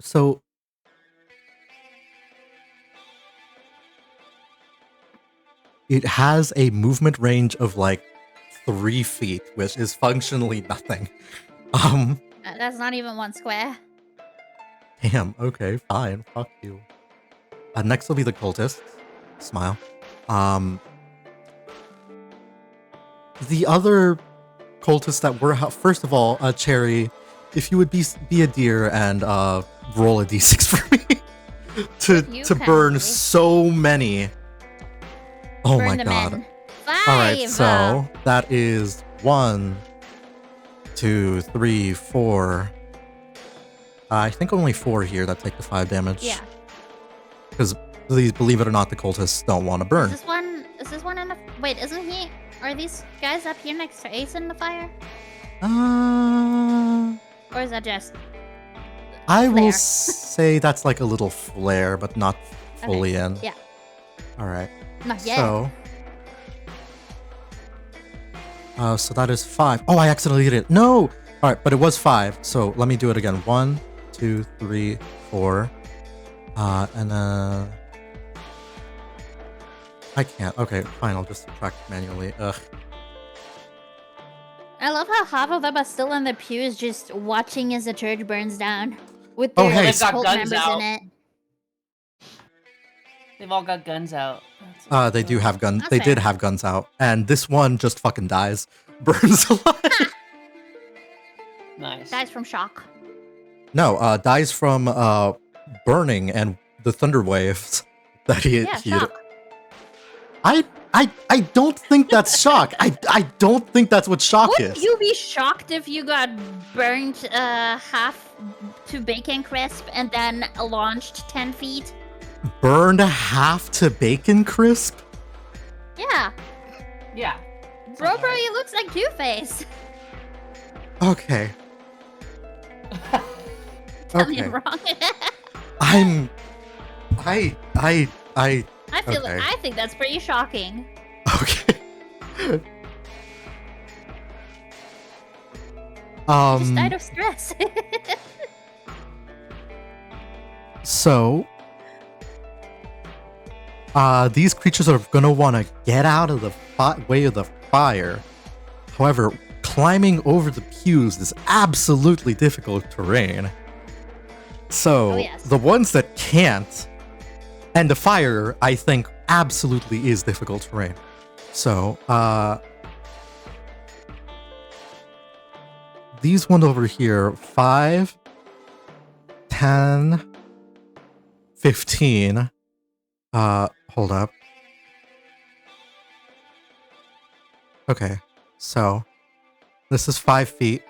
[SPEAKER 1] it has a movement range of like 3 feet, which is functionally nothing.
[SPEAKER 6] That's not even 1 square.
[SPEAKER 1] Damn, okay, fine, fuck you. Next will be the cultists. Smile. The other cultists that were first of all, Cherry, if you would be a deer and roll a d6 for me
[SPEAKER 6] You
[SPEAKER 1] to
[SPEAKER 6] can,
[SPEAKER 1] burn
[SPEAKER 6] Lee.
[SPEAKER 1] so many. Oh
[SPEAKER 6] Burn
[SPEAKER 1] my
[SPEAKER 6] them
[SPEAKER 1] god.
[SPEAKER 6] in. 5.
[SPEAKER 1] All right, so that is 1, 2, 3, 4. I think only 4 here that take the 5 damage.
[SPEAKER 6] Yeah.
[SPEAKER 1] Because these, believe it or not, the cultists don't want to burn.
[SPEAKER 6] Is this one in the? Wait, isn't he? Are these guys up here next to Ace in the fire? Or is that just?
[SPEAKER 1] I will
[SPEAKER 6] flare?
[SPEAKER 1] say that's like a little flare, but not fully in.
[SPEAKER 6] Yeah.
[SPEAKER 1] All right.
[SPEAKER 6] Not yet.
[SPEAKER 1] So. So that is 5. Oh, I accidentally did it. No. All right, but it was 5. So let me do it again. 1, 2, 3, 4. And then I can't. Okay, fine. I'll just subtract manually. Ugh.
[SPEAKER 6] I love how half of them are still in the pews, just watching as the church burns down, with
[SPEAKER 1] Oh,
[SPEAKER 6] their
[SPEAKER 1] hey,
[SPEAKER 4] They've got
[SPEAKER 6] cult
[SPEAKER 4] guns
[SPEAKER 6] members
[SPEAKER 4] out.
[SPEAKER 6] in it.
[SPEAKER 4] They've all got guns out. That's
[SPEAKER 1] They do have guns.
[SPEAKER 6] That's
[SPEAKER 1] They did
[SPEAKER 6] fair.
[SPEAKER 1] have guns out, and this one just fucking dies, burns alive.
[SPEAKER 4] nice.
[SPEAKER 6] Dies from shock.
[SPEAKER 1] No, dies from burning and the thunder waves that he.
[SPEAKER 6] Yeah,
[SPEAKER 1] he
[SPEAKER 6] shock.
[SPEAKER 1] I don't think that's shock. I don't think that's what shock
[SPEAKER 6] Would
[SPEAKER 1] is.
[SPEAKER 6] you be shocked if you got burnt half to bacon crisp and then launched 10 feet?
[SPEAKER 1] Burned half to bacon crisp?
[SPEAKER 6] Yeah.
[SPEAKER 4] Yeah.
[SPEAKER 6] Bro, he looks like Two-Face.
[SPEAKER 1] Okay.
[SPEAKER 6] Tell me
[SPEAKER 1] Okay.
[SPEAKER 6] I'm wrong.
[SPEAKER 1] Okay.
[SPEAKER 6] I think that's pretty shocking.
[SPEAKER 1] Okay.
[SPEAKER 6] Just died of stress.
[SPEAKER 1] So, these creatures are gonna want to get out of the way of the fire. However, climbing over the pews is absolutely difficult terrain. So
[SPEAKER 3] Oh, yes.
[SPEAKER 1] the ones that can't, and the fire, I think, absolutely is difficult terrain. So, these ones over here, 5, 10, 15. Hold up. Okay, so this is 5 feet.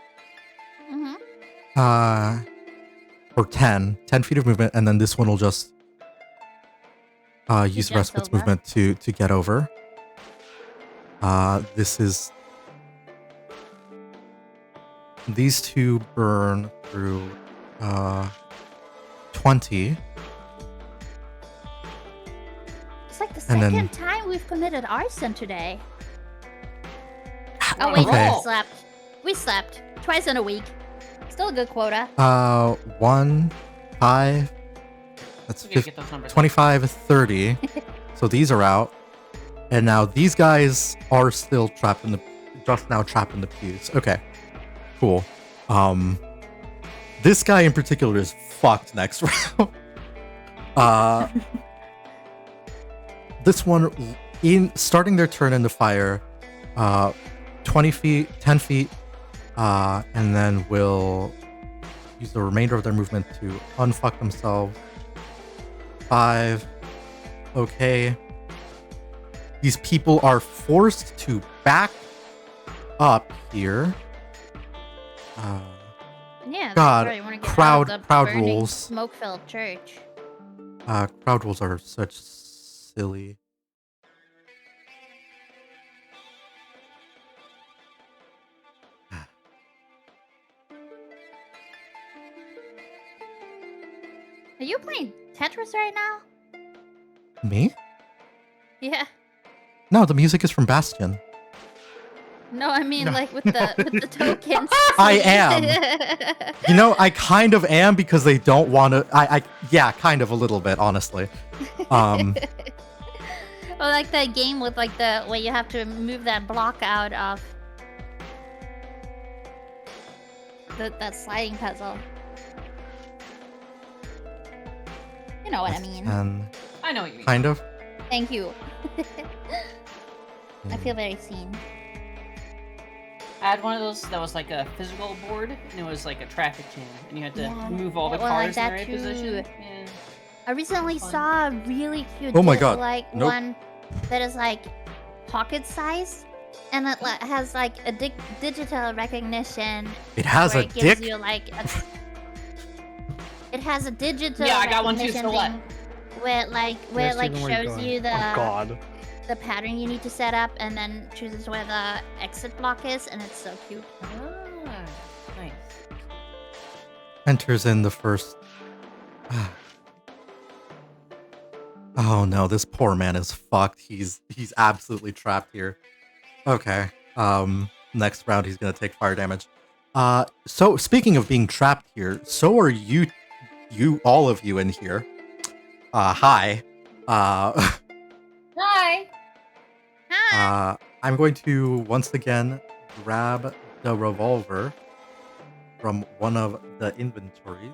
[SPEAKER 3] Mm-hmm.
[SPEAKER 1] Or 10 feet of movement, and then this one will just use
[SPEAKER 3] jumps
[SPEAKER 1] respite's
[SPEAKER 3] over.
[SPEAKER 1] movement to get over. This is these two burn through 20.
[SPEAKER 3] It's like the
[SPEAKER 1] And then-
[SPEAKER 3] second time we've committed arson today. Oh wait,
[SPEAKER 1] Okay.
[SPEAKER 3] we slept twice in a week. Still a good quota.
[SPEAKER 1] 1, 5. That's
[SPEAKER 4] We gotta get those numbers.
[SPEAKER 1] 25, 30. So these are out, and now these guys are still trapped in the pews. Okay, cool. This guy in particular is fucked next round. This one in starting their turn in the fire, 20 feet, 10 feet, and then will use the remainder of their movement to unfuck themselves. 5. Okay. These people are forced to back up here.
[SPEAKER 3] Yeah,
[SPEAKER 1] God,
[SPEAKER 3] that's right. You wanna get
[SPEAKER 1] crowd-
[SPEAKER 3] out of the
[SPEAKER 1] crowd
[SPEAKER 3] burning,
[SPEAKER 1] rules.
[SPEAKER 3] smoke-filled church.
[SPEAKER 1] Crowd rules are such silly.
[SPEAKER 3] Are you playing Tetris right now?
[SPEAKER 1] Me?
[SPEAKER 3] Yeah.
[SPEAKER 1] No, the music is from Bastion.
[SPEAKER 3] No, I mean like with the tokens.
[SPEAKER 1] I am. You know, I kind of am because they don't want to. Yeah, kind of a little bit, honestly.
[SPEAKER 3] Or like that game with like the where you have to move that block out of that sliding puzzle. You know what I mean.
[SPEAKER 1] And
[SPEAKER 4] I know what you mean.
[SPEAKER 1] kind of.
[SPEAKER 3] Thank you. I feel very seen.
[SPEAKER 4] I had one of those that was like a physical board, and it was like a traffic jam, and you had to
[SPEAKER 3] Yeah,
[SPEAKER 4] move all the
[SPEAKER 3] well, like
[SPEAKER 4] cars in the
[SPEAKER 3] that
[SPEAKER 4] right
[SPEAKER 3] too.
[SPEAKER 4] position. Yeah.
[SPEAKER 3] I recently
[SPEAKER 4] Fun.
[SPEAKER 3] saw a really cute
[SPEAKER 1] Oh my God.
[SPEAKER 3] like
[SPEAKER 1] Nope.
[SPEAKER 3] one that is like pocket sized and it has like a digital recognition.
[SPEAKER 1] It has
[SPEAKER 3] where
[SPEAKER 1] a
[SPEAKER 3] it gives
[SPEAKER 1] dick.
[SPEAKER 3] you like it has a digital
[SPEAKER 4] Yeah, I got one too,
[SPEAKER 3] recognition
[SPEAKER 4] so what?
[SPEAKER 3] thing where it
[SPEAKER 5] Yes,
[SPEAKER 3] like
[SPEAKER 5] even where you're
[SPEAKER 3] shows
[SPEAKER 5] going.
[SPEAKER 3] you
[SPEAKER 5] Oh God.
[SPEAKER 3] the pattern you need to set up and then chooses where the exit block is, and it's so cute.
[SPEAKER 4] Ah, nice.
[SPEAKER 1] Enters in the first. Oh no, this poor man is fucked. He's absolutely trapped here. Okay. Next round he's gonna take fire damage. So speaking of being trapped here, so are you all of you in here. Hi.
[SPEAKER 4] Hi.
[SPEAKER 1] I'm going to once again grab the revolver from one of the inventories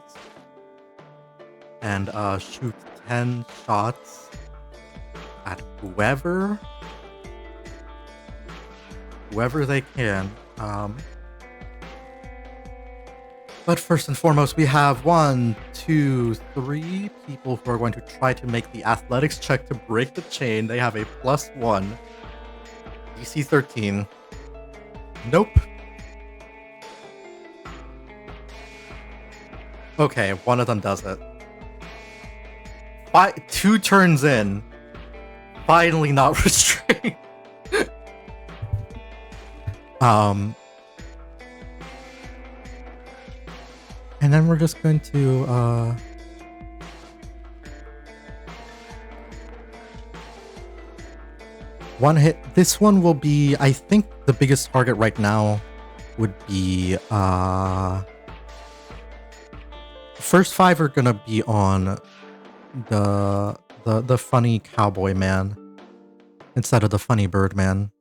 [SPEAKER 1] and shoot 10 shots at whoever they can. But first and foremost, we have 1, 2, 3 people who are going to try to make the athletics check to break the chain. They have a +1. DC 13. Nope. Okay, one of them does it. 2 turns in. Finally not restrained. And then we're just going to one hit. This one will be, I think the biggest target right now would be first 5 are gonna be on the funny cowboy man instead of the funny bird man.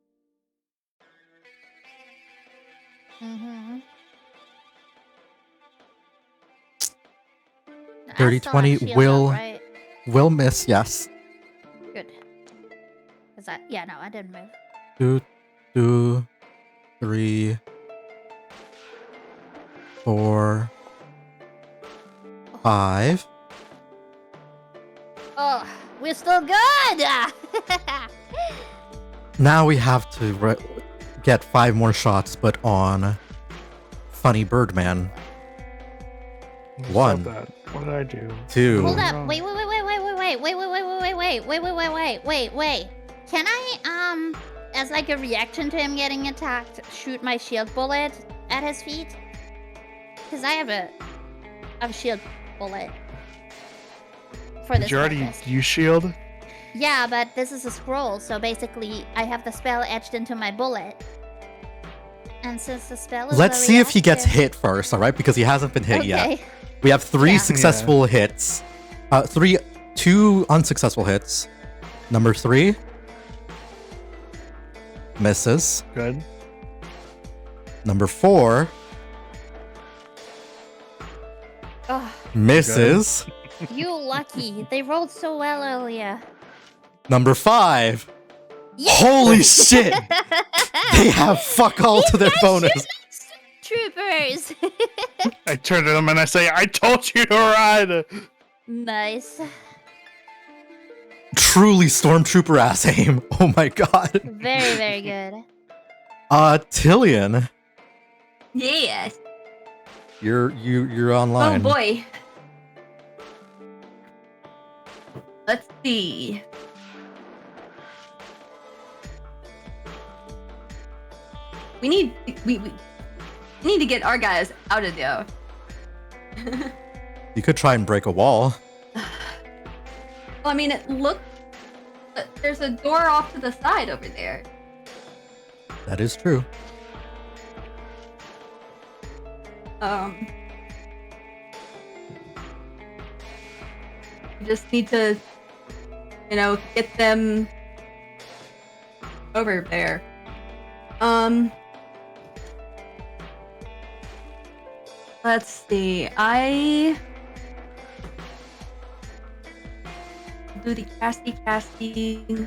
[SPEAKER 3] Mm-hmm.
[SPEAKER 1] Dirty
[SPEAKER 3] still have
[SPEAKER 1] 20
[SPEAKER 3] shield
[SPEAKER 1] will
[SPEAKER 3] up, right?
[SPEAKER 1] will miss, yes.
[SPEAKER 3] Good. Is that? Yeah, no, I didn't move.
[SPEAKER 1] 2, 2, 3, 4, 5.
[SPEAKER 3] Oh, we're still good.
[SPEAKER 1] Now we have to get 5 more shots, but on Funny Birdman.
[SPEAKER 5] Stop
[SPEAKER 1] 1,
[SPEAKER 5] that. What did I do?
[SPEAKER 1] 2.
[SPEAKER 3] Hold up.
[SPEAKER 5] Wrong.
[SPEAKER 3] Wait. Can I, as like a reaction to him getting attacked, shoot my shield bullet at his feet? Because I have a shield bullet for
[SPEAKER 5] Did
[SPEAKER 3] this
[SPEAKER 5] you already
[SPEAKER 3] purpose.
[SPEAKER 5] use shield?
[SPEAKER 3] Yeah, but this is a scroll, so basically I have the spell etched into my bullet. And since the spell is
[SPEAKER 1] Let's see if he gets
[SPEAKER 3] reactive-
[SPEAKER 1] hit first, all right? Because he hasn't been hit yet.
[SPEAKER 3] Okay.
[SPEAKER 1] We have 3
[SPEAKER 3] Yeah.
[SPEAKER 1] successful hits. 2 unsuccessful hits. Number 3 misses.
[SPEAKER 5] Good.
[SPEAKER 1] Number 4
[SPEAKER 3] Oh,
[SPEAKER 1] misses.
[SPEAKER 3] you lucky. They rolled so well earlier.
[SPEAKER 1] Number 5.
[SPEAKER 3] Yes!
[SPEAKER 1] Holy shit! They have fuck all to their bonus.
[SPEAKER 3] Troopers.
[SPEAKER 5] I turn to them and I say, I told you to ride!
[SPEAKER 3] Nice.
[SPEAKER 1] Truly stormtrooper ass aim. Oh my god.
[SPEAKER 3] Very, very good.
[SPEAKER 1] Tillian,
[SPEAKER 2] Yes.
[SPEAKER 1] you're online.
[SPEAKER 2] Oh boy. Let's see. We need to get our guys out of there.
[SPEAKER 1] You could try and break a wall.
[SPEAKER 2] Well, I mean, there's a door off to the side over there.
[SPEAKER 1] That is true.
[SPEAKER 2] We just need to, get them over there. Let's see. I do the casting.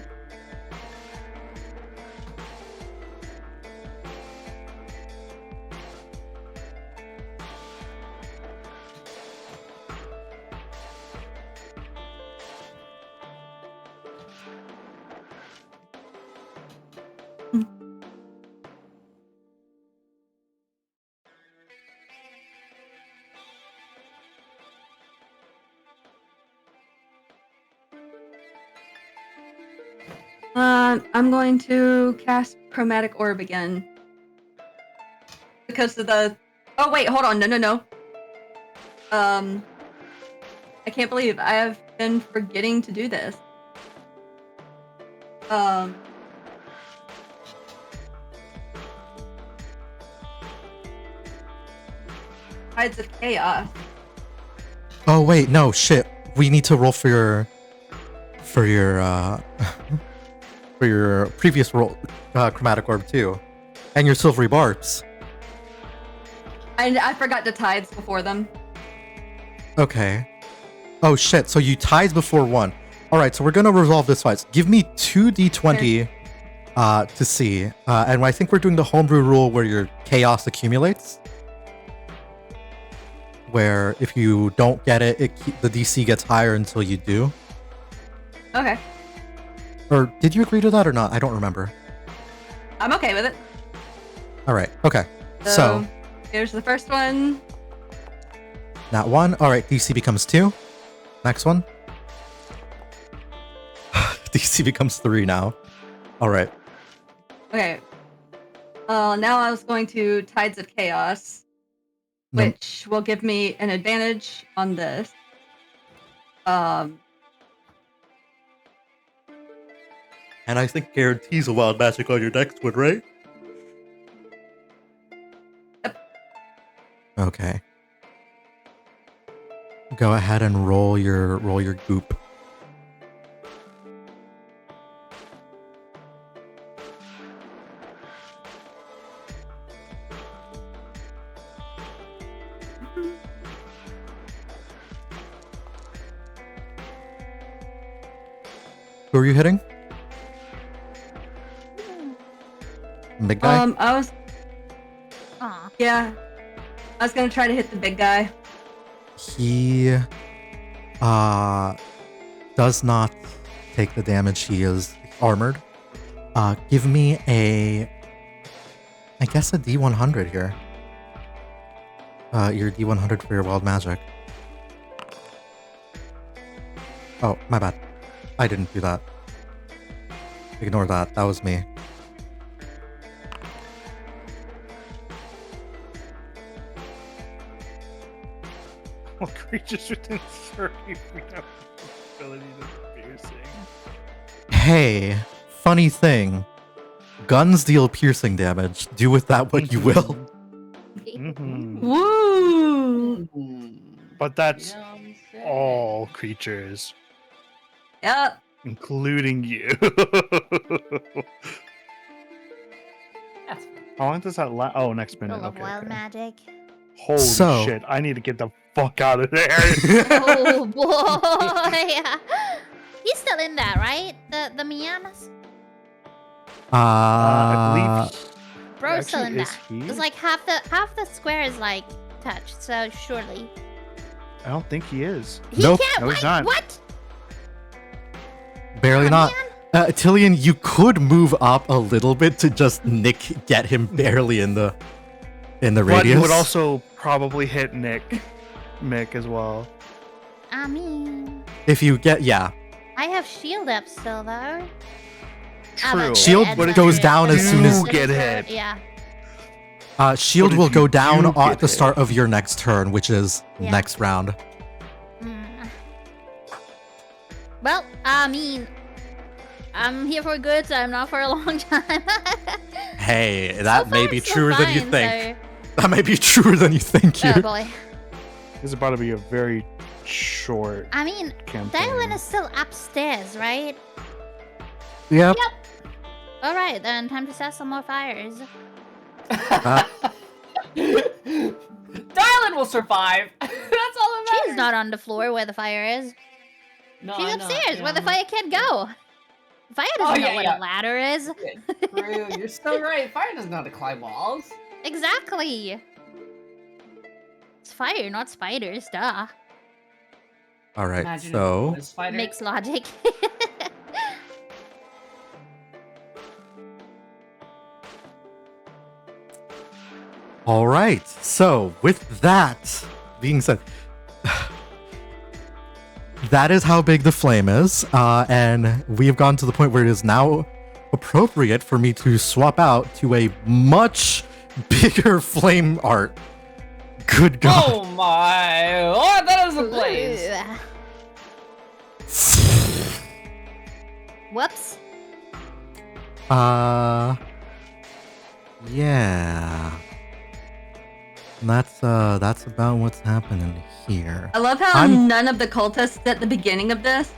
[SPEAKER 2] I'm going to cast Chromatic Orb again. Because of the... Oh, wait, hold on. No. I can't believe I have been forgetting to do this. Tides of Chaos.
[SPEAKER 1] Oh wait, no shit. We need to roll for your for your previous roll, chromatic orb too, and your silvery barbs.
[SPEAKER 2] I forgot the tides before them.
[SPEAKER 1] Okay. Oh shit. So you tides before 1. All right. So we're gonna resolve this fight. Give me 2d20 to see, and I think we're doing the homebrew rule where your chaos accumulates. Where if you don't get it, the DC gets higher until you do.
[SPEAKER 2] Okay.
[SPEAKER 1] Or did you agree to that or not? I don't remember.
[SPEAKER 2] I'm okay with it.
[SPEAKER 1] All right. Okay. So
[SPEAKER 2] here's the first one.
[SPEAKER 1] that 1. All right. DC becomes 2. Next one. DC becomes 3 now. All right.
[SPEAKER 2] Okay. Now I was going to Tides of Chaos, which will give me an advantage on this.
[SPEAKER 1] And I think guarantees a wild magic on your next one, right?
[SPEAKER 2] Yep.
[SPEAKER 1] Okay. Go ahead and roll your goop. Who are you hitting? Big guy?
[SPEAKER 2] I was
[SPEAKER 6] Aw.
[SPEAKER 2] yeah. I was gonna try to hit the big guy.
[SPEAKER 1] He does not take the damage. He is armored. Give me I guess a D100 here. Your D100 for your wild magic. Oh, my bad. I didn't do that. Ignore that. That was me.
[SPEAKER 5] All creatures within 30 feet of ability to piercing.
[SPEAKER 1] Hey, funny thing. Guns deal piercing damage. Do with that what you will.
[SPEAKER 5] Mhm.
[SPEAKER 2] Woo!
[SPEAKER 5] But that's
[SPEAKER 4] Yeah, I'm saying.
[SPEAKER 5] all creatures,
[SPEAKER 2] Yep.
[SPEAKER 5] including you.
[SPEAKER 4] That's
[SPEAKER 5] How long does that last? Oh, next minute.
[SPEAKER 6] Full of
[SPEAKER 5] Okay.
[SPEAKER 6] wild
[SPEAKER 5] okay.
[SPEAKER 6] magic.
[SPEAKER 5] Holy
[SPEAKER 1] So-
[SPEAKER 5] shit! I need to get the fuck out of there.
[SPEAKER 6] Oh boy! He's still in there, right? The Mianas?
[SPEAKER 5] I believe.
[SPEAKER 6] Bro's still in
[SPEAKER 5] Actually,
[SPEAKER 6] there.
[SPEAKER 5] is he?
[SPEAKER 6] It's like half the square is like touched, so surely.
[SPEAKER 5] I don't think he is.
[SPEAKER 6] He
[SPEAKER 1] Nope.
[SPEAKER 6] can't.
[SPEAKER 5] No, he's
[SPEAKER 6] wait,
[SPEAKER 5] not.
[SPEAKER 6] What?
[SPEAKER 1] Barely
[SPEAKER 6] Oh,
[SPEAKER 1] not.
[SPEAKER 6] man.
[SPEAKER 1] Tillian, you could move up a little bit to just get him barely in the
[SPEAKER 5] But
[SPEAKER 1] radius.
[SPEAKER 5] he would also probably hit Mick as well.
[SPEAKER 6] I mean,
[SPEAKER 1] If you get, yeah.
[SPEAKER 6] I have shield up still though.
[SPEAKER 5] True.
[SPEAKER 1] Shield
[SPEAKER 6] but
[SPEAKER 1] goes down as soon as-
[SPEAKER 5] You get hit.
[SPEAKER 6] Yeah.
[SPEAKER 1] Shield
[SPEAKER 5] But if
[SPEAKER 1] will
[SPEAKER 5] you
[SPEAKER 1] go down
[SPEAKER 5] do
[SPEAKER 1] at
[SPEAKER 5] get
[SPEAKER 1] the
[SPEAKER 5] hit-
[SPEAKER 1] start of your next turn, which is
[SPEAKER 6] Yeah.
[SPEAKER 1] next round.
[SPEAKER 6] Mm. Well, I mean, I'm here for good, so I'm not for a long time.
[SPEAKER 1] Hey,
[SPEAKER 6] So
[SPEAKER 1] that may
[SPEAKER 6] far,
[SPEAKER 1] be
[SPEAKER 6] it's still
[SPEAKER 1] truer than you
[SPEAKER 6] fine,
[SPEAKER 1] think. That may be truer than you think.
[SPEAKER 6] So...
[SPEAKER 1] You.
[SPEAKER 6] Oh boy.
[SPEAKER 5] This is about to be a very short
[SPEAKER 6] I mean,
[SPEAKER 5] campaign.
[SPEAKER 6] Dylan is still upstairs, right?
[SPEAKER 1] Yep.
[SPEAKER 6] All right, then time to set some more fires.
[SPEAKER 4] Dylan will survive. That's all that matters.
[SPEAKER 6] She's not on the floor where the fire is.
[SPEAKER 4] No,
[SPEAKER 6] She's
[SPEAKER 4] I know,
[SPEAKER 6] upstairs where the
[SPEAKER 4] yeah.
[SPEAKER 6] fire can't go. Fire
[SPEAKER 4] Oh,
[SPEAKER 6] doesn't
[SPEAKER 4] yeah,
[SPEAKER 6] know what
[SPEAKER 4] yeah.
[SPEAKER 6] a ladder is.
[SPEAKER 4] True, you're so right. Fire doesn't know how to climb walls.
[SPEAKER 6] Exactly. It's fire, not spiders, duh.
[SPEAKER 1] All right.
[SPEAKER 4] Imagine if
[SPEAKER 1] So
[SPEAKER 4] it was spider.
[SPEAKER 6] Makes logic.
[SPEAKER 1] all right. So with that being said, that is how big the flame is, and we have gone to the point where it is now appropriate for me to swap out to a much bigger flame art. Good God.
[SPEAKER 4] Oh my! Oh, that is a blaze.
[SPEAKER 6] Whoops.
[SPEAKER 1] Yeah. That's about what's happening here.
[SPEAKER 2] I love how none of the cultists at the beginning of this,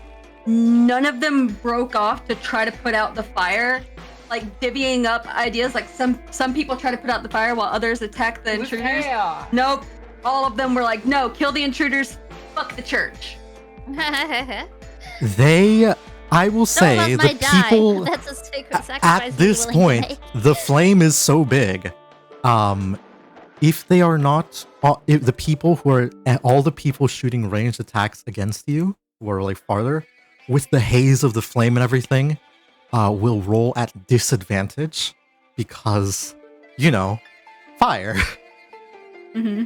[SPEAKER 2] none of them broke off to try to put out the fire, like divvying up ideas. Like some people try to put out the fire while others attack the intruders.
[SPEAKER 4] Yeah.
[SPEAKER 2] Nope, all of them were like, no, kill the intruders, fuck the church.
[SPEAKER 1] I will say,
[SPEAKER 6] Don't love my
[SPEAKER 1] the people
[SPEAKER 6] die. That's a sacred sacrifice.
[SPEAKER 1] at this
[SPEAKER 6] I'm willing to
[SPEAKER 1] point,
[SPEAKER 6] make.
[SPEAKER 1] the flame is so big. If they are not, if the people who are, all the people shooting ranged attacks against you, who are like farther, with the haze of the flame and everything, will roll at disadvantage because, fire.
[SPEAKER 2] Mm-hmm.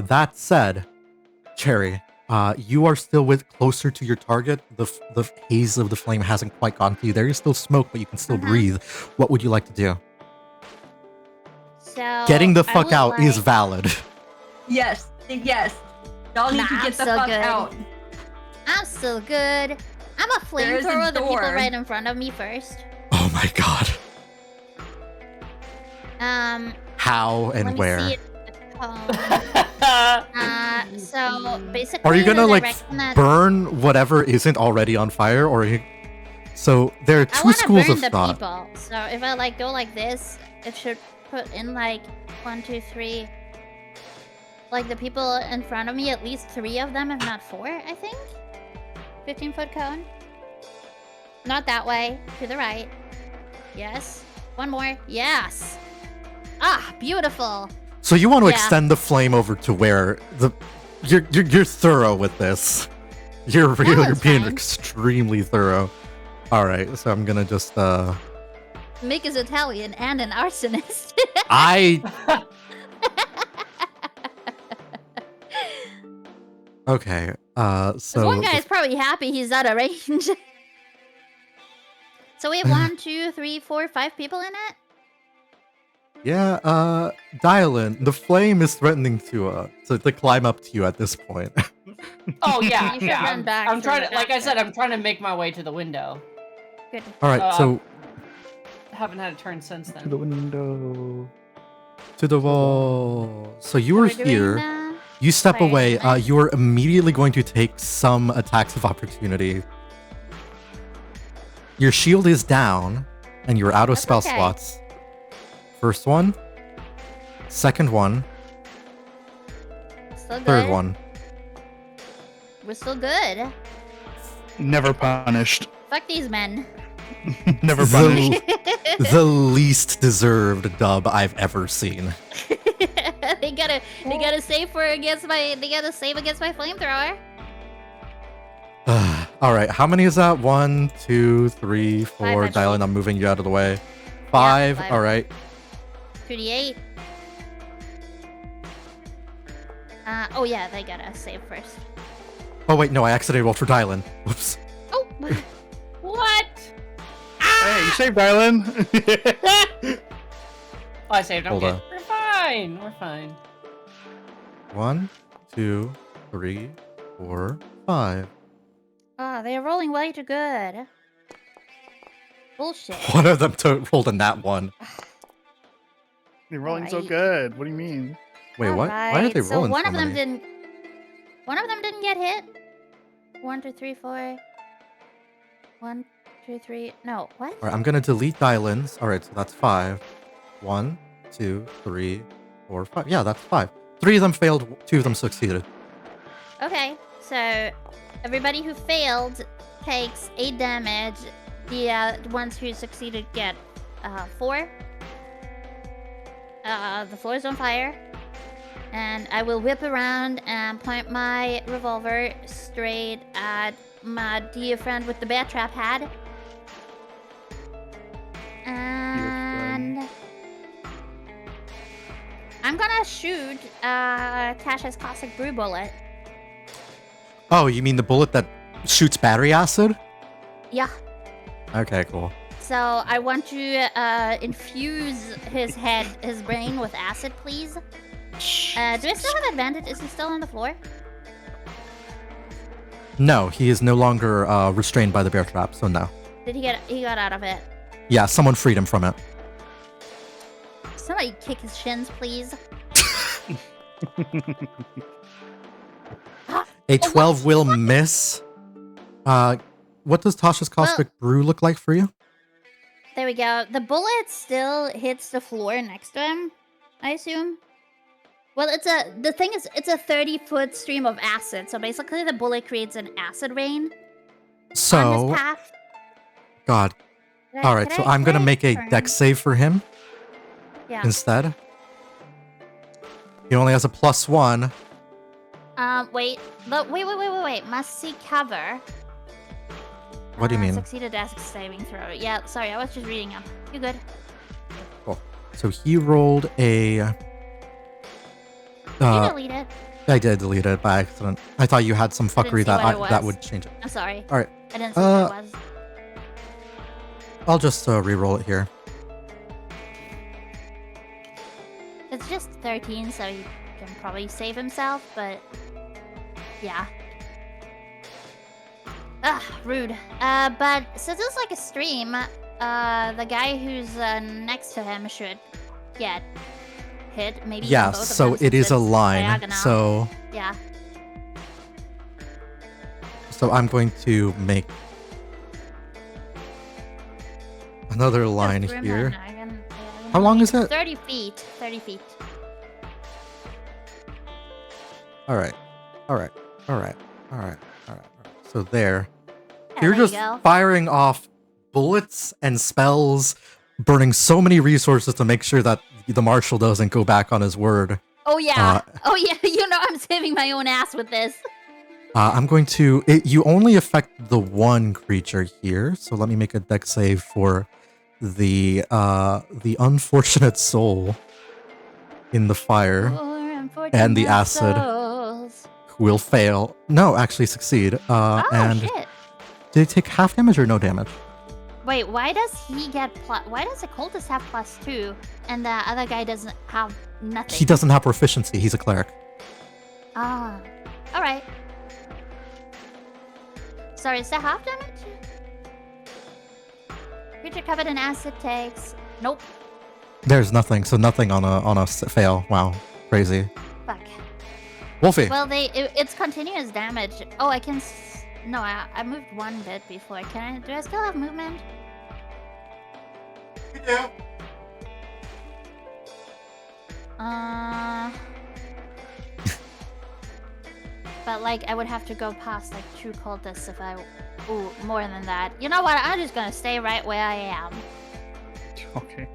[SPEAKER 1] That said, Cherry, you are still closer to your target. The haze of the flame hasn't quite gone to you. There is still smoke, but you can still breathe. What would you like to do?
[SPEAKER 6] So
[SPEAKER 1] Getting the
[SPEAKER 6] I
[SPEAKER 1] fuck
[SPEAKER 6] would
[SPEAKER 1] out is
[SPEAKER 6] like-
[SPEAKER 1] valid.
[SPEAKER 2] Yes, y'all need
[SPEAKER 6] Nah,
[SPEAKER 2] to
[SPEAKER 6] I'm
[SPEAKER 2] get the
[SPEAKER 6] so
[SPEAKER 2] fuck
[SPEAKER 6] good.
[SPEAKER 2] out.
[SPEAKER 6] I'm still good. I'm a
[SPEAKER 2] There is a
[SPEAKER 6] flamethrower. The people
[SPEAKER 2] door.
[SPEAKER 6] right in front of me first.
[SPEAKER 1] Oh my god. How
[SPEAKER 6] let
[SPEAKER 1] and
[SPEAKER 6] me
[SPEAKER 1] where?
[SPEAKER 6] see it. So basically,
[SPEAKER 1] Are you gonna
[SPEAKER 6] the
[SPEAKER 1] like
[SPEAKER 6] direction that-
[SPEAKER 1] burn whatever isn't already on fire, or so there are
[SPEAKER 6] I
[SPEAKER 1] two
[SPEAKER 6] want to
[SPEAKER 1] schools
[SPEAKER 6] burn
[SPEAKER 1] of
[SPEAKER 6] the
[SPEAKER 1] thought.
[SPEAKER 6] people. So if I like go like this, it should put in like 1, 2, 3. Like the people in front of me, at least 3 of them, if not 4, I think. 15-foot cone. Not that way. To the right. Yes. One more. Yes. Ah, beautiful.
[SPEAKER 1] So you want to
[SPEAKER 6] Yeah.
[SPEAKER 1] extend the flame over to where you're thorough with this. You're really
[SPEAKER 6] it's
[SPEAKER 1] being
[SPEAKER 6] fine.
[SPEAKER 1] extremely thorough. All right, so I'm gonna just
[SPEAKER 6] Mick is Italian and an arsonist.
[SPEAKER 1] I okay.
[SPEAKER 6] This
[SPEAKER 1] So
[SPEAKER 6] one guy's probably happy he's out of range. So we have 1, 2, 3, 4, 5 people in it?
[SPEAKER 1] yeah, Dylan, the flame is threatening to climb up to you at this point.
[SPEAKER 4] Oh yeah,
[SPEAKER 6] You should
[SPEAKER 4] yeah.
[SPEAKER 6] run back
[SPEAKER 4] I'm
[SPEAKER 6] to
[SPEAKER 4] trying
[SPEAKER 6] the
[SPEAKER 4] to, like I said,
[SPEAKER 6] basket.
[SPEAKER 4] I'm trying to make my way to the window.
[SPEAKER 6] Good.
[SPEAKER 1] All right, so
[SPEAKER 4] Haven't had a turn since
[SPEAKER 5] To the
[SPEAKER 4] then.
[SPEAKER 5] window.
[SPEAKER 1] to the wall. So you
[SPEAKER 6] So
[SPEAKER 1] were
[SPEAKER 6] we're doing
[SPEAKER 1] here.
[SPEAKER 6] the
[SPEAKER 1] You step
[SPEAKER 6] fire
[SPEAKER 1] away.
[SPEAKER 6] element.
[SPEAKER 1] You are immediately going to take some attacks of opportunity. Your shield is down, and you're out of
[SPEAKER 6] That's
[SPEAKER 1] spell
[SPEAKER 6] okay.
[SPEAKER 1] slots. First one, second one,
[SPEAKER 6] Still good.
[SPEAKER 1] third one.
[SPEAKER 6] We're still good.
[SPEAKER 5] Never punished.
[SPEAKER 6] Fuck these men.
[SPEAKER 5] Never punished.
[SPEAKER 1] The least deserved dub I've ever seen.
[SPEAKER 6] they gotta save against my flamethrower.
[SPEAKER 1] All right, how many is that? 1, 2, 3, 4.
[SPEAKER 6] Five, actually.
[SPEAKER 1] Dylan, I'm moving you out of the way. 5.
[SPEAKER 6] 5.
[SPEAKER 1] All right.
[SPEAKER 6] 2d8. Oh yeah, they gotta save first.
[SPEAKER 1] Oh wait, no, I accidentally rolled for Dylan. Whoops.
[SPEAKER 6] Oh,
[SPEAKER 4] What?
[SPEAKER 5] Hey, you saved Dylan.
[SPEAKER 4] Oh, I saved. I'm
[SPEAKER 1] Hold
[SPEAKER 4] good.
[SPEAKER 1] on.
[SPEAKER 4] We're fine. We're fine.
[SPEAKER 1] 1, 2, 3, 4, 5.
[SPEAKER 6] oh, they're rolling way too good. Bullshit.
[SPEAKER 1] One of them rolled a nat 1.
[SPEAKER 5] You're rolling so
[SPEAKER 6] Alright.
[SPEAKER 5] good. What do you mean?
[SPEAKER 1] Wait, what? Why are
[SPEAKER 6] Alright,
[SPEAKER 1] they
[SPEAKER 6] so
[SPEAKER 1] rolling
[SPEAKER 6] one
[SPEAKER 1] so
[SPEAKER 6] of them
[SPEAKER 1] many?
[SPEAKER 6] didn't get hit. 1, 2, 3, 4. 1, 2, 3. No, what?
[SPEAKER 1] All right, I'm gonna delete Dylan's. All right, so that's 5. 1, 2, 3, 4, 5. Yeah, that's 5. 3 of them failed. 2 of them succeeded.
[SPEAKER 6] Okay, so everybody who failed takes 8 damage. The ones who succeeded get 4. The floor is on fire. And I will whip around and point my revolver straight at my dear friend with the bear trap hat. And I'm gonna shoot Tasha's classic brew bullet.
[SPEAKER 1] Oh, you mean the bullet that shoots battery acid?
[SPEAKER 6] Yeah.
[SPEAKER 1] Okay, cool.
[SPEAKER 6] So I want to infuse his brain with acid, please. Do I still have advantage? Is he still on the floor?
[SPEAKER 1] No, he is no longer restrained by the bear trap, so no.
[SPEAKER 6] He got out of it.
[SPEAKER 1] Yeah, someone freed him from it.
[SPEAKER 6] Somebody kick his shins, please.
[SPEAKER 1] A 12 will miss. What does Tasha's Caustic Brew look like for you?
[SPEAKER 6] There we go. The bullet still hits the floor next to him, I assume. Well, it's a 30-foot stream of acid, so basically the bullet creates an acid rain on
[SPEAKER 1] So,
[SPEAKER 6] his path.
[SPEAKER 1] God. All right, so I'm gonna make a dex save for him
[SPEAKER 6] Yeah.
[SPEAKER 1] instead. He only has a +1.
[SPEAKER 6] Wait. Wait. Must see cover.
[SPEAKER 1] What do you mean?
[SPEAKER 6] Succeeded dex saving throw. Yeah, sorry, I was just reading them. You good?
[SPEAKER 1] Cool. So he rolled a.
[SPEAKER 6] You delete it.
[SPEAKER 1] I did delete it by accident. I thought you had some
[SPEAKER 6] I didn't
[SPEAKER 1] fuckery
[SPEAKER 6] see
[SPEAKER 1] that
[SPEAKER 6] what it
[SPEAKER 1] that
[SPEAKER 6] was.
[SPEAKER 1] would change it.
[SPEAKER 6] I'm sorry.
[SPEAKER 1] All right,
[SPEAKER 6] I didn't see what it was.
[SPEAKER 1] I'll just re-roll it here.
[SPEAKER 6] It's just 13, so he can probably save himself, but yeah. Ugh, rude. But since it's like a stream, the guy who's next to him should get hit. Maybe
[SPEAKER 1] Yeah,
[SPEAKER 6] both of
[SPEAKER 1] so
[SPEAKER 6] them,
[SPEAKER 1] it is
[SPEAKER 6] since
[SPEAKER 1] a
[SPEAKER 6] it's
[SPEAKER 1] line.
[SPEAKER 6] diagonal.
[SPEAKER 1] So
[SPEAKER 6] Yeah.
[SPEAKER 1] I'm going to make another line
[SPEAKER 6] Just
[SPEAKER 1] here.
[SPEAKER 6] remember, I can
[SPEAKER 1] How long is it?
[SPEAKER 6] 30 feet. 30 feet.
[SPEAKER 1] All right. So there.
[SPEAKER 6] Yeah,
[SPEAKER 1] You're
[SPEAKER 6] there you
[SPEAKER 1] just
[SPEAKER 6] go.
[SPEAKER 1] firing off bullets and spells, burning so many resources to make sure that the marshal doesn't go back on his word.
[SPEAKER 6] Oh yeah. You know I'm saving my own ass with this.
[SPEAKER 1] I'm going to... you only affect the one creature here, so let me make a dex save for the unfortunate soul in the fire and the acid.
[SPEAKER 6] Souls.
[SPEAKER 1] Who will fail. No, actually succeed. And
[SPEAKER 6] Shit.
[SPEAKER 1] did it take half damage or no damage?
[SPEAKER 6] Wait, why does he get why does the cultist have +2 and the other guy doesn't have nothing?
[SPEAKER 1] He doesn't have proficiency. He's a cleric.
[SPEAKER 6] Ah. Alright. Sorry, is that half damage? Creature covered in acid takes... Nope.
[SPEAKER 1] There's nothing, so nothing on a fail. Wow, crazy.
[SPEAKER 6] Fuck.
[SPEAKER 1] Wolfie.
[SPEAKER 6] Well, it's continuous damage. Oh, I can... No, I moved one bit before. Do I still have movement?
[SPEAKER 1] Yeah.
[SPEAKER 6] But like, I would have to go past like 2 cultists if I... Ooh, more than that. You know what? I'm just gonna stay right where I am.
[SPEAKER 5] Okay.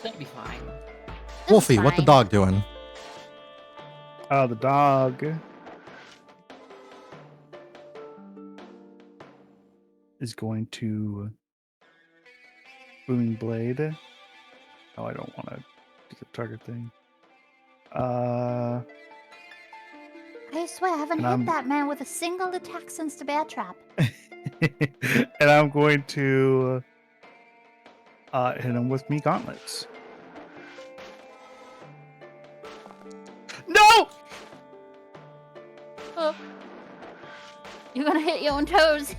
[SPEAKER 4] That'll be fine.
[SPEAKER 1] Wolfie, what the dog doing?
[SPEAKER 5] The dog is going to booming blade. Oh, I don't want to do the target thing.
[SPEAKER 6] I swear, I haven't hit that man with a single attack since the bear trap.
[SPEAKER 5] And I'm going to hit him with me gauntlets. No!
[SPEAKER 6] Oh. You're gonna hit your own toes.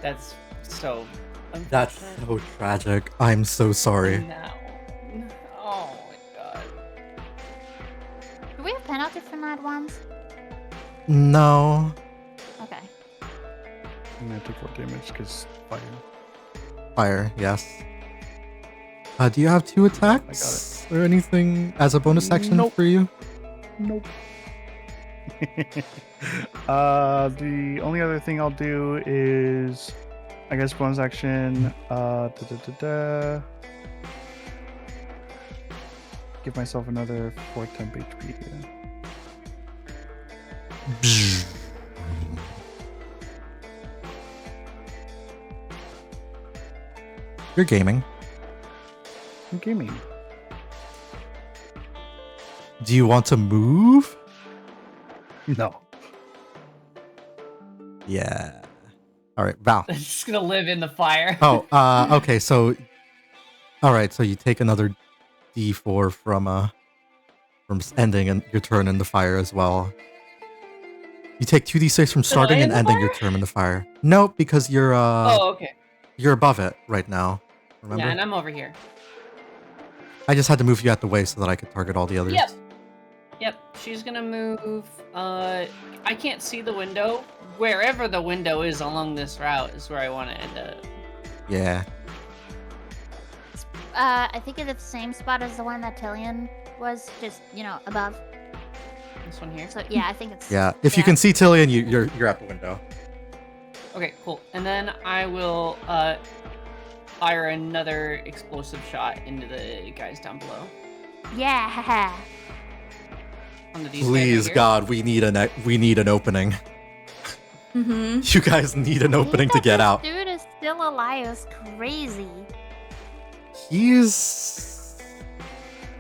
[SPEAKER 4] That's so unfortunate.
[SPEAKER 1] That's so tragic. I'm so sorry.
[SPEAKER 4] No. Oh my god.
[SPEAKER 6] Do we have penalty for night ones?
[SPEAKER 1] No.
[SPEAKER 6] Okay.
[SPEAKER 5] I'm gonna take 4 damage because fire.
[SPEAKER 1] Fire, yes. Do you have 2 attacks or anything as a bonus action for you?
[SPEAKER 5] Nope. The only other thing I'll do is, I guess, bonus action. Give myself another 4 temp HP here.
[SPEAKER 1] You're gaming.
[SPEAKER 5] I'm gaming.
[SPEAKER 1] Do you want to move?
[SPEAKER 5] No.
[SPEAKER 1] Yeah. All right, Val.
[SPEAKER 4] It's just gonna live in the fire.
[SPEAKER 1] Oh, okay. So, all right. So you take another D4 from ending your turn in the fire as well. You take 2d6 from starting and ending your turn in the fire. Nope, because you're
[SPEAKER 4] Oh, okay.
[SPEAKER 1] you're above it right now. Remember?
[SPEAKER 4] Yeah, and I'm over here.
[SPEAKER 1] I just had to move you out the way so that I could target all the others.
[SPEAKER 4] Yep. Yep. She's gonna move. I can't see the window. Wherever the window is along this route is where I want to end up.
[SPEAKER 1] Yeah.
[SPEAKER 6] I think it's the same spot as the one that Tillian was, just, you know, above.
[SPEAKER 4] This one here.
[SPEAKER 6] So yeah, I think it's...
[SPEAKER 1] Yeah. If you can see Tillian, you're at the window.
[SPEAKER 4] Okay, cool. And then I will fire another explosive shot into the guys down below.
[SPEAKER 6] Yeah.
[SPEAKER 4] On the D-side
[SPEAKER 1] Please,
[SPEAKER 4] right
[SPEAKER 1] God, we need an opening.
[SPEAKER 2] Mm-hmm.
[SPEAKER 1] You guys need an opening to get out.
[SPEAKER 6] Dude is still alive. It's crazy.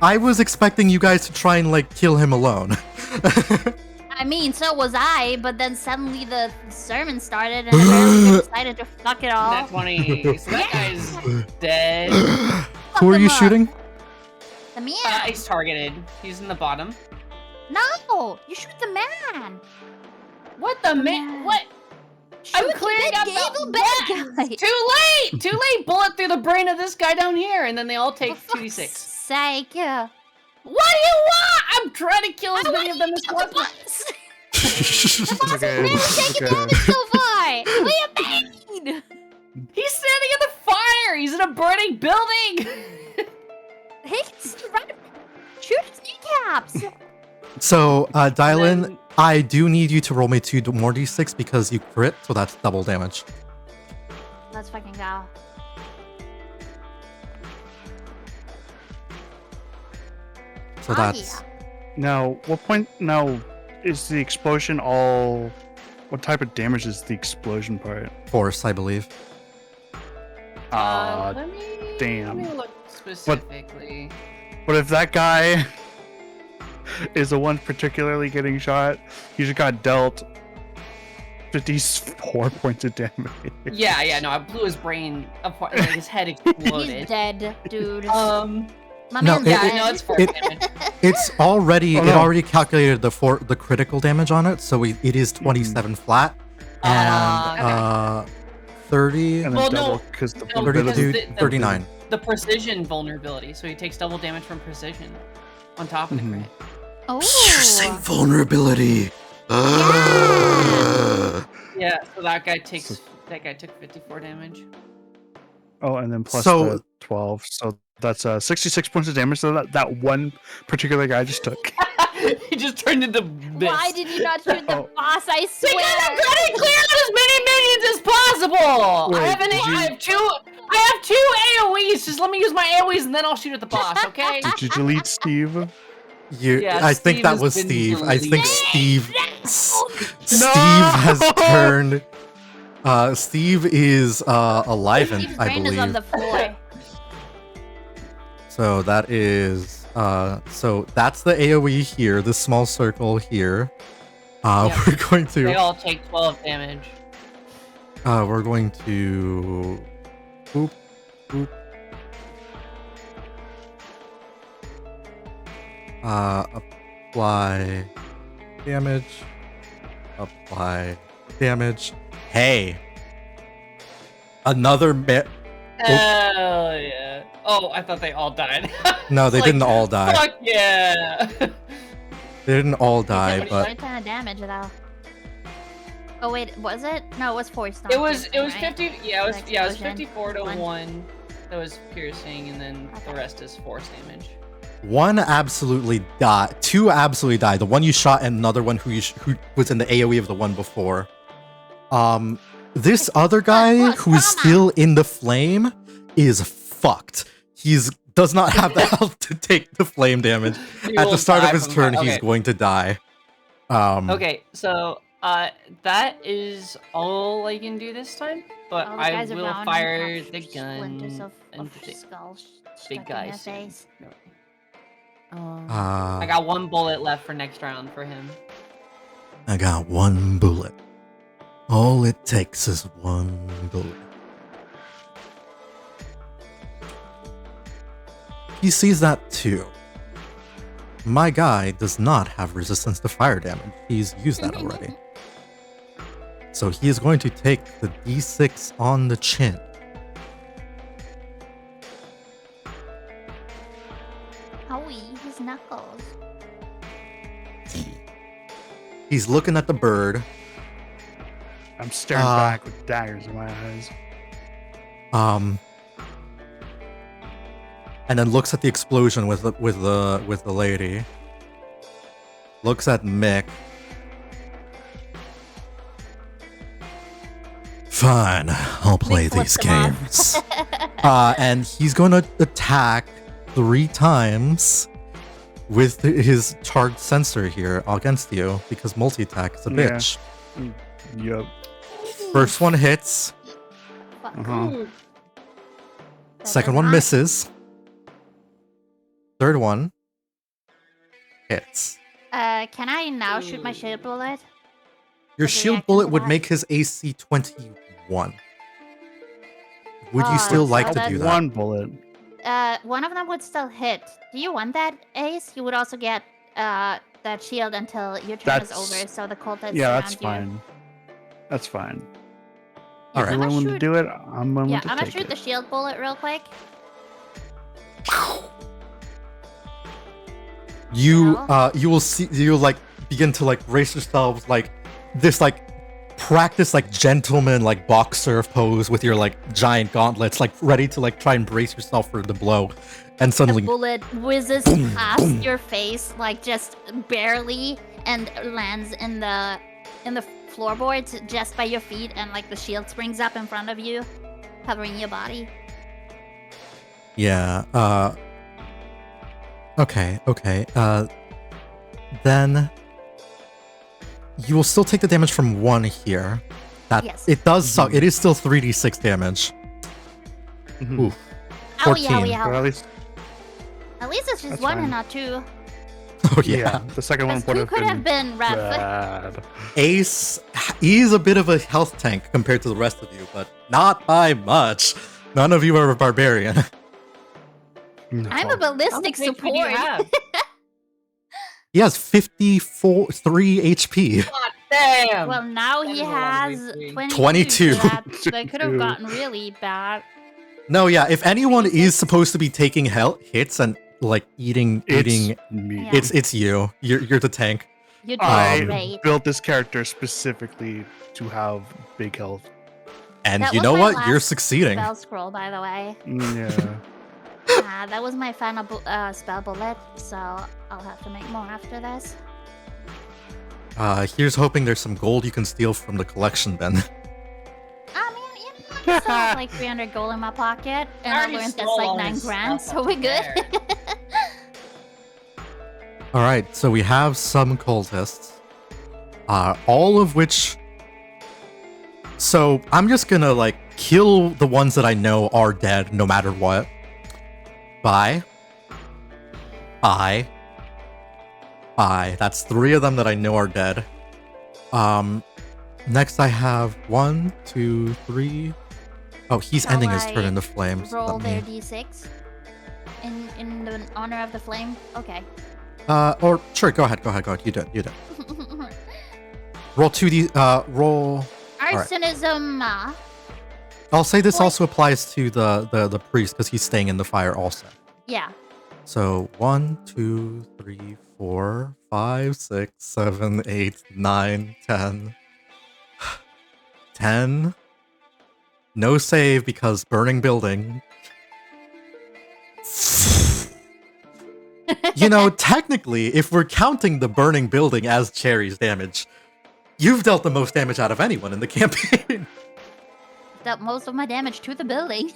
[SPEAKER 1] I was expecting you guys to try and like kill him alone.
[SPEAKER 6] I mean, so was I, but then suddenly the sermon started and everyone decided to fuck it all.
[SPEAKER 4] Nat 20. So that guy's dead.
[SPEAKER 1] Who are you shooting?
[SPEAKER 6] The man.
[SPEAKER 4] He's targeted. He's in the bottom.
[SPEAKER 6] No, you shoot the man.
[SPEAKER 4] What the man? What? I'm clearing up the
[SPEAKER 6] bad guy.
[SPEAKER 4] Too late! Too late! Bullet through the brain of this guy down here, and then they all take 2d6.
[SPEAKER 6] Sake.
[SPEAKER 4] What do you want? I'm trying to kill as many of them as possible.
[SPEAKER 5] Okay.
[SPEAKER 6] Taking damage so far. What do you mean?
[SPEAKER 4] He's standing in the fire. He's in a burning building.
[SPEAKER 6] Shoot his kneecaps.
[SPEAKER 1] So, Dylan, I do need you to roll me 2 more d6 because you crit, so that's double damage.
[SPEAKER 6] Let's fucking go.
[SPEAKER 1] So
[SPEAKER 6] Oh,
[SPEAKER 1] that's
[SPEAKER 5] Now, what point? Now, is the explosion all? What type of damage is the explosion part?
[SPEAKER 1] force, I believe.
[SPEAKER 4] Let me
[SPEAKER 5] damn.
[SPEAKER 4] look specifically.
[SPEAKER 5] But if that guy is the one particularly getting shot, he just got dealt 54 points of damage.
[SPEAKER 4] Yeah, no, I blew his brain apart, like his head
[SPEAKER 6] He's
[SPEAKER 4] exploded.
[SPEAKER 6] dead, dude.
[SPEAKER 3] My
[SPEAKER 1] No,
[SPEAKER 3] man's
[SPEAKER 1] it-
[SPEAKER 3] dead.
[SPEAKER 4] no, it's force damage.
[SPEAKER 1] It's already
[SPEAKER 5] Oh,
[SPEAKER 1] it
[SPEAKER 5] no.
[SPEAKER 1] already calculated the critical damage on it, so it is 27 flat and
[SPEAKER 4] Okay.
[SPEAKER 1] 30,
[SPEAKER 5] And then
[SPEAKER 4] Well,
[SPEAKER 5] double
[SPEAKER 4] no,
[SPEAKER 5] because the
[SPEAKER 4] no, because
[SPEAKER 1] 32,
[SPEAKER 4] the-
[SPEAKER 1] 39.
[SPEAKER 4] The precision vulnerability, so he takes double damage from precision on top of the
[SPEAKER 5] Mhm.
[SPEAKER 4] crit.
[SPEAKER 3] Oh.
[SPEAKER 7] vulnerability.
[SPEAKER 4] Yeah, so that guy took 54 damage.
[SPEAKER 5] Oh, and then plus
[SPEAKER 1] So-
[SPEAKER 5] the 12, so that's 66 points of damage. So that one particular guy just took.
[SPEAKER 4] He just turned into this.
[SPEAKER 6] Why did you not shoot the
[SPEAKER 5] Oh.
[SPEAKER 6] boss? I swear.
[SPEAKER 4] Because I'm trying to clear out as many minions as possible.
[SPEAKER 5] Wait,
[SPEAKER 4] I have
[SPEAKER 5] did you-
[SPEAKER 4] I have two AOE's. Just let me use my AOE's and then I'll shoot at the boss. Okay?
[SPEAKER 5] Did you delete Steve?
[SPEAKER 4] Yeah,
[SPEAKER 1] I think
[SPEAKER 4] Steve
[SPEAKER 1] that
[SPEAKER 4] has
[SPEAKER 1] was
[SPEAKER 4] been
[SPEAKER 1] Steve. I think
[SPEAKER 4] deleted.
[SPEAKER 1] Steve has turned. Steve is alive,
[SPEAKER 6] Steve's
[SPEAKER 1] I
[SPEAKER 6] brain is on
[SPEAKER 1] believe.
[SPEAKER 6] the floor.
[SPEAKER 1] So that is so that's the AoE here, the small circle here.
[SPEAKER 4] Yep.
[SPEAKER 1] We're going
[SPEAKER 4] They
[SPEAKER 1] to
[SPEAKER 4] all take 12 damage.
[SPEAKER 1] we're going to boop boop. Apply damage. Apply damage. Hey. Another
[SPEAKER 4] Hell yeah. Oh, I thought they all died.
[SPEAKER 1] No, they
[SPEAKER 4] Like,
[SPEAKER 1] didn't all die.
[SPEAKER 4] Fuck yeah.
[SPEAKER 1] They didn't all die,
[SPEAKER 6] What
[SPEAKER 1] but
[SPEAKER 6] kind of damage though? Oh wait, was it? No, it was force.
[SPEAKER 4] It was 50. Yeah, it was
[SPEAKER 6] The
[SPEAKER 4] yeah, it was
[SPEAKER 6] explosion.
[SPEAKER 4] 54 to
[SPEAKER 6] One.
[SPEAKER 4] 1. That was piercing, and then the
[SPEAKER 6] Okay.
[SPEAKER 4] rest is force damage.
[SPEAKER 1] one absolutely died. Two absolutely died. The one you shot and another one who was in the AoE of the one before. This other guy
[SPEAKER 6] look,
[SPEAKER 1] who is
[SPEAKER 6] trauma.
[SPEAKER 1] still in the flame is fucked. Does not have the health to take the flame damage.
[SPEAKER 4] He
[SPEAKER 1] At
[SPEAKER 4] will
[SPEAKER 1] the start of
[SPEAKER 4] die
[SPEAKER 1] his
[SPEAKER 4] from
[SPEAKER 1] turn,
[SPEAKER 4] fire.
[SPEAKER 1] he's
[SPEAKER 4] Okay.
[SPEAKER 1] going to die.
[SPEAKER 4] Okay, so that is all I can do this time. But
[SPEAKER 6] All the
[SPEAKER 4] I
[SPEAKER 6] guys
[SPEAKER 4] will
[SPEAKER 6] around
[SPEAKER 4] fire
[SPEAKER 6] have
[SPEAKER 4] the
[SPEAKER 6] splinters
[SPEAKER 4] gun
[SPEAKER 6] of
[SPEAKER 4] and the
[SPEAKER 6] skull
[SPEAKER 4] big
[SPEAKER 6] stuck
[SPEAKER 4] guy
[SPEAKER 6] in their
[SPEAKER 4] soon.
[SPEAKER 6] face.
[SPEAKER 4] I got one bullet left for next round for him.
[SPEAKER 1] I got one bullet. All it takes is one bullet. He sees that too. My guy does not have resistance to fire damage. He's used that already. So he is going to take the d6 on the chin.
[SPEAKER 6] Owie, his knuckles.
[SPEAKER 1] He's looking at the bird.
[SPEAKER 5] I'm staring back with daggers in my eyes.
[SPEAKER 1] And then looks at the explosion with the lady. Looks at Mick. Fine, I'll play
[SPEAKER 6] Mick
[SPEAKER 1] these
[SPEAKER 6] flipped him
[SPEAKER 1] games. And he's going to attack 3 times with his charged sensor here against you because multi-attack is a
[SPEAKER 5] Yeah.
[SPEAKER 1] bitch.
[SPEAKER 5] Yup.
[SPEAKER 1] First one hits,
[SPEAKER 6] Fuck.
[SPEAKER 5] Uh-huh.
[SPEAKER 6] That
[SPEAKER 1] second
[SPEAKER 6] does
[SPEAKER 1] one
[SPEAKER 6] not-
[SPEAKER 1] misses, third one hits.
[SPEAKER 6] Can I now shoot my shield bullet?
[SPEAKER 1] Your
[SPEAKER 6] As a
[SPEAKER 1] shield
[SPEAKER 6] reaction
[SPEAKER 1] bullet
[SPEAKER 6] to
[SPEAKER 1] would
[SPEAKER 6] that?
[SPEAKER 1] make his AC 21. Would you
[SPEAKER 6] Oh,
[SPEAKER 1] still
[SPEAKER 6] so
[SPEAKER 1] like to
[SPEAKER 6] that's
[SPEAKER 1] do that?
[SPEAKER 5] One bullet.
[SPEAKER 6] One of them would still hit. Do you want that, Ace? You would also get that shield until your turn is
[SPEAKER 5] That's-
[SPEAKER 6] over, so the cultists
[SPEAKER 5] Yeah, that's
[SPEAKER 6] around you.
[SPEAKER 5] fine. That's fine.
[SPEAKER 1] All
[SPEAKER 5] If
[SPEAKER 1] right.
[SPEAKER 5] you're
[SPEAKER 6] I'ma
[SPEAKER 5] willing to
[SPEAKER 6] shoot-
[SPEAKER 5] do it, I'm willing
[SPEAKER 6] Yeah,
[SPEAKER 5] to
[SPEAKER 6] I'm gonna
[SPEAKER 5] take
[SPEAKER 6] shoot
[SPEAKER 5] it.
[SPEAKER 6] the shield bullet real quick.
[SPEAKER 1] You
[SPEAKER 6] Well.
[SPEAKER 1] you will see you'll like begin to like brace yourselves like this like practice like gentleman like boxer pose with your like giant gauntlets like ready to like try and brace yourself for the blow, and
[SPEAKER 6] The
[SPEAKER 1] suddenly
[SPEAKER 6] bullet whizzes past your face, like just barely, and lands in the floorboards just by your feet, and like the shield springs up in front of you, covering your body.
[SPEAKER 1] Yeah. Okay. Then you will still take the damage from 1 here. That
[SPEAKER 6] Yes.
[SPEAKER 1] it does suck. It is still 3d6 damage. Oof.
[SPEAKER 6] Owie,
[SPEAKER 1] 14.
[SPEAKER 6] owie,
[SPEAKER 5] But
[SPEAKER 6] owie. At least it's just
[SPEAKER 5] That's
[SPEAKER 6] one
[SPEAKER 5] fine.
[SPEAKER 6] and not 2.
[SPEAKER 1] Oh yeah.
[SPEAKER 5] The second one
[SPEAKER 6] Because
[SPEAKER 5] would
[SPEAKER 6] 2
[SPEAKER 5] have
[SPEAKER 6] could have been rough.
[SPEAKER 5] bad.
[SPEAKER 1] Ace, he's a bit of a health tank compared to the rest of you, but not by much. None of you are a barbarian.
[SPEAKER 5] No.
[SPEAKER 6] I'm a
[SPEAKER 4] How
[SPEAKER 6] ballistic
[SPEAKER 4] much HP do you
[SPEAKER 6] support.
[SPEAKER 4] have?
[SPEAKER 1] He has 3 HP.
[SPEAKER 4] God damn!
[SPEAKER 6] Well, now
[SPEAKER 4] That
[SPEAKER 6] he
[SPEAKER 4] is a lot of
[SPEAKER 6] has
[SPEAKER 4] HP.
[SPEAKER 6] 22.
[SPEAKER 1] 22.
[SPEAKER 6] So that could have
[SPEAKER 5] 22.
[SPEAKER 6] gotten really bad.
[SPEAKER 1] No, yeah, if anyone is supposed to be taking hits and like eating,
[SPEAKER 5] It's me.
[SPEAKER 6] Yeah.
[SPEAKER 1] it's you. You're the tank.
[SPEAKER 6] You're
[SPEAKER 5] I
[SPEAKER 6] doing great.
[SPEAKER 5] built this character specifically to have big health.
[SPEAKER 1] And
[SPEAKER 6] That
[SPEAKER 1] you
[SPEAKER 6] was
[SPEAKER 1] know
[SPEAKER 6] my
[SPEAKER 1] what?
[SPEAKER 6] last
[SPEAKER 1] You're succeeding.
[SPEAKER 6] Spell scroll, by the way.
[SPEAKER 5] Yeah.
[SPEAKER 6] That was my final spell bullet, so I'll have to make more after this.
[SPEAKER 1] Here's hoping there's some gold you can steal from the collection bin.
[SPEAKER 6] I mean, I still have like 300 gold in my pocket, and I
[SPEAKER 4] already
[SPEAKER 6] learned that's
[SPEAKER 4] stole
[SPEAKER 6] like
[SPEAKER 4] all
[SPEAKER 6] 9
[SPEAKER 4] his
[SPEAKER 6] grand,
[SPEAKER 4] stuff
[SPEAKER 6] so
[SPEAKER 4] up
[SPEAKER 6] we're good.
[SPEAKER 4] there.
[SPEAKER 1] Alright, so we have some cultists. All of which... So, I'm just gonna, like, kill the ones that I know are dead, no matter what. Bye. That's 3 of them that I know are dead. Next I have 1, 2, 3... Oh, he's
[SPEAKER 6] Shall
[SPEAKER 1] ending his
[SPEAKER 6] I
[SPEAKER 1] turn in the flames.
[SPEAKER 6] Roll
[SPEAKER 1] Let
[SPEAKER 6] their
[SPEAKER 1] me...
[SPEAKER 6] d6 in the honor of the flame. Okay.
[SPEAKER 1] Or, sure, go ahead. You do it. Roll 2d... roll...
[SPEAKER 6] Arsonism.
[SPEAKER 1] I'll say this
[SPEAKER 6] Boy.
[SPEAKER 1] also applies to the priest, because he's staying in the fire also.
[SPEAKER 6] Yeah.
[SPEAKER 1] So 1, 2, 3, 4, 5, 6, 7, 8, 9, 10. 10. No save because burning building. You know, technically, if we're counting the burning building as Cherry's damage, you've dealt the most damage out of anyone in the campaign.
[SPEAKER 6] Dealt most of my damage to the building.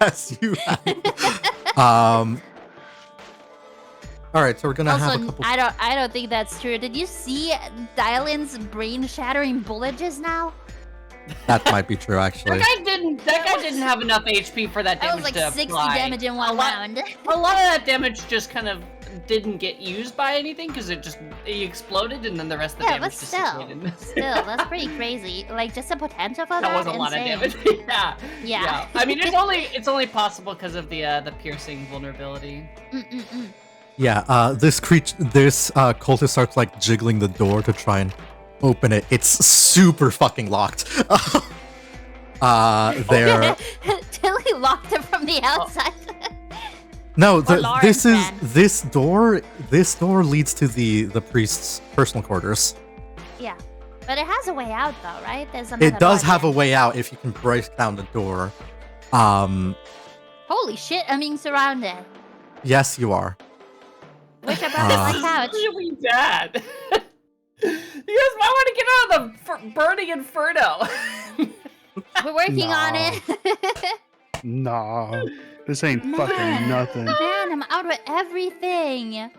[SPEAKER 1] Yes, you have. All right, so we're gonna have a
[SPEAKER 6] Also,
[SPEAKER 1] couple.
[SPEAKER 6] I don't think that's true. Did you see Dylan's brain-shattering bullet just now?
[SPEAKER 1] That might be true, actually.
[SPEAKER 4] That guy didn't have enough HP for that
[SPEAKER 6] That
[SPEAKER 4] damage
[SPEAKER 6] was
[SPEAKER 4] to
[SPEAKER 6] like 60
[SPEAKER 4] apply.
[SPEAKER 6] damage in one round.
[SPEAKER 4] A lot of that damage just kind of didn't get used by anything because it exploded and then the rest of the
[SPEAKER 6] Yeah, but
[SPEAKER 4] damage
[SPEAKER 6] still,
[SPEAKER 4] dissipated.
[SPEAKER 6] that's pretty crazy. Like just the potential for
[SPEAKER 4] That was a lot of
[SPEAKER 6] insane.
[SPEAKER 4] damage. Yeah. I mean, it's only possible because of the piercing vulnerability.
[SPEAKER 1] Yeah, this cultist starts like jiggling the door to try and open it. It's super fucking locked. There.
[SPEAKER 6] Tilly locked it from the outside.
[SPEAKER 1] No,
[SPEAKER 6] Lauren
[SPEAKER 1] this
[SPEAKER 6] ran.
[SPEAKER 1] this door leads to the priest's personal quarters.
[SPEAKER 6] Yeah, but it has a way out though, right? There's
[SPEAKER 1] It does have a way out if you can break down the door.
[SPEAKER 6] Holy shit! I'm being surrounded.
[SPEAKER 1] Yes, you are.
[SPEAKER 6] Wish I brought my couch.
[SPEAKER 4] Really bad. You guys might want to get out of the burning inferno.
[SPEAKER 6] We're working on it.
[SPEAKER 5] Nah. This ain't fucking nothing.
[SPEAKER 6] Man, I'm out of everything.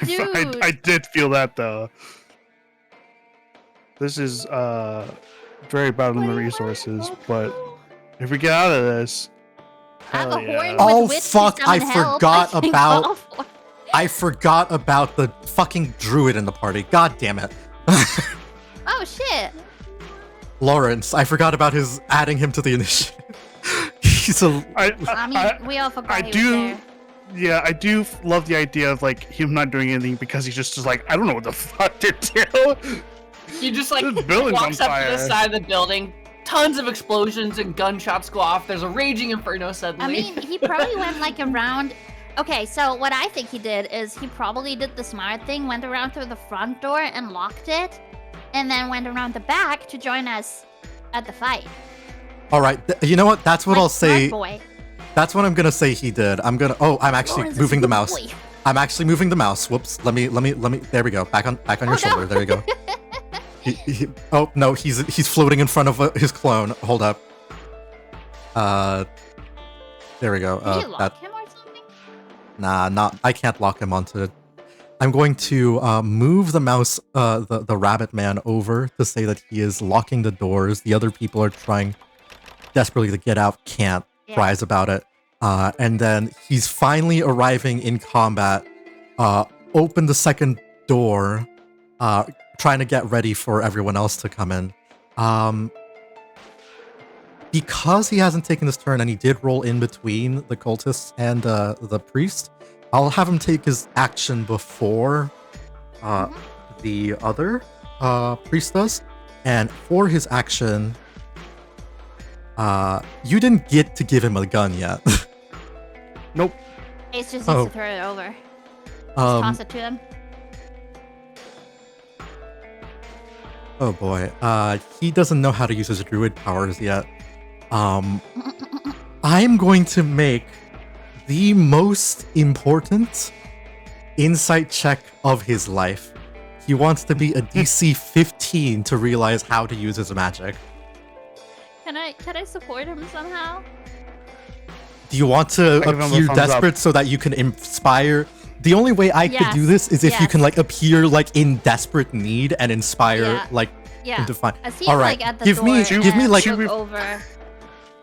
[SPEAKER 6] Dude.
[SPEAKER 5] I did feel that though. This is very bad on the resources, but if we get out of this,
[SPEAKER 6] I have
[SPEAKER 5] hell
[SPEAKER 6] a
[SPEAKER 5] yeah.
[SPEAKER 6] horn
[SPEAKER 1] Oh,
[SPEAKER 6] with which
[SPEAKER 1] fuck,
[SPEAKER 6] to
[SPEAKER 1] I
[SPEAKER 6] summon help.
[SPEAKER 1] forgot
[SPEAKER 6] I can
[SPEAKER 1] about-
[SPEAKER 6] call for-
[SPEAKER 1] I forgot about the fucking druid in the party. God damn it.
[SPEAKER 6] Oh shit!
[SPEAKER 1] Lawrence, I forgot about his adding him to the initiative. He's a
[SPEAKER 6] I mean, we all forgot
[SPEAKER 5] I
[SPEAKER 6] he was
[SPEAKER 5] do.
[SPEAKER 6] there.
[SPEAKER 5] Yeah, I do love the idea of like him not doing anything because he's just like, I don't know what the fuck to do.
[SPEAKER 4] He just like
[SPEAKER 5] This building's
[SPEAKER 4] walks
[SPEAKER 5] on
[SPEAKER 4] up to the
[SPEAKER 5] fire.
[SPEAKER 4] side of the building. Tons of explosions and gunshots go off. There's a raging inferno suddenly.
[SPEAKER 6] I mean, he probably went like around. Okay, so what I think he did is he probably did the smart thing, went around through the front door and locked it, and then went around the back to join us at the fight.
[SPEAKER 1] all right. You know what? That's what
[SPEAKER 6] Like
[SPEAKER 1] I'll say.
[SPEAKER 6] smart boy.
[SPEAKER 1] That's what I'm gonna say he did. I'm actually
[SPEAKER 6] Lawrence is
[SPEAKER 1] moving
[SPEAKER 6] a
[SPEAKER 1] the
[SPEAKER 6] good
[SPEAKER 1] mouse.
[SPEAKER 6] boy.
[SPEAKER 1] I'm actually moving the mouse. Whoops. Let me. There we go. Back on your shoulder.
[SPEAKER 3] No.
[SPEAKER 1] There you go. Oh no, he's floating in front of his clone. Hold up. There we go.
[SPEAKER 3] Can you lock him or something?
[SPEAKER 1] Nah, I can't lock him onto it. I'm going to move the mouse, the rabbit man over to say that he is locking the doors. The other people are trying desperately to get out, can't. Cries about it. And then he's finally arriving in combat. Open the second door, trying to get ready for everyone else to come in. Because he hasn't taken this turn and he did roll in between the cultists and the priest, I'll have him take his action before the other priest does. And for his action, you didn't get to give him a gun yet.
[SPEAKER 5] Nope.
[SPEAKER 3] Ace just needs to throw it over. Just toss it to him.
[SPEAKER 1] Oh boy, he doesn't know how to use his druid powers yet. I'm going to make the most important insight check of his life. He wants to be a DC 15 to realize how to use his magic.
[SPEAKER 3] Can I support him somehow?
[SPEAKER 1] Do you want to
[SPEAKER 5] give him a
[SPEAKER 1] appear
[SPEAKER 5] thumbs
[SPEAKER 1] desperate
[SPEAKER 5] up.
[SPEAKER 1] so that you can inspire? The only way I could do this is if you can like appear like in desperate need and inspire like him to find.
[SPEAKER 3] As he's
[SPEAKER 1] All right,
[SPEAKER 3] like at the
[SPEAKER 1] give
[SPEAKER 3] door
[SPEAKER 1] me like
[SPEAKER 3] look over.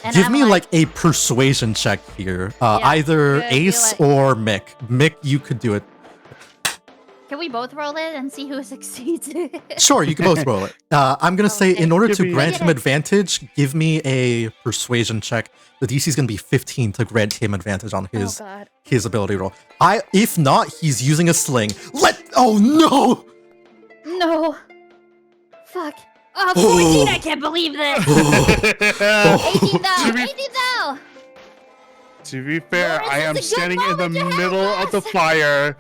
[SPEAKER 3] And
[SPEAKER 1] give
[SPEAKER 3] I'm
[SPEAKER 1] me like a persuasion check here. Either
[SPEAKER 3] good,
[SPEAKER 1] Ace
[SPEAKER 3] do it.
[SPEAKER 1] or Mick. Mick, you could do it.
[SPEAKER 3] Can we both roll it and see who succeeds?
[SPEAKER 1] Sure, you can both roll it. I'm gonna say in order
[SPEAKER 5] Give
[SPEAKER 1] to
[SPEAKER 5] me-
[SPEAKER 1] grant him advantage, give me a persuasion check. The DC is gonna be 15 to grant him advantage on his
[SPEAKER 3] God.
[SPEAKER 1] his ability roll. If not, he's using a sling. Oh no!
[SPEAKER 3] No. Fuck. Oh, 14, I can't believe this. 18 thou. 18 thou.
[SPEAKER 5] To be fair,
[SPEAKER 3] Lawrence,
[SPEAKER 5] I am
[SPEAKER 3] it's a good
[SPEAKER 5] standing in the
[SPEAKER 3] moment to have
[SPEAKER 5] middle of the
[SPEAKER 3] us.
[SPEAKER 5] fire,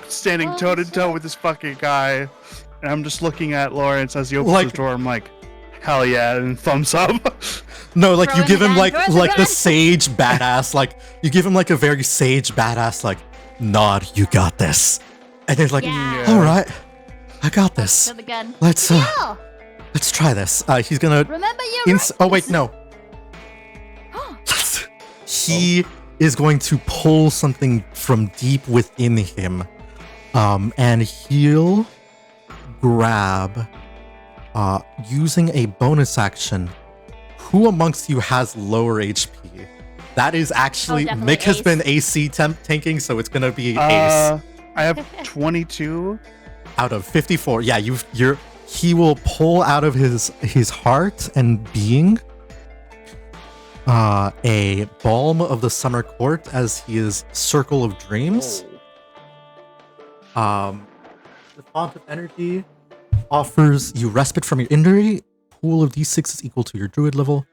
[SPEAKER 5] standing
[SPEAKER 3] Oh,
[SPEAKER 5] toe to toe
[SPEAKER 3] shit.
[SPEAKER 5] with this fucking guy, and I'm just looking at Lawrence as he opens
[SPEAKER 1] Like-
[SPEAKER 5] his door. I'm like, hell yeah, and thumbs up.
[SPEAKER 1] No, like you
[SPEAKER 3] Throwing
[SPEAKER 1] give
[SPEAKER 3] the
[SPEAKER 1] him
[SPEAKER 3] gun,
[SPEAKER 1] like
[SPEAKER 3] throwing the
[SPEAKER 1] like the
[SPEAKER 3] gun.
[SPEAKER 1] sage badass, like you give him like a very sage badass like nod, you got this. And he's like,
[SPEAKER 3] Yeah.
[SPEAKER 1] all right, I got this.
[SPEAKER 3] To the gun.
[SPEAKER 1] Let's
[SPEAKER 3] No.
[SPEAKER 1] let's try this. He's gonna
[SPEAKER 3] Remember you.
[SPEAKER 1] oh wait, no. He is going to pull something from deep within him. And he'll grab using a bonus action. Who amongst you has lower HP? That is actually
[SPEAKER 3] definitely
[SPEAKER 1] Mick has
[SPEAKER 3] Ace.
[SPEAKER 1] been AC tanking, so it's gonna be Ace
[SPEAKER 5] I have 22.
[SPEAKER 1] out of 54. Yeah, he will pull out of his heart and being a balm of the summer court as he is circle of dreams. The font of energy offers you respite from your injury. Pool of d6 is equal to your druid level.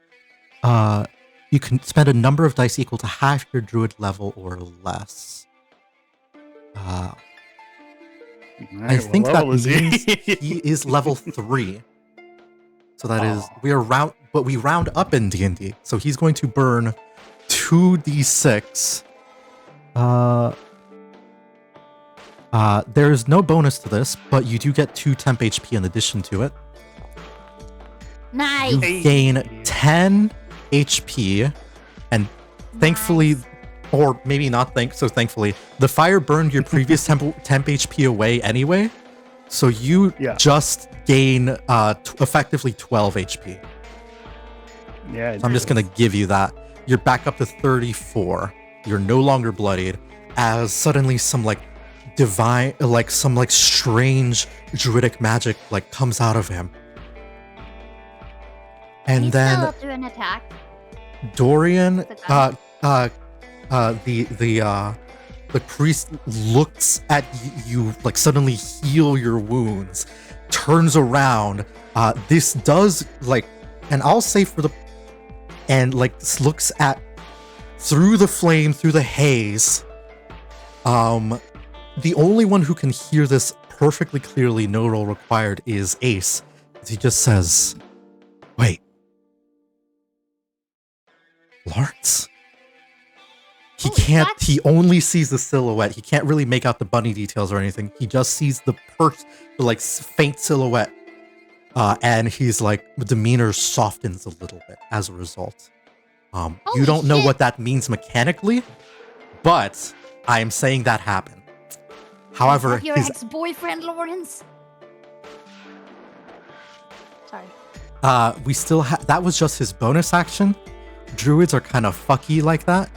[SPEAKER 1] You can spend a number of dice equal to half your druid level or less. I think that means he is level 3. So that is we round up in D&D. So he's going to burn 2d6. There's no bonus to this, but you do get 2 temp HP in addition to it.
[SPEAKER 3] Nice.
[SPEAKER 1] You gain 10 HP, and thankfully, or maybe not thankfully, the fire burned your previous temp HP away anyway, so you just gain effectively 12 HP.
[SPEAKER 5] Yeah.
[SPEAKER 1] So I'm just gonna give you that. You're back up to 34. You're no longer bloodied, as suddenly some divine, some strange druidic magic comes out of him. And
[SPEAKER 3] Can
[SPEAKER 1] then
[SPEAKER 3] you still do an attack?
[SPEAKER 1] Dorian,
[SPEAKER 3] The gun?
[SPEAKER 1] the priest looks at you suddenly heal your wounds, turns around. This does and I'll say looks at through the flame, through the haze. The only one who can hear this perfectly clearly, no roll required, is Ace. He just says, "Wait. Lawrence? He can't.
[SPEAKER 6] What?
[SPEAKER 1] He only sees the silhouette. He can't really make out the bunny details or anything. He just sees the like faint silhouette, and he's like the demeanor softens a little bit as a result. You
[SPEAKER 6] Holy
[SPEAKER 1] don't know
[SPEAKER 6] shit.
[SPEAKER 1] what that means mechanically, but I am saying that happened. However,
[SPEAKER 6] Is that your
[SPEAKER 1] his
[SPEAKER 6] ex-boyfriend, Lawrence? Sorry.
[SPEAKER 1] we still that was just his bonus action. Druids are kind of fucky like that.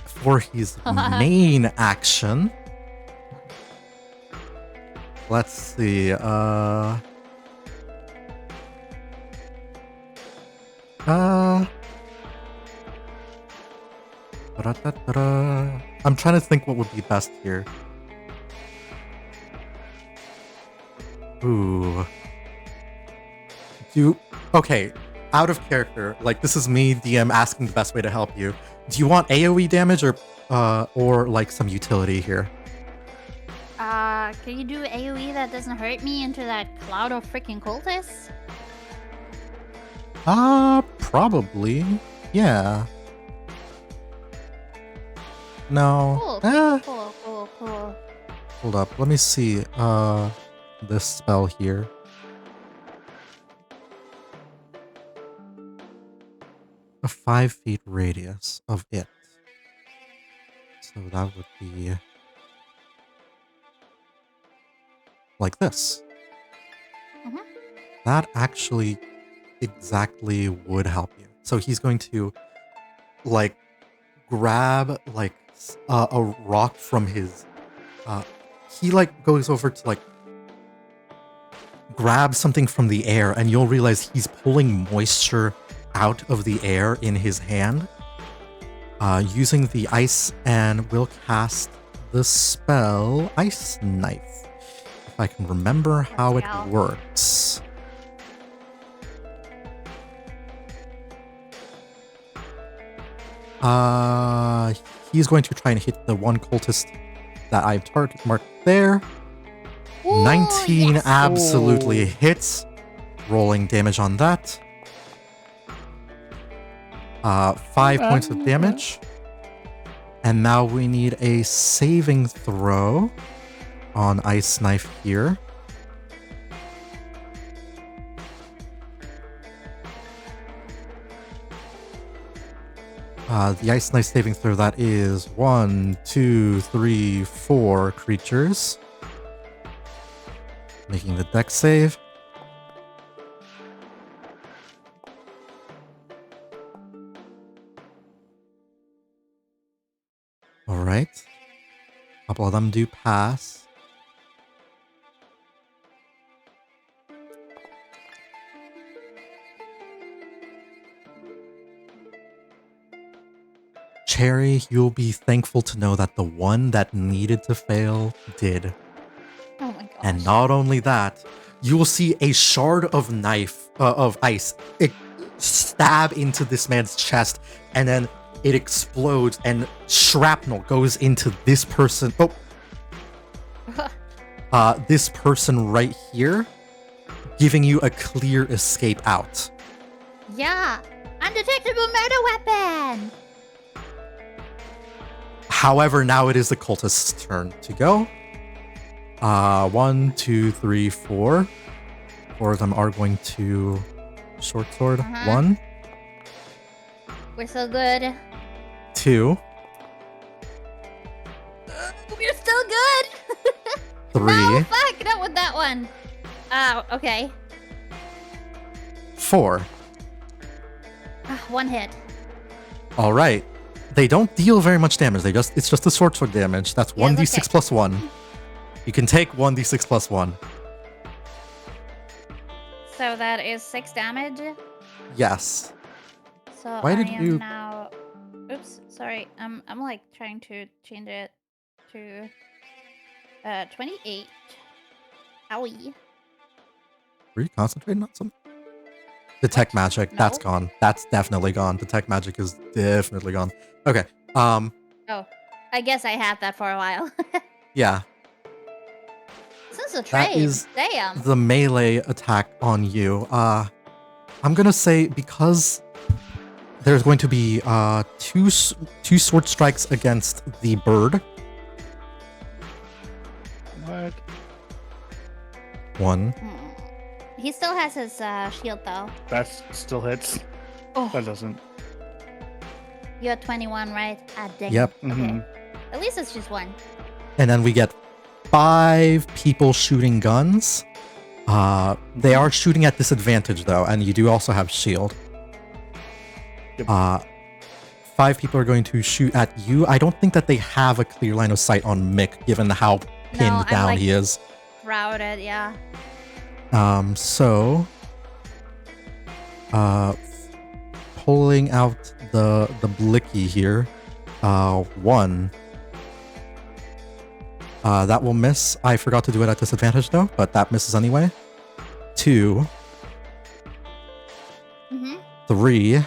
[SPEAKER 1] For his main action, let's see. I'm trying to think what would be best here. Ooh. Okay, out of character. Like, this is me, DM, asking the best way to help you. Do you want AoE damage or like some utility here?
[SPEAKER 6] Can you do AoE that doesn't hurt me into that cloud of freaking cultists?
[SPEAKER 1] Probably. Yeah. No.
[SPEAKER 6] Cool.
[SPEAKER 1] Hold up. Let me see. This spell here. A 5 feet radius of it. So that would be like this.
[SPEAKER 6] Mhm.
[SPEAKER 1] That actually exactly would help you. So he's going to like grab like a rock from his he like goes over to like grab something from the air, and you'll realize he's pulling moisture out of the air in his hand using the ice, and will cast the spell Ice Knife, if I can remember how it
[SPEAKER 6] go.
[SPEAKER 1] works. He's going to try and hit the one cultist that I've marked there.
[SPEAKER 6] Ooh,
[SPEAKER 1] 19
[SPEAKER 6] yes.
[SPEAKER 1] absolutely hits. Rolling damage on that. 5 points of damage. And now we need a saving throw on Ice Knife here. The Ice Knife saving throw, that is 1, 2, 3, 4 creatures. Making the dex save. Alright. A couple of them do pass. Cherry, you'll be thankful to know that the one that needed to fail did.
[SPEAKER 6] Oh my gosh.
[SPEAKER 1] And not only that, you will see a shard of ice stab into this man's chest, and then it explodes, and shrapnel goes into this person. This person right here, giving you a clear escape out.
[SPEAKER 6] Yeah, undetectable murder weapon.
[SPEAKER 1] However, now it is the cultist's turn to go. 1, 2, 3, 4. 4 of them are going to short sword. 1,
[SPEAKER 6] We're so good.
[SPEAKER 1] 2,
[SPEAKER 6] We're still good.
[SPEAKER 1] 3,
[SPEAKER 6] No, fuck, not with that one. Oh, okay.
[SPEAKER 1] 4.
[SPEAKER 6] One hit.
[SPEAKER 1] All right. They don't deal very much damage. It's just the short sword damage. That's
[SPEAKER 6] Yes,
[SPEAKER 1] 1d6
[SPEAKER 6] okay.
[SPEAKER 1] plus 1. You can take 1d6 plus 1.
[SPEAKER 6] So that is 6 damage.
[SPEAKER 1] Yes.
[SPEAKER 6] So
[SPEAKER 1] Why did
[SPEAKER 6] I am
[SPEAKER 1] you-
[SPEAKER 6] now. Oops, sorry. I'm like trying to change it to 28. Owie.
[SPEAKER 1] Were you concentrating on something? Detect magic. That's
[SPEAKER 6] No.
[SPEAKER 1] gone. That's definitely gone. Detect magic is definitely gone. Okay.
[SPEAKER 6] Oh, I guess I had that for a while.
[SPEAKER 1] Yeah.
[SPEAKER 6] Since the trade,
[SPEAKER 1] is
[SPEAKER 6] damn.
[SPEAKER 1] The melee attack on you. I'm gonna say, because there's going to be two sword strikes against the bird.
[SPEAKER 5] What?
[SPEAKER 1] One.
[SPEAKER 6] He still has his shield though.
[SPEAKER 5] That still hits.
[SPEAKER 2] Oh.
[SPEAKER 5] That doesn't.
[SPEAKER 6] You're 21, right? Ah, dang.
[SPEAKER 1] Yep.
[SPEAKER 6] Okay.
[SPEAKER 5] Mhm.
[SPEAKER 6] At least it's just one.
[SPEAKER 1] And then we get 5 people shooting guns. They are shooting at disadvantage though, and you do also have shield.
[SPEAKER 5] Yep.
[SPEAKER 1] 5 people are going to shoot at you. I don't think that they have a clear line of sight on Mick, given how pinned
[SPEAKER 6] I'm,
[SPEAKER 1] down
[SPEAKER 6] like,
[SPEAKER 1] he is.
[SPEAKER 6] Crowded, yeah.
[SPEAKER 1] So, pulling out the blicky here, 1. That will miss. I forgot to do it at disadvantage though, but that misses anyway. 2, 3.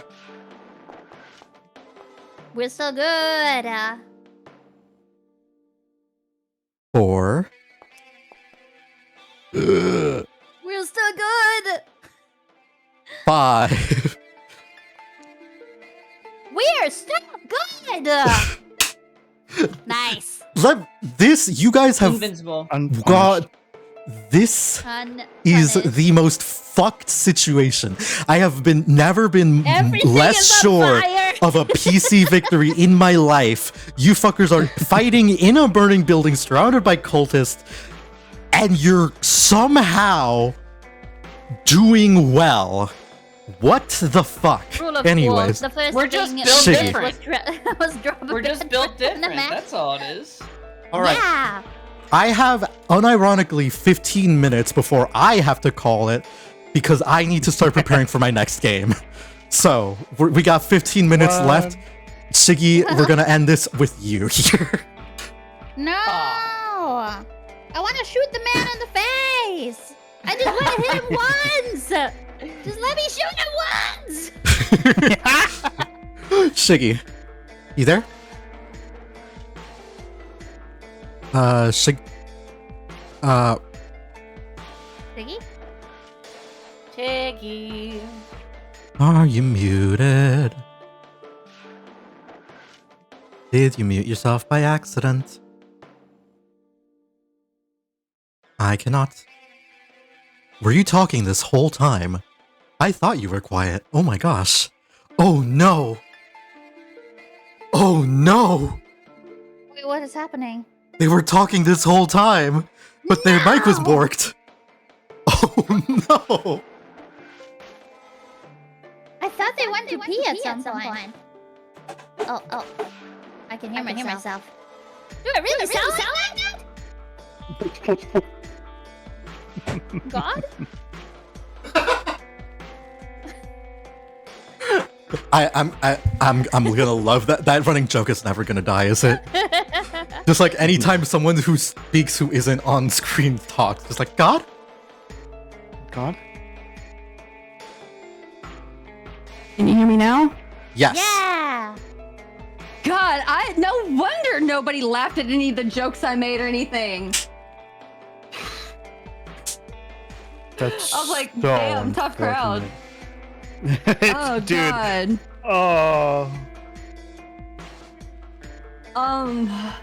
[SPEAKER 6] We're so good.
[SPEAKER 1] 4.
[SPEAKER 6] We're so good.
[SPEAKER 1] 5.
[SPEAKER 6] We're so good. Nice.
[SPEAKER 1] You guys have
[SPEAKER 4] Invincible.
[SPEAKER 1] got. This is
[SPEAKER 6] Unpunished.
[SPEAKER 1] the most fucked situation. I have never been
[SPEAKER 6] Everything
[SPEAKER 1] less
[SPEAKER 6] is on
[SPEAKER 1] sure
[SPEAKER 6] fire.
[SPEAKER 1] of a PC victory in my life. You fuckers are fighting in a burning building surrounded by cultists, and you're somehow doing well. What the fuck?
[SPEAKER 6] Rule of
[SPEAKER 1] Anyways,
[SPEAKER 6] cool. The first
[SPEAKER 4] We're just
[SPEAKER 6] thing
[SPEAKER 4] built
[SPEAKER 1] Shiggy.
[SPEAKER 4] different.
[SPEAKER 6] was drop a
[SPEAKER 4] We're just
[SPEAKER 6] bit
[SPEAKER 4] built
[SPEAKER 6] in the
[SPEAKER 4] different.
[SPEAKER 6] map.
[SPEAKER 4] That's all it is.
[SPEAKER 1] all right.
[SPEAKER 6] Yeah.
[SPEAKER 1] I have unironically 15 minutes before I have to call it because I need to start preparing for my next game. So we got 15 minutes
[SPEAKER 5] What?
[SPEAKER 1] left. Shiggy, we're gonna end this with you here.
[SPEAKER 6] No. I want to shoot the man in the face. I just want to hit him once. Just let me shoot him once.
[SPEAKER 1] Shiggy, you there?
[SPEAKER 6] Siggy?
[SPEAKER 4] Tiggy.
[SPEAKER 1] Are you muted? Did you mute yourself by accident? I cannot. Were you talking this whole time? I thought you were quiet. Oh my gosh. Oh no. Oh no.
[SPEAKER 6] Wait, what is happening?
[SPEAKER 1] They were talking this whole time, but their mic was borked. Oh no.
[SPEAKER 6] I thought they went to pee at some point. Oh. I can hear myself. Do I really sound like that? God?
[SPEAKER 1] I'm gonna love that. That running joke is never gonna die, is it? Just like anytime someone who speaks who isn't on screen talks, just like God?
[SPEAKER 5] God?
[SPEAKER 2] Can you hear me now?
[SPEAKER 1] Yes.
[SPEAKER 6] Yeah.
[SPEAKER 2] God, no wonder nobody laughed at any of the jokes I made or anything.
[SPEAKER 5] That's
[SPEAKER 2] I was like,
[SPEAKER 5] so
[SPEAKER 2] damn, tough crowd.
[SPEAKER 5] unfortunate.
[SPEAKER 2] Oh
[SPEAKER 5] Dude.
[SPEAKER 2] God.
[SPEAKER 5] Oh, I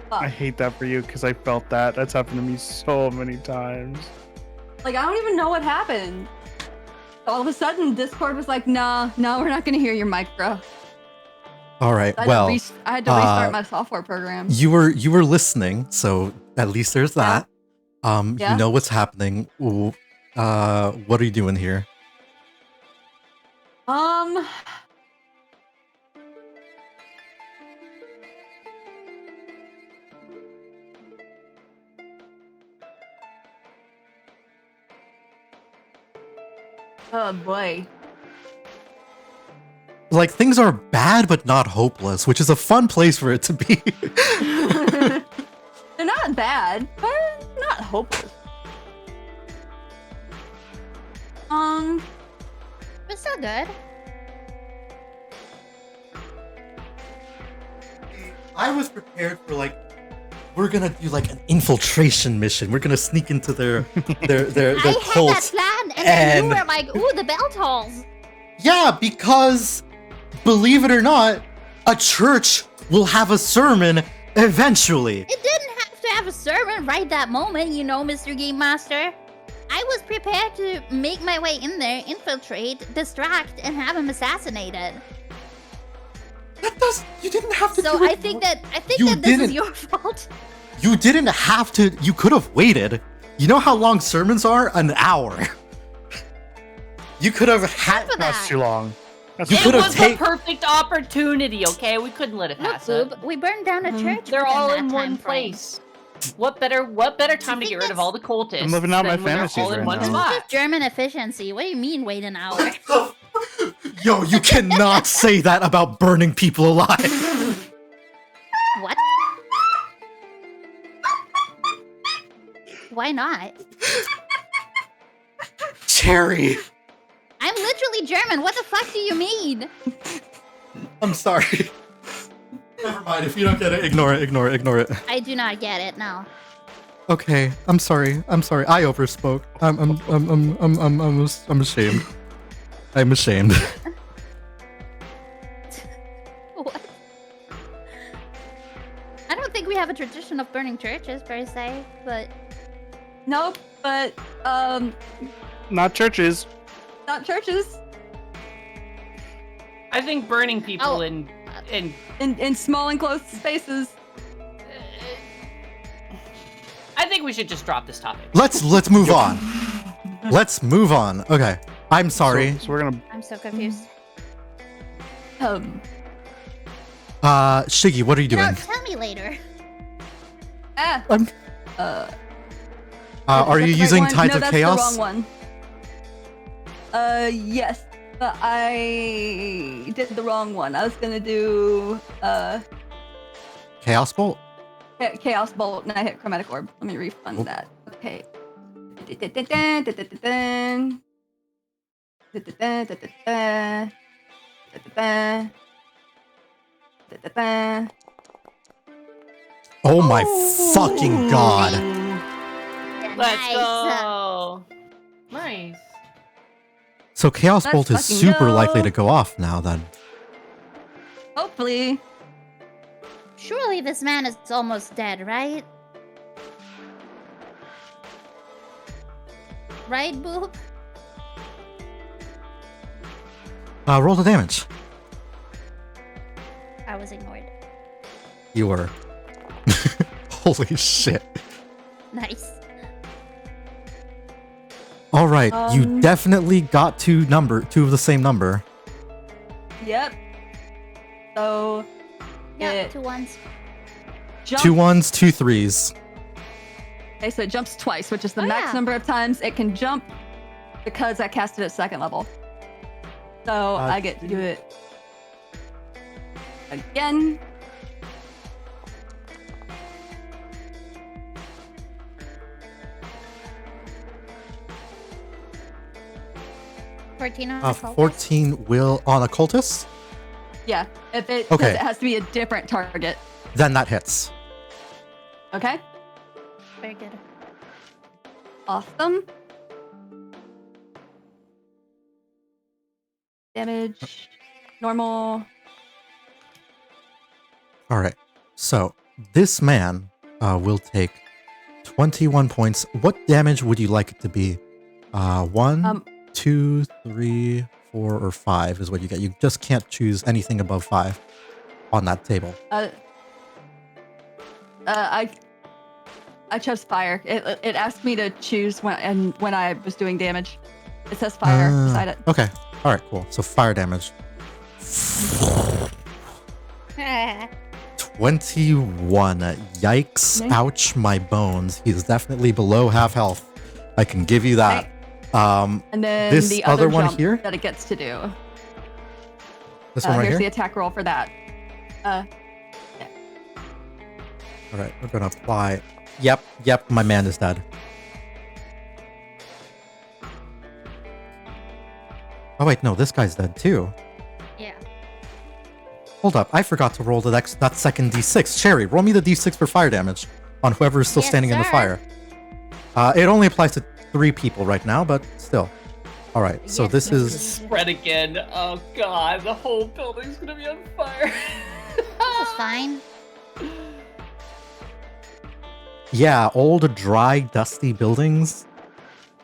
[SPEAKER 2] Fuck.
[SPEAKER 5] hate that for you because I felt that. That's happened to me so many times.
[SPEAKER 2] Like I don't even know what happened. All of a sudden, Discord was like, "Nah, no, we're not gonna hear your mic, bro."
[SPEAKER 1] All right.
[SPEAKER 2] I
[SPEAKER 1] Well,
[SPEAKER 2] had to restart my software program.
[SPEAKER 1] you were listening, so at least there's that.
[SPEAKER 2] Yeah.
[SPEAKER 1] You know what's happening. Ooh, what are you doing here?
[SPEAKER 2] Oh boy.
[SPEAKER 1] Like things are bad but not hopeless, which is a fun place for it to be.
[SPEAKER 2] They're not bad, but not hopeless.
[SPEAKER 6] It's still good.
[SPEAKER 1] I was prepared for like we're gonna do like an infiltration mission. We're gonna sneak into their
[SPEAKER 6] I had
[SPEAKER 1] cult.
[SPEAKER 6] that plan, and then you
[SPEAKER 1] and-
[SPEAKER 6] were like, "Ooh, the bell tolls."
[SPEAKER 1] Yeah, because believe it or not, a church will have a sermon eventually.
[SPEAKER 6] It didn't have to have a sermon right that moment, you know, Mr. Game Master. I was prepared to make my way in there, infiltrate, distract, and have him assassinated.
[SPEAKER 1] You didn't have to
[SPEAKER 6] So
[SPEAKER 1] do it.
[SPEAKER 6] I think that
[SPEAKER 1] You
[SPEAKER 6] this is
[SPEAKER 1] didn't.
[SPEAKER 6] your fault.
[SPEAKER 1] You didn't have to. You could have waited. You know how long sermons are? An hour. You could have had.
[SPEAKER 6] For
[SPEAKER 5] That's
[SPEAKER 6] that.
[SPEAKER 5] too long. That's
[SPEAKER 1] You
[SPEAKER 4] It
[SPEAKER 1] could have
[SPEAKER 4] was the
[SPEAKER 1] taken.
[SPEAKER 4] perfect opportunity, okay? We couldn't let it
[SPEAKER 6] Look,
[SPEAKER 4] pass
[SPEAKER 6] Boob,
[SPEAKER 4] up.
[SPEAKER 6] we burned down a church.
[SPEAKER 4] They're
[SPEAKER 6] within
[SPEAKER 4] all
[SPEAKER 6] that
[SPEAKER 4] in one
[SPEAKER 6] time frame.
[SPEAKER 4] place. What better time to
[SPEAKER 6] think
[SPEAKER 4] get rid of
[SPEAKER 6] that's-
[SPEAKER 4] all the cultists
[SPEAKER 5] I'm living out my
[SPEAKER 4] than when they're
[SPEAKER 5] fantasies
[SPEAKER 4] all in
[SPEAKER 5] right
[SPEAKER 4] one
[SPEAKER 5] now.
[SPEAKER 6] This is
[SPEAKER 4] spot?
[SPEAKER 6] just German efficiency. What do you mean, wait an hour?
[SPEAKER 1] Yo, you cannot say that about burning people alive.
[SPEAKER 6] What? Why not?
[SPEAKER 1] Cherry.
[SPEAKER 6] I'm literally German. What the fuck do you mean?
[SPEAKER 1] I'm sorry. Never mind. If you don't get it, ignore it. Ignore it. Ignore it.
[SPEAKER 6] I do not get it. No.
[SPEAKER 1] Okay. I'm sorry. I'm sorry. I overspoke. I'm ashamed. I'm ashamed.
[SPEAKER 6] What? I don't think we have a tradition of burning churches per se, but
[SPEAKER 2] Nope, but
[SPEAKER 5] Not churches.
[SPEAKER 2] not churches.
[SPEAKER 4] I think burning people
[SPEAKER 6] Oh.
[SPEAKER 4] in
[SPEAKER 2] In small enclosed spaces.
[SPEAKER 4] I think we should just drop this topic.
[SPEAKER 1] Let's move on. Let's move on. Okay. I'm sorry.
[SPEAKER 5] So we're gonna.
[SPEAKER 6] I'm so confused.
[SPEAKER 1] Shiggy, what are you
[SPEAKER 6] You know,
[SPEAKER 1] doing?
[SPEAKER 6] tell me later.
[SPEAKER 2] Ah.
[SPEAKER 1] I'm- are you
[SPEAKER 2] That's the right
[SPEAKER 1] using
[SPEAKER 2] one.
[SPEAKER 1] Tides
[SPEAKER 2] no,
[SPEAKER 1] of
[SPEAKER 2] that's
[SPEAKER 1] Chaos?
[SPEAKER 2] the wrong one. Yes, but I did the wrong one. I was gonna do
[SPEAKER 1] Chaos Bolt?
[SPEAKER 2] Chaos Bolt, and I hit Chromatic Orb. Let me refund that. Okay.
[SPEAKER 1] Oh my fucking god.
[SPEAKER 4] Let's
[SPEAKER 6] Nice.
[SPEAKER 4] go. Nice.
[SPEAKER 1] So Chaos
[SPEAKER 2] Let's
[SPEAKER 1] Bolt is
[SPEAKER 2] fucking
[SPEAKER 1] super
[SPEAKER 2] go.
[SPEAKER 1] likely to go off now then.
[SPEAKER 2] Hopefully.
[SPEAKER 6] Surely this man is almost dead, right? Right, Boop?
[SPEAKER 1] Roll the damage.
[SPEAKER 6] I was ignored.
[SPEAKER 1] You were. Holy shit.
[SPEAKER 6] Nice.
[SPEAKER 1] All right, you
[SPEAKER 2] Um,
[SPEAKER 1] definitely got two of the same number.
[SPEAKER 2] Yep. So
[SPEAKER 6] Yeah,
[SPEAKER 2] it
[SPEAKER 6] 2 1s.
[SPEAKER 2] jumps.
[SPEAKER 1] 2 1s, 2 3s.
[SPEAKER 2] Okay, so it jumps twice, which is the
[SPEAKER 6] Oh,
[SPEAKER 2] max
[SPEAKER 6] yeah.
[SPEAKER 2] number of times it can jump because I cast it at second level. So I get to do it again.
[SPEAKER 6] Fourteen on the cultist.
[SPEAKER 1] 14 will on a cultist,
[SPEAKER 2] Yeah, if it
[SPEAKER 1] Okay.
[SPEAKER 2] because it has to be a different target.
[SPEAKER 1] then that hits.
[SPEAKER 2] Okay,
[SPEAKER 6] Very good.
[SPEAKER 2] awesome. Damage, normal.
[SPEAKER 1] All right. So this man will take 21 points. What damage would you like it to be? 1, 2, 3, 4, or 5 is what you get. You just can't choose anything above 5 on that table.
[SPEAKER 2] I chose fire. It asked me to choose when I was doing damage. It says fire beside it.
[SPEAKER 1] Okay. All right. Cool. So fire damage. 21. Yikes.
[SPEAKER 2] Okay.
[SPEAKER 1] Ouch. My bones. He's definitely below half health. I can give you that.
[SPEAKER 2] And then
[SPEAKER 1] This
[SPEAKER 2] the
[SPEAKER 1] other
[SPEAKER 2] other
[SPEAKER 1] one
[SPEAKER 2] jump
[SPEAKER 1] here?
[SPEAKER 2] that it gets to do.
[SPEAKER 1] This one right
[SPEAKER 2] Here's
[SPEAKER 1] here.
[SPEAKER 2] the attack roll for that.
[SPEAKER 1] All right. We're going to apply. Yep. My man is dead. Oh, wait. No, this guy's dead too.
[SPEAKER 6] Yeah.
[SPEAKER 1] Hold up. I forgot to roll that second d6. Cherry, roll me the d6 for fire damage on whoever is still
[SPEAKER 6] Yes,
[SPEAKER 1] standing in the
[SPEAKER 6] sir.
[SPEAKER 1] fire. It only applies to 3 people right now, but still. All right, so
[SPEAKER 3] Yes,
[SPEAKER 1] this
[SPEAKER 3] Miss
[SPEAKER 1] is
[SPEAKER 3] Lizzie.
[SPEAKER 4] Spread again. Oh god, the whole building's gonna be on fire.
[SPEAKER 6] This is fine.
[SPEAKER 1] yeah, old, dry, dusty buildings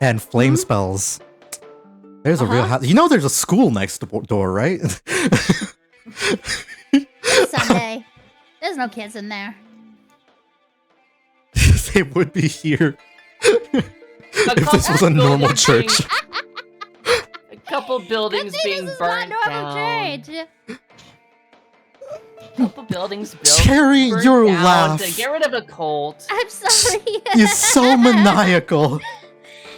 [SPEAKER 1] and flame spells. There's a real house. You know, there's a school next door, right?
[SPEAKER 6] It's Sunday. There's no kids in there.
[SPEAKER 1] They would be here if this was a normal church.
[SPEAKER 4] A couple buildings being
[SPEAKER 6] This is
[SPEAKER 4] burnt
[SPEAKER 6] not normal
[SPEAKER 4] down.
[SPEAKER 6] church.
[SPEAKER 4] Couple buildings built.
[SPEAKER 1] Cherry,
[SPEAKER 4] burnt
[SPEAKER 1] your
[SPEAKER 4] down
[SPEAKER 1] laugh
[SPEAKER 4] to get rid of a cult.
[SPEAKER 6] I'm sorry.
[SPEAKER 1] is so maniacal.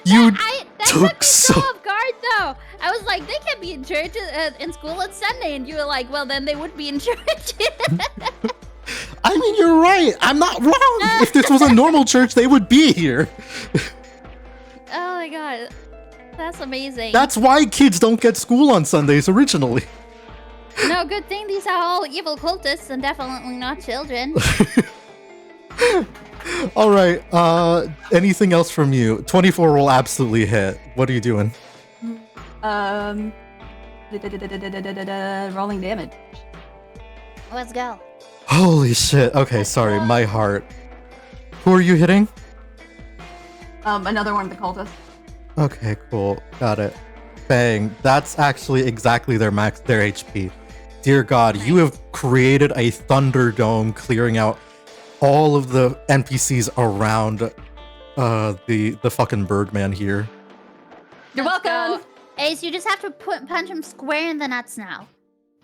[SPEAKER 1] You
[SPEAKER 6] that
[SPEAKER 1] took
[SPEAKER 6] took me so
[SPEAKER 1] so.
[SPEAKER 6] off guard though. I was like, they can't be in church in school on Sunday, and you were like, well, then they would be in church.
[SPEAKER 1] I mean, you're right. I'm not wrong. If this was a normal church, they would be here.
[SPEAKER 6] Oh my god, that's amazing.
[SPEAKER 1] That's why kids don't get school on Sundays originally.
[SPEAKER 6] No, good thing these are all evil cultists and definitely not children.
[SPEAKER 1] All right. Anything else from you? 24 will absolutely hit. What are you doing?
[SPEAKER 2] Rolling damage.
[SPEAKER 6] Let's go.
[SPEAKER 1] Holy shit. Okay, sorry. My heart. Who are you hitting?
[SPEAKER 2] Another one of the cultists.
[SPEAKER 1] Okay, cool. Got it. Bang. That's actually exactly their HP. Dear God, you have created a Thunderdome, clearing out all of the NPCs around the fucking Birdman here.
[SPEAKER 2] You're
[SPEAKER 6] Let's
[SPEAKER 2] welcome.
[SPEAKER 6] go. Ace, you just have to punch him square in the nuts now.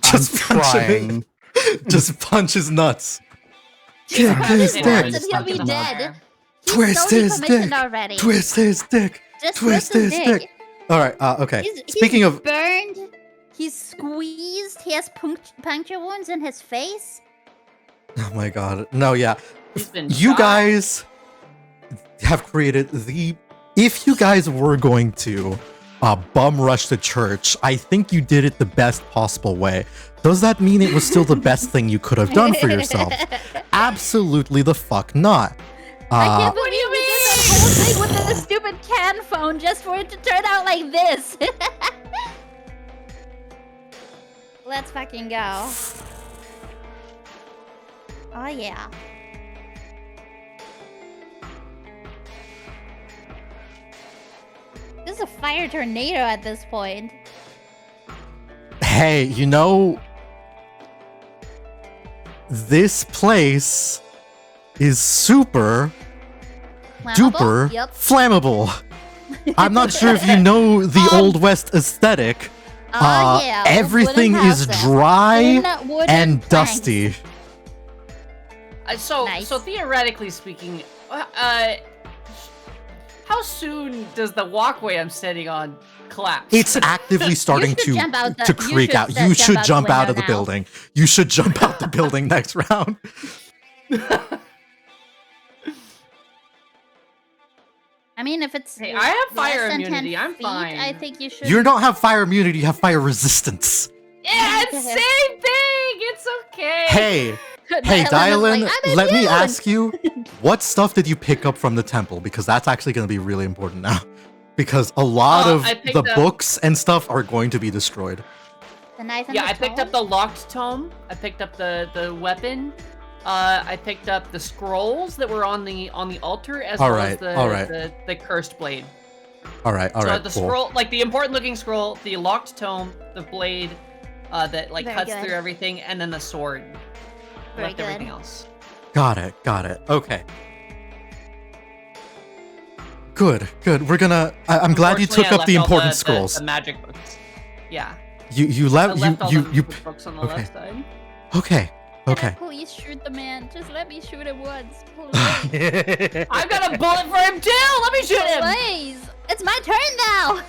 [SPEAKER 1] Just punch him. Just punch his nuts. Kick his
[SPEAKER 6] Nuts
[SPEAKER 1] dick.
[SPEAKER 6] and he'll be dead. He's
[SPEAKER 1] Twist
[SPEAKER 6] so
[SPEAKER 1] his
[SPEAKER 6] decommissioned
[SPEAKER 1] dick.
[SPEAKER 6] already.
[SPEAKER 1] Twist his dick.
[SPEAKER 6] Just
[SPEAKER 1] Twist his dick. All right. Okay. Speaking
[SPEAKER 6] he's
[SPEAKER 1] of,
[SPEAKER 6] burned, he's squeezed, he has puncture wounds in his face.
[SPEAKER 1] oh my God. No, yeah.
[SPEAKER 4] He's been
[SPEAKER 1] You
[SPEAKER 4] shot.
[SPEAKER 1] guys have created the. If you guys were going to bum rush the church, I think you did it the best possible way. Does that mean it was still the best thing you could have done for yourself? Absolutely the fuck not.
[SPEAKER 6] I can't believe we did that whole thing with the stupid can phone just for it to turn out like this. Let's fucking go. Oh yeah. This is a fire tornado at this point.
[SPEAKER 1] Hey, you know, this place is super
[SPEAKER 6] Flammable?
[SPEAKER 1] duper
[SPEAKER 6] Yep.
[SPEAKER 1] flammable. I'm not sure if you know the Old West aesthetic.
[SPEAKER 6] Oh yeah. with
[SPEAKER 1] Everything
[SPEAKER 6] wooden
[SPEAKER 1] is
[SPEAKER 6] houses.
[SPEAKER 1] dry
[SPEAKER 6] Thin wooden
[SPEAKER 1] and
[SPEAKER 6] planks.
[SPEAKER 1] dusty.
[SPEAKER 4] So
[SPEAKER 6] Nice.
[SPEAKER 4] theoretically speaking, how soon does the walkway I'm sitting on collapse?
[SPEAKER 1] It's actively starting
[SPEAKER 6] should jump out
[SPEAKER 1] to
[SPEAKER 6] you
[SPEAKER 1] creak
[SPEAKER 6] should
[SPEAKER 1] out.
[SPEAKER 6] jump
[SPEAKER 1] You should
[SPEAKER 6] out the
[SPEAKER 1] jump out
[SPEAKER 6] window
[SPEAKER 1] of the
[SPEAKER 6] now.
[SPEAKER 1] building. You should jump out the building next round.
[SPEAKER 6] I mean, if it's
[SPEAKER 4] Hey, I have fire
[SPEAKER 6] less than 10
[SPEAKER 4] immunity, I'm
[SPEAKER 6] feet,
[SPEAKER 4] fine.
[SPEAKER 6] I think you should.
[SPEAKER 1] You don't have fire immunity, you have fire resistance.
[SPEAKER 4] Yeah, it's same thing. It's okay.
[SPEAKER 1] Hey, hey, Dylan, let me ask you, what stuff did you pick up from the temple? Because that's actually going to be really important now. Because a lot of
[SPEAKER 4] I picked
[SPEAKER 1] the
[SPEAKER 4] up-
[SPEAKER 1] books and stuff are going to be destroyed.
[SPEAKER 6] The knife and
[SPEAKER 4] Yeah,
[SPEAKER 6] the
[SPEAKER 4] I picked up the locked tome. I picked up the weapon. I picked up the scrolls that were on the altar, as well as the cursed blade.
[SPEAKER 1] All right,
[SPEAKER 4] So the
[SPEAKER 1] cool.
[SPEAKER 4] scroll, like the important looking scroll, the locked tome, the blade that like
[SPEAKER 6] Very
[SPEAKER 4] cuts
[SPEAKER 6] good.
[SPEAKER 4] through everything, and then the sword.
[SPEAKER 6] Very
[SPEAKER 4] Left
[SPEAKER 6] good.
[SPEAKER 4] everything else.
[SPEAKER 1] Got it. Okay. Good. We're gonna. I'm glad you took
[SPEAKER 4] Unfortunately, I
[SPEAKER 1] up the
[SPEAKER 4] left all
[SPEAKER 1] important scrolls.
[SPEAKER 4] The magic books. Yeah.
[SPEAKER 1] You
[SPEAKER 4] I
[SPEAKER 1] left.
[SPEAKER 4] left all
[SPEAKER 1] You.
[SPEAKER 4] the
[SPEAKER 1] You.
[SPEAKER 4] books on the
[SPEAKER 1] okay.
[SPEAKER 4] left side.
[SPEAKER 1] Okay.
[SPEAKER 6] Can I
[SPEAKER 1] Okay.
[SPEAKER 6] please shoot the man. Just let me shoot him once, please.
[SPEAKER 4] I've got a bullet for him too. Let me shoot him.
[SPEAKER 6] Please. It's my turn now.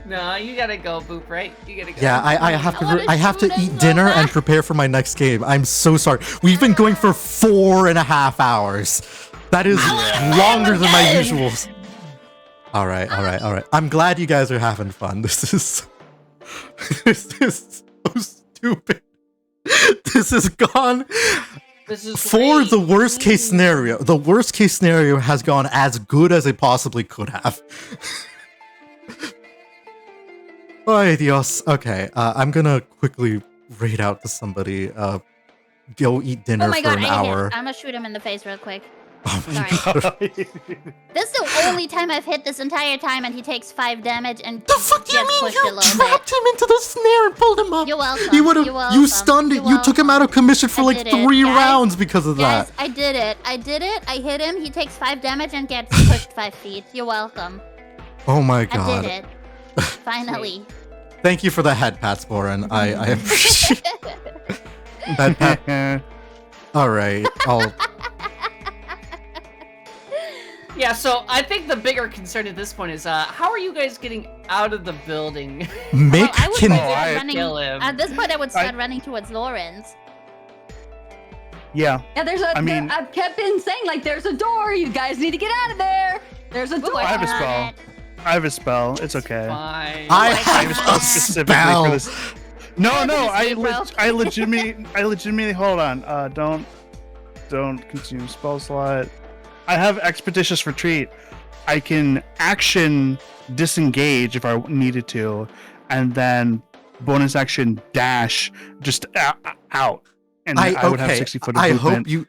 [SPEAKER 4] No, you gotta go, Boop. Right? You gotta go.
[SPEAKER 1] Yeah, I have to.
[SPEAKER 6] I wanna
[SPEAKER 1] I have to
[SPEAKER 6] shoot him
[SPEAKER 1] eat
[SPEAKER 6] so
[SPEAKER 1] dinner and
[SPEAKER 6] bad.
[SPEAKER 1] prepare for my next game. I'm so sorry. We've been going for 4.5 hours. That is longer than my usuals. All right. I'm glad you guys are having fun. This is so stupid. This has gone
[SPEAKER 4] This is
[SPEAKER 1] for
[SPEAKER 4] great.
[SPEAKER 1] the worst case scenario, the worst case scenario has gone as good as it possibly could have. Ay Dios. Okay, I'm gonna quickly raid out to somebody. Go eat dinner
[SPEAKER 6] Oh my
[SPEAKER 1] for
[SPEAKER 6] god,
[SPEAKER 1] an hour.
[SPEAKER 6] I'm gonna shoot him in the face real quick.
[SPEAKER 1] Oh my
[SPEAKER 6] Sorry.
[SPEAKER 1] god.
[SPEAKER 6] This is the only time I've hit this entire time, and he takes 5 damage and
[SPEAKER 1] The fuck do you
[SPEAKER 6] gets
[SPEAKER 1] mean
[SPEAKER 6] pushed
[SPEAKER 1] you
[SPEAKER 6] a little
[SPEAKER 1] trapped him into the snare and pulled him up?
[SPEAKER 6] You're welcome.
[SPEAKER 1] He would have.
[SPEAKER 6] You're
[SPEAKER 1] You
[SPEAKER 6] welcome.
[SPEAKER 1] stunned it.
[SPEAKER 6] You're
[SPEAKER 1] You took him out of commission for
[SPEAKER 6] I
[SPEAKER 1] like
[SPEAKER 6] did it.
[SPEAKER 1] 3
[SPEAKER 6] Guys,
[SPEAKER 1] rounds because of
[SPEAKER 6] Guys,
[SPEAKER 1] that.
[SPEAKER 6] I did it. I hit him. He takes 5 damage and gets pushed 5 feet. You're welcome.
[SPEAKER 1] Oh my
[SPEAKER 6] I
[SPEAKER 1] god.
[SPEAKER 6] did it. Finally.
[SPEAKER 1] Thank you for the head pats, Boren. I appreciate that pat. All right.
[SPEAKER 4] Yeah, so I think the bigger concern at this point is how are you guys getting out of the building?
[SPEAKER 1] Mick
[SPEAKER 6] I would
[SPEAKER 1] can.
[SPEAKER 6] start running.
[SPEAKER 4] Kill him.
[SPEAKER 6] At this point, I would start running towards Lawrence.
[SPEAKER 5] Yeah.
[SPEAKER 2] Yeah, there's a.
[SPEAKER 5] I mean-
[SPEAKER 2] I've kept been saying like, there's a door. You guys need to get out of there. There's a door.
[SPEAKER 5] I have a
[SPEAKER 6] Got
[SPEAKER 5] spell.
[SPEAKER 6] it.
[SPEAKER 5] I have a spell. It's okay.
[SPEAKER 4] Fine.
[SPEAKER 1] I
[SPEAKER 6] have
[SPEAKER 1] have
[SPEAKER 6] a
[SPEAKER 1] a spell.
[SPEAKER 5] No,
[SPEAKER 6] This is broke.
[SPEAKER 5] I legitimately hold on. Don't consume spell slot. I have expeditious retreat. I can action disengage if I needed to, and then bonus action dash just out, and I would have 60 foot of movement.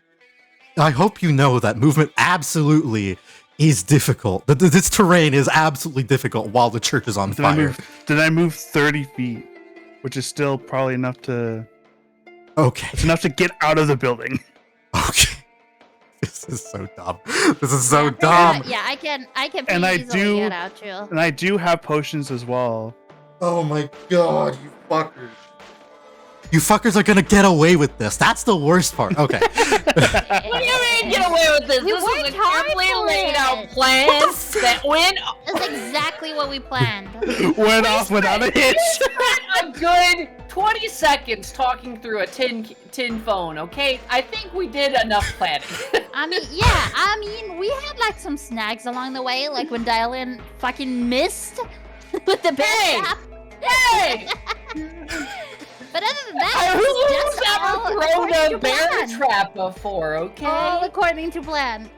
[SPEAKER 1] I hope you know that movement absolutely is difficult. This terrain is absolutely difficult while the church is on fire.
[SPEAKER 5] Did I move 30 feet? Which is still probably enough to.
[SPEAKER 1] Okay.
[SPEAKER 5] It's enough to get out of the building.
[SPEAKER 1] Okay. This is so dumb. This is so dumb.
[SPEAKER 6] Yeah, I can
[SPEAKER 5] And I
[SPEAKER 6] easily
[SPEAKER 5] do-
[SPEAKER 6] get out too.
[SPEAKER 5] And I do have potions as well.
[SPEAKER 1] Oh my god, you fuckers. You fuckers are gonna get away with this. That's the worst part. Okay.
[SPEAKER 4] What do you mean get away with this?
[SPEAKER 6] We
[SPEAKER 4] This was a
[SPEAKER 6] worked hard
[SPEAKER 4] carefully
[SPEAKER 6] for
[SPEAKER 4] laid
[SPEAKER 6] it.
[SPEAKER 4] out plan that went
[SPEAKER 6] That's exactly what we planned.
[SPEAKER 5] Went off without a hitch.
[SPEAKER 4] a good 20 seconds talking through a tin phone, okay? I think we did enough planning.
[SPEAKER 6] I mean, we had like some snags along the way, like when Dylan fucking missed with the bear
[SPEAKER 4] Hey!
[SPEAKER 6] trap.
[SPEAKER 4] Hey!
[SPEAKER 6] But other than that,
[SPEAKER 4] Who's
[SPEAKER 6] just all
[SPEAKER 4] ever
[SPEAKER 6] according
[SPEAKER 4] thrown
[SPEAKER 6] to
[SPEAKER 4] a bear
[SPEAKER 6] plan.
[SPEAKER 4] trap before, okay?
[SPEAKER 6] All according to plan.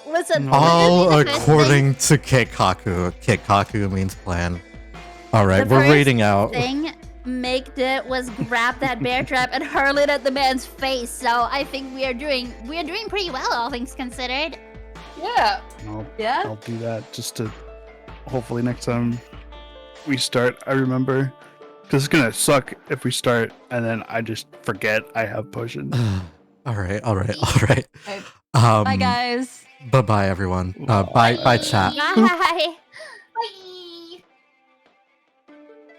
[SPEAKER 6] Listen,
[SPEAKER 1] All
[SPEAKER 6] literally the first
[SPEAKER 1] according to Kikaku. Kikaku means plan. Alright,
[SPEAKER 6] The
[SPEAKER 1] we're
[SPEAKER 6] first
[SPEAKER 1] raiding out.
[SPEAKER 6] thing Meg did was grab that bear trap and hurl it at the man's face. So I think we are doing pretty well, all things considered.
[SPEAKER 4] Yeah.
[SPEAKER 2] Yeah.
[SPEAKER 5] I'll do that just to hopefully next time we start, I remember. Because it's gonna suck if we start and then I just forget I have potions.
[SPEAKER 1] Alright.
[SPEAKER 2] Bye, guys.
[SPEAKER 1] Bye-bye, everyone. Bye, chat.
[SPEAKER 6] Bye.